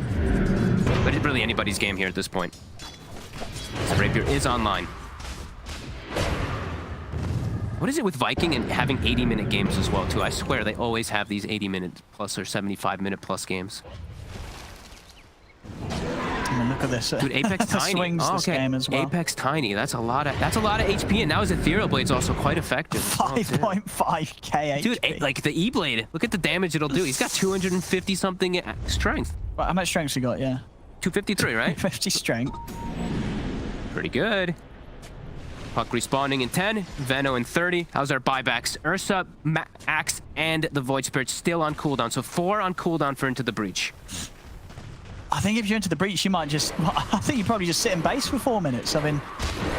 But it's really anybody's game here at this point. So Rapier is online. What is it with Viking and having 80-minute games as well, too? I swear they always have these 80-minute plus or 75-minute plus games. Look at this. Dude, Apex Tiny. Swings this game as well. Apex Tiny. That's a lot of HP, and now his Ethereal Blade's also quite effective. 5.5k HP. Dude, like the E-Blade. Look at the damage it'll do. He's got 250 something strength. Well, how much strength he got? Yeah. 253, right? 50 strength. Pretty good. Puck respawning in 10, Veno in 30. How's our buybacks? Ursa, Axe, and the Void Spirit still on cooldown. So 4 on cooldown for Into the Breach. I think if you're into the breach, you might just... I think you probably just sit in base for 4 minutes. I mean,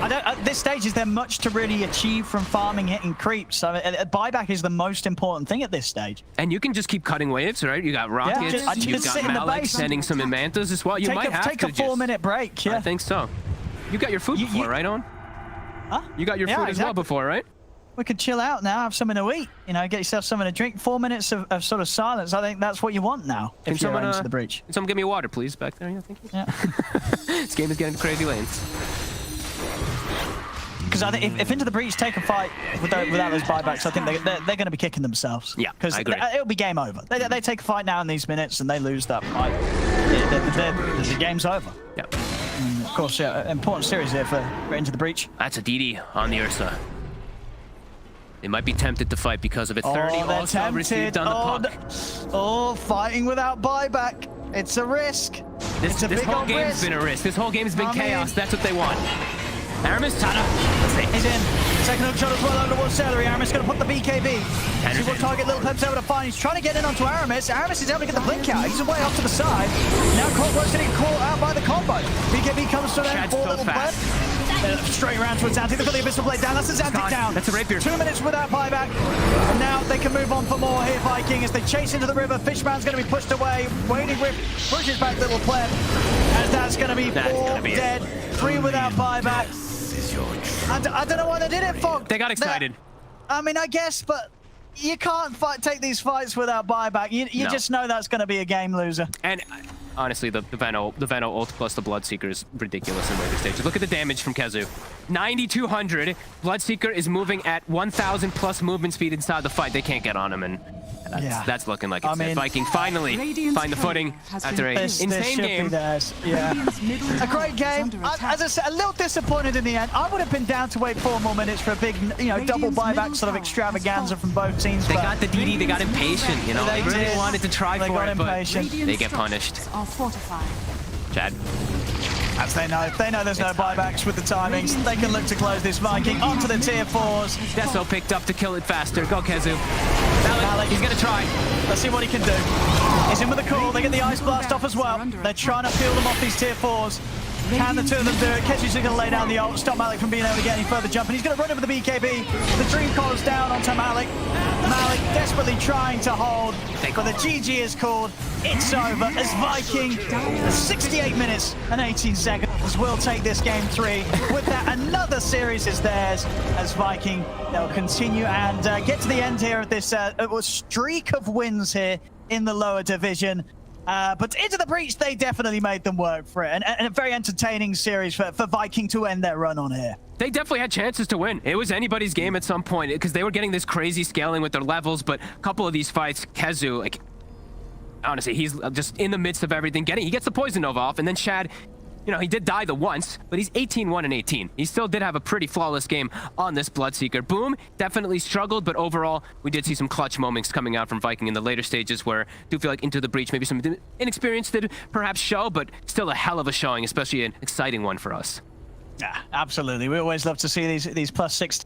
at this stage, is there much to really achieve from farming, hitting creeps? I mean, buyback is the most important thing at this stage. And you can just keep cutting waves, right? You got rockets, you got Malik sending some Imantas as well. You might have to take a 4-minute break. Yeah, I think so. You got your food before, right, Owen? Huh? You got your food as well before, right? We could chill out now, have something to eat, you know, get yourself something to drink. 4 minutes of sort of silence. I think that's what you want now. If you're into the breach. Can someone give me water, please, back there? Yeah, thank you. Yeah. This game is getting crazy lanes. Because I think if into the breach take a fight without those buybacks, I think they're going to be kicking themselves. Yeah, because it'll be game over. They take a fight now in these minutes and they lose that fight. The game's over. Yep. And of course, yeah, important series here for into the breach. That's a DD on the Ursa. They might be tempted to fight because of it. 30 also received on the puck. Oh, fighting without buyback. It's a risk. This whole game's been a risk. This whole game's been chaos. That's what they want. Aramis, Tana. He's in. Second hook shot as well over towards Celery. Aramis going to put the BKB. See what target Little Pep's able to find. He's trying to get in onto Aramis. Aramis is able to get the blink out. He's away off to the side. Now Clockwork's getting caught out by the combo. BKB comes to them for Little Pep. Straight around to Zantic. They've got the Abyssal Blade down. That's a Zantic down. That's a rapier. 2 minutes without buyback. And now they can move on for more here, Viking, as they chase into the river. Fishman's going to be pushed away. Waiting Whip pushes back Little Pleb. As that's going to be 4 dead. 3 without buyback. I don't know why they did it, Fog. They got excited. I mean, I guess, but you can't take these fights without buyback. You just know that's going to be a game loser. And honestly, the Veno ult plus the Bloodseeker is ridiculous in later stages. Look at the damage from Kezu. 9,200. Bloodseeker is moving at 1,000 plus movement speed inside the fight. They can't get on him, and that's looking like it's it. Viking finally find the footing after an insane game. Yeah. A great game. As I said, a little disappointed in the end. I would have been down to wait 4 more minutes for a big, double buyback sort of extravaganza from both teams. They got the DD. They got impatient. They really wanted to try for it, but they get punished. Chad. As they know there's no buybacks with the timings. They can look to close this Viking onto the tier 4s. Deso picked up to kill it faster. Go Kezu. Malik, he's gonna try. Let's see what he can do. He's in with a call. They get the Ice Blast off as well. They're trying to peel them off these tier 4s. Can the two of them do it? Kezu's going to lay down the ult, stop Malik from being able to get any further jump, and he's going to run over the BKB. The Dream Coil's down onto Malik. Malik desperately trying to hold, but the GG is called. It's over as Viking, 68 minutes and 18 seconds, will take this game 3. With that, another series is theirs as Viking. They'll continue and get to the end here of this streak of wins here in the lower division. But into the breach, they definitely made them work for it. And a very entertaining series for Viking to end their run on here. They definitely had chances to win. It was anybody's game at some point because they were getting this crazy scaling with their levels. But a couple of these fights, Kezu, honestly, he's just in the midst of everything. He gets the Poison Nova off, and then Shad, he did die the once, but he's 18-1 and 18. He still did have a pretty flawless game on this Bloodseeker. Boom definitely struggled, but overall, we did see some clutch moments coming out from Viking in the later stages where I do feel like into the breach, maybe some inexperience did perhaps show, but still a hell of a showing, especially an exciting one for us. Yeah, absolutely. We always love to see these +6.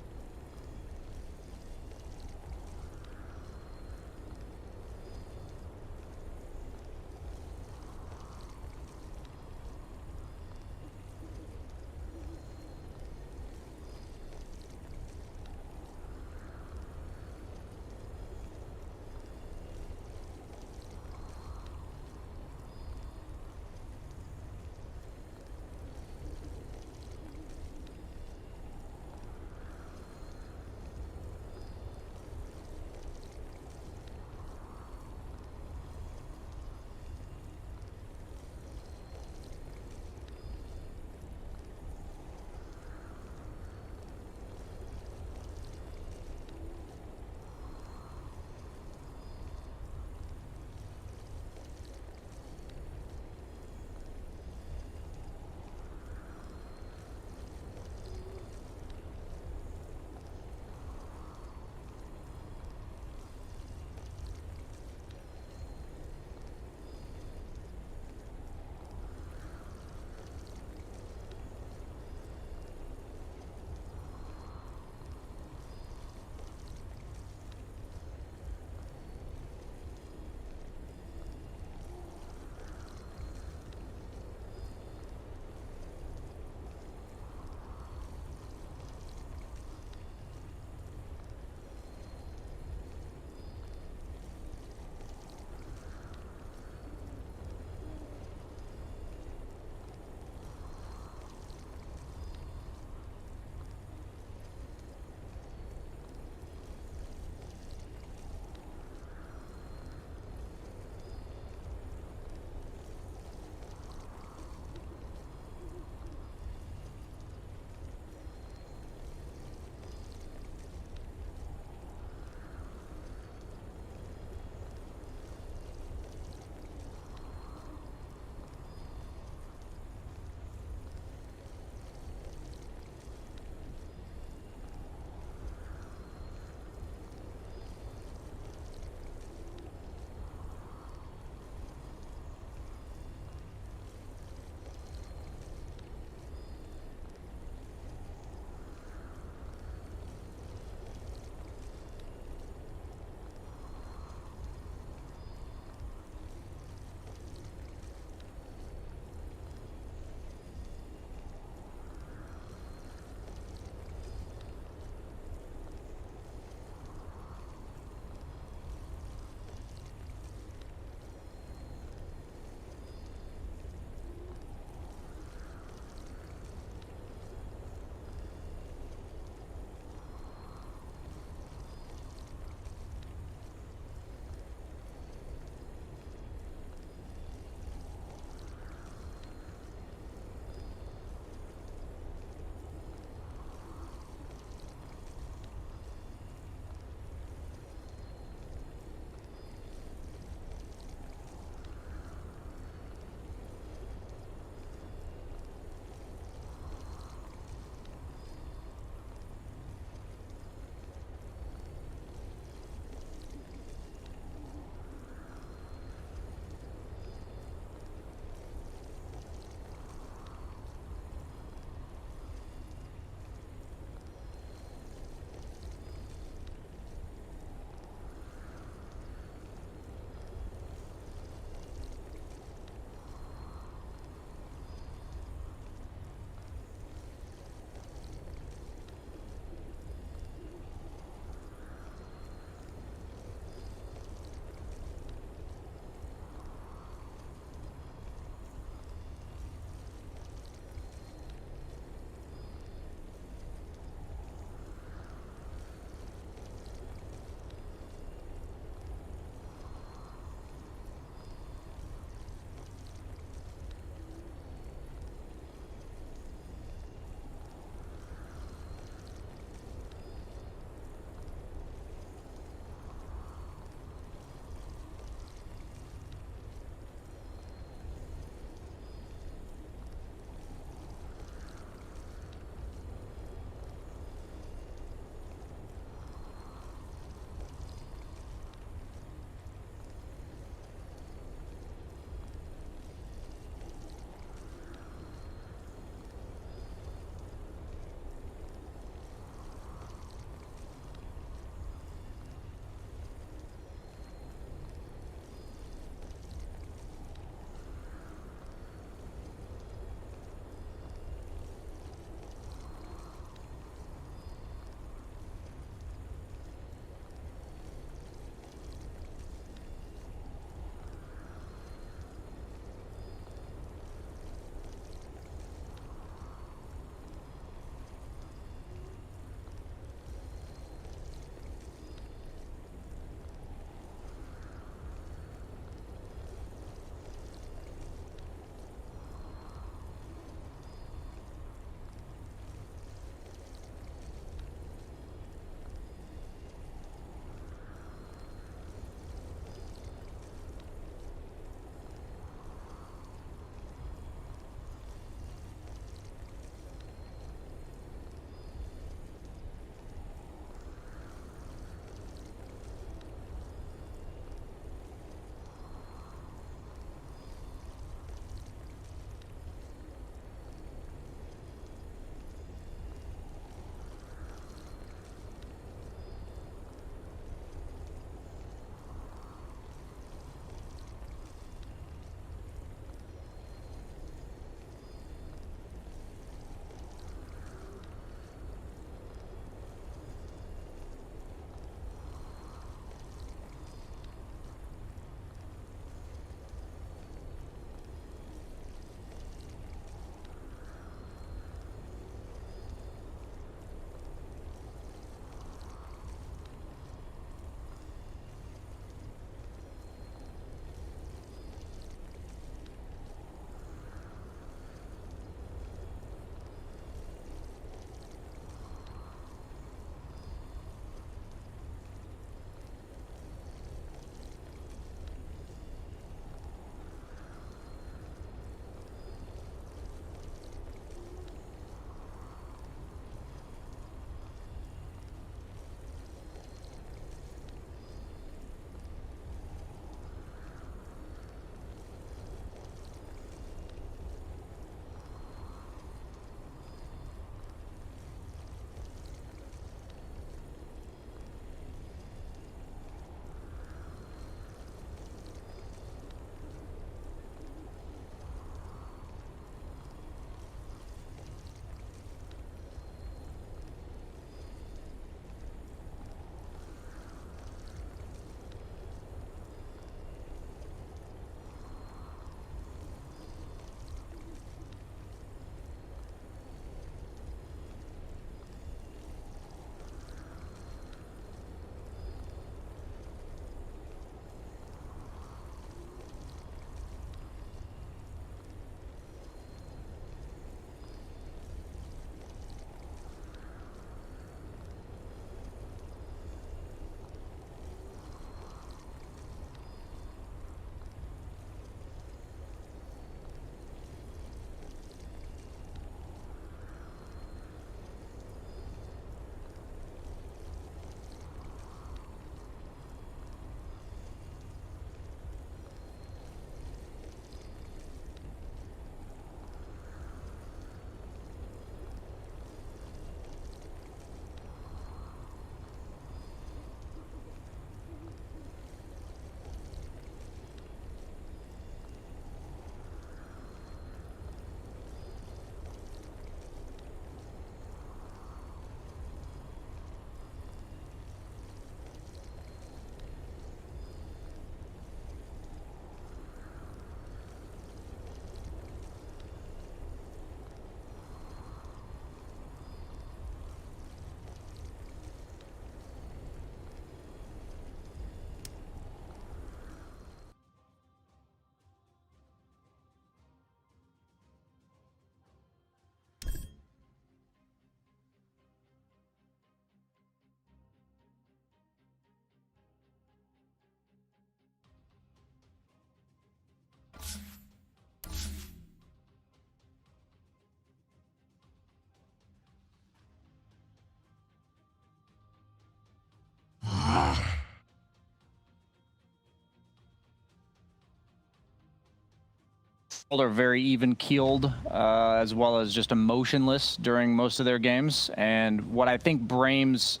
are very even-keeled, as well as just emotionless during most of their games. And what I think Brame's...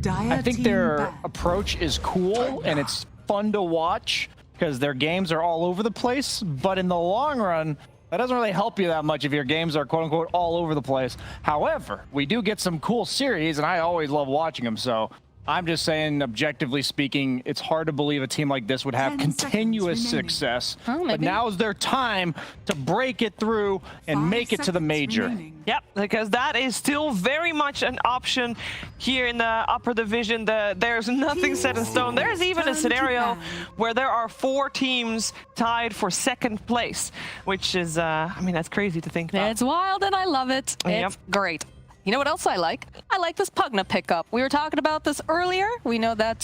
I think their approach is cool, and it's fun to watch, because their games are all over the place. But in the long run, that doesn't really help you that much if your games are quote-unquote all over the place. However, we do get some cool series, and I always love watching them, so... I'm just saying, objectively speaking, it's hard to believe a team like this would have continuous success. But now is their time to break it through and make it to the major. Yep, because that is still very much an option here in the upper division. There's nothing set in stone. There's even a scenario where there are 4 teams tied for 2nd place, which is, I mean, that's crazy to think about. It's wild and I love it. It's great. You know what else I like? I like this Pugna pickup. We were talking about this earlier. We know that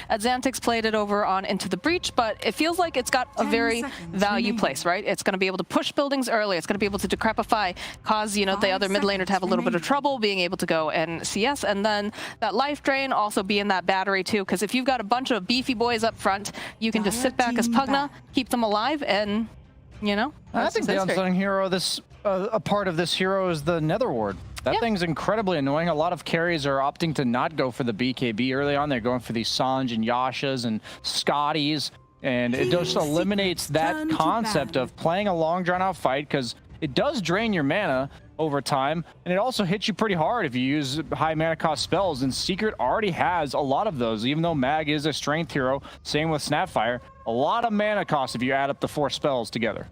Adzantix played it over on Into the Breach, but it feels like it's got a very value place, right? It's going to be able to push buildings early. It's going to be able to decrepify, cause, you know, the other mid laner to have a little bit of trouble being able to go and CS, and then that life drain also be in that battery too, because if you've got a bunch of beefy boys up front, you can just sit back as Pugna, keep them alive, and, you know. I think the unsung hero, a part of this hero is the Nether Ward. That thing's incredibly annoying. A lot of carries are opting to not go for the BKB early on. They're going for these Sanj and Yashas and Scotties, and it just eliminates that concept of playing a long, drawn-out fight, because it does drain your mana over time, and it also hits you pretty hard if you use high mana cost spells, and Secret already has a lot of those, even though Mag is a strength hero. Same with Snapfire. A lot of mana cost if you add up the 4 spells together.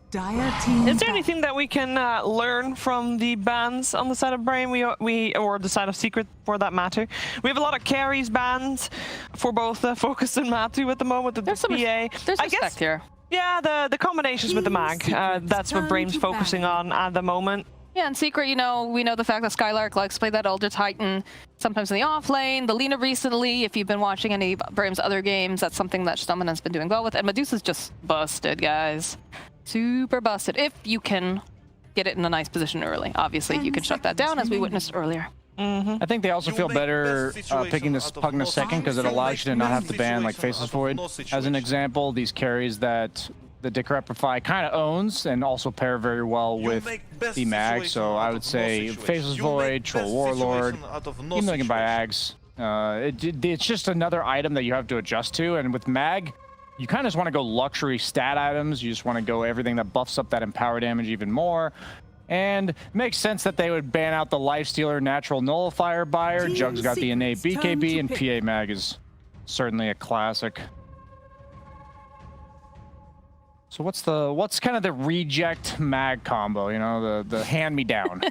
Is there anything that we can learn from the bans on the side of Brame, or the side of Secret for that matter? We have a lot of carries bans for both Focus and Matu at the moment. There's some respect here. Yeah, the combinations with the Mag, that's what Brame's focusing on at the moment. Yeah, in Secret, you know, we know the fact that Skylark likes to play that Elder Titan, sometimes in the off lane. The Lina recently, if you've been watching any of Brame's other games, that's something that Stumman has been doing well with. And Medusa's just busted, guys. Super busted. If you can get it in a nice position early. Obviously, you can shut that down, as we witnessed earlier. I think they also feel better picking this Pugna 2nd, because it allows you to not have to ban like Faceless Void. As an example, these carries that the Decrepify kind of owns and also pair very well with the Mag. So I would say Faceless Void, Troll Warlord, even though you can buy Ags. It's just another item that you have to adjust to, and with Mag, you kind of just want to go luxury stat items. You just want to go everything that buffs up that empower damage even more. And it makes sense that they would ban out the Lifestealer Natural Nullifier buyer. Jug's got the innate BKB, and PA Mag is certainly a classic. So what's kind of the reject Mag combo? You know, the hand-me-down.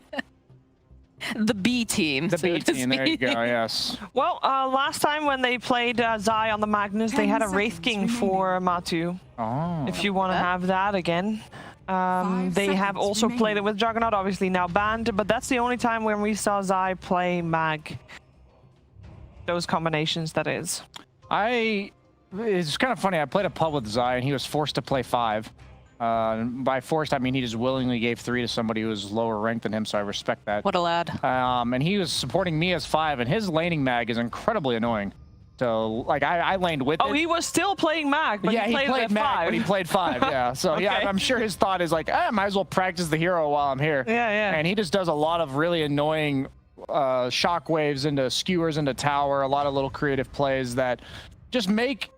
The B team. The B team, there you go, yes. Well, last time when they played Zai on the Magnus, they had a Wraith King for Matu. Oh. If you want to have that again. They have also played it with Juggernaut, obviously now banned, but that's the only time when we saw Zai play Mag. Those combinations, that is. It's kind of funny, I played a pub with Zai, and he was forced to play 5. By forced, I mean he just willingly gave 3 to somebody who was lower ranked than him, so I respect that. What a lad. And he was supporting me as 5, and his laning Mag is incredibly annoying. So, like, I laned with it. He was still playing Mag, but yeah, he played Mag, 5. but he played 5, yeah. So, Okay. yeah, I'm sure his thought is like, I might as well practice the hero while I'm here. Yeah. And he just does a lot of really annoying shockwaves into skewers into tower, a lot of little creative plays that just make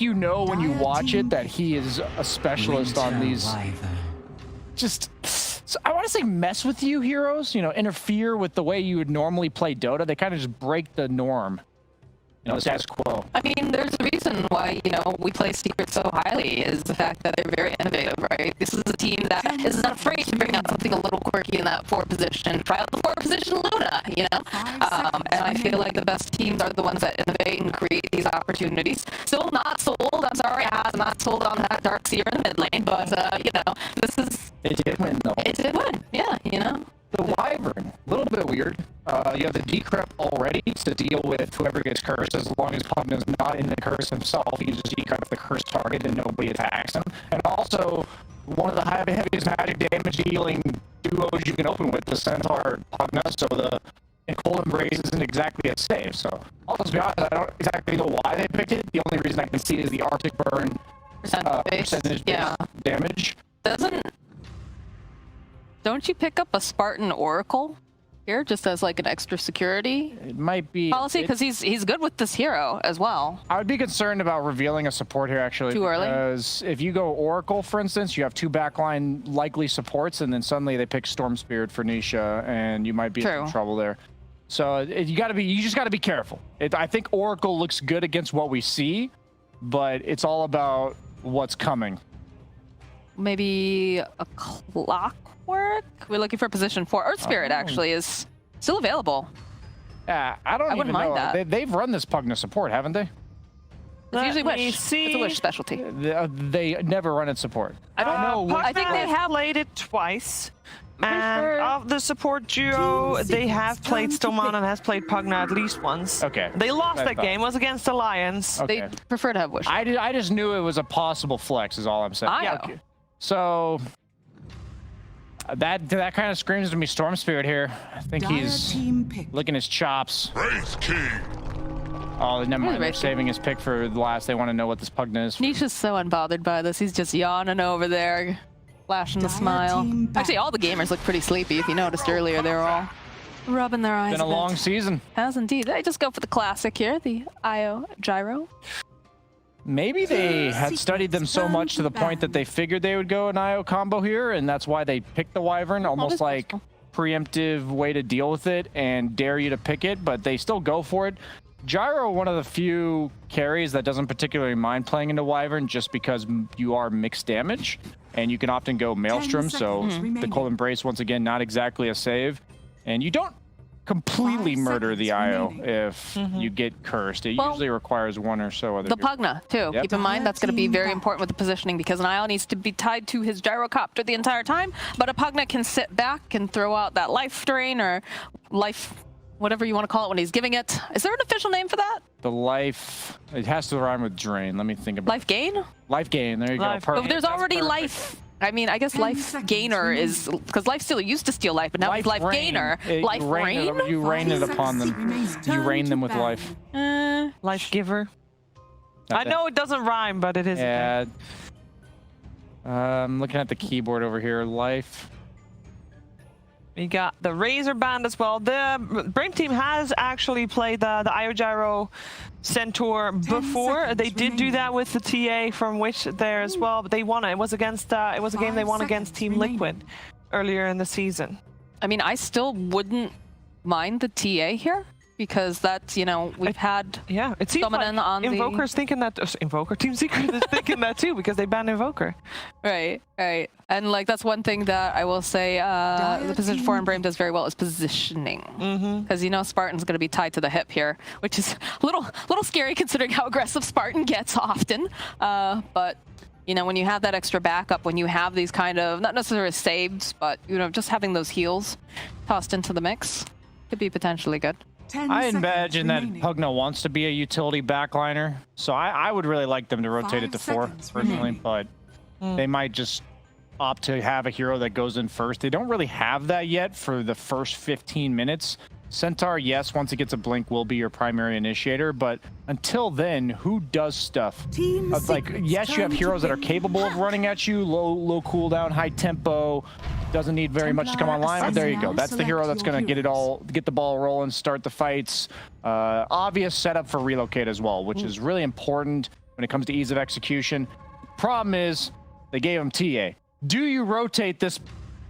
you know when you watch it that he is a specialist on these. Just, so I want to say mess with you heroes, you know, interfere with the way you would normally play Dota. They kind of just break the norm. You know, the status quo. I mean, there's a reason why, you know, we play Secret so highly, is the fact that they're very innovative, right? This is a team that is not afraid to bring out something a little quirky in that 4 position. Try out the 4 position Luna, you know? And I feel like the best teams are the ones that innovate and create these opportunities. Still not sold. I'm sorry, I'm not sold on that Darkseer in the mid lane, but, you know, this is... It did win, though. It did win, yeah, you know? The Wyvern, a little bit weird. You have the decrep already to deal with whoever gets cursed. As long as Pugna's not in the curse himself, he can just decrep the cursed target and nobody attacks him. And also, one of the heaviest magic damage dealing duos you can open with the Centaur Pugna, so the Cold Embrace isn't exactly a save. So, I'll just be honest, I don't exactly know why they picked it. The only reason I can see is the Arctic Burn percentage damage. Don't you pick up a Spartan Oracle here just as like an extra security? It might be policy because he's good with this hero as well. I would be concerned about revealing a support here actually. Too early? Because if you go Oracle, for instance, you have 2 backline likely supports, and then suddenly they pick Storm Spirit for Nisha, and you might be in some trouble there. So you just got to be careful. I think Oracle looks good against what we see, but it's all about what's coming. Maybe a Clockwork? We're looking for position 4. Earth Spirit actually is still available. Yeah, I wouldn't mind that. They've run this Pugna support, haven't they? It's usually Wish. It's a Wish specialty. They never run it support. I don't know. I think they have played it twice. And of the support duo, they have played Stoman and has played Pugna at least once. Okay. They lost that game. Was against Alliance. Okay. They prefer to have Wish. I just knew it was a possible flex is all I'm saying. Yeah. Okay. So that kind of screams to me Storm Spirit here. I think he's licking his chops. Oh, never mind. They're saving his pick for the last. They want to know what this Pugna is. Nisha's so unbothered by this. He's just yawning over there, flashing the smile. Actually, all the gamers look pretty sleepy. If you noticed earlier, they were all rubbing their eyes. Been a long season. Has indeed. They just go for the classic here, the Io Gyro. Maybe they had studied them so much to the point that they figured they would go an IO combo here, and that's why they picked the Wyvern, almost like preemptive way to deal with it and dare you to pick it, but they still go for it. Gyro, one of the few carries that doesn't particularly mind playing into Wyvern just because you are mixed damage, and you can often go Maelstrom, so the Cold Embrace, once again, not exactly a save. And you don't completely murder the IO if you get cursed. It usually requires 1 or so other. The Pugna, too. Keep in mind, that's going to be very important with the positioning because an IO needs to be tied to his gyrocopter the entire time, but a Pugna can sit back and throw out that life drain or life, whatever you want to call it when he's giving it. Is there an official name for that? The life, it has to rhyme with drain. Let me think about life gain? Life gain, there you go. But there's already life. I mean, I guess life gainer is, because life stealer used to steal life, but now it's life gainer. Life rain? You rain it upon them. You rain them with life. Life giver. I know it doesn't rhyme, but it is. Yeah. I'm looking at the keyboard over here. Life. We got the Razor Band as well. The Brame team has actually played the Io Gyro Centaur before. They did do that with the TA from Wish there as well, but they won it. It was against it was a game they won against Team Liquid earlier in the season. I mean, I still wouldn't mind the TA here because that's, you know, we've had it seems like on Invoker's thinking that Invoker Team Secret is thinking that too because they banned Invoker. Right. And like that's one thing that I will say the position 4 in Brame does very well is positioning. Because you know Spartan's going to be tied to the hip here, which is a little scary considering how aggressive Spartan gets often. But you know, when you have that extra backup, when you have these kind of not necessarily saves, but you know, just having those heals tossed into the mix could be potentially good. I imagine that Pugna wants to be a utility backliner, so I would really like them to rotate it to 4 personally, but they might just opt to have a hero that goes in first. They don't really have that yet for the first 15 minutes. Centaur, yes, once it gets a blink, will be your primary initiator, but until then, who does stuff? Like, yes, you have heroes that are capable of running at you, low cooldown, high tempo, doesn't need very much to come online, but there you go. That's the hero that's going to get the ball rolling, start the fights. Obvious setup for relocate as well, which is really important when it comes to ease of execution. Problem is, they gave him TA. Do you rotate this?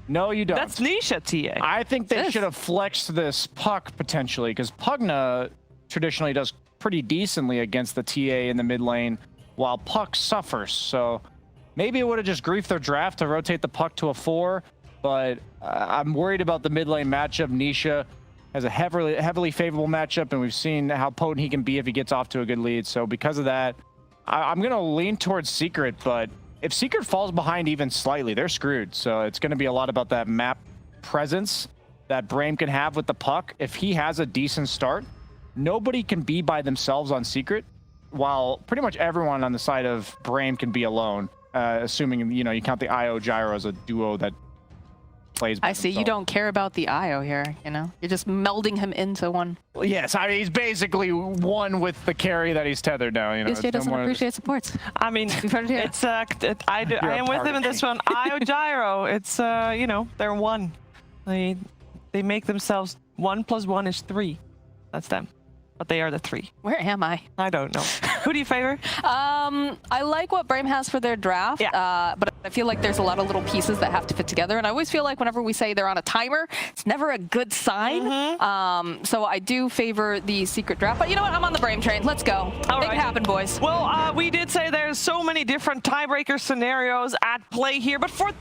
No, you don't. That's Nisha TA. I think they should have flexed this Puck potentially, because Pugna traditionally does pretty decently against the TA in the mid lane, while Puck suffers. So maybe it would have just griefed their draft to rotate the Puck to a 4, but I'm worried about the mid lane matchup. Nisha has a heavily favorable matchup, and we've seen how potent he can be if he gets off to a good lead. So because of that, I'm going to lean towards Secret, but if Secret falls behind even slightly, they're screwed. So it's going to be a lot about that map presence that Brame can have with the Puck. If he has a decent start, nobody can be by themselves on Secret, while pretty much everyone on the side of Brame can be alone, assuming, you know, you count the Io Gyro as a duo that plays by I see. You himself. don't care about the IO here, you know? You're just melding him into one. Well, yes, I mean, he's basically one with the carry that he's tethered now. You know, USJ doesn't appreciate supports. I mean, it's I am with him in this one. IO Gyro. It's you know, they're one. They make themselves 1 + 1 is 3. That's them. But they are the 3. Where am I? I don't know. Who do you favor? I like what Brame has for their draft, but I feel like there's a lot of little pieces that have to fit together. And I always feel like whenever we say they're on a timer, it's never a good sign. So I do favor the secret draft. But you know what? I'm on the Brame train. Let's go. Make it happen, boys. Well, we did say there's so many different tiebreaker scenarios at play here, but for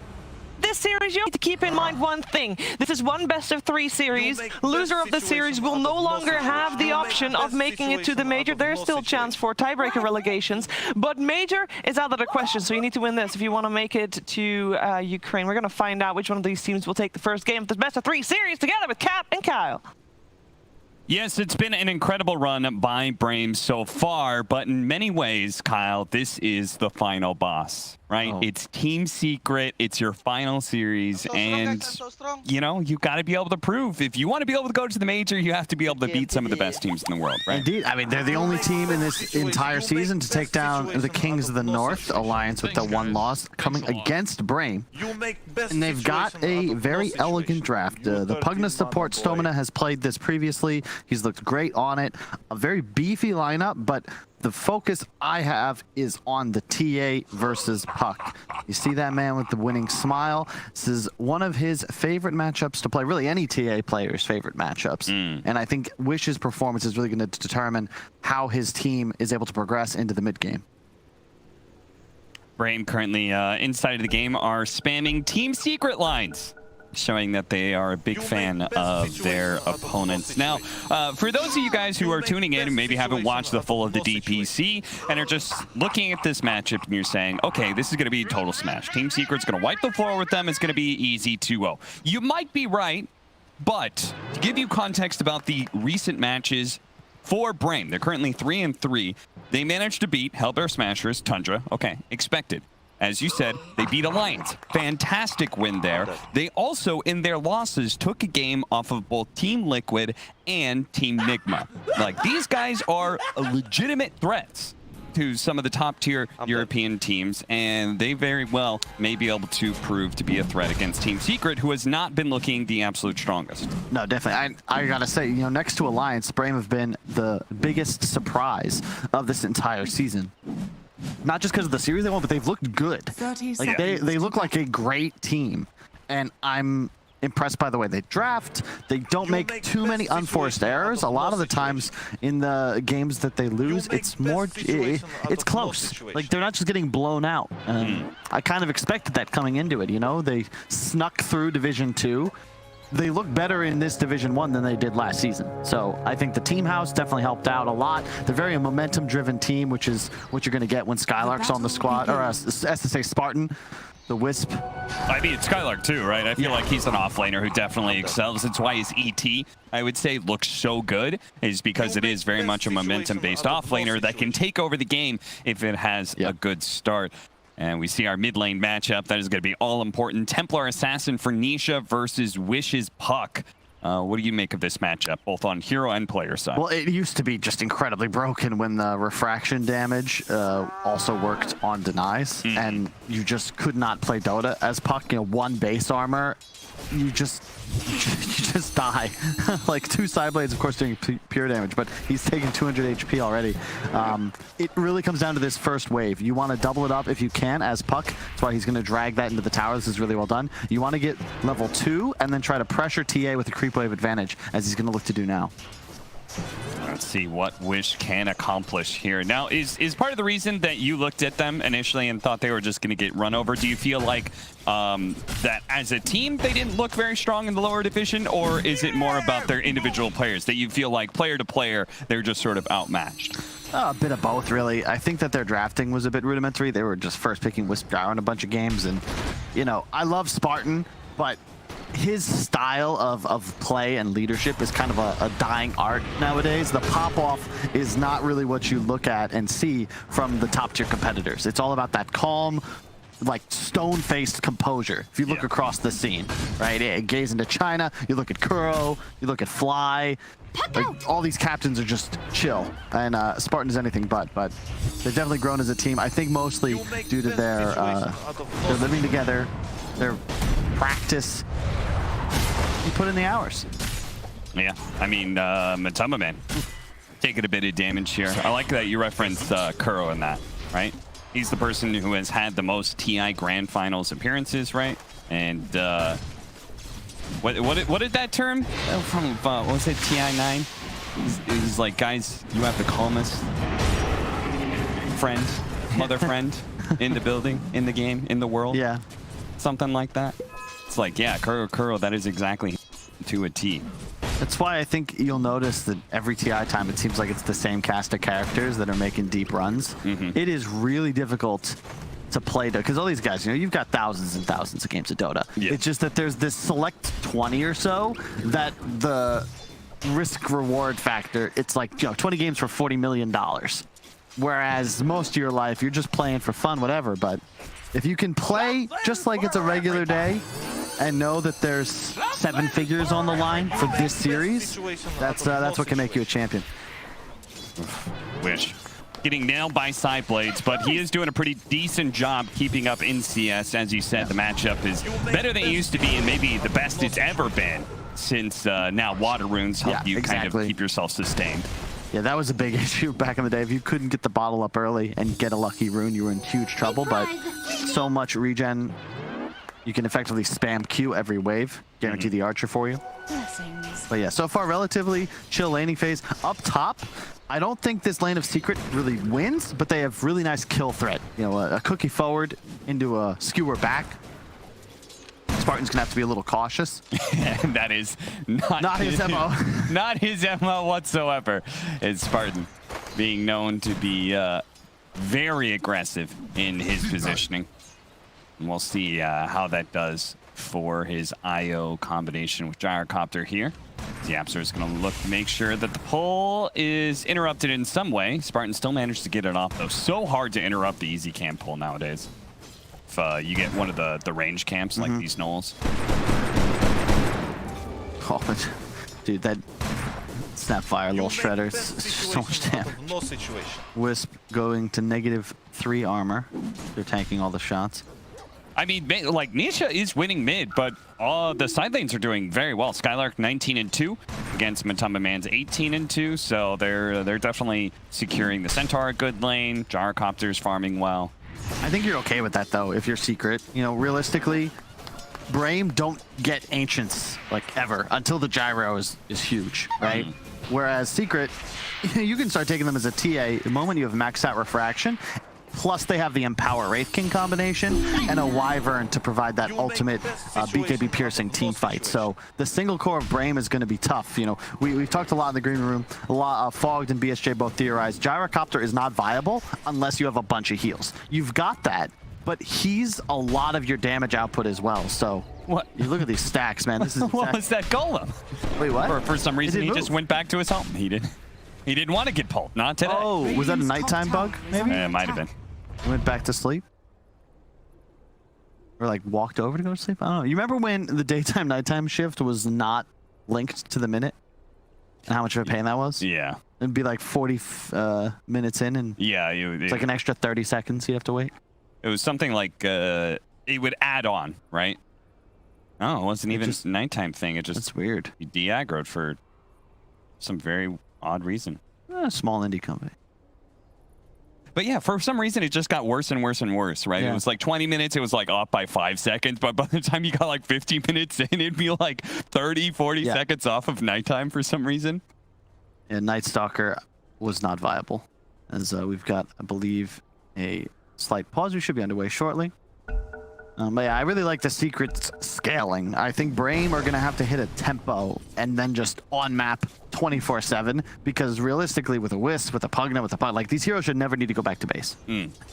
this series, you need to keep in mind one thing. This is one best-of-3 series. Loser of the series will no longer have the option of making it to the Major. There's still a chance for tiebreaker relegations, but Major is out of the question, so you need to win this if you want to make it to Ukraine. We're going to find out which one of these teams will take the first game of this best-of-3 series together with Cap and Kyle. Yes, it's been an incredible run by Brame so far, but in many ways, Kyle, this is the final boss, right? It's Team Secret, it's your final series, and, you know, you got to be able to prove. If you want to be able to go to the Major, you have to be able to beat some of the best teams in the world, right? Indeed. I mean, they're the only team in this entire season to take down the Kings of the North Alliance with the 1 loss coming against Brame. And they've got a very elegant draft. The Pugna support, Stomina, has played this previously. He's looked great on it. A very beefy lineup, but the focus I have is on the TA versus Puck. You see that man with the winning smile? This is one of his favorite matchups to play, really any TA player's favorite matchups. And I think Wish's performance is really going to determine how his team is able to progress into the mid-game. Brame currently inside of the game are spamming Team Secret lines, showing that they are a big fan of their opponents. Now, for those of you guys who are tuning in and maybe haven't watched the full of the DPC and are just looking at this matchup and you're saying, okay, this is going to be a total smash. Team Secret's going to wipe the floor with them. It's going to be easy 2-0. You might be right, but to give you context about the recent matches for Brame, they're currently 3-3. They managed to beat Hellbear Smashers, Tundra. Okay, expected. As you said, they beat Alliance. Fantastic win there. They also, in their losses, took a game off of both Team Liquid and Team Nigma. Like, these guys are legitimate threats to some of the top-tier European teams, and they very well may be able to prove to be a threat against Team Secret, who has not been looking the absolute strongest. No, definitely. I gotta say, you know, next to Alliance, Brame have been the biggest surprise of this entire season. Not just because of the series they won, but they've looked good. Like they look like a great team, and I'm impressed by the way they draft. They don't make too many unforced errors. A lot of the times in the games that they lose, it's more, it's close. Like, they're not just getting blown out. I kind of expected that coming into it, you know? They snuck through Division 2. They look better in this Division 1 than they did last season. So I think the team house definitely helped out a lot. They're very a momentum-driven team, which is what you're going to get when Skylark's on the squad, or SSA Spartan. The Wisp. I mean, it's Skylark too, right? I feel like he's an offlaner who definitely excels. It's why his ET, I would say, looks so good, is because it is very much a momentum-based offlaner that can take over the game if it has a good start. And we see our mid lane matchup. That is going to be all important. Templar Assassin for Nisha versus Wish's Puck. What do you make of this matchup, both on hero and player side? Well, it used to be just incredibly broken when the refraction damage also worked on denies, and you just could not play Dota as Puck. You know, 1 base armor, you just die. Like 2 side blades, of course, doing pure damage, but he's taking 200 HP already. It really comes down to this first wave. You want to double it up if you can as Puck. That's why he's going to drag that into the tower. This is really well done. You want to get level 2 and then try to pressure TA with a creep wave advantage, as he's going to look to do now. Let's see what Wish can accomplish here. Now, is part of the reason that you looked at them initially and thought they were just going to get run over, do you feel like that as a team they didn't look very strong in the lower division, or is it more about their individual players, that you feel like player to player they're just sort of outmatched? A bit of both, really. I think that their drafting was a bit rudimentary. They were just first picking Wisp Gyro in a bunch of games, and, you know, I love Spartan, but his style of play and leadership is kind of a dying art nowadays. The pop-off is not really what you look at and see from the top-tier competitors. It's all about that calm, like stone-faced composure. If you look across the scene, right? Gaze into China, you look at Kuro, you look at Fly. Like, all these captains are just chill, and Spartan's anything but they've definitely grown as a team. I think mostly due to their living together, their practice. You put in the hours. Yeah, I mean, Matamba, man, taking a bit of damage here. I like that you referenced Kuro in that, right? He's the person who has had the most TI Grand Finals appearances, right? And what did that term from? What was it? TI9. He's like, guys, you have the calmest friend, mother friend in the building, in the game, in the world. Yeah, something like that. It's like, yeah, Kuro, that is exactly to a T. That's why I think you'll notice that every TI time it seems like it's the same cast of characters that are making deep runs. It is really difficult to play Dota, because all these guys, you know, you've got thousands and thousands of games of Dota. It's just that there's this select 20 or so that the risk-reward factor, it's like, you know, 20 games for $40 million. Whereas most of your life, you're just playing for fun, whatever. But if you can play just like it's a regular day and know that there's 7 figures on the line for this series, that's what can make you a champion. Wish. Getting nailed by side blades, but he is doing a pretty decent job keeping up in CS. As you said, the matchup is better than it used to be, and maybe the best it's ever been since now water runes help you kind of keep yourself sustained. Yeah, that was a big issue back in the day. If you couldn't get the bottle up early and get a lucky rune, you were in huge trouble. But so much regen, you can effectively spam Q every wave, guarantee the archer for you. But yeah, so far relatively chill laning phase. Up top, I don't think this lane of Secret really wins, but they have really nice kill threat. You know, a cookie forward into a skewer back. Spartan's gonna have to be a little cautious. That is not his MO. Not his MO whatsoever. It's Spartan being known to be very aggressive in his positioning. And we'll see how that does for his IO combination with Gyrocopter here. The Yapster is going to look to make sure that the pull is interrupted in some way. Spartan still managed to get it off, though. So hard to interrupt the easy camp pull nowadays. If you get one of the range camps like these Knolls. Oh, but, dude, that Snapfire little shredder, so much damage. Wisp going to -3 armor. They're tanking all the shots. I mean, like, Nisha is winning mid, but all the side lanes are doing very well. Skylark 19-2 against Matamba Man's 18-2, so they're definitely securing the Centaur a good lane. Gyrocopter's farming well. I think you're okay with that, though, if you're Secret. You know, realistically, Brame don't get Ancients, like, ever, until the Gyro is huge, right? Whereas Secret, you can start taking them as a TA the moment you have maxed out Refraction. Plus, they have the Empower Wraith King combination and a Wyvern to provide that ultimate BKB piercing team fight. So the single core of Brame is going to be tough. You know, we've talked a lot in the green room. A lot Fogged and BSJ both theorized Gyrocopter is not viable unless you have a bunch of heals. You've got that, but he's a lot of your damage output as well. So what? You look at these stacks, man. This is what was that golem? Wait, what? For some reason, he just went back to his home. He didn't want to get pulled. Not today. Oh, was that a nighttime bug? Maybe it might have been. Went back to sleep? Or like walked over to go to sleep? I don't know. You remember when the daytime nighttime shift was not linked to the minute? And how much of a pain that was? Yeah. It'd be like 40 minutes in, and yeah, it's like an extra 30 seconds you'd have to wait. It was something like it would add on, right? Oh, it wasn't even a nighttime thing. It just, that's weird. You de-aggroed for some very odd reason. A small indie company. But yeah, for some reason, it just got worse and worse and worse, right? Yeah. It was like 20 minutes, it was like off by 5 seconds, but by the time you got like 15 minutes in, it'd be like 30, 40 seconds off of nighttime for some reason. Yeah, Night Stalker was not viable. As we've got, I believe, a slight pause. We should be underway shortly. But yeah, I really like the Secret scaling. I think Brame are going to have to hit a tempo and then just on-map 24/7, because realistically with a Wisp, with a Pugna, with a Pug, like these heroes should never need to go back to base.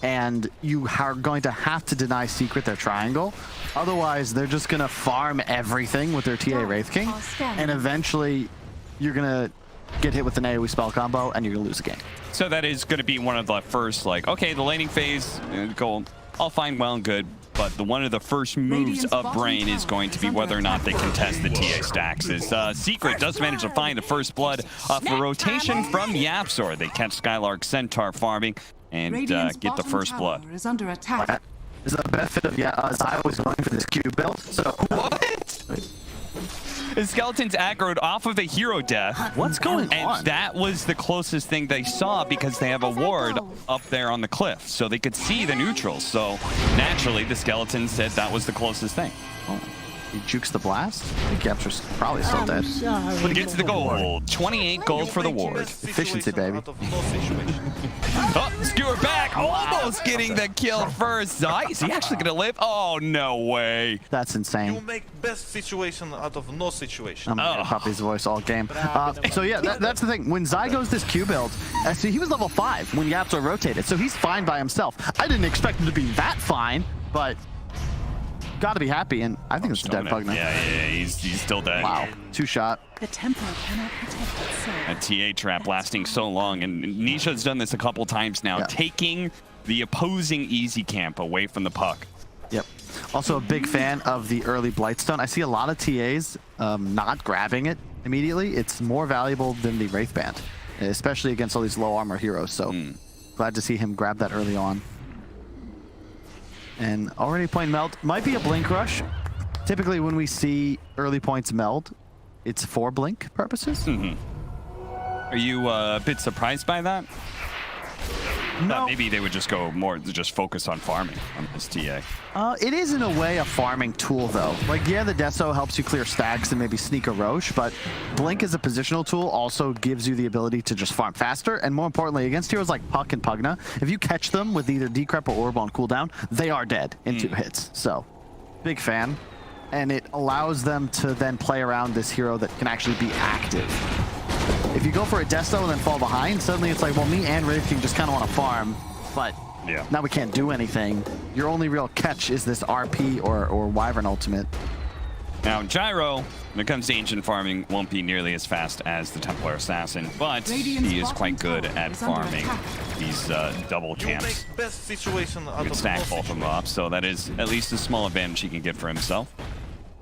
And you are going to have to deny Secret their triangle. Otherwise, they're just going to farm everything with their TA Wraith King. And eventually, you're going to get hit with an AoE spell combo and you're going to lose the game. So that is going to be one of the first, like, okay, the laning phase, go all fine, well and good. But one of the first moves of Brame is going to be whether or not they contest the TA stacks. As Secret does manage to find the first blood off a rotation from Yapzor. They catch Skylark Centaur farming and get the first blood. Is under attack. This is the benefit of Zai was going for this Q build. So what? The skeletons aggroed off of the hero death. What's going on? And that was the closest thing they saw because they have a ward up there on the cliff, so they could see the neutrals. So naturally, the skeletons said that was the closest thing. Oh, he jukes the blast. I think Yapzor's probably still dead. But gets the gold. 28 gold for the ward. Efficiency, baby. Oh, Skewer back, almost getting the kill first. Zai, is he actually gonna live? Oh, no way. That's insane. You make best situation out of no situation. I'm gonna Puppy's voice all game. So yeah, that's the thing. When Zai goes this Q build, see, he was level 5 when Yapzor rotated, so he's fine by himself. I didn't expect him to be that fine, but gotta be happy, and I think it's a dead Pugna. Yeah, he's still dead. Wow, 2-shot. The tempo cannot protect itself. A TA trap lasting so long, and Nisha's done this a couple times now, taking the opposing easy camp away from the puck. Yep. Also a big fan of the early Blightstone. I see a lot of TAs not grabbing it immediately. It's more valuable than the Wraith Band, especially against all these low armor heroes. So glad to see him grab that early on. And already playing Meld. Might be a Blink Rush. Typically when we see early points Meld, it's for Blink purposes. Are you a bit surprised by that? No. Maybe they would just go more, just focus on farming on this TA. It is in a way a farming tool though. Like, yeah, the Deso helps you clear stacks and maybe sneak a Roche, but Blink as a positional tool also gives you the ability to just farm faster. And more importantly, against heroes like Puck and Pugna, if you catch them with either Decrep or Orb on cooldown, they are dead in 2 hits. So, big fan. And it allows them to then play around this hero that can actually be active. If you go for a Desto and then fall behind, suddenly it's like, well, me and Wraith King just kind of want to farm, but now we can't do anything. Your only real catch is this RP or Wyvern ultimate. Now, Gyro, when it comes to ancient farming, won't be nearly as fast as the Templar Assassin, but he is quite good at farming these double camps. Best situation out He could stack both of them up, so that is at least a small advantage he can get for himself.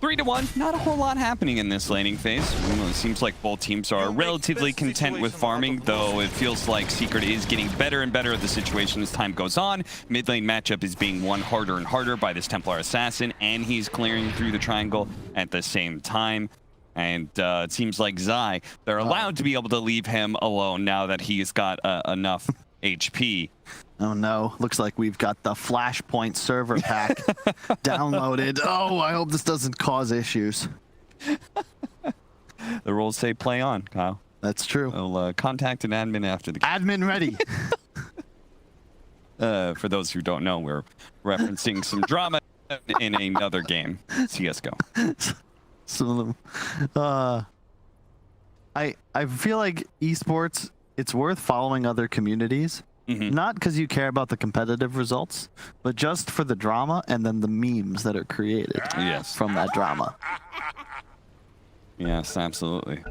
3-1, not a whole lot happening in this laning phase. It seems like both teams are relatively content with farming, though it feels like Secret is getting better and better at the situation as time goes on. Mid lane matchup is being won harder and harder by this Templar Assassin, and he's clearing through the triangle at the same time. And it seems like Zai, they're allowed to be able to leave him alone now that he's got enough HP. Oh no, looks like we've got the Flashpoint server pack downloaded. Oh, I hope this doesn't cause issues. The rules say play on, Kyle. That's true. I'll contact an admin after the game. Admin ready. For those who don't know, we're referencing some drama in another game, CSGO. So, I feel like esports, it's worth following other communities. Not because you care about the competitive results, but just for the drama and then the memes that are created from that drama. Yes, absolutely.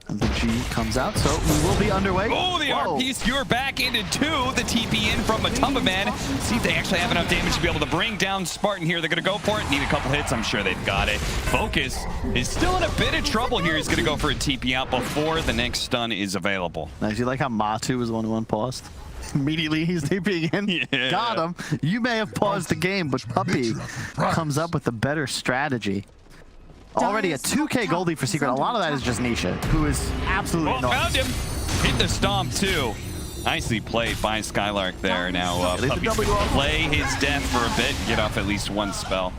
And the G comes out, so we will be underway. Oh, the RP Skewer back into 2. The TP in from Matumbaman. See if they actually have enough damage to be able to bring down Spartan here. They're going to go for it. Need a couple hits. I'm sure they've got it. Focus is still in a bit of trouble here. He's going to go for a TP out before the next stun is available. Nice. You like how Matu was the one who unpaused? Immediately he's TPing in. Got him. You may have paused the game, but Puppy comes up with a better strategy. Already a 2K Goldie for Secret. A lot of that is just Nisha, who is absolutely found him. Hit the stomp too. Nicely played by Skylark there. Now Puppy's going to play his death for a bit, get off at least one spell.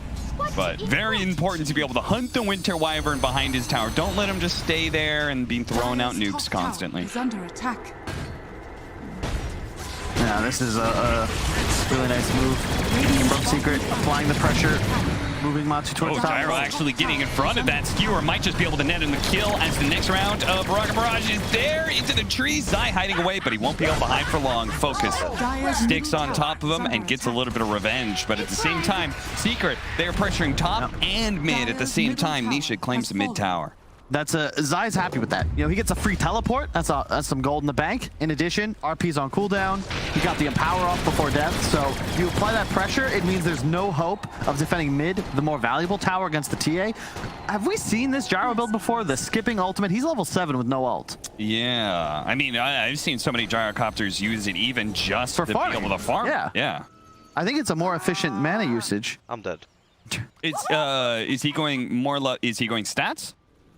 But very important to be able to hunt the Winter Wyvern behind his tower. Don't let him just stay there and be throwing out nukes constantly. Is under attack. Yeah, this is a really nice move from Secret, applying the pressure. Moving Matu towards top. Gyro actually getting in front of that Skewer. Might just be able to net him the kill as the next round of Rocket Barrage is there into the trees. Zai hiding away, but he won't be able to hide for long. Focus sticks on top of him and gets a little bit of revenge. But at the same time, Secret, they're pressuring top and mid at the same time. Nisha claims the mid tower. Zai's happy with that. You know, he gets a free teleport. That's some gold in the bank. In addition, RP's on cooldown. He got the empower off before death. So you apply that pressure, it means there's no hope of defending mid, the more valuable tower against the TA. Have we seen this gyro build before? The skipping ultimate. He's level 7 with no ult. Yeah, I mean, I've seen so many gyrocopters use it even just for to farming. be able to farm. Yeah. I think it's a more efficient mana usage. I'm dead. Is he going more? Is he going stats?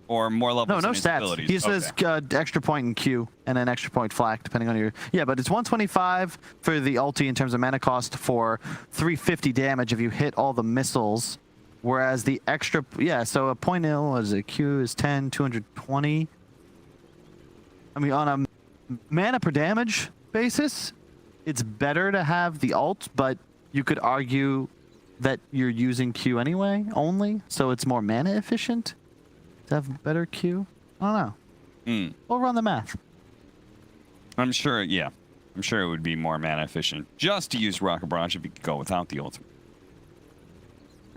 Or more levels? No stats. He says extra point in Q and an extra point flak, depending on your... Yeah, but it's 125 for the ulti in terms of mana cost for 350 damage if you hit all the missiles. Whereas the extra... Yeah, so a point nil, what is it? Q is 10, 220. I mean, on a mana per damage basis, it's better to have the ult, but you could argue that you're using Q anyway, only, so it's more mana efficient to have better Q. I don't know. We'll run the math. I'm sure, yeah. I'm sure it would be more mana efficient just to use Rocket Barrage if you could go without the ultimate.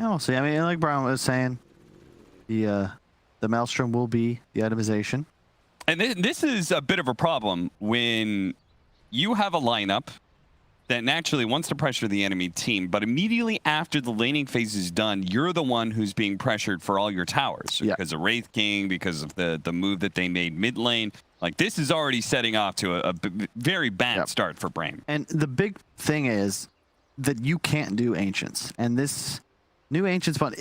Yeah, we'll see. I mean, like Brian was saying, the Maelstrom will be the itemization. And this is a bit of a problem when you have a lineup that naturally wants to pressure the enemy team, but immediately after the laning phase is done, you're the one who's being pressured for all your towers because of Wraith King, because of the move that they made mid lane. Like, this is already setting off to a very bad start for Brame. And the big thing is that you can't do Ancients. And this new Ancients one,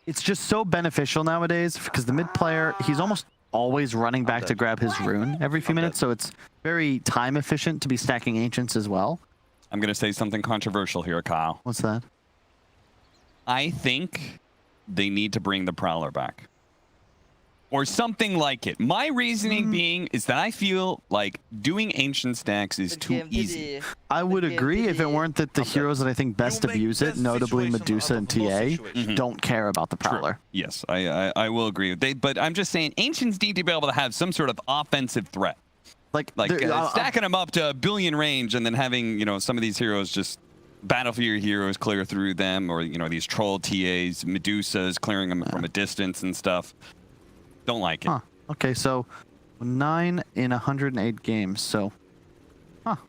it's just so beneficial nowadays because the mid player, he's almost always running back to grab his rune every few minutes. So it's very time efficient to be stacking Ancients as well. I'm going to say something controversial here, Kyle. What's that? I think they need to bring the Prowler back. Or something like it. My reasoning being is that I feel like doing ancient stacks is too easy. I would agree if it weren't that the heroes that I think best abuse it, notably Medusa and TA, don't care about the Prowler. True. Yes, I will agree with that. But I'm just saying ancients need to be able to have some sort of offensive threat. Like stacking them up to a billion range and then having, you know, some of these heroes just battle for your heroes, clear through them, or, you know, these troll TAs, Medusas, clearing them from a distance and stuff. Don't like it. Okay, so 9 in 108 games. So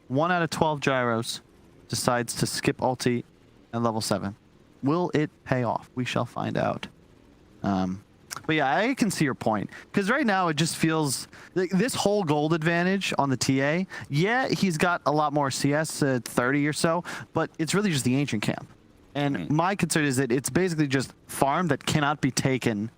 1 out of 12 gyros decides to skip ulti at level 7. Will it pay off? We shall find out. But yeah, I can see your point. Because right now it just feels like this whole gold advantage on the TA. Yeah, he's got a lot more CS at 30 or so, but it's really just the ancient camp. And my concern is that it's basically just farm that cannot be taken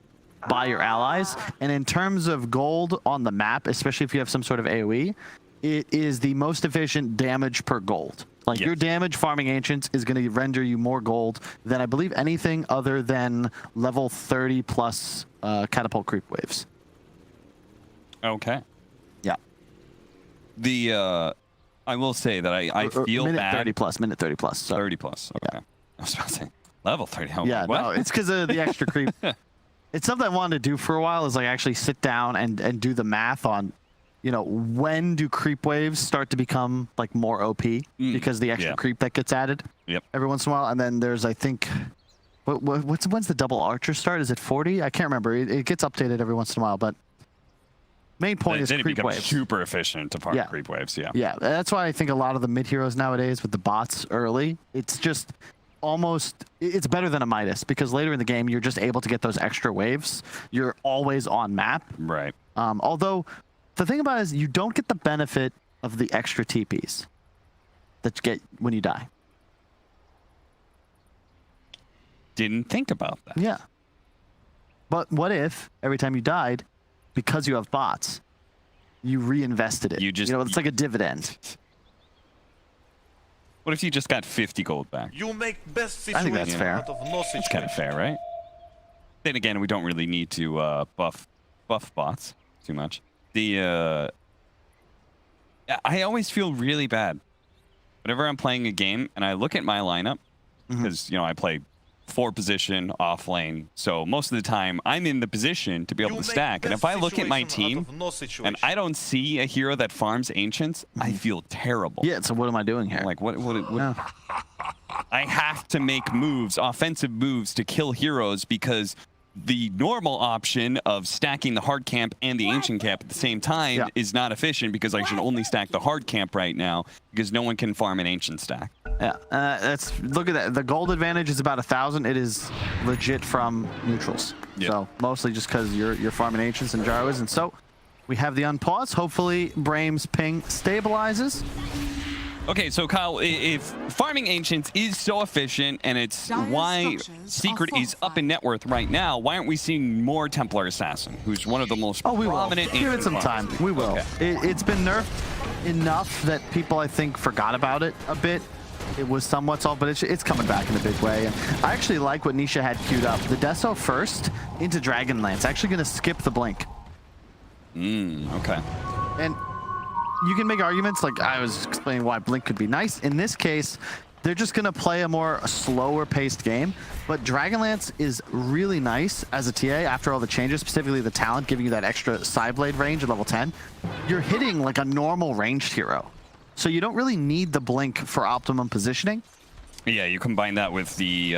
by your allies. And in terms of gold on the map, especially if you have some sort of AoE, it is the most efficient damage per gold. Like your damage farming ancients is going to render you more gold than I believe anything other than level 30 plus catapult creep waves. Okay. Yeah. The I will say that I feel minute bad. 30 plus, minute 30 plus. Sorry. 30 plus. Okay. I was about to say level 30. Oh, yeah, what? no, it's because of the extra creep. It's something I wanted to do for a while, is like actually sit down and do the math on, you know, when do creep waves start to become like more OP because the extra creep that gets added every once in a while. And then there's, I think, when's the double archer start? Is it 40? I can't remember. It gets updated every once in a while, but main point is then creep it becomes waves. super efficient to farm creep waves. Yeah, that's why I think a lot of the mid heroes nowadays with the bots early, it's just almost, it's better than a Midas because later in the game you're just able to get those extra waves. You're always on map. Right. Although the thing about it is you don't get the benefit of the extra TPs that you get when you die. Didn't think about that. Yeah. But what if every time you died, because you have bots, you reinvested it? You know, it's like a dividend. What if you just got 50 gold back? You make best I think that's fair. out of no situation. That's kind of fair, right? Then again, we don't really need to buff bots too much. I always feel really bad whenever I'm playing a game and I look at my lineup because you know I play 4 position off lane, so most of the time I'm in the position to be able to stack. And if I look at my team and I don't see a hero that farms ancients, I feel terrible. Yeah. So what am I doing here? Like what I have to make moves, offensive moves to kill heroes because the normal option of stacking the hard camp and the ancient camp at the same time is not efficient, because I should only stack the hard camp right now because no one can farm an ancient stack. Yeah, look at that. The gold advantage is about 1,000. It is legit from neutrals. So mostly just because you're farming ancients and Gyros. And so we have the unpause. Hopefully Brame's ping stabilizes. Okay, so Kyle, if farming ancients is so efficient and it's why Secret is up in net worth right now, why aren't we seeing more Templar Assassin, who's one of the most prominent? Give it some time. We will. It's been nerfed enough that people, I think, forgot about it a bit. It was somewhat solved, but it's coming back in a big way. And I actually like what Nisha had queued up. The Deso first into Dragonlance. Actually going to skip the blink. Okay. And you can make arguments, like I was explaining why blink could be nice. In this case, they're just going to play a slower paced game. But Dragonlance is really nice as a TA after all the changes, specifically the talent giving you that extra Psyblade range at level 10. You're hitting like a normal ranged hero. So you don't really need the blink for optimum positioning. Yeah, you combine that with the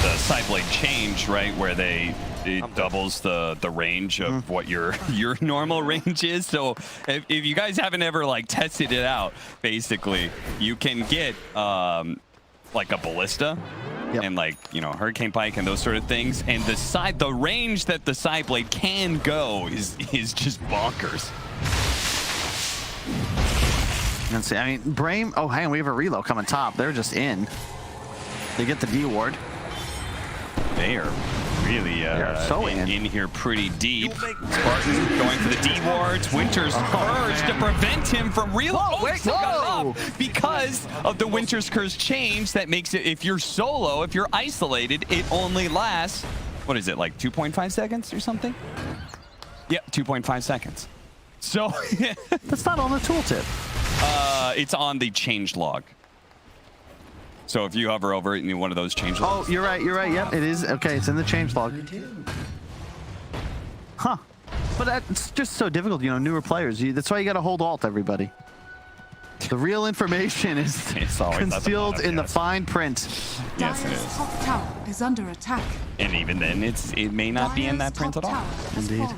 Psyblade change, right, where it doubles the range of what your normal range is. So if you guys haven't ever like tested it out, basically you can get like a ballista and like, you know, Hurricane Pike and those sort of things, and the range that the Psyblade can go is just bonkers. Let's see. I mean, Brame. Oh, hang on, we have a reload coming top. They're just in. They get the D ward. They are really in here pretty deep. Spartan going for the D wards. Winter's Purge to prevent him from reload. Still got it off because of the Winter's Curse change that makes it, if you're solo, if you're isolated, it only lasts, what is it, like 2.5 seconds or something? Yeah, 2.5 seconds. So that's not on the tooltip. It's on the change log. So if you hover over it in one of those change logs. Oh, you're right. Yep, it is. Okay, it's in the change log. Huh. But that's just so difficult, you know, newer players. That's why you got to hold alt, everybody. The real information is concealed in the fine print. Yes, it is. Top tower is under attack. And even then, it may not be in that print at all. Indeed.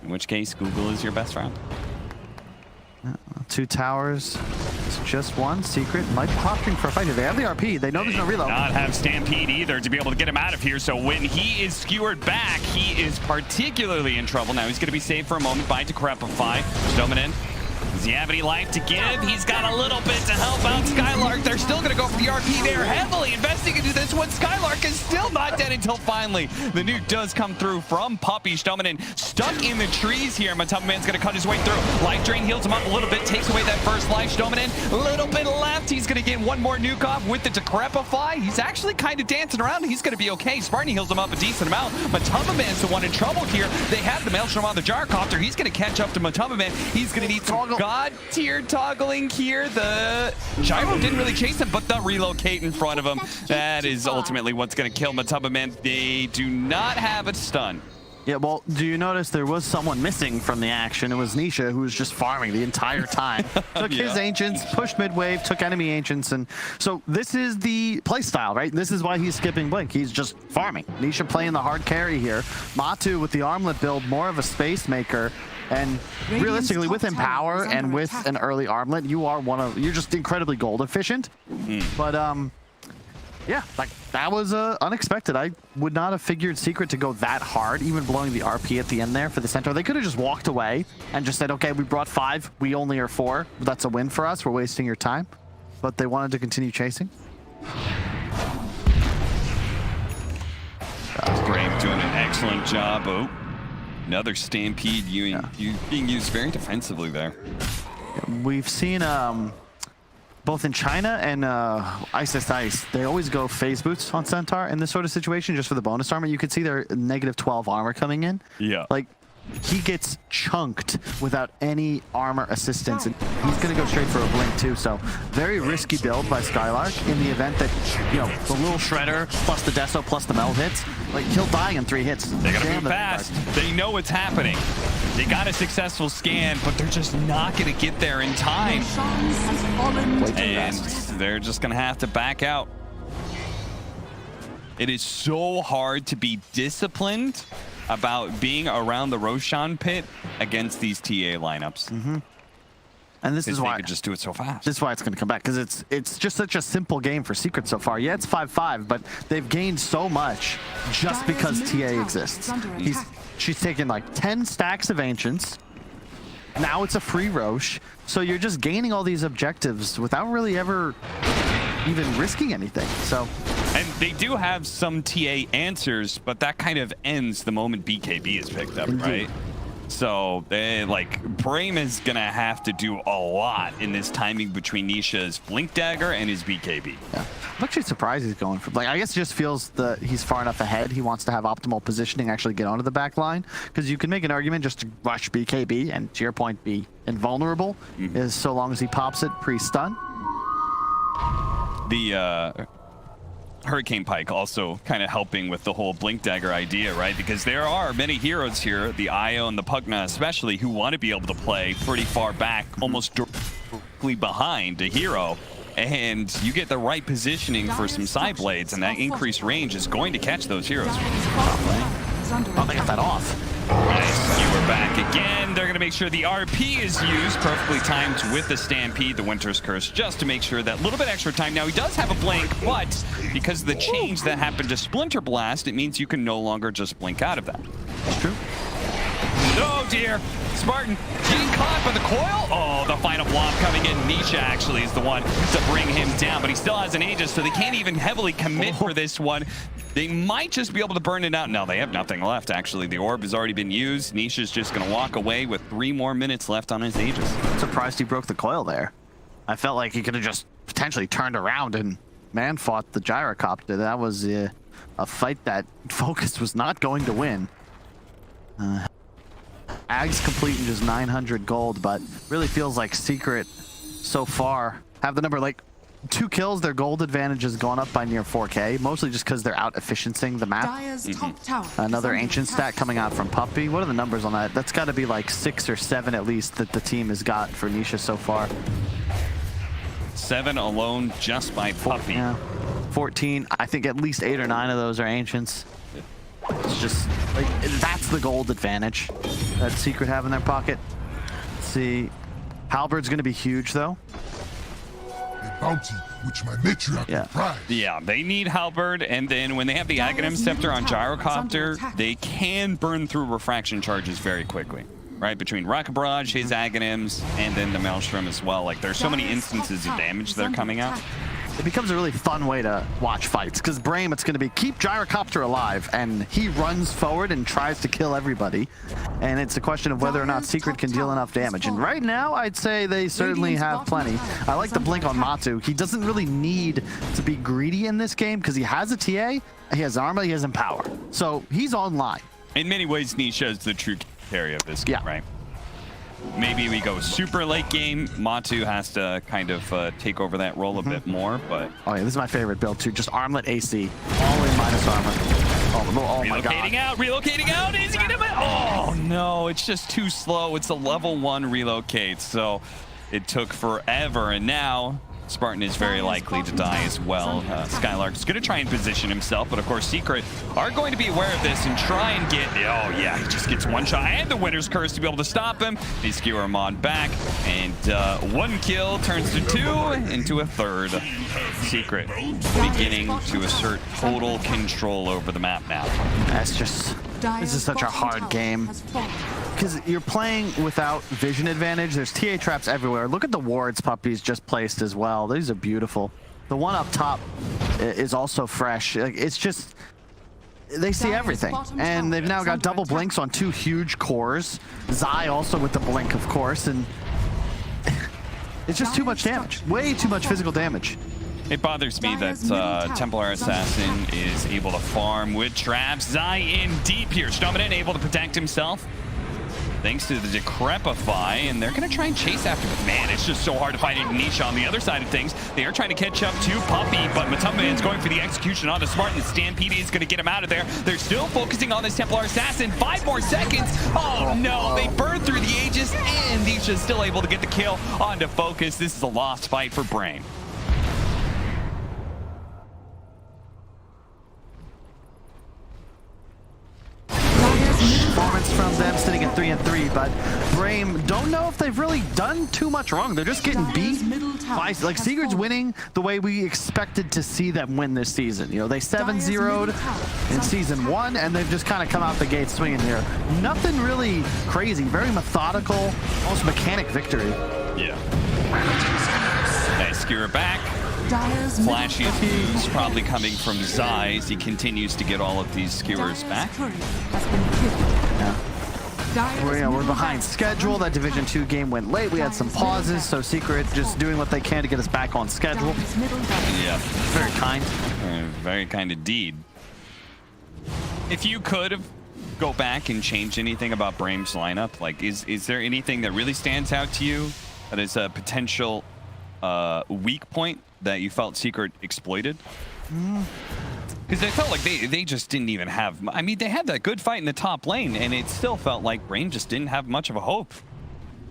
In which case, Google is your best friend. 2 towers. It's just one. Secret might be posturing for a fight. They have the RP. They know there's no reload. Not have Stampede either to be able to get him out of here. So when he is skewered back, he is particularly in trouble. Now he's going to be saved for a moment by Decrepify. Dominant. Does he have any life to give? He's got a little bit to help out Skylark. They're still going to go for the RP. They're heavily investing into this one. Skylark is still not dead until finally the nuke does come through from Puppy. Dominant stuck in the trees here. Man's going to cut his way through. Life Drain heals him up a little bit, takes away that first life. Dominant, a little bit left. He's going to get one more nuke off with the Decrepify. He's actually kind of dancing around. He's going to be okay. Spartan heals him up a decent amount. Man's the one in trouble here. They have the Maelstrom on the Gyrocopter. He's going to catch up to Man. He's going to need some God tier toggling here. The Gyro didn't really chase him, but the relocate in front of him. That is ultimately what's going to kill Man. They do not have a stun. Yeah, well, do you notice there was someone missing from the action? It was Nisha, who was just farming the entire time. Took his ancients, pushed mid-wave, took enemy ancients, and so this is the playstyle, right? This is why he's skipping blink. He's just farming. Nisha playing the hard carry here. Matu with the armlet build, more of a space maker. And realistically, with Empower and with an early armlet, you're just incredibly gold efficient. But yeah, like that was unexpected. I would not have figured Secret to go that hard, even blowing the RP at the end there for the center. They could have just walked away and just said, okay, we brought 5, we only are 4. That's a win for us. We're wasting your time. But they wanted to continue chasing. Brame doing an excellent job. Oh. Another Stampede being used very defensively there. We've seen both in China and Ice, they always go phase boots on Centaur in this sort of situation just for the bonus armor. You can see their -12 armor coming in. Yeah. Like, he gets chunked without any armor assistance, and he's going to go straight for a blink too. So very risky build by Skylark in the event that, you know, the little shredder plus the Deso plus the meld hits, like he'll die in 3 hits. They gotta move fast. They know what's happening. They got a successful scan, but they're just not going to get there in time. And they're just going to have to back out. It is so hard to be disciplined about being around the Roshan pit against these TA lineups. And this is why they could just do it so fast. This is why it's going to come back, because it's just such a simple game for Secret so far. Yeah, it's 5-5, but they've gained so much just because TA exists. She's taken like 10 stacks of Ancients. Now it's a free Roche. So you're just gaining all these objectives without really ever even risking anything. So, and they do have some TA answers, but that kind of ends the moment BKB is picked up, right? So, like, Brame is going to have to do a lot in this timing between Nisha's Blink Dagger and his BKB. Yeah. I'm actually surprised he's going for, like, I guess it just feels that he's far enough ahead. He wants to have optimal positioning, actually get onto the back line. Because you can make an argument just to rush BKB and, to your point, be invulnerable, is so long as he pops it pre-stun. The Hurricane Pike also kind of helping with the whole Blink Dagger idea, right? Because there are many heroes here, the Io and the Pugna especially, who want to be able to play pretty far back, almost directly behind a hero. And you get the right positioning for some side blades, and that increased range is going to catch those heroes. Oh, they got that off. Nice. Skewer back again. They're going to make sure the RP is used perfectly timed with the Stampede, the Winter's Curse, just to make sure that little bit extra time. Now, he does have a blink, but because of the change that happened to Splinter Blast, it means you can no longer just blink out of that. That's true. Oh, dear. Spartan getting caught by the coil. Oh, the final blob coming in. Nisha actually is the one to bring him down, but he still has an Aegis, so they can't even heavily commit for this one. They might just be able to burn it out. No, they have nothing left, actually. The orb has already been used. Nisha's just going to walk away with 3 more minutes left on his Aegis. I'm surprised he broke the coil there. I felt like he could have just potentially turned around and man-fought the Gyrocopter. That was a fight that Focus was not going to win. Ag's complete in just 900 gold, but really feels like Secret so far have the number, like 2 kills, their gold advantage has gone up by near 4K, mostly just because they're out efficiencying the map. Another ancient stat coming out from Puppy. What are the numbers on that? That's got to be like 6 or 7 at least that the team has got for Nisha so far. 7 alone just by Puppy. Yeah. 14. I think at least 8 or 9 of those are ancients. It's just like that's the gold advantage that Secret have in their pocket. Let's see, Halberd's going to be huge though. A bounty which my matriarch prize. Yeah, they need Halberd, and then when they have the Aghanim Scepter on Gyrocopter, they can burn through refraction charges very quickly. Right, between Rocket Barrage, his Aghanims, and then the Maelstrom as well. Like, there's so many instances of damage that are coming out. It becomes a really fun way to watch fights, because Brame, it's going to be keep Gyrocopter alive, and he runs forward and tries to kill everybody. And it's a question of whether or not Secret can deal enough damage. And right now, I'd say they certainly have plenty. I like the blink on Matu. He doesn't really need to be greedy in this game, because he has a TA, he has armor, he has Empower. So he's online. In many ways, Nisha is the true carry of this game, right? Maybe we go super late game. Matu has to kind of take over that role a bit more, but... Oh yeah, this is my favorite build too. Just armlet AC, all in minus armor. Oh my god. Relocating out, is he gonna... Oh no, it's just too slow. It's a level 1 relocate, so it took forever, and now Spartan is very likely to die as well. Skylark's going to try and position himself, but of course Secret are going to be aware of this and try and get... Oh yeah, he just gets 1 shot and the Winter's Curse to be able to stop him. They skewer him on back, and 1 kill turns to 2 into a 3rd. Secret beginning to assert total control over the map now. That's just... This is such a hard game. Because you're playing without vision advantage. There's TA traps everywhere. Look at the wards Puppy's just placed as well. These are beautiful. The one up top is also fresh. Like, it's just... They see everything. And they've now got double blinks on 2 huge cores. Zai also with the blink, of course. And it's just too much damage. Way too much physical damage. It bothers me that Templar Assassin is able to farm with traps. Zai in deep here. Dominant able to protect himself thanks to the Decrepify, and they're going to try and chase after him. Man, it's just so hard to fight Nisha on the other side of things. They are trying to catch up to Puppy, but Matumbaman's going for the execution on the Spartan. Stampede is going to get him out of there. They're still focusing on this Templar Assassin. 5 more seconds. Oh no, they burned through the Aegis, and Nisha's still able to get the kill onto Focus. This is a lost fight for Brame. from them sitting at 3-3, but Brame don't know if they've really done too much wrong. They're just getting beat by, like, Sigurd's winning the way we expected to see them win this season. You know, they 7-0'd in season 1, and they've just kind of come out the gate swinging here. Nothing really crazy, very methodical, almost mechanic victory. Yeah. Nice skewer back. Flashy is probably coming from Zai as he continues to get all of these skewers back. We're behind schedule. That Division 2 game went late. We had some pauses, so Secret just doing what they can to get us back on schedule. Yeah. Very kind. Very kind indeed. If you could go back and change anything about Brame's lineup, like is there anything that really stands out to you that is a potential weak point that you felt Secret exploited? Because I felt like they just didn't even have... I mean, they had that good fight in the top lane, and it still felt like Brame just didn't have much of a hope.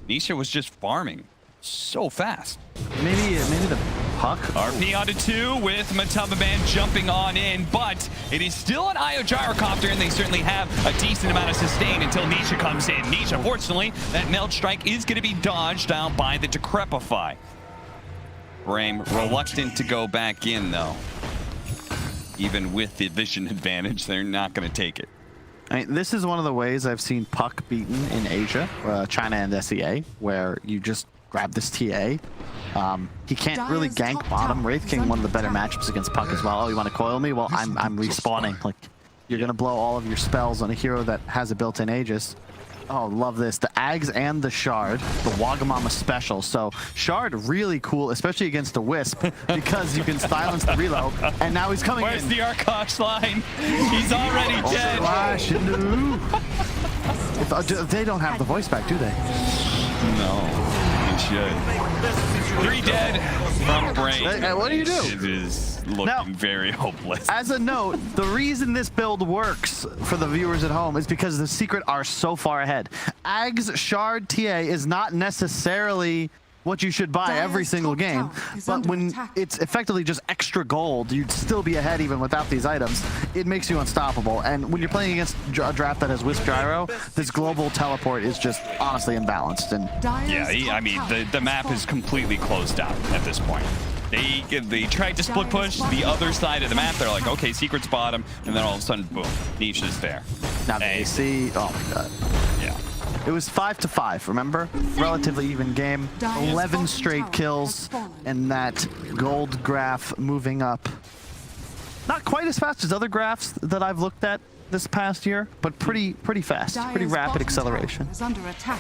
Nisha was just farming so fast. Maybe the puck. RP onto 2 with Matababan jumping on in, but it is still an Io gyrocopter, and they certainly have a decent amount of sustain until Nisha comes in. Nisha, fortunately, that meld strike is going to be dodged out by the Decrepify. Brame reluctant to go back in, though. Even with the vision advantage, they're not going to take it. I mean, this is one of the ways I've seen puck beaten in Asia, China and SEA, where you just grab this TA. He can't really gank bottom. Wraith King, one of the better matchups against puck as well. Oh, you want to coil me? Well, I'm respawning. Like, you're going to blow all of your spells on a hero that has a built-in Aegis. Oh, love this. The Ags and the Shard, the Wagamama special. So Shard really cool, especially against the Wisp, because you can silence the reload. And now he's coming Where's in. the Arkosh line? He's already dead. Flash into... They don't have the voice back, do they? No, they should. 3 dead from Brame. What do you do? It is looking now, very hopeless. As a note, the reason this build works for the viewers at home is because the Secret are so far ahead. Ags Shard TA is not necessarily what you should buy every single game, but when it's effectively just extra gold, you'd still be ahead even without these items. It makes you unstoppable, and when you're playing against a draft that has Wisp Gyro, this global teleport is just honestly imbalanced. And yeah, I mean, the map is completely closed out at this point. They tried to split push the other side of the map. They're like, okay, Secret's bottom, and then all of a sudden, boom, Nisha's there. Now they see, oh my god. Yeah. It was 5-5, remember? Relatively even game. 11 straight kills, and that gold graph moving up. Not quite as fast as other graphs that I've looked at this past year, but pretty fast, pretty rapid acceleration. Is under attack.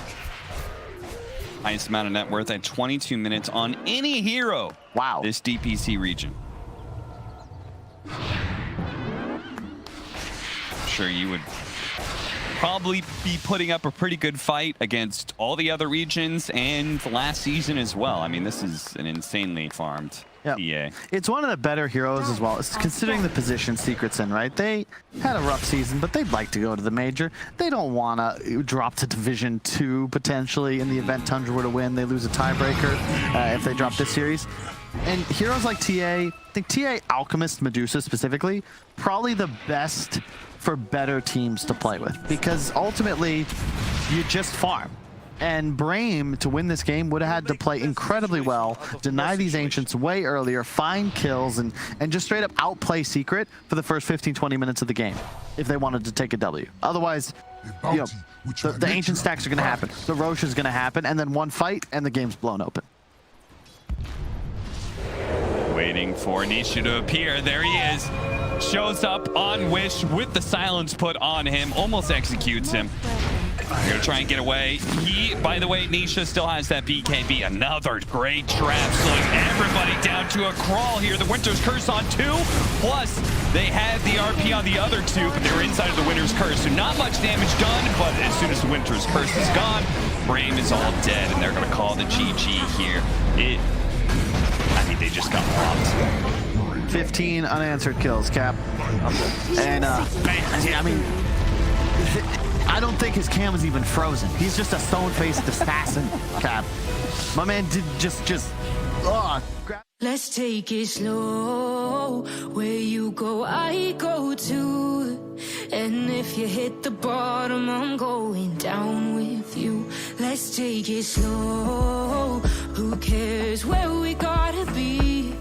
Highest amount of net worth at 22 minutes on any hero. Wow. This DPC region. Sure, you would probably be putting up a pretty good fight against all the other regions and last season as well. I mean, this is an insanely farmed TA. It's one of the better heroes as well. It's considering the position Secret's in, right? They had a rough season, but they'd like to go to the major. They don't want to drop to Division 2 potentially in the event Tundra were to win. They lose a tiebreaker if they drop this series. And heroes like TA, I think TA, Alchemist, Medusa specifically, probably the best for better teams to play with, because ultimately you just farm. And Brame, to win this game, would have had to play incredibly well, deny these Ancients way earlier, find kills, and just straight up outplay Secret for the first 15-20 minutes of the game if they wanted to take a W. Otherwise, you know, the Ancient stacks are going to happen. The Roche is going to happen, and then one fight, and the game's blown open. Waiting for Nisha to appear. There he is. Shows up on Wish with the silence put on him. Almost executes him. They're gonna try and get away. He, by the way, Nisha still has that BKB. Another great trap, slowing everybody down to a crawl here. The Winter's Curse on 2. Plus, they had the RP on the other 2, but they were inside of the Winter's Curse. So not much damage done, but as soon as the Winter's Curse is gone, Brame is all dead, and they're gonna call the GG here. I mean, they just got robbed. 15 unanswered kills, Cap. And, I mean, I don't think his cam is even frozen. He's just a stone-faced assassin, Cap. My man did just Let's take it slow. Where you go, I go too. And if you hit the bottom, I'm going down with you. Let's take it slow. Who cares where we gotta be?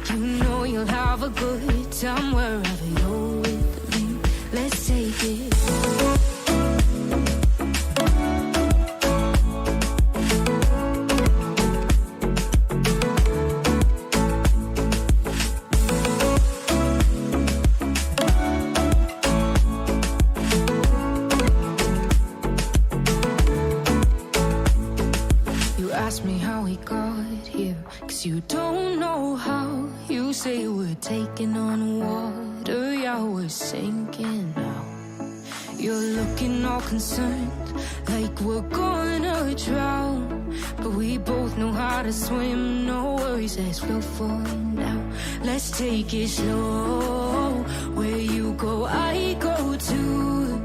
You know you'll have a good time wherever you're with me. Let's take it slow. Ask me how we got here, 'cause you don't know how. You say we're taking on water, yeah, we're sinking now. You're looking all concerned, like we're gonna drown. But we both know how to swim, no worries as we'll fall now. Let's take it slow, where you go, I go too.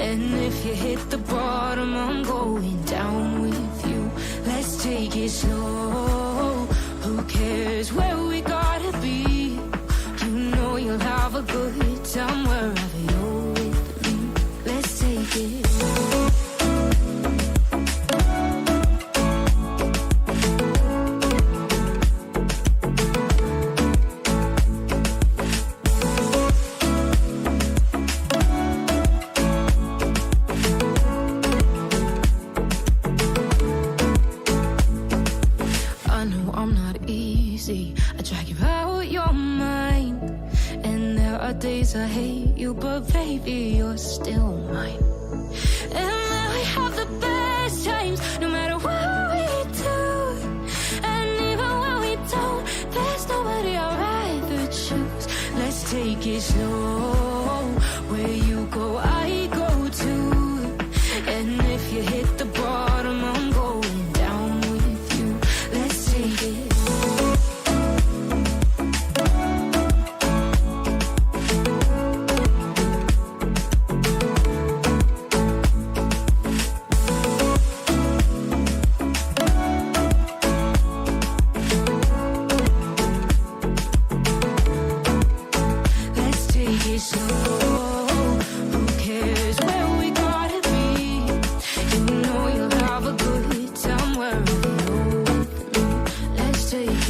And if you hit the bottom, I'm going down with you. Let's take it slow. Who cares where we gotta be? You know you'll have a good time wherever you're with me. Let's take it slow. I drag you out your mind, and there are days I hate you, but baby, you're still mine. And then we have the best times, no matter what we do. And even when we don't, there's nobody I'd rather choose. Let's take it slow, where you go, I go too. And if you hit the bottom, I'm going down with you. Let's take it.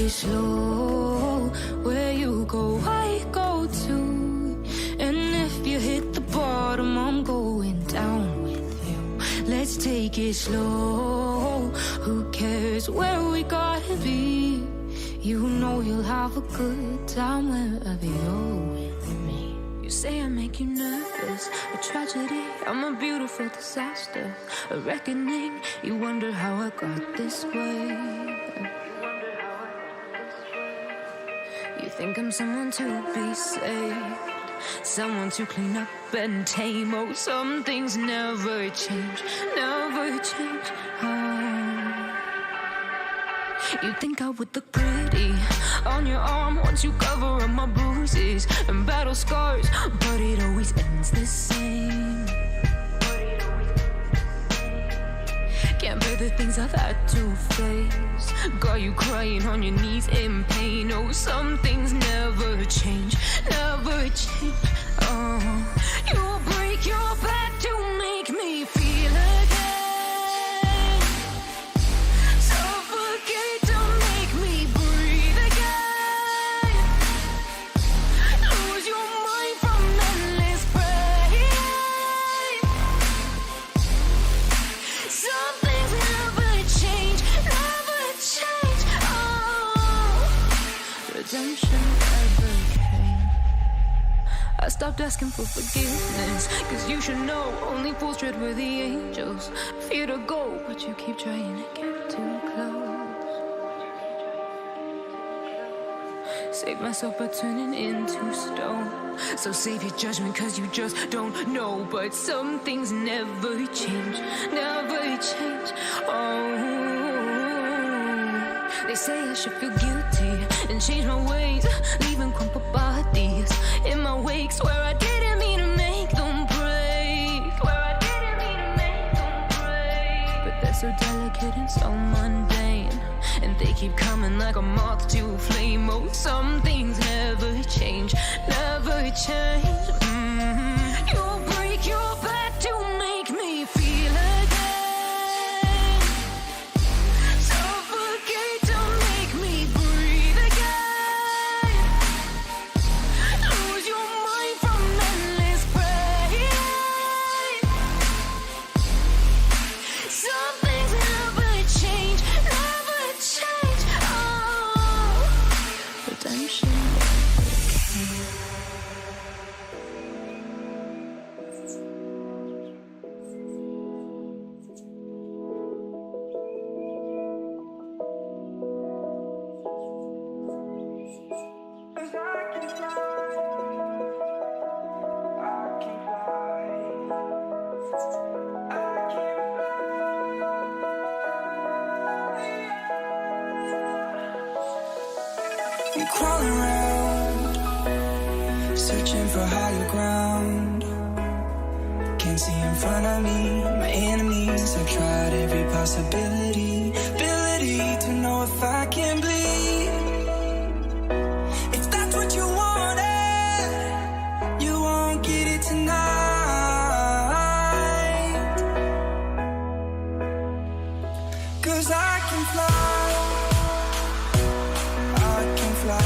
Slow, where you go, I go too. And if you hit the bottom, I'm going down with you. Let's take it slow. Who cares where we gotta be? You know you'll have a good time wherever you're with me. You say I make you nervous, a tragedy, I'm a beautiful disaster, a reckoning. You wonder how I got this way. You think I'm someone to be saved, someone to clean up and tame. Oh, some things never change, never change. Oh. You think I would look pretty on your arm once you cover up my bruises and battle scars, but it always ends the same. Can't bear the things I've had to face. Got you crying on your knees in pain. Oh, some things never change, never change. Oh, you'll break your back to make me feel again. Suffocate to make me breathe again. Lose your mind from endless pain. Some things never change, never change. Oh, redemption never came. I stopped asking for forgiveness, 'cause you should know only fools tread where the angels fear to go, but you keep trying to get too close. Save myself by turning into stone. So save your judgment, 'cause you just don't know. But some things never change, never change. Oh, they say I should feel guilty and change my ways, leaving crumpled bodies in my wake. Swear I didn't mean to make them break. Swear I didn't mean to make them break. But they're so delicate and so mundane, and they keep coming like a moth to a flame. Oh, some things never change, never change. You I'm crawling around, searching for higher ground. Can't see in front of me, my enemies. I've tried every possibility, ability to know if I can bleed. If that's what you wanted, you won't get it tonight. 'Cause I can fly, I can fly.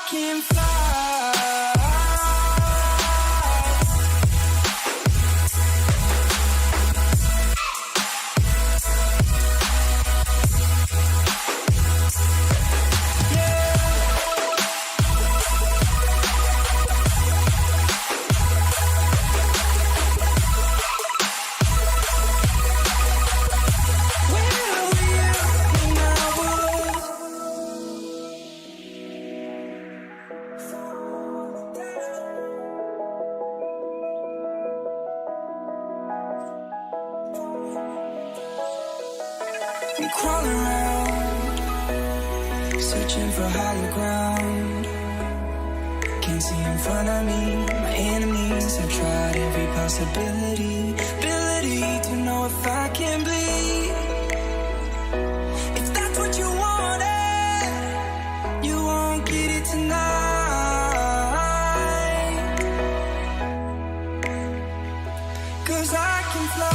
Can fly. I'm crawling around, searching for higher ground. Can't see in front of me, my enemies. I've tried every possibility, ability to know if I can bleed. If that's what you wanted, you won't get it tonight. 'Cause I can fly.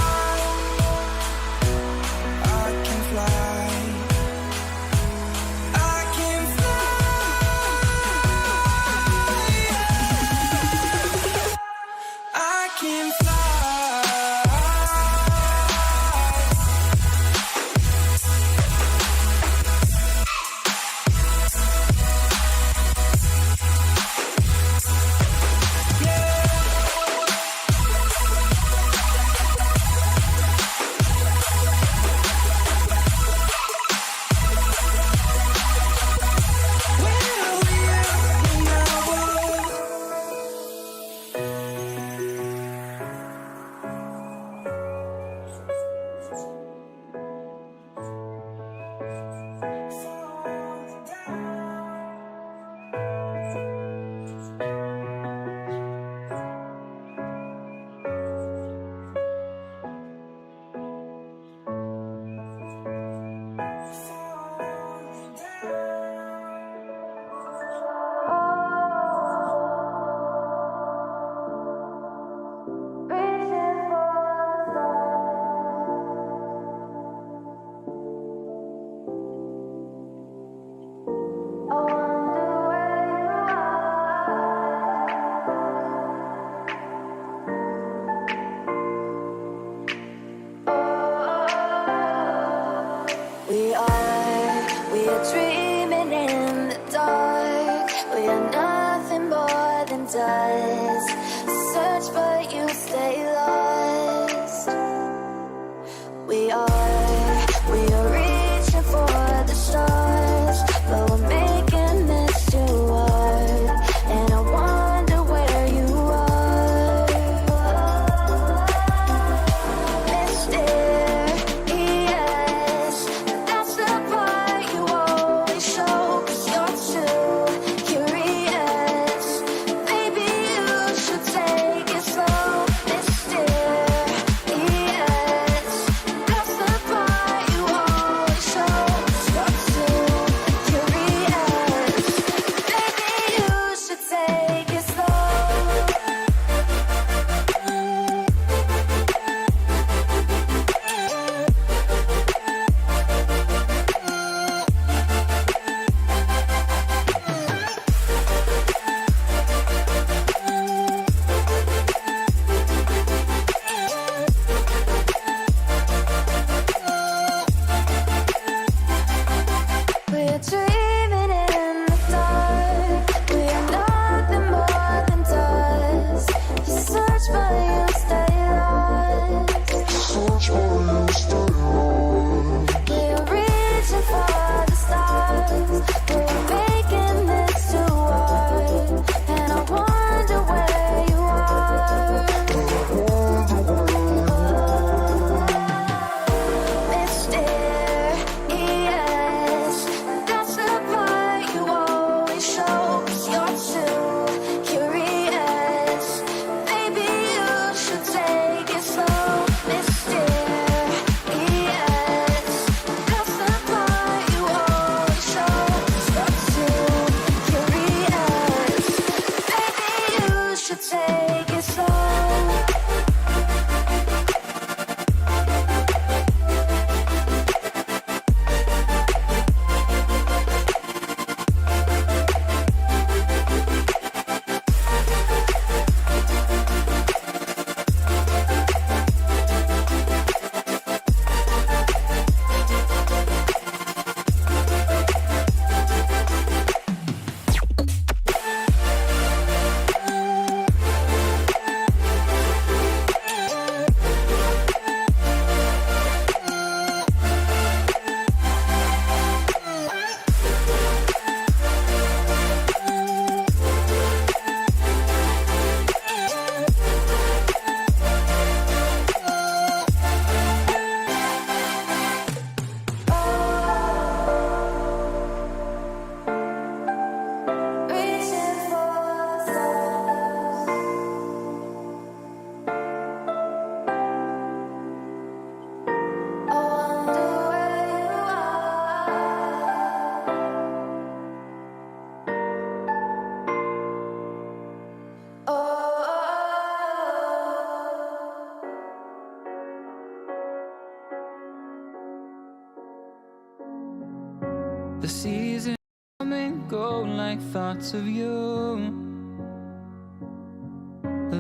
go like thoughts of you.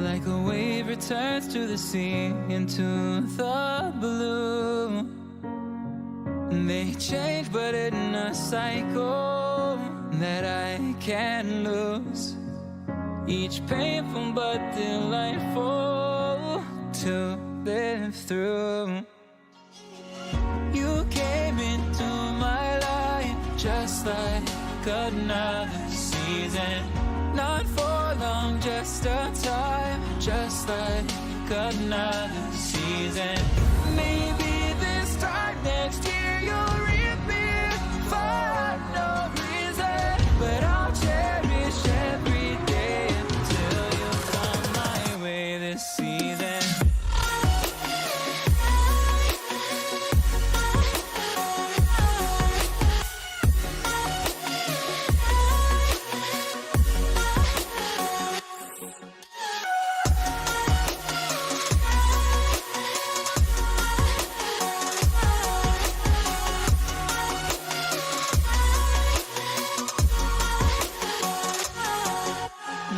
Like a wave returns to the sea, into the blue. They change but in a cycle that I can't lose. Each painful but delightful to live through. You came into my life just like another season. Not for long, just a time, just like another season. Maybe this time next year you'll reappear for no reason, but I'll cherish every day until you come my way this season.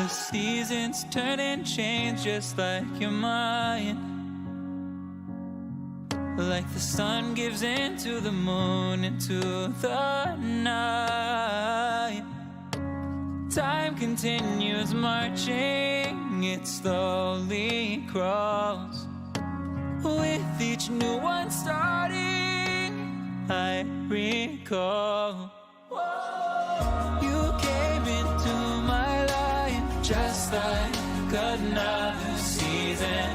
Seasons turn and change just like your mind. Like the sun gives into the moon, into the night. Time continues marching, it slowly crawls. With each new one starting, I recall. You came into my life just like another season.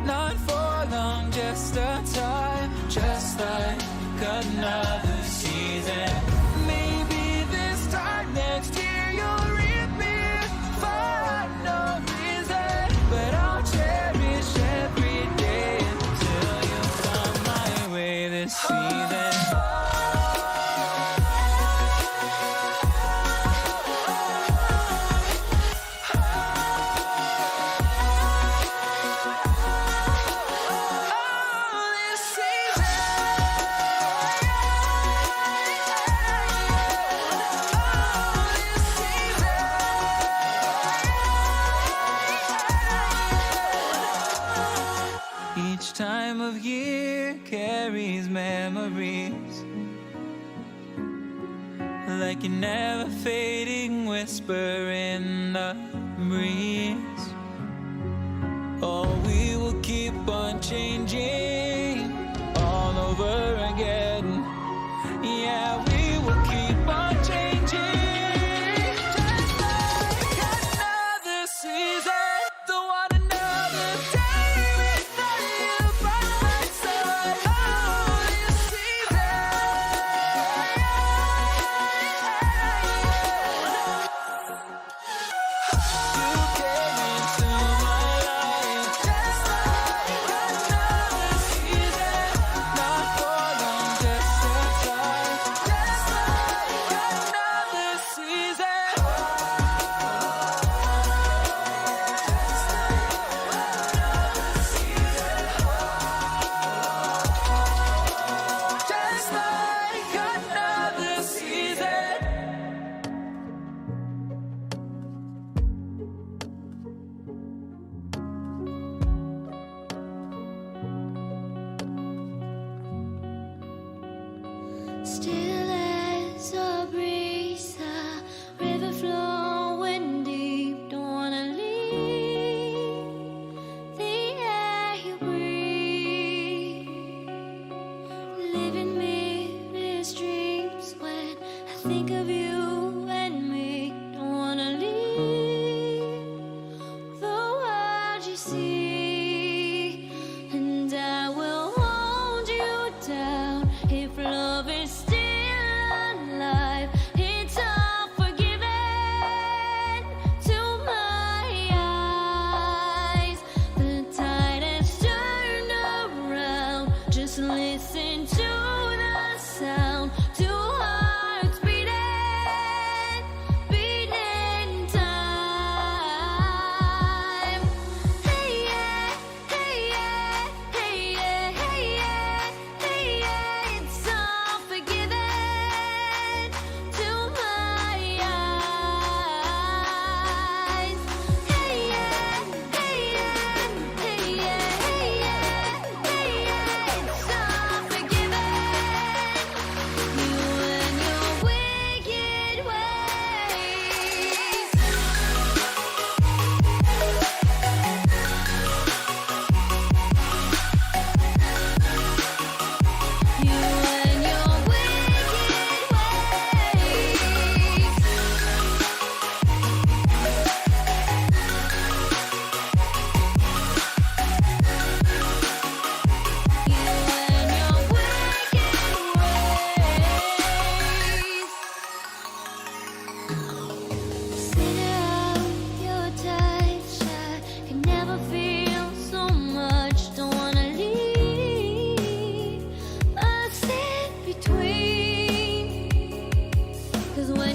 Not for long, just a time, just like another season. Maybe this time next year you'll reappear for no reason, but I'll cherish every day until you come my way this season. Time of year carries memories like a never fading whisper in the breeze. Oh, we will keep on changing all over again. Yeah, we will keep on changing just like another season. Don't want another day.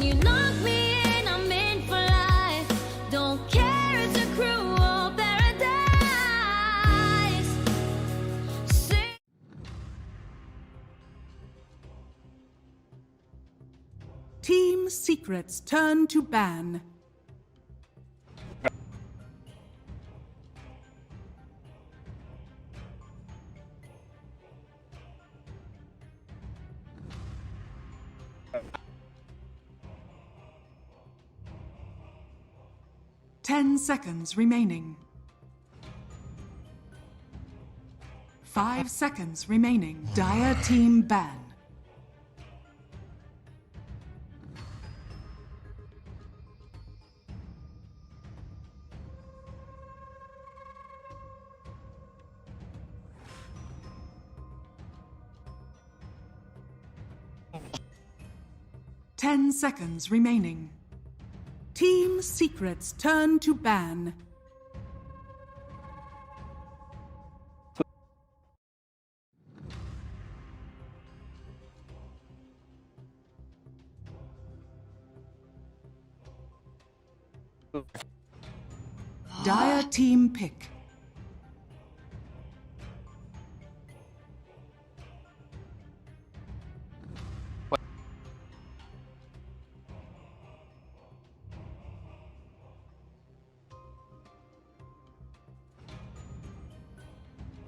When you knock me in, I'm in for life. Don't care, it's a cruel paradise. Team secrets turn to ban. Ten seconds remaining. 5 seconds remaining. Dire team ban. Ten seconds remaining. Team secrets turn to ban. Dire team pick.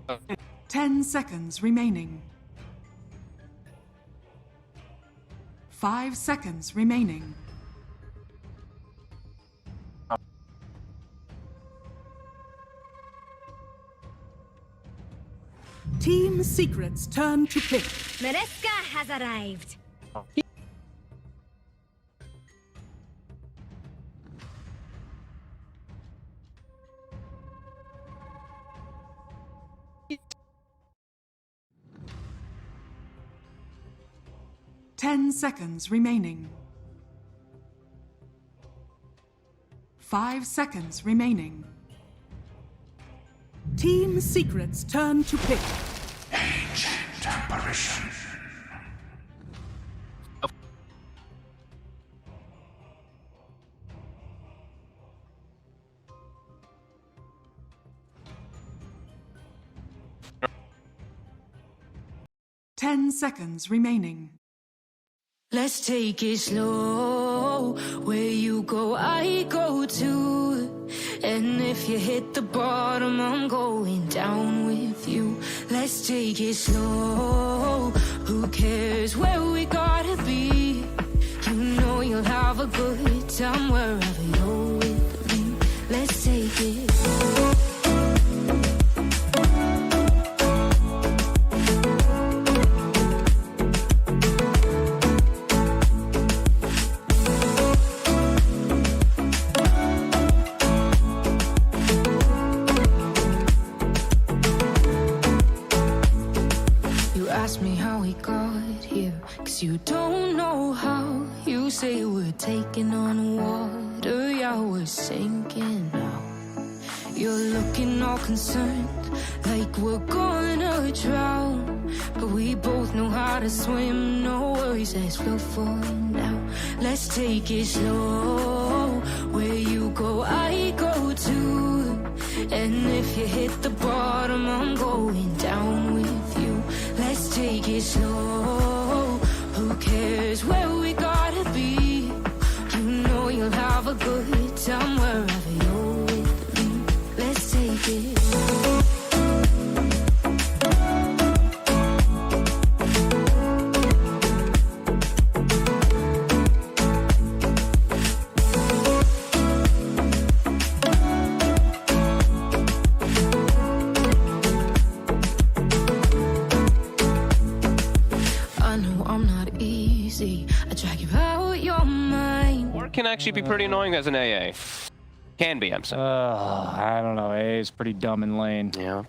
Oh. 10 seconds remaining. 5 seconds remaining. Team secrets turn to pick. Mereska has arrived. Ten seconds remaining. 5 seconds remaining. Team secrets turn to pick. Ancient apparition. Ten seconds remaining. Let's take it slow. Where you go, I go too. And if you hit the bottom, I'm going down with you. Let's take it slow. Who cares where we gotta be? You know you'll have a good time wherever you're with me. Let's take it slow. Ask me how we got here, 'cause you don't know how. You say we're taking on water, yeah, we're sinking now. You're looking all concerned, like we're gonna drown. But we both know how to swim, no worries, let's flow for now. Let's take it slow. Where you go, I go too. And if you hit the bottom, I'm going down with you. Let's take it slow. Who cares where we gotta be? You know you'll have a good time wherever you're with me. Let's take it slow. Can actually be pretty annoying as an AA. Can be, I'm saying. I don't know. AA is pretty dumb in lane. Yeah.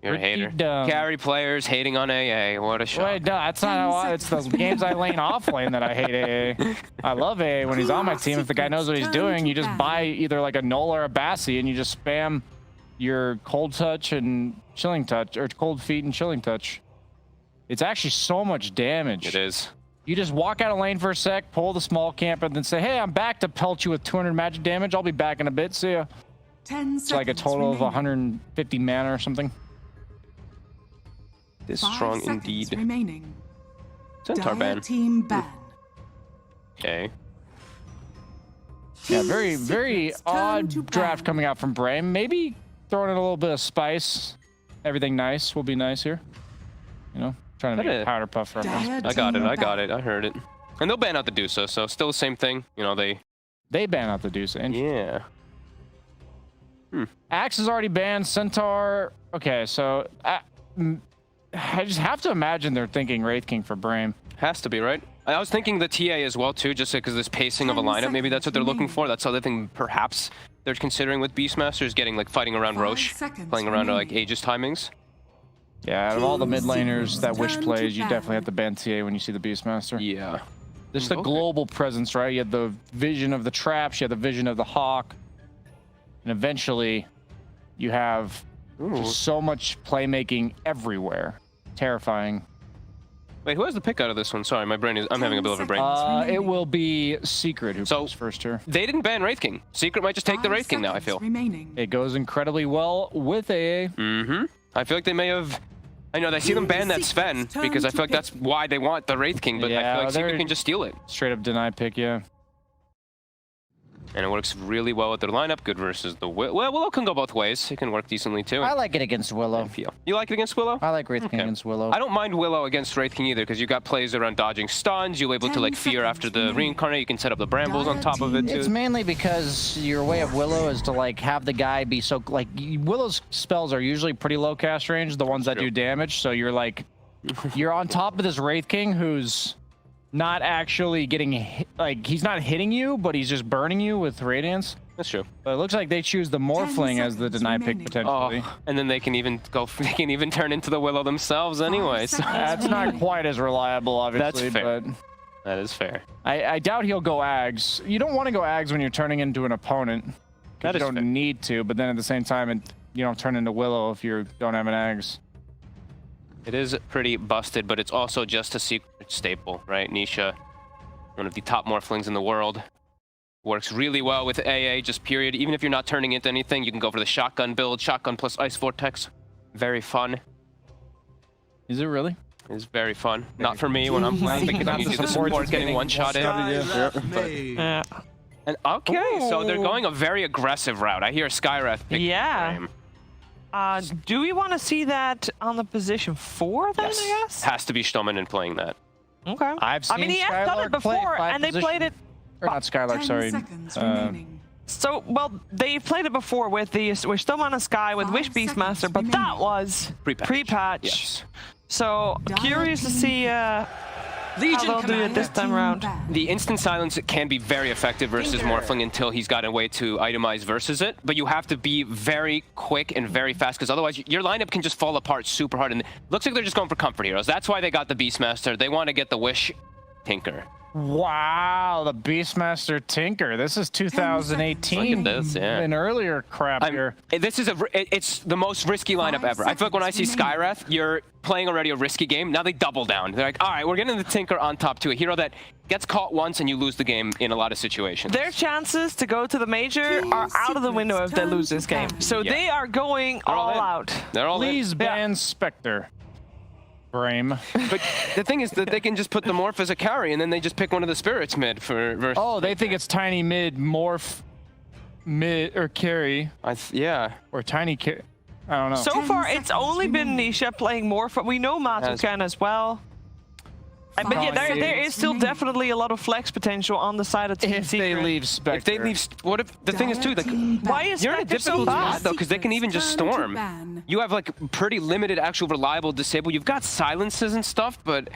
You're a hater. Dumb. Carry players hating on AA. What a shock. Wait, no, that's not how it's the games I lane off lane that I hate AA. I love AA when he's on my team. If the guy knows what he's doing, you just buy either like a Null or a Bassi and you just spam your cold touch and chilling touch, or cold feet and chilling touch. It's actually so much damage. It is. You just walk out of lane for a sec, pull the small camp, and then say, hey, I'm back to pelt you with 200 magic damage. I'll be back in a bit. See ya. 10 It's like a total of 150 mana or something. This strong indeed. Remaining. Centaur ban. Team ban. Okay. Yeah, very odd draft coming out from Brame. Maybe throwing in a little bit of spice. Everything nice will be nice here. You know, trying to make a powder puff reference. I got it. I heard it. And they'll ban out the DOTA, so still the same thing. You know, they ban out the DOTA. Yeah. Axe is already banned. Centaur. Okay, so I just have to imagine they're thinking Wraith King for Brame. Has to be, right? I was thinking the TA as well, too, just because this pacing of a lineup. Maybe that's what they're looking for. That's the other thing perhaps they're considering with Beastmasters, getting like fighting around Roche, playing around like Aegis timings. Yeah, out of all the mid laners that Wish plays, you definitely have to ban TA when you see the Beastmaster. Yeah. Just the global presence, right? You had the vision of the traps, you had the vision of the hawk, and eventually you have just so much playmaking everywhere. Terrifying. Wait, who has the pick out of this one? Sorry, my brain is... I'm having a bit of a brain. It will be Secret who goes first here. They didn't ban Wraith King. Secret might just take the Wraith King now, I feel. It goes incredibly well with AA. I feel like they may have... I know, they see them ban that Sven, because I feel like that's why they want the Wraith King, but I feel like Secret can just steal it. Straight up deny pick, yeah. And it works really well with their lineup. Good versus the Willow. Well, Willow can go both ways. It can work decently too. I like it against Willow. You like it against Willow? I like Wraith King against Willow. I don't mind Willow against Wraith King either, because you got plays around dodging stuns. You're able to like fear after the reincarnate. You can set up the brambles on top of it too. It's mainly because your way of Willow is to like have the guy be so like Willow's spells are usually pretty low cast range, the ones that do damage. So you're like you're on top of this Wraith King who's not actually getting hit, like he's not hitting you, but he's just burning you with radiance. That's true. But it looks like they choose the Morphling as the deny pick potentially. Oh, and then they can even go. They can even turn into the Willow themselves anyway. So that's not quite as reliable, obviously. That's fair. But that is fair. I doubt he'll go Ags. You don't want to go Ags when you're turning into an opponent. You don't need to, but then at the same time, you don't turn into Willow if you don't have an Ags. It is pretty busted, but it's also just a secret staple, right? Nisha, one of the top Morphlings in the world. Works really well with AA, just period. Even if you're not turning into anything, you can go for the shotgun build. Shotgun plus Ice Vortex. Very fun. Is it really? It's very fun. Not for me when I'm playing, because I'm usually the support getting one shot in. Yeah. And okay, so they're going a very aggressive route. I hear Skrff pick Yeah. Do we want to see that on the position 4 then, I guess? Has to be Stommen playing that. Okay. I've seen I mean, he has done it before, and they played it... Or not Skylark, sorry. So, well, they played it before with Stoneman and Sky with Wish Beastmaster, but that was pre-patch. Yes. So, curious to see how they'll do it this time around. The instant silence can be very effective versus Morphling until he's got a way to itemize versus it, but you have to be very quick and very fast, because otherwise your lineup can just fall apart super hard, and it looks like they're just going for comfort heroes. That's why they got the Beastmaster. They want to get the Wish Tinker. Wow, the Beastmaster Tinker. This is 2018. Look at this, yeah. An earlier crap here. This is it's the most risky lineup ever. I feel like when I see Skrff, you're playing already a risky game. Now they double down. They're like, all right, we're getting the Tinker on top to a hero that gets caught once and you lose the game in a lot of situations. Their chances to go to the major are out of the window if they lose this game. So they are going all out. They're all Please ban Spectre. Brame. But the thing is that they can just put the Morph as a carry, and then they just pick one of the spirits mid for versus. Oh, they think it's tiny mid, Morph mid, or carry. Yeah. Or tiny carry. I don't know. So far, it's only been Nisha playing Morph. We know Matu can as well. But yeah, there is still definitely a lot of flex potential on the side of Team Secret. If they leave Spectre. If they leave, what if the thing is too? Like, why is you're in a Spectre so difficult spot bad? though, because they can even just storm. You have like pretty limited actual reliable disable. You've got silences and stuff, but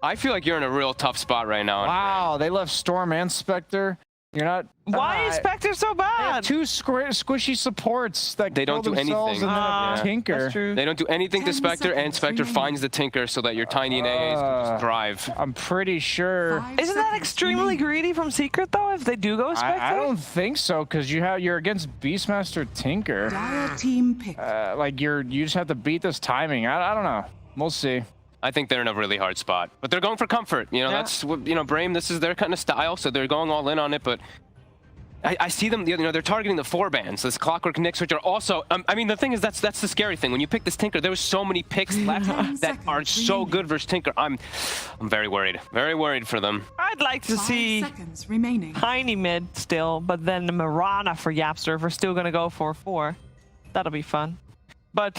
I feel like you're in a real tough spot right now. Wow, they left Storm and Spectre. You're not. Why is Spectre so bad? They have two squishy supports that they don't do anything. And Tinker. That's true. They don't do anything to Spectre, and Spectre finds the Tinker so that your tiny and AAs can just thrive. I'm pretty sure. Isn't that extremely greedy from Secret though? If they do go Spectre, I don't think so, because you're against Beastmaster Tinker. Team pick. Like you just have to beat this timing. I don't know. We'll see. I think they're in a really hard spot. But they're going for comfort. You know, that's what, you know, Brame, this is their kind of style, so they're going all in on it, but I see them, you know, they're targeting the 4-bands, this Clockwork Knicks, which are also, I mean, the thing is, that's the scary thing. When you pick this Tinker, there was so many picks left that are so good versus Tinker. I'm very worried for them. I'd like to see Tiny mid still, but then the Mirana for Yapster if we're still going to go for 4. That'll be fun. But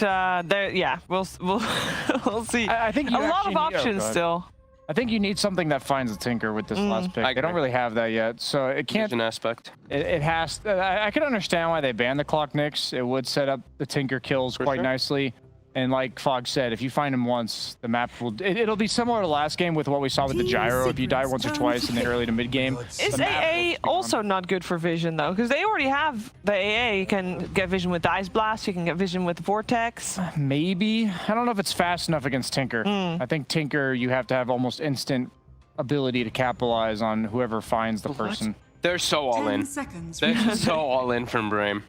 we'll see. I think a lot of options still. I think you need something that finds a Tinker with this last pick. They don't really have that yet, so it can't. An aspect. It has. I can understand why they banned the Clock Nicks. It would set up the Tinker kills quite nicely. And like Fog said, if you find him once, the map will. It'll be similar to last game with what we saw with the gyro. If you die once or twice in the early to mid game. Is AA also not good for vision though? Because they already have the AA. You can get vision with Ice Blast. You can get vision with Vortex. Maybe. I don't know if it's fast enough against Tinker. I think Tinker, you have to have almost instant ability to capitalize on whoever finds the person. They're so all in. They're so all in from Brame.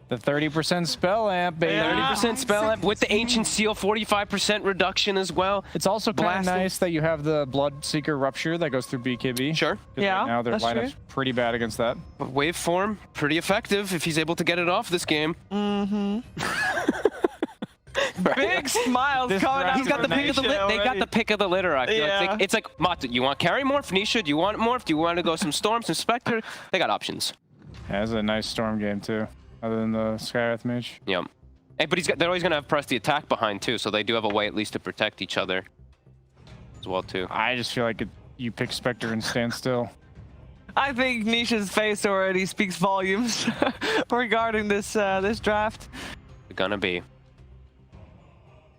The 30% spell amp, baby. 30% spell amp with the Ancient Seal, 45% reduction as well. It's also kind of nice that you have the Bloodseeker Rupture that goes through BKB. Sure. Yeah, right now their lineup's pretty bad against that. But Waveform, pretty effective if he's able to get it off this game. Big smiles coming out. He's got the pick of the litter. They got the pick of the litter. I feel like it's like Matu. You want carry morph? Nisha, do you want morph? Do you want to go some Storm, some Spectre? They got options. Yeah, it's a nice Storm game too. Other than the Skywrath Mage. Yep. Hey, but they're always going to have press the attack behind, too, so they do have a way at least to protect each other as well, too. I just feel like you pick Spectre and stand still. I think Nisha's face already speaks volumes regarding this this draft. It's gonna be.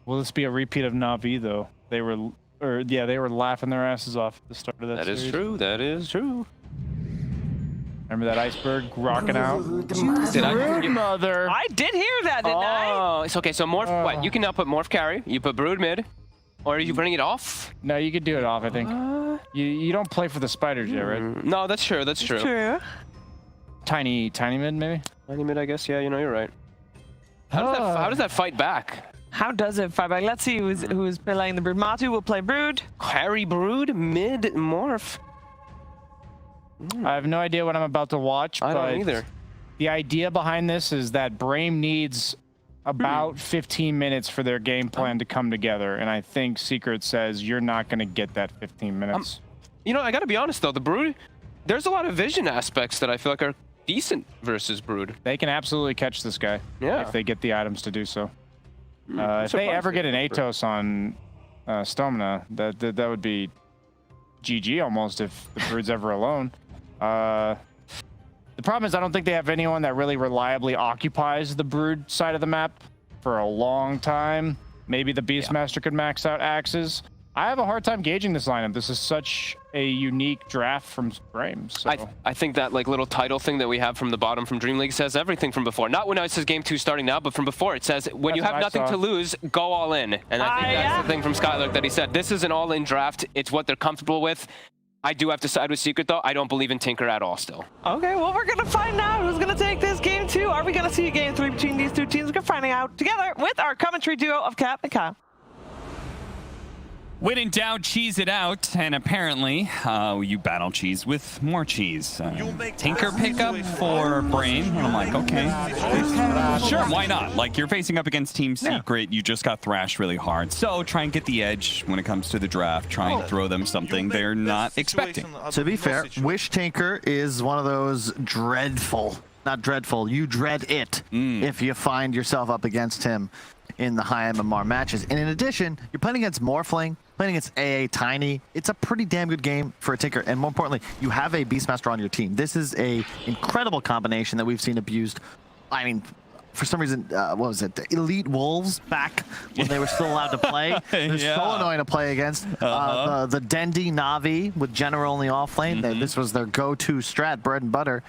Will this be a repeat of Na'Vi, though? They were laughing their asses off at the start of that series. That is true. That is true. Remember that iceberg rocking out? Mother. I did hear that, didn't I? Oh, it's okay. So morph, what? You can now put morph carry. You put brood mid, or are you running it off? No, you could do it off. I think. You don't play for the spiders yet, right? No, that's true. That's true. True. Tiny mid, maybe. Tiny mid, I guess. Yeah, you know, you're right. How does that fight back? How does it fight back? Let's see who's playing the brood. Matu will play brood. Carry brood mid morph. I have no idea what I'm about to watch. I don't either. The idea behind this is that Brame needs about 15 minutes for their game plan to come together, and I think Secret says you're not going to get that 15 minutes. You know, I got to be honest though, the brood, there's a lot of vision aspects that I feel like are decent versus brood. They can absolutely catch this guy if they get the items to do so. If they ever get an Atos on Stomina, that would be GG almost if the brood's ever alone. The problem is I don't think they have anyone that really reliably occupies the brood side of the map for a long time. Maybe the Beastmaster could max out axes. I have a hard time gauging this lineup. This is such a unique draft from Brame. So. I think that like little title thing that we have from the bottom from Dream League says everything from before. Not when it says game 2 starting now, but from before. It says when you have nothing to lose, go all in. And I think that's the thing from Skylark that he said. This is an all-in draft. It's what they're comfortable with. I do have to side with Secret, though. I don't believe in Tinker at all still. Okay, well, we're going to find out who's going to take this game 2. Are we going to see a game 3 between these two teams? We're going to find out together with our commentary duo of Cap and Kyle. When in doubt, cheese it out, and apparently you battle cheese with more cheese. Tinker pickup for Brame, and I'm like, okay, sure, why not? Like, you're facing up against Team Secret, you just got thrashed really hard, so try and get the edge when it comes to the draft, try and throw them something they're not expecting. To be fair, Wish Tinker is one of those dreadful, not dreadful, you dread it if you find yourself up against him in the high MMR matches. And in addition, you're playing against Morphling, playing against AA Tiny. It's a pretty damn good game for a Tinker. And more importantly, you have a Beastmaster on your team. This is a incredible combination that we've seen abused. I mean, for some reason, what was it? The Elite Wolves back when they were still allowed to play. They're so annoying to play against. The Dendi Na'Vi with General in the off lane. This was their go-to strat, bread and butter.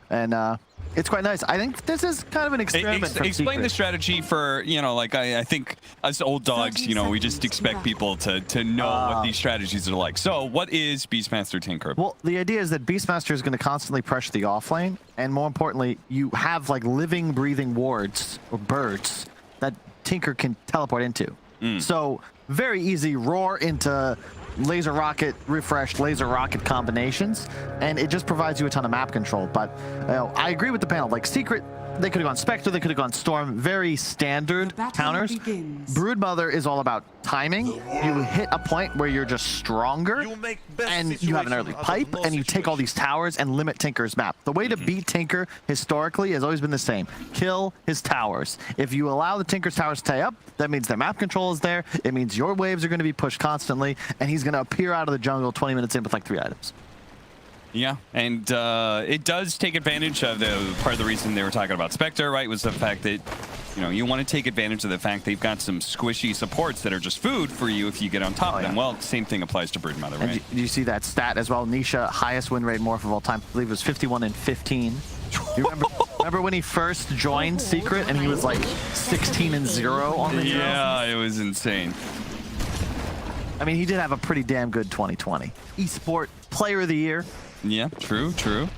And it's quite nice. I think this is kind of an experiment. Explain the strategy for, you know, like I think us old dogs, you know, we just expect people to know what these strategies are like. So what is Beastmaster Tinker? Well, the idea is that Beastmaster is going to constantly pressure the off lane. And more importantly, you have like living, breathing wards or birds that Tinker can teleport into. So very easy roar into laser rocket refreshed laser rocket combinations, and it just provides you a ton of map control. But I agree with the panel. Like Secret, they could have gone Spectre, they could have gone Storm, very standard counters. Broodmother is all about timing. You hit a point where you're just stronger, and you have an early pipe, and you take all these towers and limit Tinker's map. The way to beat Tinker historically has always been the same. Kill his towers. If you allow the Tinker's towers to tie up, that means their map control is there. It means your waves are going to be pushed constantly, and he's going to appear out of the jungle 20 minutes in with like 3 items. Yeah, and it does take advantage of the part of the reason they were talking about Spectre, right, was the fact that, you know, you want to take advantage of the fact they've got some squishy supports that are just food for you if you get on top of them. Well, same thing applies to Broodmother, right? And you see that stat as well. Nisha, highest win rate morph of all time. I believe it was 51 and 15. You remember when he first joined Secret and he was like 16 and 0 on the hero? Yeah, it was insane. I mean, he did have a pretty damn good 2020. Esport Player of the Year. Yeah, true, true.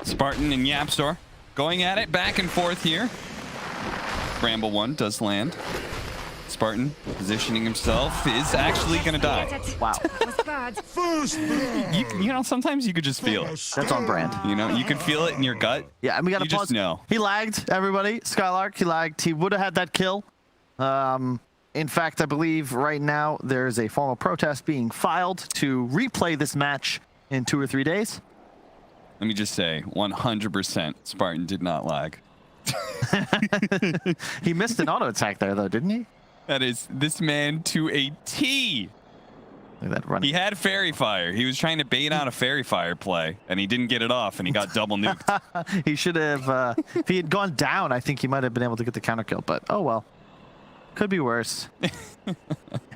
Spartan and Yapstor going at it back and forth here. Bramble 1 does land. Spartan positioning himself is actually going to die. Wow. You know, sometimes you could just feel it. That's on brand. You know, you could feel it in your gut. Yeah, and we got to pause. Just know. He lagged, everybody. Skylark, he lagged. He would have had that kill. In fact, I believe right now there's a formal protest being filed to replay this match in 2 or 3 days. Let me just say, 100% Spartan did not lag. He missed an auto attack there, though, didn't he? That is this man to a T. Look at that run. He had Fairy Fire. He was trying to bait out a Fairy Fire play, and he didn't get it off, and he got double nuked. He should have, if he had gone down, I think he might have been able to get the counter kill, but oh well. Could be worse.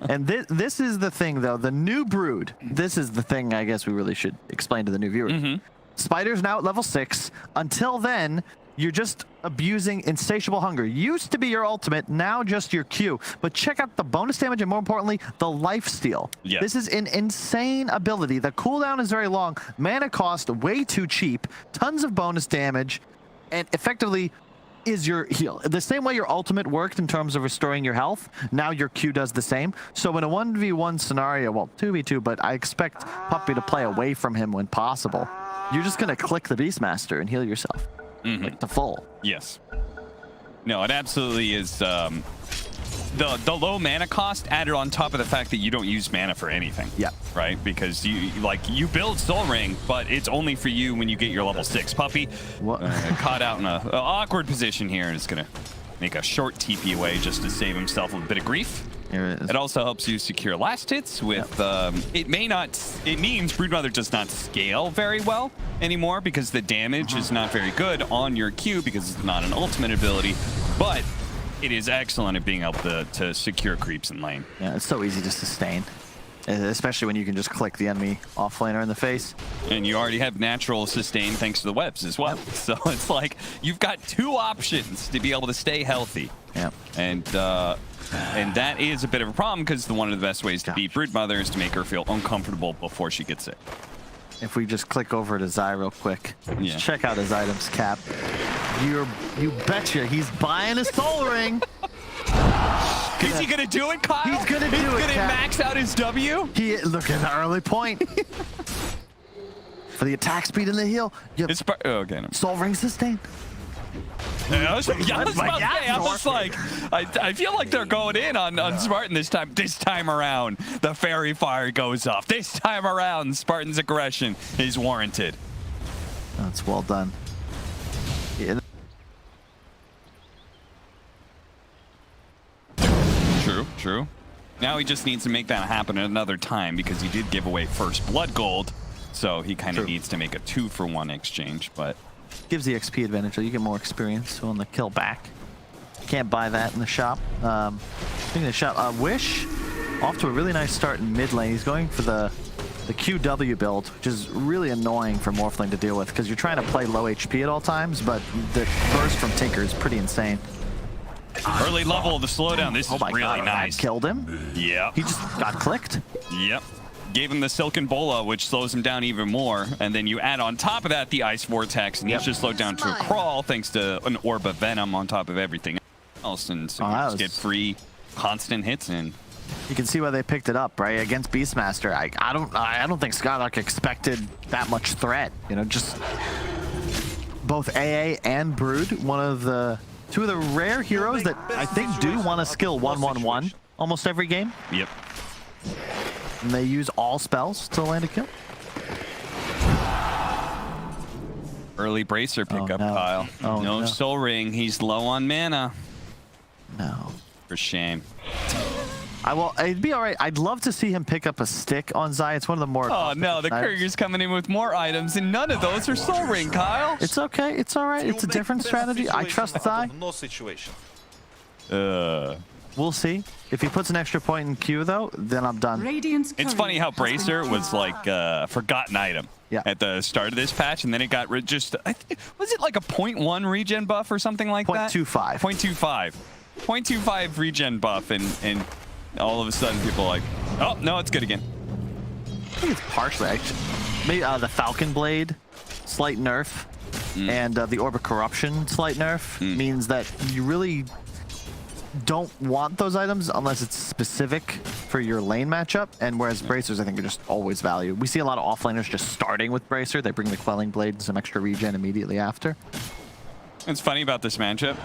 And this is the thing, though. The new Brood. This is the thing I guess we really should explain to the new viewers. Spider's now at level 6. Until then, you're just abusing Insatiable Hunger. Used to be your ultimate, now just your Q. But check out the bonus damage and, more importantly, the lifesteal. Yeah. This is an insane ability. The cooldown is very long. Mana cost way too cheap. Tons of bonus damage. And effectively is your heal. The same way your ultimate worked in terms of restoring your health, now your Q does the same. So in a 1v1 scenario, well, 2v2, but I expect Puppy to play away from him when possible. You're just going to click the Beastmaster and heal yourself. Like to full. Yes. No, it absolutely is. The low mana cost added on top of the fact that you don't use mana for anything. Yeah. Right? Because you build Soul Ring, but it's only for you when you get your level 6. Puppy caught out in an awkward position here, and it's going to make a short TP away just to save himself a bit of grief. Here it is. It also helps you secure last hits with, it means Broodmother does not scale very well anymore because the damage is not very good on your Q because it's not an ultimate ability, but it is excellent at being able to secure creeps in lane. Yeah, it's so easy to sustain, especially when you can just click the enemy offlaner in the face. And you already have natural sustain thanks to the webs as well. So it's like you've got 2 options to be able to stay healthy. Yeah. And that is a bit of a problem because one of the best ways to beat Broodmother is to make her feel uncomfortable before she gets it. If we just click over to Zai real quick, just check out his items, Cap. You betcha he's buying a Soul Ring. Is he gonna do it, Kyle? He's gonna do it. He's gonna Cap. max out his W. Look at the early point. For the attack speed and the heal. Okay. Soul Ring sustain. I was like, I feel like they're going in on Spartan this time. This time around, the Fairy Fire goes off. This time around, Spartan's aggression is warranted. That's well done. Yeah. True. Now he just needs to make that happen another time because he did give away first blood gold, so he kind of needs to make a 2-for-1 exchange, but gives the XP advantage, so you get more experience on the kill back. Can't buy that in the shop. Speaking of the shop, Wish off to a really nice start in mid lane. He's going for the QW build, which is really annoying for Morphling to deal with because you're trying to play low HP at all times, but the burst from Tinker is pretty insane. Early level of the slowdown. This is really nice. That killed him. Yeah. He just got clicked. Yep. Gave him the Silken Bola, which slows him down even more. And then you add on top of that the Ice Vortex, and he's just slowed down to a crawl thanks to an Orb of Venom on top of everything else. And so you just get free constant hits in. You can see why they picked it up, right? Against Beastmaster. I don't think Skylark expected that much threat. You know, just both AA and Brood, two of the rare heroes that I think do want to skill 1-1-1 almost every game. Yep. And they use all spells to land a kill. Early bracer pickup, no. Kyle. Oh, no soul ring. He's low on mana. No. For shame. It'd be all right. I'd love to see him pick up a stick on Zai. It's one of the more. Oh no, the courier's coming in with more items, and none of those are soul ring, Kyle. It's okay. It's all right. It's a different strategy. I trust Zai. No situation. We'll see. If he puts an extra point in queue, though, then I'm done. It's funny how Bracer was like a forgotten item at the start of this patch, and then it got was it like a 0.1 regen buff or something like that? 0.25. 0.25. 0.25 regen buff, and all of a sudden people are like, oh, no, it's good again. I think it's partially, actually. Maybe the Falcon Blade, slight nerf, and the Orb of Corruption, slight nerf, means that you really don't want those items unless it's specific for your lane matchup, and whereas Bracers I think are just always value. We see a lot of offlaners just starting with Bracer. They bring the Quelling Blade and some extra regen immediately after. It's funny about this matchup.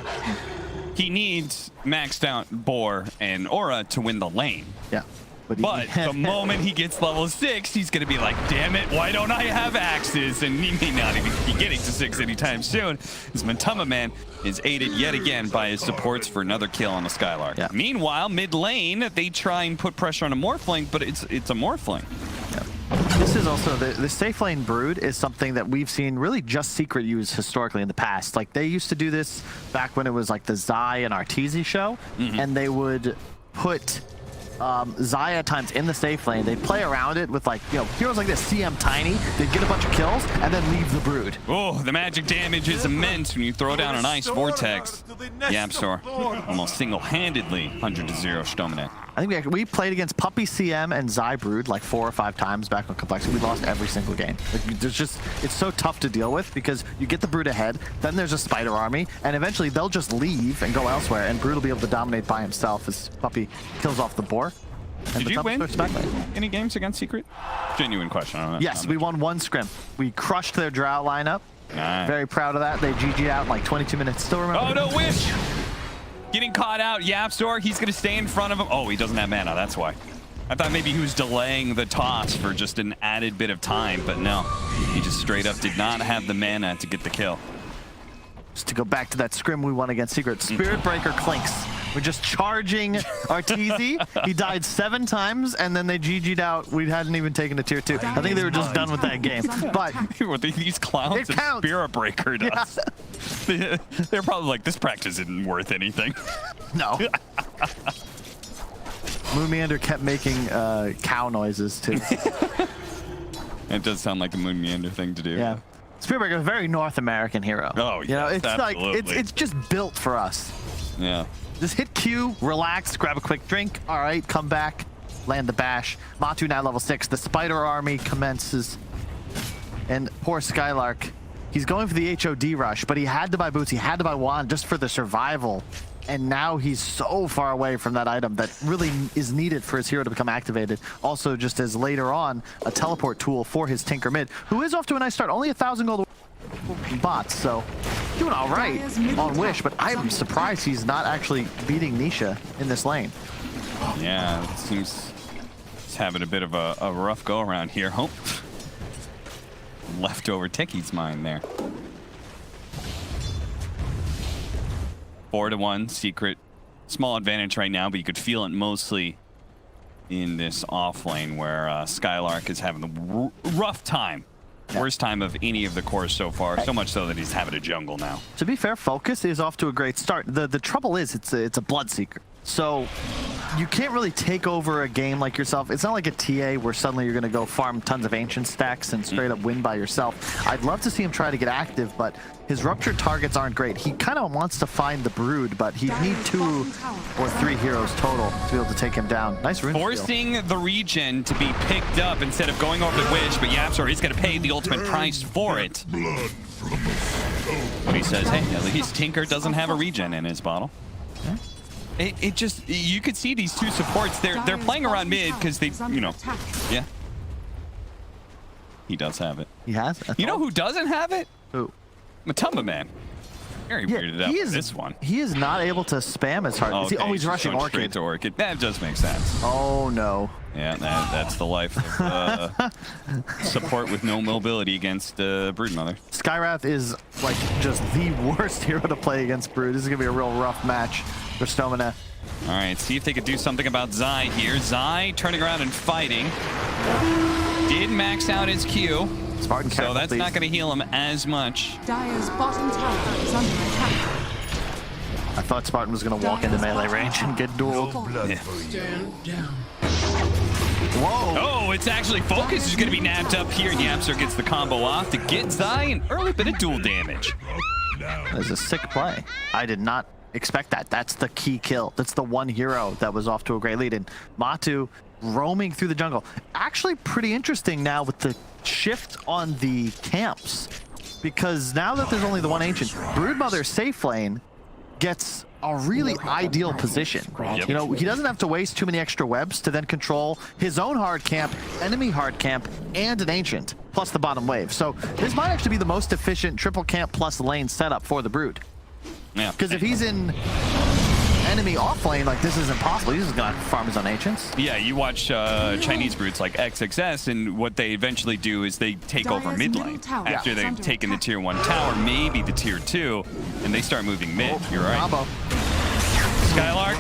He needs maxed out Boar and Aura to win the lane. Yeah. But the moment he gets level 6, he's going to be like, damn it, why don't I have axes? And he may not even be getting to 6 anytime soon. This Mentama man is aided yet again by his supports for another kill on the Skylark. Yeah. Meanwhile, mid lane, they try and put pressure on a Morphling, but it's a Morphling. Yeah. This is also, the safe lane Brood is something that we've seen really just Secret use historically in the past. Like, they used to do this back when it was like the Zai and Arteezy show, and they would put Zai at times in the safe lane. They'd play around it with, like, you know, heroes like this, CM Tiny. They'd get a bunch of kills and then leave the Brood. Oh, the magic damage is immense when you throw down an Ice Vortex. YapzOr almost single-handedly 100-0 Stomina. I think we played against Puppy CM and Zai Brood like 4 or 5 times back on Complexity. We lost every single game. Like, there's just, it's so tough to deal with because you get the Brood ahead, then there's a Spider Army, and eventually they'll just leave and go elsewhere, and Brood will be able to dominate by himself as Puppy kills off the boar. Did you win any games against Secret? Genuine question. I don't know. Yes, we won 1 scrim. We crushed their Drow lineup. Nice. Very proud of that. They GG'd out in like 22 minutes. Still remember. Oh, no, Wish! Getting caught out. YapzOr, he's going to stay in front of him. Oh, he doesn't have mana. That's why. I thought maybe he was delaying the toss for just an added bit of time, but no. He just straight up did not have the mana to get the kill. Just to go back to that scrim we won against Secret. Spirit Breaker clinks. We're just charging Arteezy. He died 7 times, and then they GG'd out. We hadn't even taken a tier 2. I think they were just done with that game. But these clowns and Spirit Breaker us. Yeah. They're probably like, this practice isn't worth anything. No. Moon Meander kept making cow noises, too. It does sound like a Moon Meander thing to do. Yeah. Spirit Breaker is a very North American hero. Oh, yeah. You know, it's absolutely. like, it's just built for us. Yeah. Just hit Q, relax, grab a quick drink. All right, come back, land the bash. Matu now level 6. The Spider Army commences. And poor Skylark, he's going for the HOD rush, but he had to buy boots, he had to buy wand just for the survival. And now he's so far away from that item that really is needed for his hero to become activated. Also, just as later on, a teleport tool for his Tinker mid, who is off to a nice start. Only 1,000 gold bots, so doing all right on Wish, but I'm surprised he's not actually beating Nisha in this lane. Yeah, it seems he's having a bit of a rough go around here. Hope leftover Tiki's mine there. 4-1 Secret. Small advantage right now, but you could feel it mostly in this off lane where Skylark is having the rough time. Worst time of any of the cores so far, so much so that he's having a jungle now. To be fair, Focus is off to a great start. The trouble is it's a Bloodseeker. So you can't really take over a game like yourself. It's not like a TA where suddenly you're going to go farm tons of ancient stacks and straight up win by yourself. I'd love to see him try to get active, but his ruptured targets aren't great. He kind of wants to find the Brood, but he'd need 2 or 3 heroes total to be able to take him down. Nice rune Forcing the regen to be picked up instead of going over the Wish, but YapzOr is going to pay the ultimate price for it. But he says, hey, at least Tinker doesn't have a regen in his bottle. it just, you could see these two supports. They're playing around mid because they, you know, yeah. He does have it. He has? You know who doesn't have it? Who? Matumba Man. Very weirded out with this one. He is not able to spam as hard. Okay, He's rushing going Orchid. straight to Orchid. That does make sense. Oh, no. Yeah, that's the life of support with no mobility against Broodmother. Skywrath is like just the worst hero to play against Brood. This is going to be a real rough match for Stomina. All right, see if they could do something about Zai here. Zai turning around and fighting. Did max out his Q. Spartan, so that's not going to heal him as much. Dire's bottom tower is under attack. I thought Spartan was going to walk into melee range and get dueled. Yeah. Stand down. Whoa! Oh, it's actually Focus is going to be nabbed up here. Yapster gets the combo off to get Zai an early bit of duel damage. That is a sick play. I did not expect that. That's the key kill. That's the one hero that was off to a great lead. And Matu roaming through the jungle. Actually pretty interesting now with the shift on the camps. Because now that there's only the one ancient, Broodmother's safe lane gets a really ideal position. Yep. You know, he doesn't have to waste too many extra webs to then control his own hard camp, enemy hard camp, and an ancient, plus the bottom wave. So this might actually be the most efficient triple camp plus lane setup for the Brood. Yeah. Because if he's in enemy off lane, like this isn't possible. He's just gonna farm his own ancients. Yeah, you watch Chinese Broods like XXS, and what they eventually do is they take over mid lane after they've taken the tier 1 tower, maybe the tier 2, and they start moving mid. You're right. Bravo. Skylark,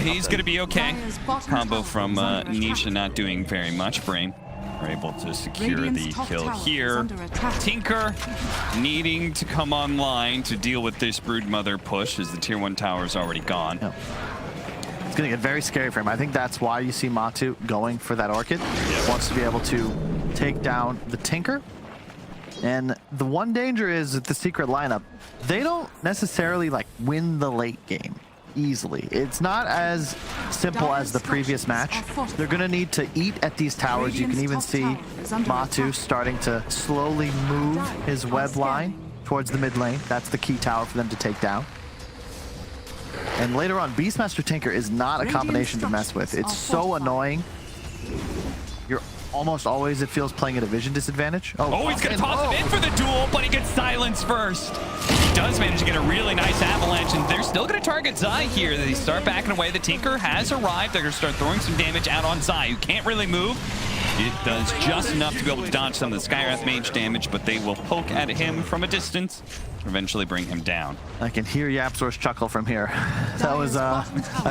he's gonna be okay. Combo from Nisha not doing very much. Brame are able to secure the kill here. Tinker needing to come online to deal with this Broodmother push as the tier 1 tower is already gone. Yep. It's going to get very scary for him. I think that's why you see Matu going for that Orchid. Yep. Wants to be able to take down the Tinker. And the one danger is with the secret lineup, they don't necessarily like win the late game easily. It's not as simple as the previous match. They're going to need to eat at these towers. You can even see Matu starting to slowly move his web line towards the mid lane. That's the key tower for them to take down. And later on, Beastmaster Tinker is not a combination to mess with. It's so annoying. You're almost always, it feels, playing at a vision disadvantage. Oh, he's going to toss him in for the duel, but he gets silenced first. He does manage to get a really nice avalanche, and they're still going to target Zai here. They start backing away. The Tinker has arrived. They're going to start throwing some damage out on Zai, who can't really move. It does just enough to be able to dodge some of the Skywrath mage damage, but they will poke at him from a distance to eventually bring him down. I can hear Yapsor's chuckle from here. That was, I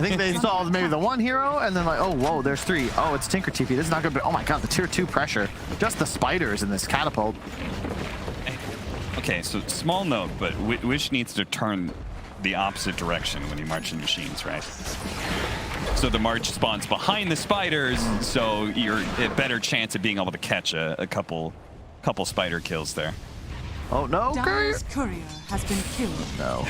think they saw maybe the one hero, and then like, oh, whoa, there's 3. Oh, it's Tinker TP. This is not good, but oh my god, the tier 2 pressure. Just the spiders in this catapult. Okay, so small note, but Wish needs to turn the opposite direction when you march in machines, right? So the march spawns behind the spiders, so you're a better chance of being able to catch a couple spider kills there. Oh no, Dire's courier has been killed. No.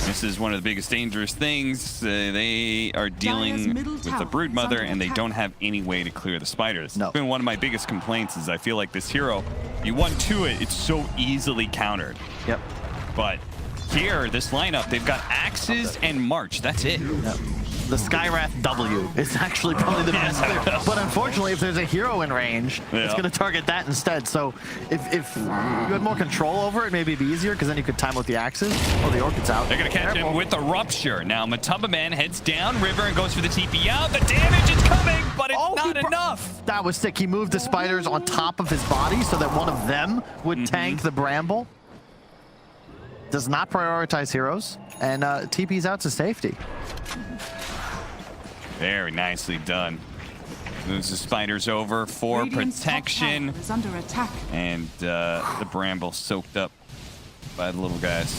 This is one of the biggest dangerous things. They are dealing with the Broodmother, and they don't have any way to clear the spiders. No. It's been one of my biggest complaints is I feel like this hero, you 1-2 it, it's so easily countered. Yep. But here, this lineup, they've got axes and march. That's it. Yep. The Skywrath W is actually probably the best clear. But unfortunately, if there's a hero in range, it's going to target that instead. So if you had more control over it, maybe it'd be easier, because then you could time with the axes. Oh, the Orchid's out. They're going to catch him with the Rupture. Now, Matumba Man heads down river and goes for the TP out. The damage is coming, but it's not enough. That was sick. He moved the spiders on top of his body so that one of them would tank the Bramble. Does not prioritize heroes, and TP's out to safety. Very nicely done. Moves the spiders over for protection. Is under attack. And the Bramble soaked up by the little guys.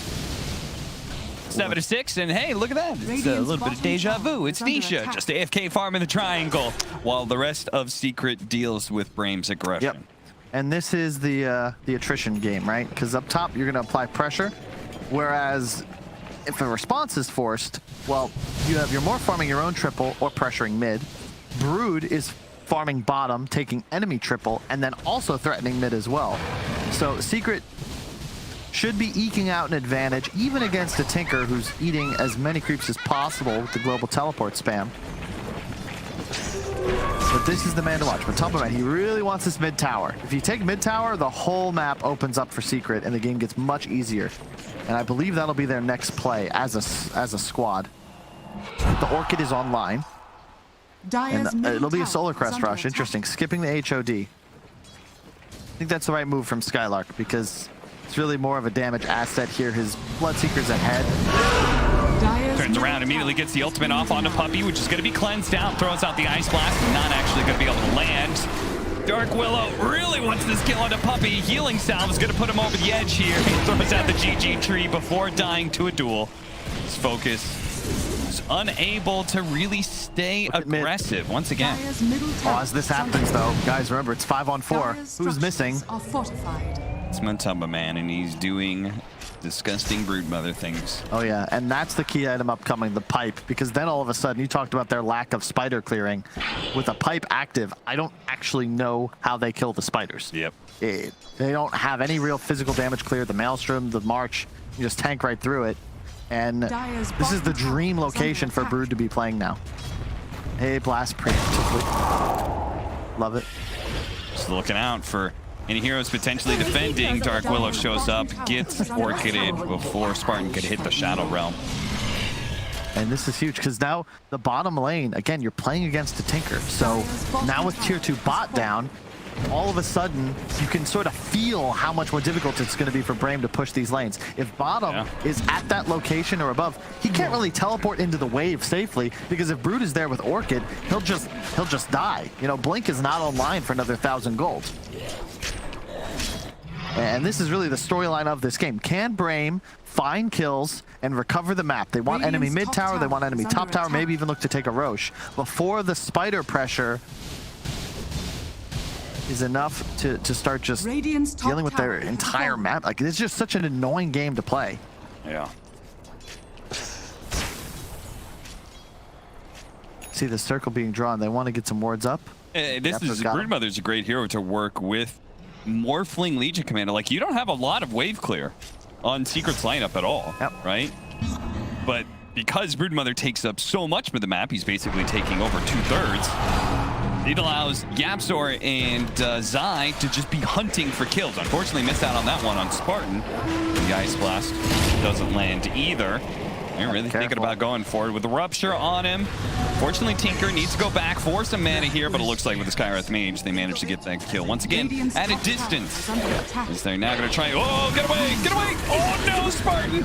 7-6, and hey, look at that. It's a little bit of deja vu. It's Nisha, just AFK farm in the triangle, while the rest of Secret deals with Brame's aggression. Yep. And this is the attrition game, right? Because up top, you're going to apply pressure, whereas if a response is forced, well, you're more farming your own triple or pressuring mid. Brood is farming bottom, taking enemy triple, and then also threatening mid as well. So Secret should be eking out an advantage, even against a Tinker who's eating as many creeps as possible with the global teleport spam. But this is the man to watch. But Tumbaman, he really wants this mid tower. If you take mid tower, the whole map opens up for Secret, and the game gets much easier. And I believe that'll be their next play as a squad. The Orchid is online. And it'll be a Solar Crest rush. Interesting. Skipping the HOD. I think that's the right move from Skylark because it's really more of a damage asset here. His Bloodseeker's ahead. Turns around, immediately gets the ultimate off onto Puppey, which is going to be cleansed out. Throws out the Ice Blast. Not actually going to be able to land. Dark Willow really wants this kill onto Puppey. Healing Salve is going to put him over the edge here. He throws out the GG tree before dying to a duel. His focus is unable to really stay aggressive once again. As this happens, though, guys, remember, it's 5-on-4. Who's missing? It's Tumbaman, and he's doing disgusting Broodmother things. Oh yeah, and that's the key item upcoming, the pipe, because then all of a sudden you talked about their lack of spider clearing. With a pipe active, I don't actually know how they kill the spiders. Yep. They don't have any real physical damage clear. The Maelstrom, the March, you just tank right through it. And this is the dream location for Brood to be playing now. Hey, Blast preemptively. Love it. Just looking out for any heroes potentially defending. Dark Willow shows up, gets Orchided before Spartan could hit the Shadow Realm. And this is huge because now the bottom lane, again, you're playing against a Tinker. So now with tier 2 bot down, all of a sudden you can sort of feel how much more difficult it's going to be for Brame to push these lanes. If bottom is at that location or above, he can't really teleport into the wave safely because if Brood is there with Orchid, he'll just die. You know, Blink is not online for another 1,000 gold. And this is really the storyline of this game. Can Brame find kills and recover the map? They want enemy mid tower, they want enemy top tower, maybe even look to take a Roche before the spider pressure is enough to start just dealing with their entire map. Like, it's just such an annoying game to play. Yeah. See the circle being drawn. They want to get some wards up. Broodmother's a great hero to work with Morphling Legion Commander. Like, you don't have a lot of wave clear on Secret's lineup at all, right? But because Broodmother takes up so much of the map, he's basically taking over 2/3. It allows Yapzor and Zai to just be hunting for kills. Unfortunately, missed out on that one on Spartan. The Ice Blast doesn't land either. They're really thinking about going forward with the Rupture on him. Fortunately, Tinker needs to go back for some mana here, but it looks like with the Skywrath Mage, they managed to get that kill once again at a distance. As they're now going to try. Oh, get away! Get away! Oh no, Spartan!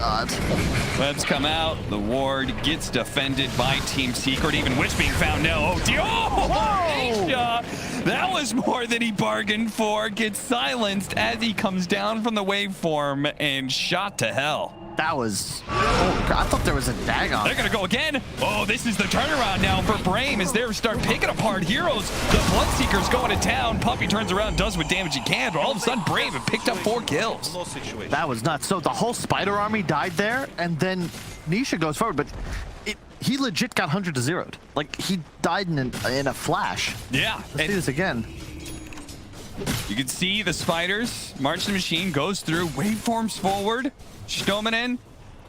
Webs come out. The ward gets defended by Team Secret. Even Witch being found now. Oh, dear! Oh, that was more than he bargained for. Gets silenced as he comes down from the waveform and shot to hell. That was... Oh, God, I thought there was a Dagon. They're going to go again. Oh, this is the turnaround now for Brame as they start picking apart heroes. The Bloodseeker's going to town. Puppey turns around, does what damage he can, but all of a sudden Brame have picked up 4 kills. That was nuts. So the whole spider army died there, and then Nisha goes forward, but he legit got 100 to 0'd. Like, he died in a flash. Yeah. Let's see this again. You can see the spiders. March the Machine goes through, waveforms forward. Stomanen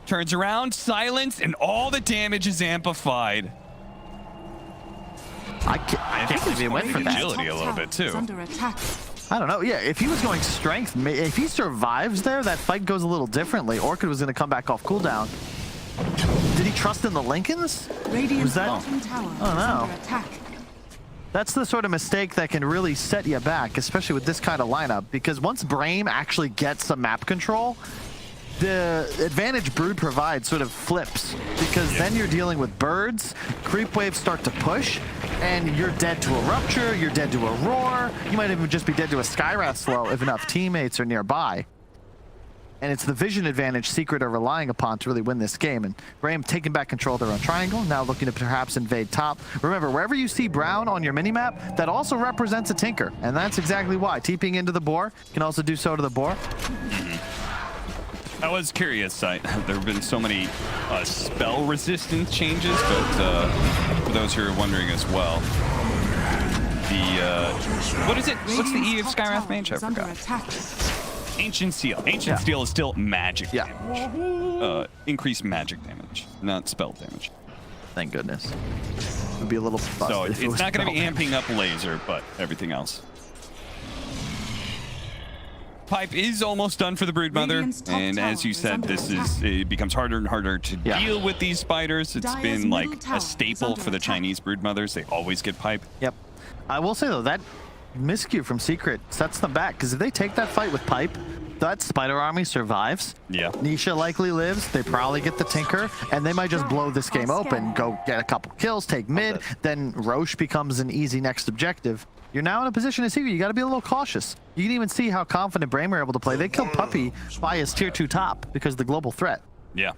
turns around, silence, and all the damage is amplified. I can't believe he went for that. Agility a little bit too. I don't know. Yeah, if he was going strength, if he survives there, that fight goes a little differently. Orchid was going to come back off cooldown. Did he trust in the Lincolns? Was that? Oh no. That's the sort of mistake that can really set you back, especially with this kind of lineup, because once Brame actually gets some map control, the advantage Brood provides sort of flips, because then you're dealing with birds, creep waves start to push, and you're dead to a Rupture, you're dead to a Roar, you might even just be dead to a Skywrath slow if enough teammates are nearby. And it's the vision advantage Secret are relying upon to really win this game. And Brame taking back control of their own triangle, now looking to perhaps invade top. Remember, wherever you see brown on your minimap, that also represents a Tinker. And that's exactly why. TPing into the boar can also do so to the boar. I was curious. There have been so many spell resistance changes, but for those who are wondering as well, what is it? What's the E of Skywrath Mage? I forgot. Ancient Steel. Ancient Steel is still magic damage. Increased magic damage, not spell damage. Thank goodness. It'd be a little busted. So if it it's was not going to be spell amping up laser, but everything else. Pipe is almost done for the Broodmother, and as you said, it becomes harder and harder to deal with these spiders. It's been like a staple for the Chinese Broodmothers. They always get Pipe. Yep. I will say though, that miscue from Secret sets them back, because if they take that fight with Pipe, that spider army survives. Yeah. Nisha likely lives. They probably get the Tinker, and they might just blow this game open, go get a couple kills, take mid, then Roche becomes an easy next objective. You're now in a position to Secret. You got to be a little cautious. You can even see how confident Brame are able to play. They killed Puppey by his tier 2 top because of the global threat. Yeah.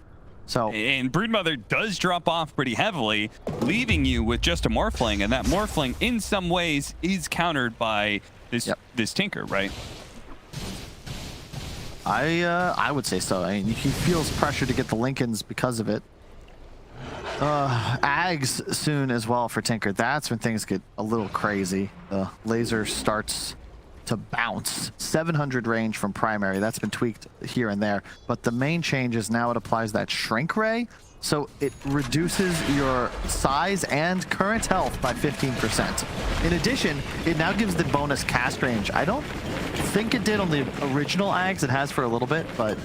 So, and Broodmother does drop off pretty heavily, leaving you with just a Morphling, and that Morphling in some ways is countered by this Tinker, right? I would say so. I mean, he feels pressure to get the Lincolns because of it. Ags soon as well for Tinker. That's when things get a little crazy. The laser starts to bounce. 700 range from primary. That's been tweaked here and there. But the main change is now it applies that shrink ray. So it reduces your size and current health by 15%. In addition, it now gives the bonus cast range. I don't think it did on the original Ags. It has for a little bit, but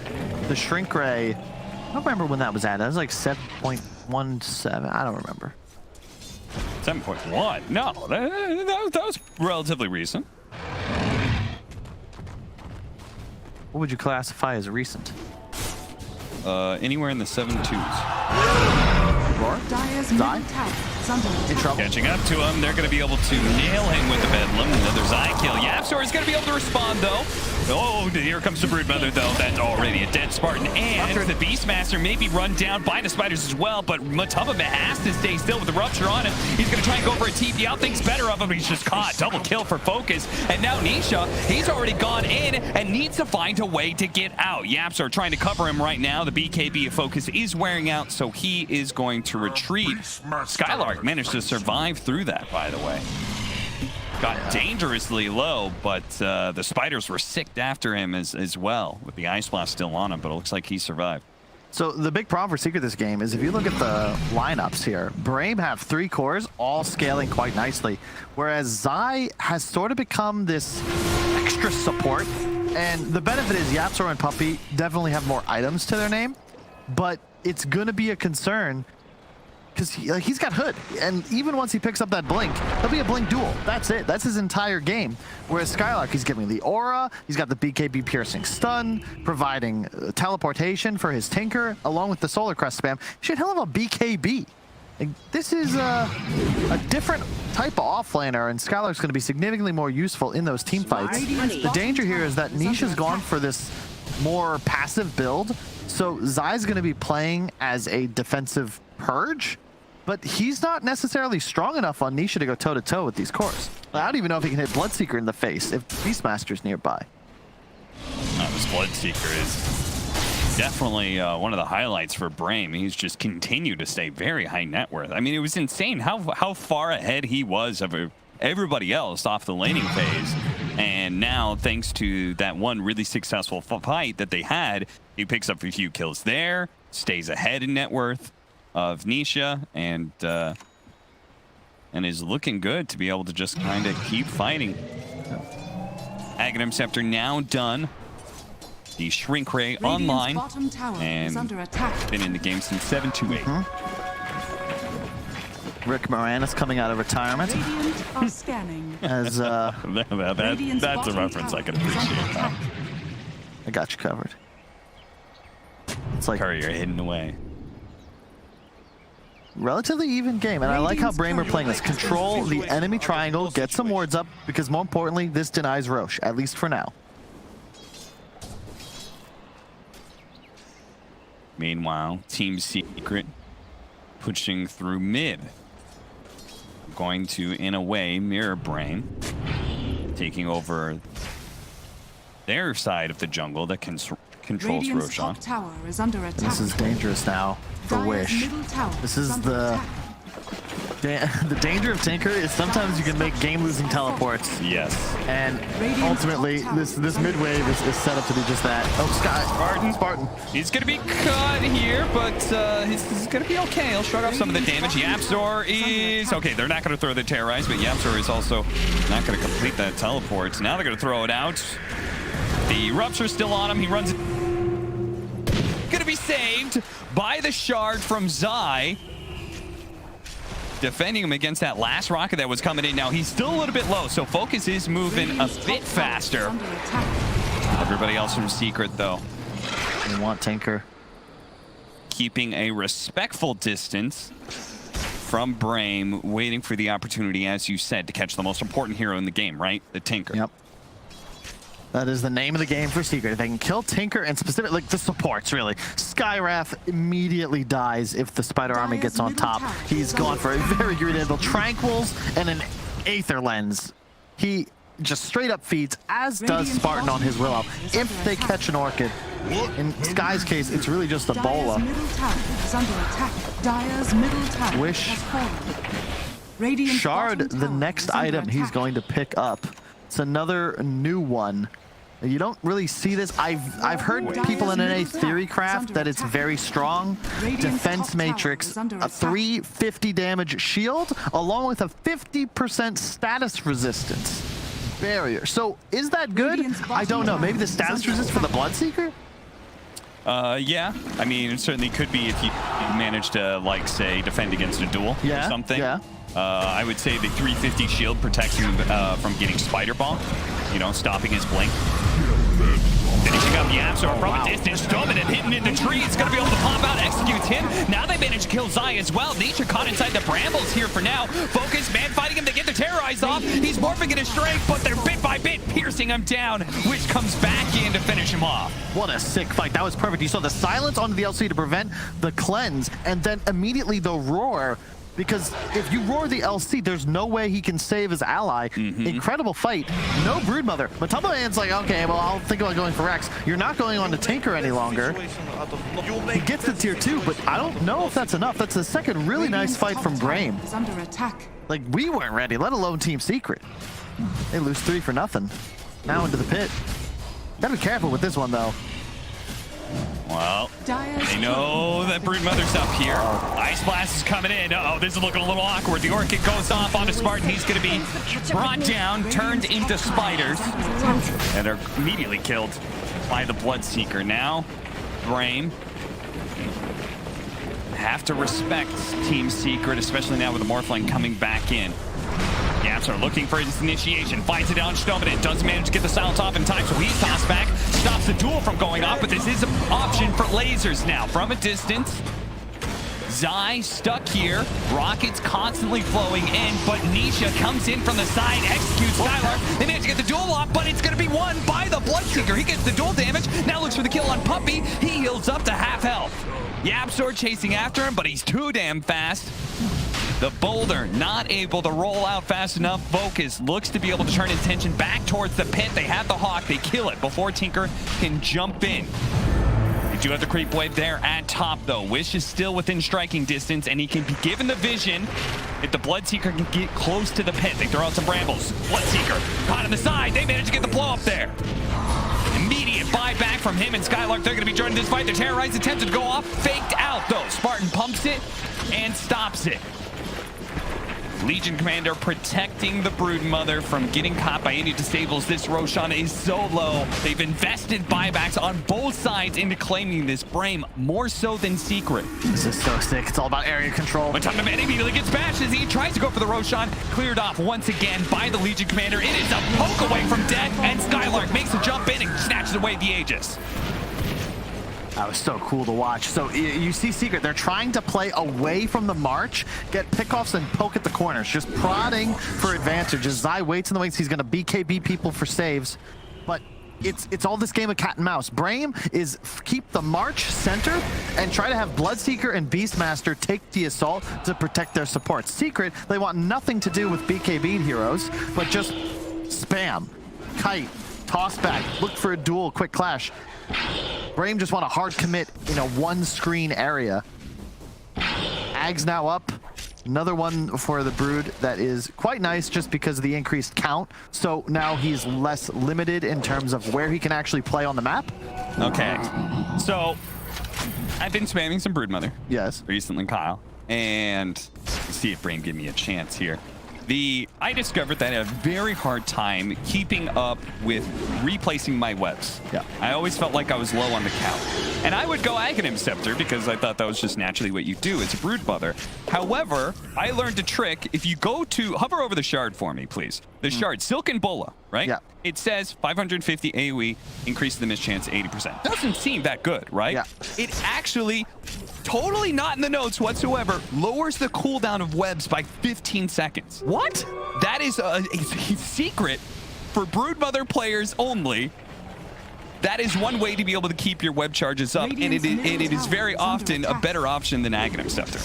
the shrink ray, I don't remember when that was added. That was like 7.17. I don't remember. 7.1? No, that was relatively recent. What would you classify as recent? Anywhere in the 7.2s. In trouble. Catching up to him, they're going to be able to nail him with the Bedlam. Another Zai kill. Yapzor is going to be able to respond, though. Oh, here comes the Broodmother, though. That's already a dead Spartan. And the Beastmaster may be run down by the spiders as well, but Matubba has to stay still with the Rupture on him. He's going to try and go for a TP out. Thinks better of him. He's just caught. Double kill for Focus. And now Nisha, he's already gone in and needs to find a way to get out. Yapzor trying to cover him right now. The BKB of Focus is wearing out, so he is going to retreat. Skylark managed to survive through that, by the way. Got dangerously low, but the spiders were sicked after him as well, with the Ice Blast still on him, but it looks like he survived. So the big problem for Secret this game is if you look at the lineups here, Brame have 3 cores, all scaling quite nicely, whereas Zai has sort of become this extra support. And the benefit is Yapzor and Puppey definitely have more items to their name, but it's going to be a concern because he's got Hood, and even once he picks up that Blink, there'll be a Blink duel. That's it. That's his entire game. Whereas Skylark, he's giving the Aura, he's got the BKB piercing stun, providing teleportation for his Tinker, along with the Solar Crest spam. Shit, he'll have a BKB. Like, this is a different type of offlaner, and Skylark's going to be significantly more useful in those team fights. The danger here is that Nisha's gone for this more passive build, so Zai's going to be playing as a defensive Purge, but he's not necessarily strong enough on Nisha to go toe-to-toe with these cores. I don't even know if he can hit Bloodseeker in the face if Beastmaster's nearby. This Bloodseeker is definitely one of the highlights for Brame. He's just continued to stay very high net worth. I mean, it was insane how far ahead he was of everybody else off the laning phase. And now, thanks to that one really successful fight that they had, he picks up a few kills there, stays ahead in net worth of Nisha, and is looking good to be able to just kind of keep fighting. Aghanim Scepter now done. The Shrink Ray online, and been in the game since 7-8. Rick Moranis coming out of retirement. Are scanning. As that's a reference I can appreciate. I got you covered. It's like Courier hidden away. Relatively even game, and I like how Brame are playing this. Control the enemy triangle, get some wards up, because more importantly, this denies Roche, at least for now. Meanwhile, Team Secret pushing through mid. Going to, in a way, mirror Brame, taking over their side of the jungle that controls Roshan. Tower is under attack. This is dangerous now for Wish. This is the The danger of Tinker is sometimes you can make game-losing teleports. Yes. And ultimately, this mid-wave is set up to be just that. Oh, Spartan. He's going to be cut here, but he's going to be okay. He'll shrug off some of the damage. Yapzor is... Okay, they're not going to throw the Terrorize, but Yapzor is also not going to complete that teleport. Now they're going to throw it out. The Rupture's still on him. He runs... Going to be saved by the shard from Zai. Defending him against that last rocket that was coming in. Now he's still a little bit low, so Focus is moving a bit faster. Everybody else from Secret, though, they want Tinker. Keeping a respectful distance from Brame, waiting for the opportunity, as you said, to catch the most important hero in the game, right? The Tinker. Yep. That is the name of the game for Secret. If they can kill Tinker and specifically like the supports, really. Skywrath immediately dies if the Spider Army gets on top. He's gone for a very good anvil. Tranquils and an Aether Lens. He just straight up feeds, as does Spartan on his Willow. If they catch an Orchid, in Sky's case, it's really just a Bola. Wish. Shard, the next item he's going to pick up. It's another new one. You don't really see this. I've heard people in NA theory craft that it's very strong. Defense matrix, a 350 damage shield, along with a 50% status resistance barrier. So is that good? I don't know. Maybe the status resist for the Bloodseeker? Yeah. I mean, it certainly could be if you manage to, like, say, defend against a duel or something. Yeah. I would say the 350 shield protects him from getting Spider Bomb, you know, stopping his blink. Finishing up Yapzor from a distance, dominant, hitting in the tree. It's going to be able to pop out, executes him. Now they manage to kill Zai as well. Nisha caught inside the brambles here for now. Focus, man fighting him to get the Terrorize off. He's morphing in his strength, but they're bit by bit piercing him down, which comes back in to finish him off. What a sick fight. That was perfect. You saw the silence onto the LC to prevent the cleanse, and then immediately the roar. Because if you roar the LC, there's no way he can save his ally. Incredible fight. No Broodmother. Matumbaman's like, okay, well, I'll think about going for Rex. You're not going on to Tinker any longer. He gets to tier 2, but I don't know if that's enough. That's the second really nice fight from Brame. Like, we weren't ready, let alone Team Secret. They lose 3 for nothing. Now into the pit. Gotta be careful with this one, though. Well, they know that Broodmother's up here. Ice Blast is coming in. Uh-oh, this is looking a little awkward. The Orchid goes off onto Spartan. He's going to be brought down, turned into spiders, and are immediately killed by the Bloodseeker. Now, Brame have to respect Team Secret, especially now with the Morphling coming back in. Yapzor looking for his initiation, finds it on Stoneman, doesn't manage to get the silence off in time, so he's tossed back, stops the duel from going off, but this is an option for lasers now from a distance. Zai stuck here, rockets constantly flowing in, but Nisha comes in from the side, executes Skylark. They manage to get the duel off, but it's going to be won by the Bloodseeker. He gets the duel damage, now looks for the kill on Puppy. He heals up to half health. Yapzor chasing after him, but he's too damn fast. The Boulder not able to roll out fast enough. Focus looks to be able to turn his attention back towards the pit. They have the Hawk. They kill it before Tinker can jump in. They do have the creep wave there at top, though. Wish is still within striking distance, and he can be given the vision if the Bloodseeker can get close to the pit. They throw out some brambles. Bloodseeker caught on the side. They manage to get the blow up there. Immediate buyback from him and Skylark. They're going to be joining this fight. The Terrorize attempted to go off. Faked out, though. Spartan pumps it and stops it. Legion Commander protecting the Broodmother from getting caught by any disables. This Roshan is so low. They've invested buybacks on both sides into claiming this Brame, more so than Secret. This is so sick. It's all about area control. Matumbaman immediately gets bashed as he tries to go for the Roshan. Cleared off once again by the Legion Commander. It is a poke away from death, and Skylark makes a jump in and snatches away the Aegis. That was so cool to watch. So you see Secret, they're trying to play away from the march, get pickoffs and poke at the corners, just prodding for advantage. As Zai waits in the wings, he's going to BKB people for saves. But it's all this game of cat and mouse. Brame is keep the march center and try to have Bloodseeker and Beastmaster take the assault to protect their support. Secret, they want nothing to do with BKB heroes, but just spam, kite, toss back, look for a duel, quick clash. Brame just want a hard commit in a one-screen area. Ag's now up. Another one for the Brood that is quite nice just because of the increased count. So now he's less limited in terms of where he can actually play on the map. Okay. So I've been spamming some Broodmother. Yes. Recently, Kyle. And let's see if Brame give me a chance here. I discovered that I had a very hard time keeping up with replacing my webs. Yeah. I always felt like I was low on the count. And I would go Aghanim Scepter because I thought that was just naturally what you do as a Broodmother. However, I learned a trick. If you go to, hover over the shard for me, please. The shard, Silken Bola, right? Yeah. It says 550 AoE, increase the mischance 80%. Doesn't seem that good, right? Yeah. It actually, totally not in the notes whatsoever, lowers the cooldown of webs by 15 seconds. What? That is a secret for Broodmother players only. That is one way to be able to keep your web charges up, and it is very often a better option than Aghanim Scepter.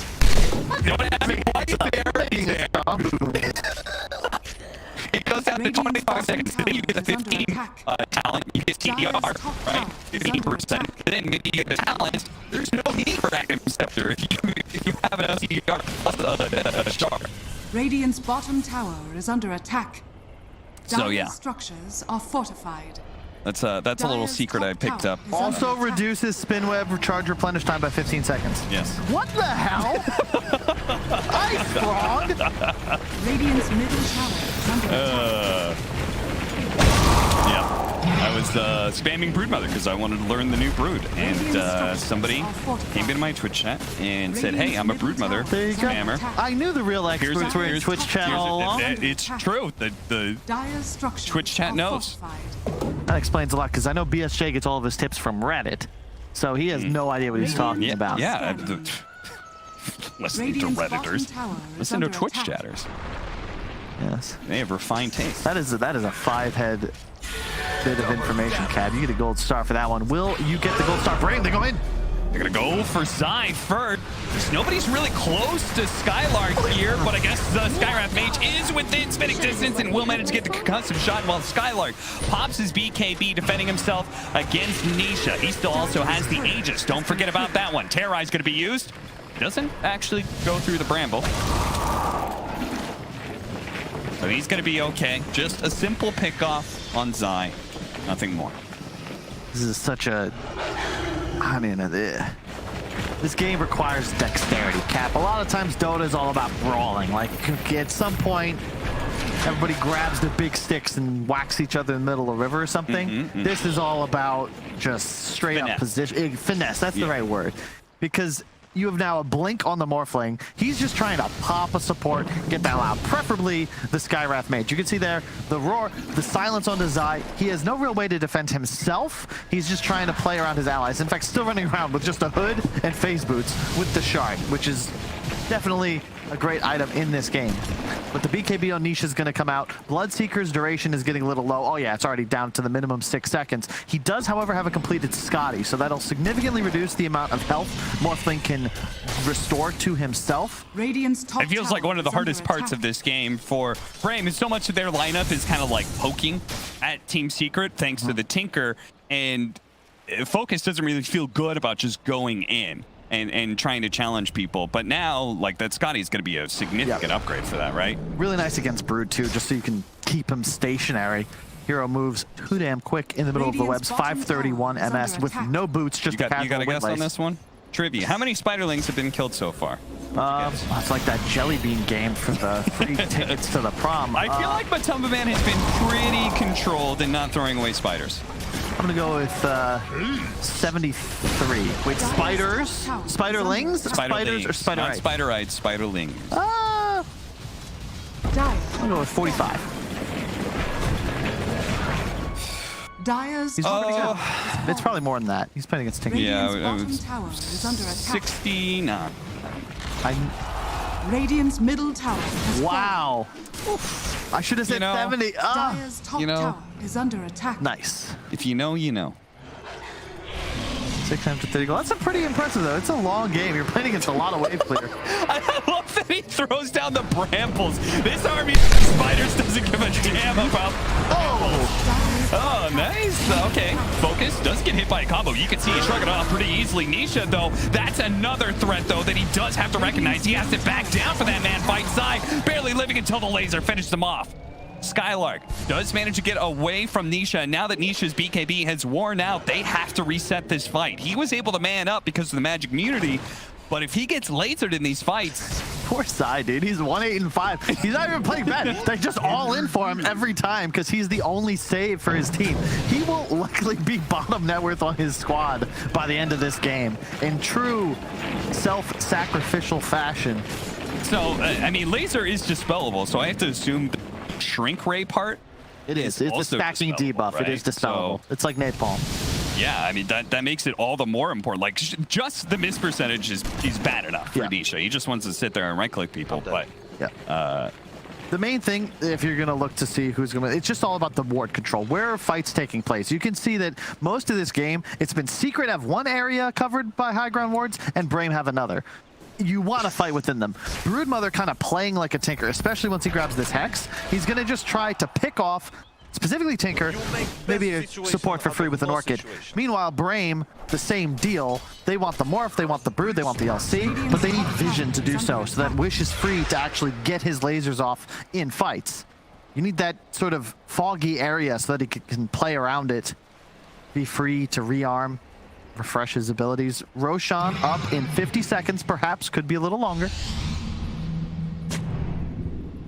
It goes down to 25 seconds, then you get the 15 talent, you get TDR, right? 15%. Then when you get the talent, there's no need for Aghanim Scepter if you have enough TDR plus a shard. Radiant's bottom tower is under attack. So yeah, Structures are fortified. that's a little secret I picked up. Also reduces spin web recharge replenish time by 15 seconds. Yes. What the hell? I frog. Radiant's middle tower is under attack. Yeah. I was spamming Broodmother because I wanted to learn the new Brood, and somebody came into my Twitch chat and said, "Hey, I'm a Broodmother spammer." I knew the real experts were in Twitch chat all along. It's true. The Twitch chat knows. That explains a lot because I know BSJ gets all of his tips from Reddit, so he has no idea what he's talking about. Yeah. Listen to Redditors. Listen to Twitch chatters. Yes. They have refined taste. That is a 5-head bit of information, Cab. You get a gold star for that one. Will you get the gold star? Brame, they go in. They're gonna go for Zai first. Nobody's really close to Skylark here, but I guess Skywrath Mage is within spitting distance and will manage to get the concussive shot while Skylark pops his BKB, defending himself against Nisha. He still also has the Aegis. Don't forget about that one. Terrorize gonna be used. Doesn't actually go through the Bramble. So he's gonna be okay. Just a simple pick-off on Zai. Nothing more. This is such a... I mean, this game requires dexterity, Cap. A lot of times Dota is all about brawling. Like, at some point, everybody grabs their big sticks and whacks each other in the middle of a river or something. This is all about just straight up position. Finesse, that's the right word. Because you have now a blink on the Morphling. He's just trying to pop a support, get that out. Preferably the Skywrath Mage. You can see there the roar, the silence on the Zai. He has no real way to defend himself. He's just trying to play around his allies. In fact, still running around with just a hood and phase boots with the shard, which is definitely a great item in this game. But the BKB on Nisha is going to come out. Bloodseeker's duration is getting a little low. Oh yeah, it's already down to the minimum 6 seconds. He does, however, have a completed Scotty, so that'll significantly reduce the amount of health Morphling can restore to himself. Radiant's top it feels like one of the hardest parts of this game for Brame is so much of their lineup is kind of like poking at Team Secret thanks to the Tinker, and Focus doesn't really feel good about just going in and trying to challenge people. But now, like, that Scotty is going to be a significant upgrade for that, right? Really nice against Brood, too, just so you can keep him stationary. Hero moves too damn quick in the middle of the webs. 531 MS with no boots, just a casual You got a guess on this one? Trivia. How many Spiderlings have been killed so far? It's like that Jelly Bean game for the free tickets to the prom. I feel like Matumba Man has been pretty controlled in not throwing away spiders. I'm gonna go with 73. Wait, spiders? Spiderlings? Spiders or spider Not spiderites, spiderlings. I'm gonna go with 45. Dyer's It's probably more than that. He's playing against Tinker. Yeah, it was 69. Radiant's middle tower. Wow. I should have said 70. Dyer's top tower is under attack. Nice. If you know, you know. 630 gold. That's a pretty impressive, though. It's a long game. You're playing against a lot of wave clear. I love that he throws down the brambles. This army of spiders doesn't give a damn about... Oh, nice. Okay. Focus does get hit by a combo. You can see he shrug it off pretty easily. Nisha, though, that's another threat, though, that he does have to recognize. He has to back down for that man fight side, barely living until the laser finished him off. Skylark does manage to get away from Nisha. Now that Nisha's BKB has worn out, they have to reset this fight. He was able to man up because of the magic immunity, but if he gets lasered in these fights... Poor Sai, dude. He's 1-8-5. He's not even playing bad. They're just all in for him every time because he's the only save for his team. He will likely be bottom net worth on his squad by the end of this game in true self-sacrificial fashion. So, I mean, laser is dispellable, so I have to assume the shrink ray part is. It's a stacking debuff. Right? It is dispellable. So, it's like napalm. Yeah, I mean, that makes it all the more important. Like, just the miss percentage is bad enough for Nisha. He just wants to sit there and right-click people. But the main thing, if you're going to look to see who's going to... It's just all about the ward control. Where are fights taking place? You can see that most of this game, it's been Secret have one area covered by high ground wards, and Brame have another. You want to fight within them. Broodmother kind of playing like a Tinker, especially once he grabs this Hex. He's going to just try to pick off, specifically Tinker, maybe a support for free with an Orchid. Meanwhile, Brame, the same deal. They want the Morph, they want the Brood, they want the LC, but they need Vision to do so that Wish is free to actually get his lasers off in fights. You need that sort of foggy area so that he can play around it, be free to rearm, refresh his abilities. Roshan up in 50 seconds, perhaps, could be a little longer.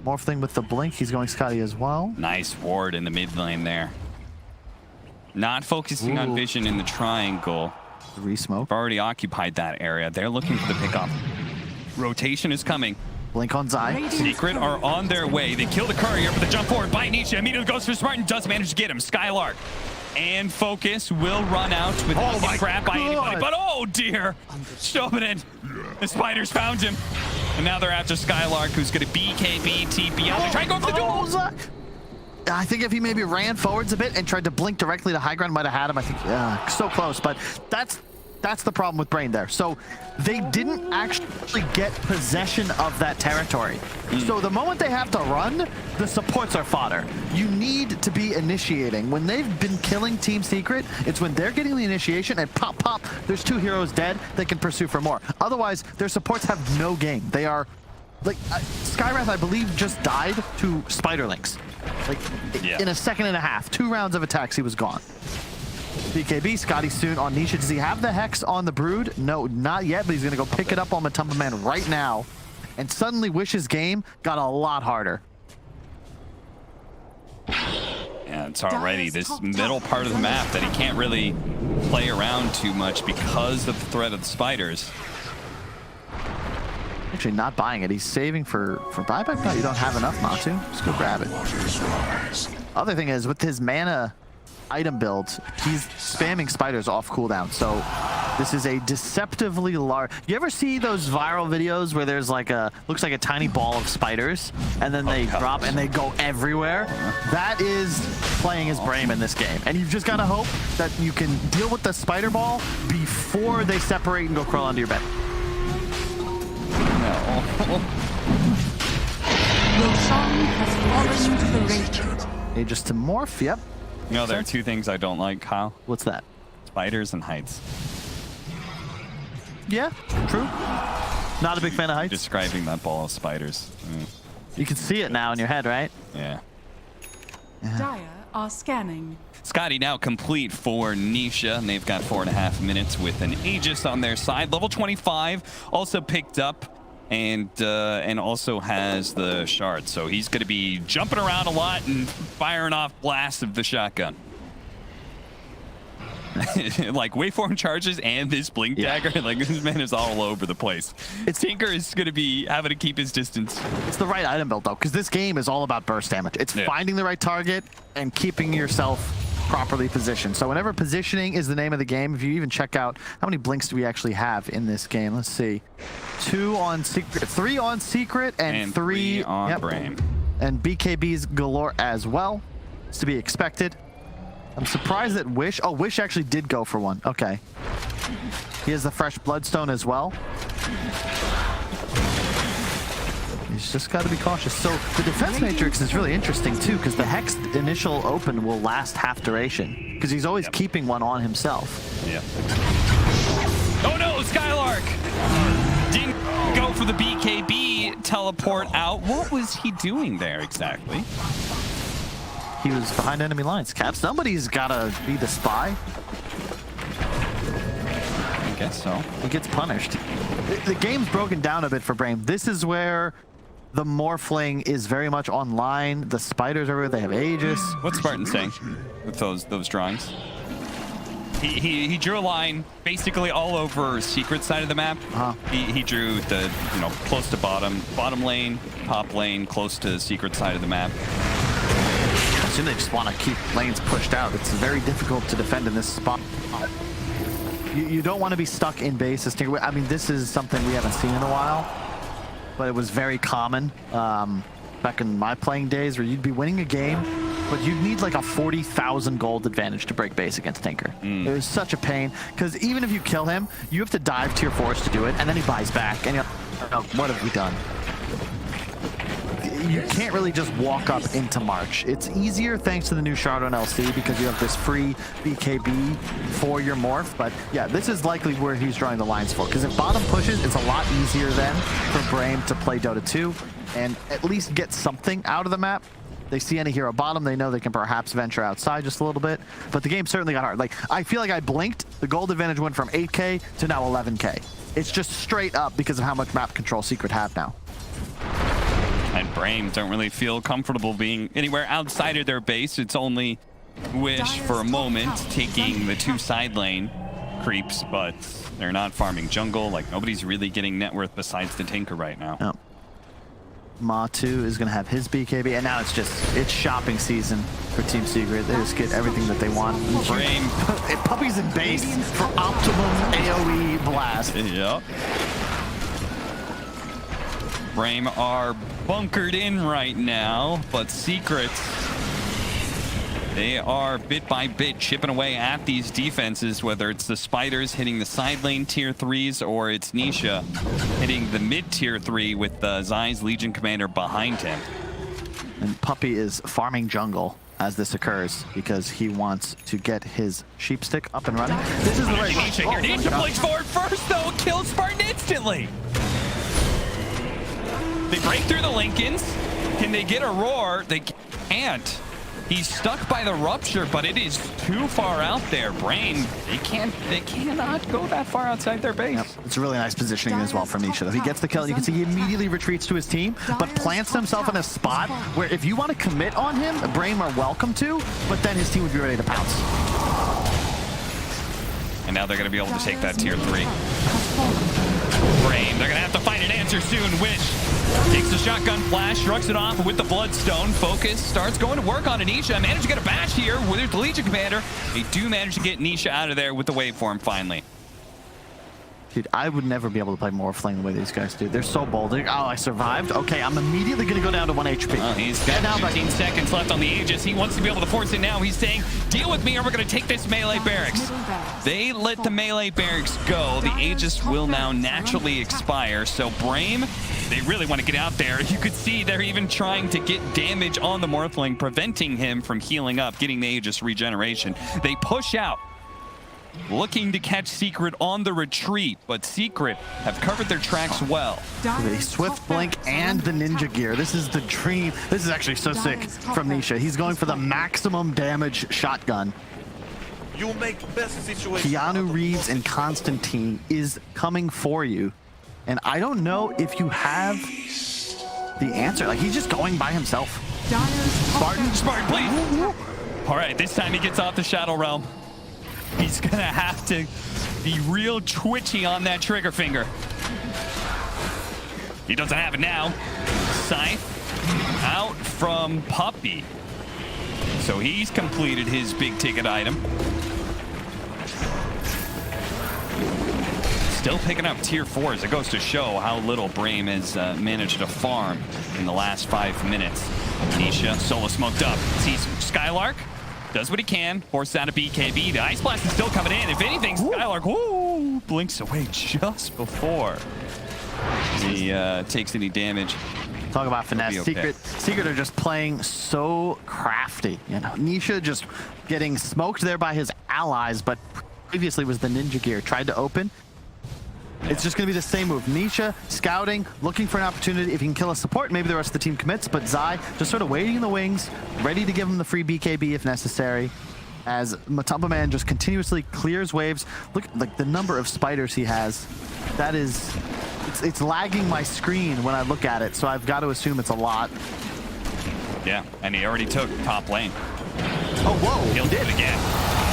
Morph thing with the blink, he's going Scotty as well. Nice ward in the mid lane there. Not focusing on Vision in the triangle. Re-smoke. Already occupied that area. They're looking for the pickoff. Rotation is coming. Blink on Zai. Secret are on their way. They kill the courier, but the jump forward by Nisha immediately goes for Spartan, does manage to get him. Skylark and Focus will run out with no grab by anybody, but oh dear! Shobinen, the spiders found him. And now they're after Skylark, who's going to BKB, TP out. They're trying to go for the duel! I think if he maybe ran forwards a bit and tried to blink directly to high ground, might have had him. I think, so close, but that's the problem with Brame there. So they didn't actually get possession of that territory. So the moment they have to run, the supports are fodder. You need to be initiating. When they've been killing Team Secret, it's when they're getting the initiation and pop, pop, there's 2 heroes dead, they can pursue for more. Otherwise, their supports have no game. They are, like, Skywrath, I believe, just died to Spiderlings. Like, in a second and a half. 2 rounds of attacks, he was gone. BKB, Scotty soon on Nisha. Does he have the Hex on the Brood? No, not yet, but he's going to go pick it up on Matumba Man right now. And suddenly Wish's game got a lot harder. Yeah, it's already this middle part of the map that he can't really play around too much because of the threat of the spiders. Actually not buying it. He's saving for buyback. No, you don't have enough not to. Just go grab it. Other thing is, with his mana item build, he's spamming spiders off cooldown. So this is a deceptively large... You ever see those viral videos where there's like looks like a tiny ball of spiders and then they drop and they go everywhere? That is playing as Brame in this game. And you've just got to hope that you can deal with the spider ball before they separate and go crawl onto your bed. Roshan has fallen to the Radiant. Aegis to Morph, yep. You know, there are 2 things I don't like, Kyle. What's that? Spiders and heights. Yeah, true. Not a big fan of heights. Describing that ball of spiders. You can see it now in your head, right? Yeah. Dire are scanning. Scotty now complete for Nisha, and they've got 4.5 minutes with an Aegis on their side. Level 25 also picked up and also has the shard. So he's going to be jumping around a lot and firing off blasts of the shotgun. Like waveform charges and this blink dagger, like this man is all over the place. Tinker is going to be having to keep his distance. It's the right item build though, because this game is all about burst damage. It's finding the right target and keeping yourself properly positioned. So whenever positioning is the name of the game, if you even check out how many blinks do we actually have in this game, let's see. 2 on Secret, 3 on Secret, and 3 on Brame. And BKBs galore as well. It's to be expected. I'm surprised that Wish... Oh, Wish actually did go for one. Okay. He has the fresh Bloodstone as well. He's just got to be cautious. So the defense matrix is really interesting too, because the Hex initial open will last half duration, because he's always keeping one on himself. Yeah. Oh no, Skylark! Didn't go for the BKB teleport out. What was he doing there exactly? He was behind enemy lines. Cap, somebody's got to be the spy. I guess so. He gets punished. The game's broken down a bit for Brame. This is where the Morphling is very much online. The spiders are everywhere. They have Aegis. What's Spartan saying with those drawings? He drew a line basically all over secret side of the map. He drew the, you know, close to bottom lane, top lane, close to secret side of the map. I assume they just want to keep lanes pushed out. It's very difficult to defend in this spot. You don't want to be stuck in base. I mean, this is something we haven't seen in a while, but it was very common back in my playing days, where you'd be winning a game, but you'd need like a 40,000 gold advantage to break base against Tinker. It was such a pain, because even if you kill him, you have to dive tier 4s to do it, and then he buys back, and you're like, oh, what have we done? You can't really just walk up into March. It's easier thanks to the new Shard on LC, because you have this free BKB for your morph. But yeah, this is likely where he's drawing the lines for, because if bottom pushes, it's a lot easier then for Brame to play Dota 2 and at least get something out of the map. They see any hero bottom, they know they can perhaps venture outside just a little bit. But the game certainly got hard. Like, I feel like I blinked, the gold advantage went from 8K to now 11K. It's just straight up because of how much map control Secret have now. And Brame don't really feel comfortable being anywhere outside of their base. It's only Wish for a moment taking the 2 side lane creeps, but they're not farming jungle. Like, nobody's really getting net worth besides the Tinker right now. Yep. Ma2 is going to have his BKB, and now it's shopping season for Team Secret. They just get everything that they want. Brame. Puppies in base for optimum AoE blast. Yep. Brame are bunkered in right now, but Secret, they are bit by bit chipping away at these defenses, whether it's the spiders hitting the side lane tier 3s or it's Nisha hitting the mid tier 3 with Zai's Legion Commander behind him. And Puppy is farming jungle as this occurs because he wants to get his sheep stick up and running. This is the right Nisha here. Nisha plays forward first though, kills Spartan instantly. They break through the Lincolns. Can they get a roar? They can't. He's stuck by the rupture, but it is too far out there. Brame, they cannot go that far outside their base. Yep. It's a really nice positioning as well from Nisha. If he gets the kill, you can see he immediately retreats to his team, but plants himself in a spot where if you want to commit on him, Brame are welcome to, but then his team would be ready to pounce. And now they're going to be able to take that tier 3. Brame, they're going to have to find an answer soon. Wish takes the shotgun flash, shrugs it off with the Bloodstone. Focus starts going to work on Anisha. Managed to get a bash here with the Legion Commander. They do manage to get Nisha out of there with the waveform finally. Dude, I would never be able to play Morphling the way these guys do. They're so bold. Oh, I survived? Okay, I'm immediately going to go down to 1 HP. Oh, he's got 15 seconds left on the Aegis. He wants to be able to force it now. He's saying, deal with me or we're going to take this melee barracks. They let the melee barracks go. The Aegis will now naturally expire. So Brame, they really want to get out there. You could see they're even trying to get damage on the Morphling, preventing him from healing up, getting the Aegis regeneration. They push out, looking to catch Secret on the retreat, but Secret have covered their tracks well. The Swift Blink and the Ninja Gear. This is the dream. This is actually so sick from Nisha. He's going for the maximum damage shotgun. You make best situation. Keanu Reeves and Constantine is coming for you. And I don't know if you have the answer. Like, he's just going by himself. Spartan, please. All right, this time he gets off the Shadow Realm. He's gonna have to be real twitchy on that trigger finger. He doesn't have it now. Scythe out from Puppy. So he's completed his big ticket item. Still picking up tier 4s. It goes to show how little Brame has managed to farm in the last 5 minutes. Nisha solo smoked up. Sees Skylark. Does what he can. Forces out a BKB. The Ice Blast is still coming in. If anything, Skylark blinks away just before he takes any damage. Talk about finesse. Okay. Secret are just playing so crafty. You know, Nisha just getting smoked there by his allies, but previously was the ninja gear. Tried to open. It's just going to be the same move. Nisha scouting, looking for an opportunity. If he can kill a support, maybe the rest of the team commits. But Zai just sort of waiting in the wings, ready to give him the free BKB if necessary. As Matumba Man just continuously clears waves. Look, like the number of spiders he has. That is, it's lagging my screen when I look at it. So I've got to assume it's a lot. Yeah, and he already took top lane. Oh, whoa. He'll do it again.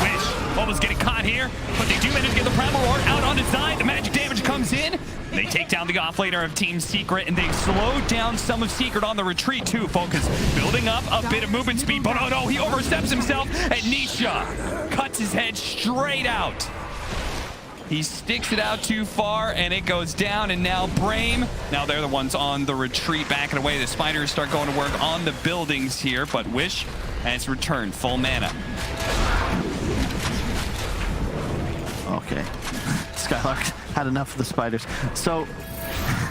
Wish. Almost getting caught here, but they do manage to get the Primal Roar out on his side. The magic damage comes in. They take down the offlaner of Team Secret, and they slow down some of Secret on the retreat too. Focus building up a bit of movement speed, but oh no, he oversteps himself, and Nisha cuts his head straight out. He sticks it out too far, and it goes down, and now Brame, now they're the ones on the retreat, backing away. The spiders start going to work on the buildings here, but Wish has returned full mana. Okay. Skylark had enough of the spiders. So,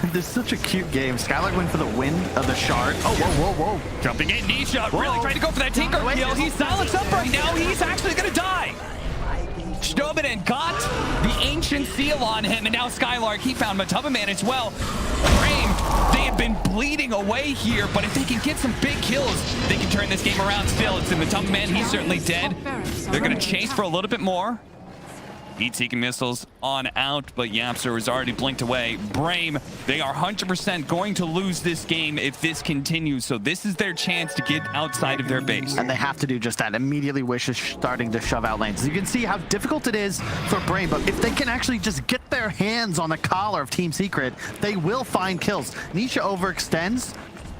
this is such a cute game. Skylark went for the wind of the shard. Oh, whoa, whoa, whoa. Jumping in, Nisha really trying to go for that Tinker kill. He's silenced up right now. He's actually going to die. Stobanen got the Ancient Seal on him, and now Skylark, he found Matumba Man as well. Brame, they have been bleeding away here, but if they can get some big kills, they can turn this game around still. It's the Matumba Man, he's certainly dead. They're going to chase for a little bit more. Heat-seeking missiles on out, but Yapster was already blinked away. Brame, they are 100% going to lose this game if this continues, so this is their chance to get outside of their base. And they have to do just that. Immediately Wish is starting to shove out lanes. You can see how difficult it is for Brame, but if they can actually just get their hands on the collar of Team Secret, they will find kills. Nisha overextends,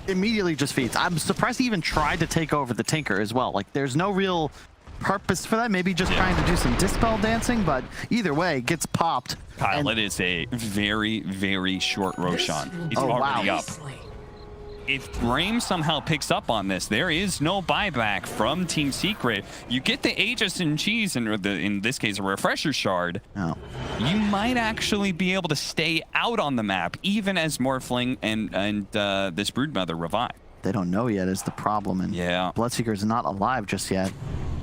immediately just feeds. I'm surprised he even tried to take over the Tinker as well. Like, there's no real purpose for that, maybe just trying to do some dispel dancing, but either way, gets popped. Kyle, it is a very, very short Roshan. It's already up. If Brame somehow picks up on this, there is no buyback from Team Secret. You get the Aegis and Cheese, and in this case, a Refresher Shard. Oh. You might actually be able to stay out on the map, even as Morphling and this Broodmother revive. They don't know yet is the problem, and Bloodseeker is not alive just yet.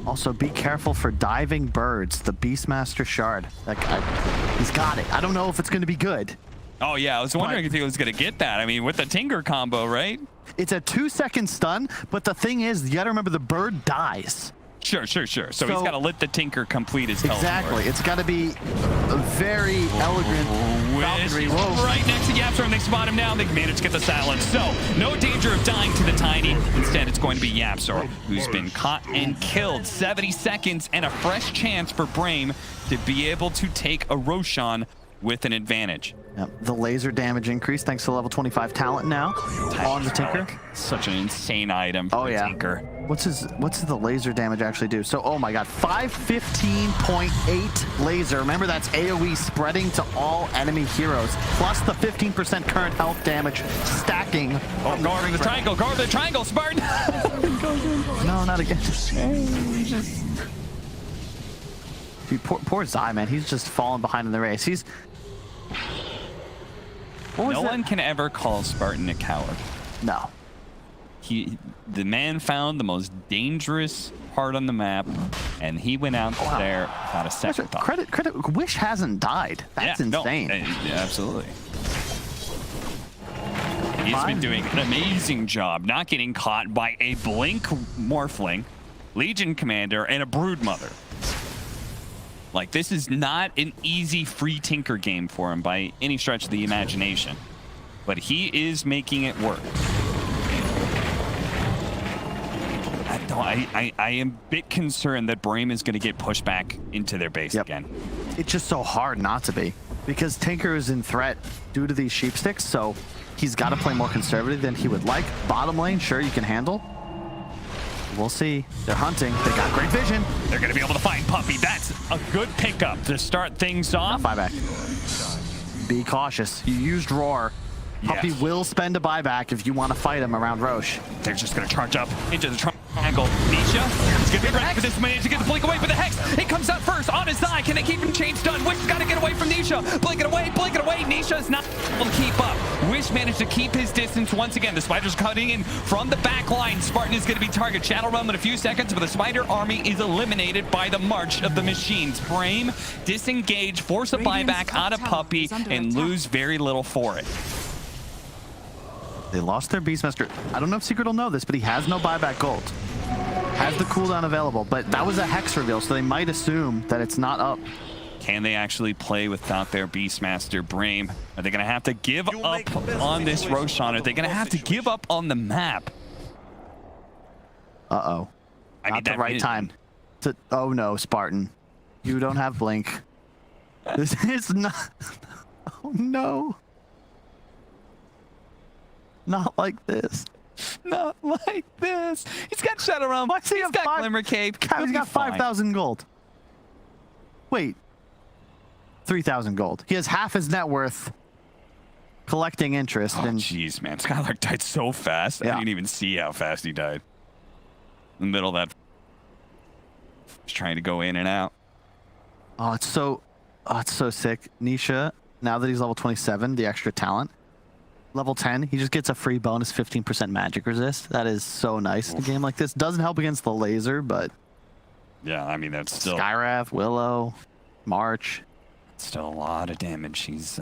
Also, be careful for diving birds, the Beastmaster Shard. That guy, he's got it. I don't know if it's going to be good. Oh, yeah. I was wondering if he was going to get that. I mean, with the Tinker combo, right? It's a 2-second stun, but the thing is, you got to remember the bird dies. Sure. So he's got to let the Tinker complete his teleport. Exactly. It's got to be a very elegant falconry. Right next to Yapster, and they spot him now. They manage to get the silence. So, no danger of dying to the Tiny. Instead, it's going to be Yapster, who's been caught and killed. 70 seconds and a fresh chance for Brame to be able to take a Roshan with an advantage. Yep. The laser damage increase thanks to level 25 talent now on the Tinker. Such an insane item for the Tinker. What's the laser damage actually do? So, oh my god, 515.8 laser. Remember, that's AoE spreading to all enemy heroes, plus the 15% current health damage stacking. Oh, go over the triangle, Spartan! No, not again. Dude, poor Zai, man. He's just falling behind in the race. No one can ever call Spartan a coward. No. The man found the most dangerous part on the map, and he went out there without a second thought. Credit. Wish hasn't died. That's insane. No, absolutely. He's been doing an amazing job not getting caught by a Blink Morphling, Legion Commander, and a Broodmother. Like, this is not an easy free Tinker game for him by any stretch of the imagination. But he is making it work. I am a bit concerned that Brame is going to get pushed back into their base again. It's just so hard not to be, because Tinker is in threat due to these sheep sticks, so he's got to play more conservative than he would like. Bottom lane, sure, you can handle. We'll see. They're hunting. They got great vision. They're going to be able to find Puppy. That's a good pickup to start things off. Buyback. Be cautious. You used Roar. Puppy will spend a buyback if you want to fight him around Roche. They're just going to charge up into the triangle. angle. Nisha is going to be ready for this man to get the blink away, but the Hex, it comes out first on his eye. Can they keep him chain stunned? Wish has got to get away from Nisha. Blink it away, blink it away. Nisha is not able to keep up. Wish managed to keep his distance once again. The Spider's cutting in from the back line. Spartan is going to be target. Shadow Realm in a few seconds, but the Spider army is eliminated by the March of the Machines. Brame disengage, force a buyback on a puppy, and lose very little for it. They lost their Beastmaster. I don't know if Secret will know this, but he has no buyback gold. Has the cooldown available, but that was a Hex reveal, so they might assume that it's not up. Can they actually play without their Beastmaster? Brame, are they going to have to give up on this Roshan? Are they going to have to give up on the map? Uh-oh. Not the right time. Oh no, Spartan. You don't have Blink. This is not... Oh no. Not like this. Not like this. He's got Shadow Realm. He's got Glimmer Cape. He's got 5,000 gold. Wait. 3,000 gold. He has half his net worth collecting interest. Oh, jeez, man. Skylark died so fast. I didn't even see how fast he died. In the middle of that. He's trying to go in and out. Oh, it's so sick. Nisha, now that he's level 27, the extra talent. Level 10, he just gets a free bonus 15% magic resist. That is so nice in a game like this. Doesn't help against the laser, but... Yeah, I mean, that's still... Skyrath, Willow, March. Still a lot of damage. He's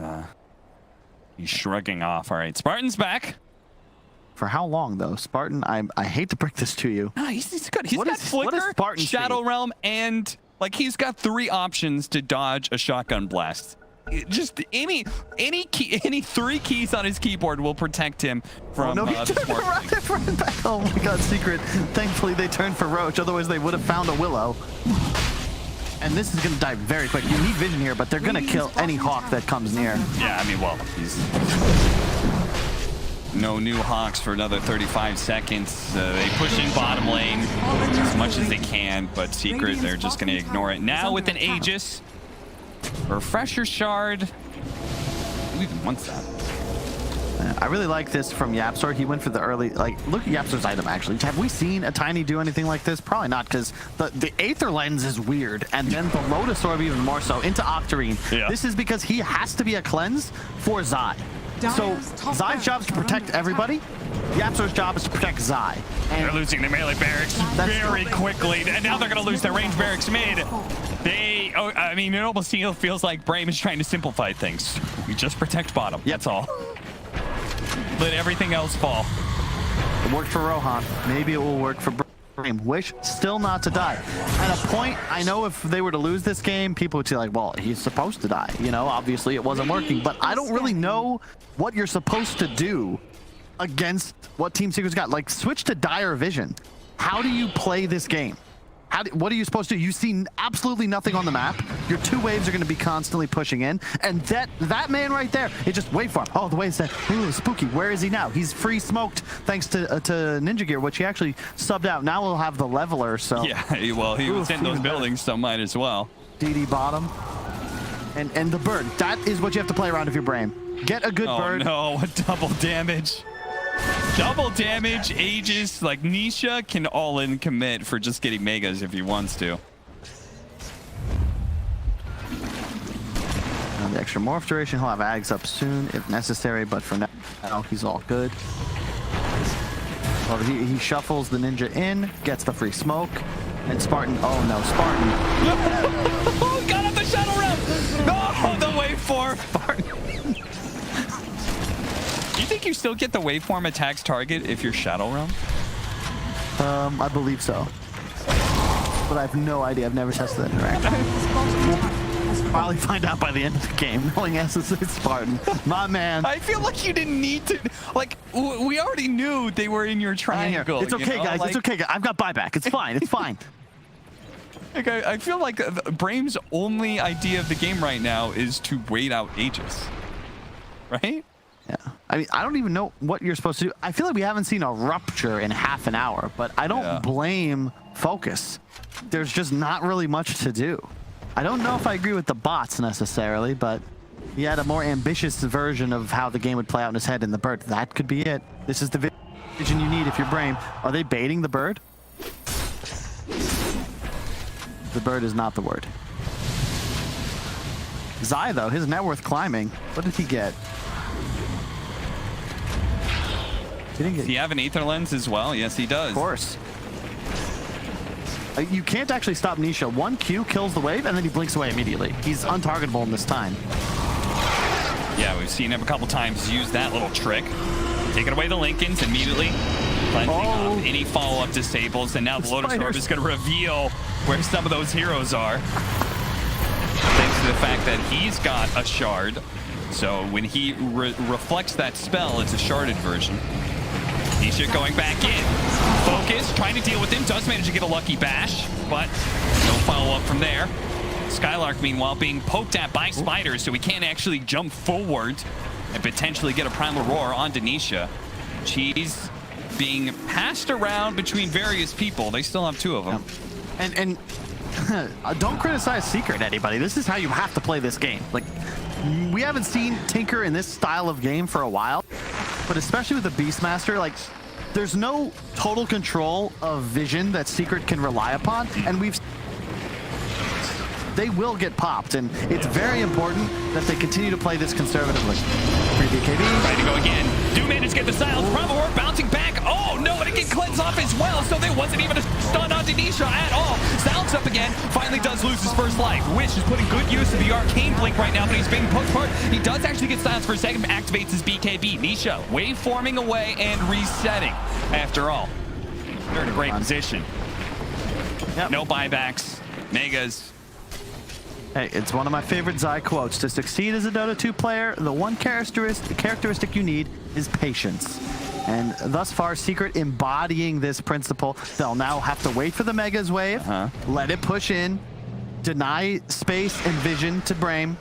shrugging off. All right, Spartan's back. For how long, though? Spartan, I hate to break this to you. No, he's good. He's got Flicker, Shadow Realm, and... Like, he's got 3 options to dodge a shotgun blast. Just any 3 keys on his keyboard will protect him from Oh my god, Secret. Thankfully they turned for Roach, otherwise they would have found a Willow. And this is going to die very quick. You need vision here, but they're going to kill any Hawk that comes near. Yeah, I mean, well, he's... No new Hawks for another 35 seconds. They push in bottom lane as much as they can, but Secret, they're just going to ignore it. Now with an Aegis. Refresher Shard. Who even wants that? I really like this from Yapsor. He went for the early, like, look at Yapsor's item, actually. Have we seen a Tiny do anything like this? Probably not, because the Aether Lens is weird, and then the Lotus Orb even more so, into Octarine. Yeah. This is because he has to be a cleanse for Zai. So Zai's job is to protect everybody. Yapsor's job is to protect Zai. And they're losing their melee barracks very quickly, and now they're going to lose their range barracks mid. I mean, it almost feels like Brame is trying to simplify things. We just protect bottom. That's all. Let everything else fall. It worked for Rohan. Maybe it will work for Brame. Wish still not to die. At a point, I know if they were to lose this game, people would say like, well, he's supposed to die. You know, obviously it wasn't working, but I don't really know what you're supposed to do against what Team Secret's got. Like, switch to Dire Vision. How do you play this game? What are you supposed to do? You see absolutely nothing on the map. Your 2 waves are going to be constantly pushing in. And that man right there, it just, wait for him. Oh, the wave said, ooh, spooky. Where is he now? He's free smoked thanks to Ninja Gear, which he actually subbed out. Now we'll have the leveler, so. Yeah, well, he was in those buildings, so might as well. DD bottom. And the bird. That is what you have to play around if you're Brame. Get a good bird. Oh, no, double damage. Double damage, Aegis, like Nisha can all in commit for just getting megas if he wants to. And the extra morph duration, he'll have Ags up soon if necessary, but for now he's all good. Well, he shuffles the ninja in, gets the free smoke, and Spartan, oh no, Spartan. Got up the Shadow Realm! Oh, the waveform! Spartan. Do you think you still get the waveform attacks target if you're Shadow Realm? I believe so. But I have no idea. I've never tested that interaction. We'll probably find out by the end of the game, knowing as it's Spartan. My man. I feel like you didn't need to. Like, we already knew they were in your triangle. It's okay, guys. Like, it's okay, guys. I've got buyback. It's fine. It's fine. Like, I feel like Brame's only idea of the game right now is to wait out Aegis. Right? Yeah. I mean, I don't even know what you're supposed to do. I feel like we haven't seen a rupture in half an hour, but I don't blame Focus. There's just not really much to do. I don't know if I agree with the bots necessarily, but he had a more ambitious version of how the game would play out in his head in the bird. That could be it. This is the vision you need if you're Brame. Are they baiting the bird? The bird is not the word. Zai, though, his net worth climbing. What did he get? Does he have an Aether Lens as well? Yes, he does. Of course. You can't actually stop Nisha. 1 Q kills the wave, and then he blinks away immediately. He's untargetable in this time. Yeah, we've seen him a couple times use that little trick. Taking away the Lincolns immediately. Cleansing off any follow-up disables, and now the Lotus Orb is going to reveal where some of those heroes are. Thanks to the fact that he's got a shard. So when he reflects that spell, it's a sharded version. Nisha going back in. Focus, trying to deal with him. Does manage to get a lucky bash, but no follow-up from there. Skylark, meanwhile, being poked at by spiders, so he can't actually jump forward and potentially get a Primal Roar onto Nisha. She's being passed around between various people. They still have 2 of them. And don't criticize Secret, anybody. This is how you have to play this game. Like, we haven't seen Tinker in this style of game for a while, but especially with the Beastmaster, like, there's no total control of vision that Secret can rely upon, and they will get popped, and it's very important that they continue to play this conservatively. Free BKB. Ready to go again. Do manage to get the silence. Primal Roar bouncing back. Oh no, and it gets cleansed off as well, so there wasn't even a stun onto Nisha at all. Silence up again. Finally does lose his first life. Wish is putting good use of the Arcane Blink right now, but he's being poked apart. He does actually get silence for a second, activates his BKB. Nisha wave forming away and resetting. After all, they're in a great position. Yep. No buybacks. Megas. Hey, it's one of my favorite Zai quotes. To succeed as a Dota 2 player, the one characteristic you need is patience. And thus far, Secret embodying this principle. They'll now have to wait for the Megas wave, let it push in, deny space and vision to Brame,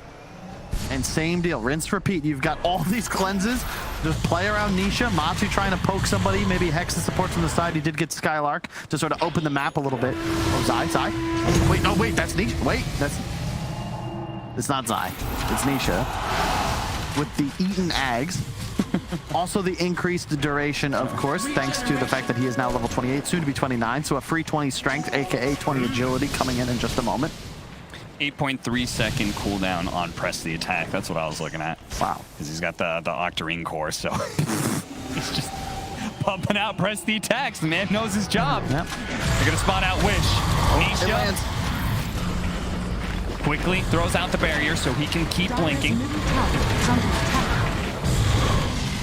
and same deal, rinse, repeat. You've got all these cleanses. Just play around Nisha. Matsu trying to poke somebody. Maybe Hex the support from the side. He did get Skylark to sort of open the map a little bit. Oh, Zai. Wait, no, wait, that's Nisha. Wait, it's not Zai. It's Nisha with the Eaten Ags. Also the increased duration, of course, thanks to the fact that he is now level 28, soon to be 29. So a free 20 strength, aka 20 agility, coming in just a moment. 8.3 second cooldown on press the attack. That's what I was looking at. Wow. Because he's got the Octarine core, so he's just pumping out press the attacks. The man knows his job. Yep. They're going to spot out Wish. Nisha quickly throws out the barrier so he can keep blinking.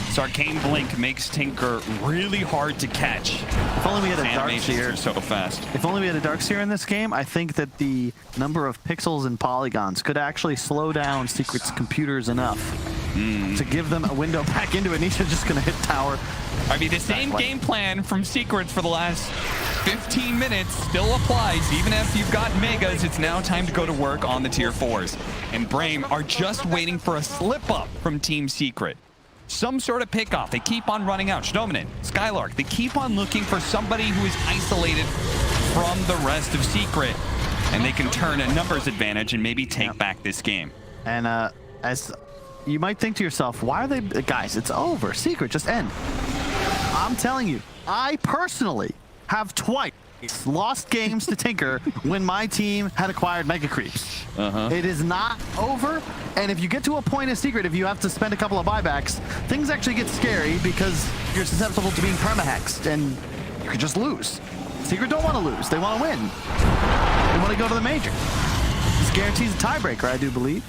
This Arcane Blink makes Tinker really hard to catch. If only we had a Darkseer so fast. If only we had a Darkseer in this game, I think that the number of pixels and polygons could actually slow down Secret's computers enough to give them a window back into it. Nisha's just going to hit tower. I mean, the same game plan from Secrets for the last 15 minutes still applies. Even if you've got Megas, it's now time to go to work on the tier 4s. And Brame are just waiting for a slip up from Team Secret. Some sort of pickoff. They keep on running out. Shdominant, Skylark, they keep on looking for somebody who is isolated from the rest of Secret. And they can turn a numbers advantage and maybe take back this game. And as you might think to yourself, why are they... Guys, it's over. Secret, just end. I'm telling you, I personally have twice lost games to Tinker when my team had acquired Mega Creeps. It is not over, and if you get to a point of Secret, if you have to spend a couple of buybacks, things actually get scary because you're susceptible to being perma-hexed, and you could just lose. Secret don't want to lose. They want to win. They want to go to the major. This guarantees a tiebreaker, I do believe.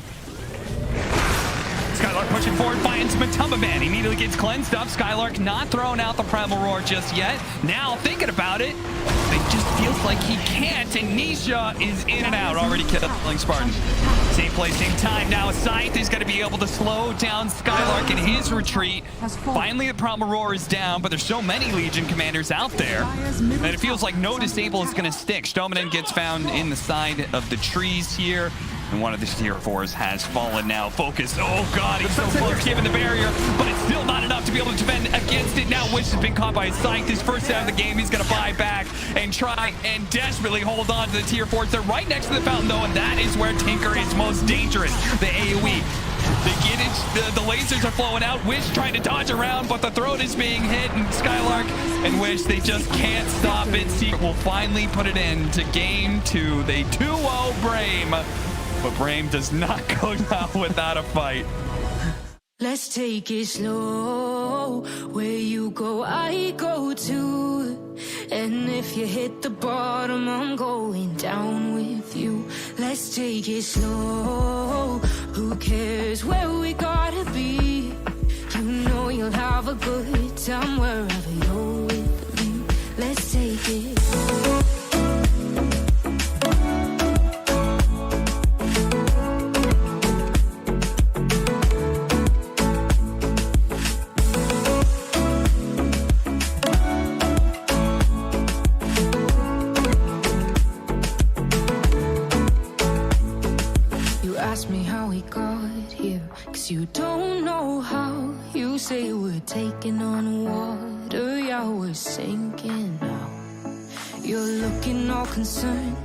Skylark pushing forward, finds Matumbaman. Immediately gets cleansed up. Skylark not throwing out the Primal Roar just yet. Now thinking about it, it just feels like he can't, and Nisha is in and out. Already killing Spartan. Same place, same time. Now Scythe is going to be able to slow down Skylark in his retreat. Finally, the Primal Roar is down, but there's so many Legion commanders out there that it feels like no disable is going to stick. Shdominant gets found in the side of the trees here. And one of the tier 4s has fallen now. Focus. Oh god, he's so close given the barrier, but it's still not enough to be able to defend against it. Now Wish has been caught by his sight. His first out of the game, he's going to buy back and try and desperately hold on to the tier 4s. They're right next to the fountain though, and that is where Tinker is most dangerous. The AoE. They get it, the lasers are flowing out. Wish trying to dodge around, but the throat is being hit, and Skylark and Wish, they just can't stop it. Secret will finally put it in to game 2. They 2-0 Brame, but Brame does not go down without a fight. Let's take it slow. Where you go, I go too. And if you hit the bottom, I'm going down with you. Let's take it slow. Who cares where we gotta be? You know you'll have a good time wherever you're with me. Let's take it slow. Ask me how we got here, 'cause you don't know how. You say we're taking on water, yeah, we're sinking now. You're looking all concerned,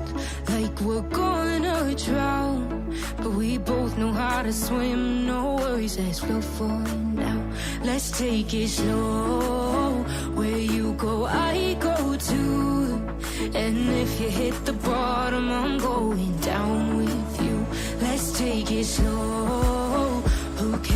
like we're gonna drown. But we both know how to swim, no worries, let's flow for now. Let's take it slow. Where you go, I go too. And if you hit the bottom, I'm going down with you. Let's take it slow. Who cares?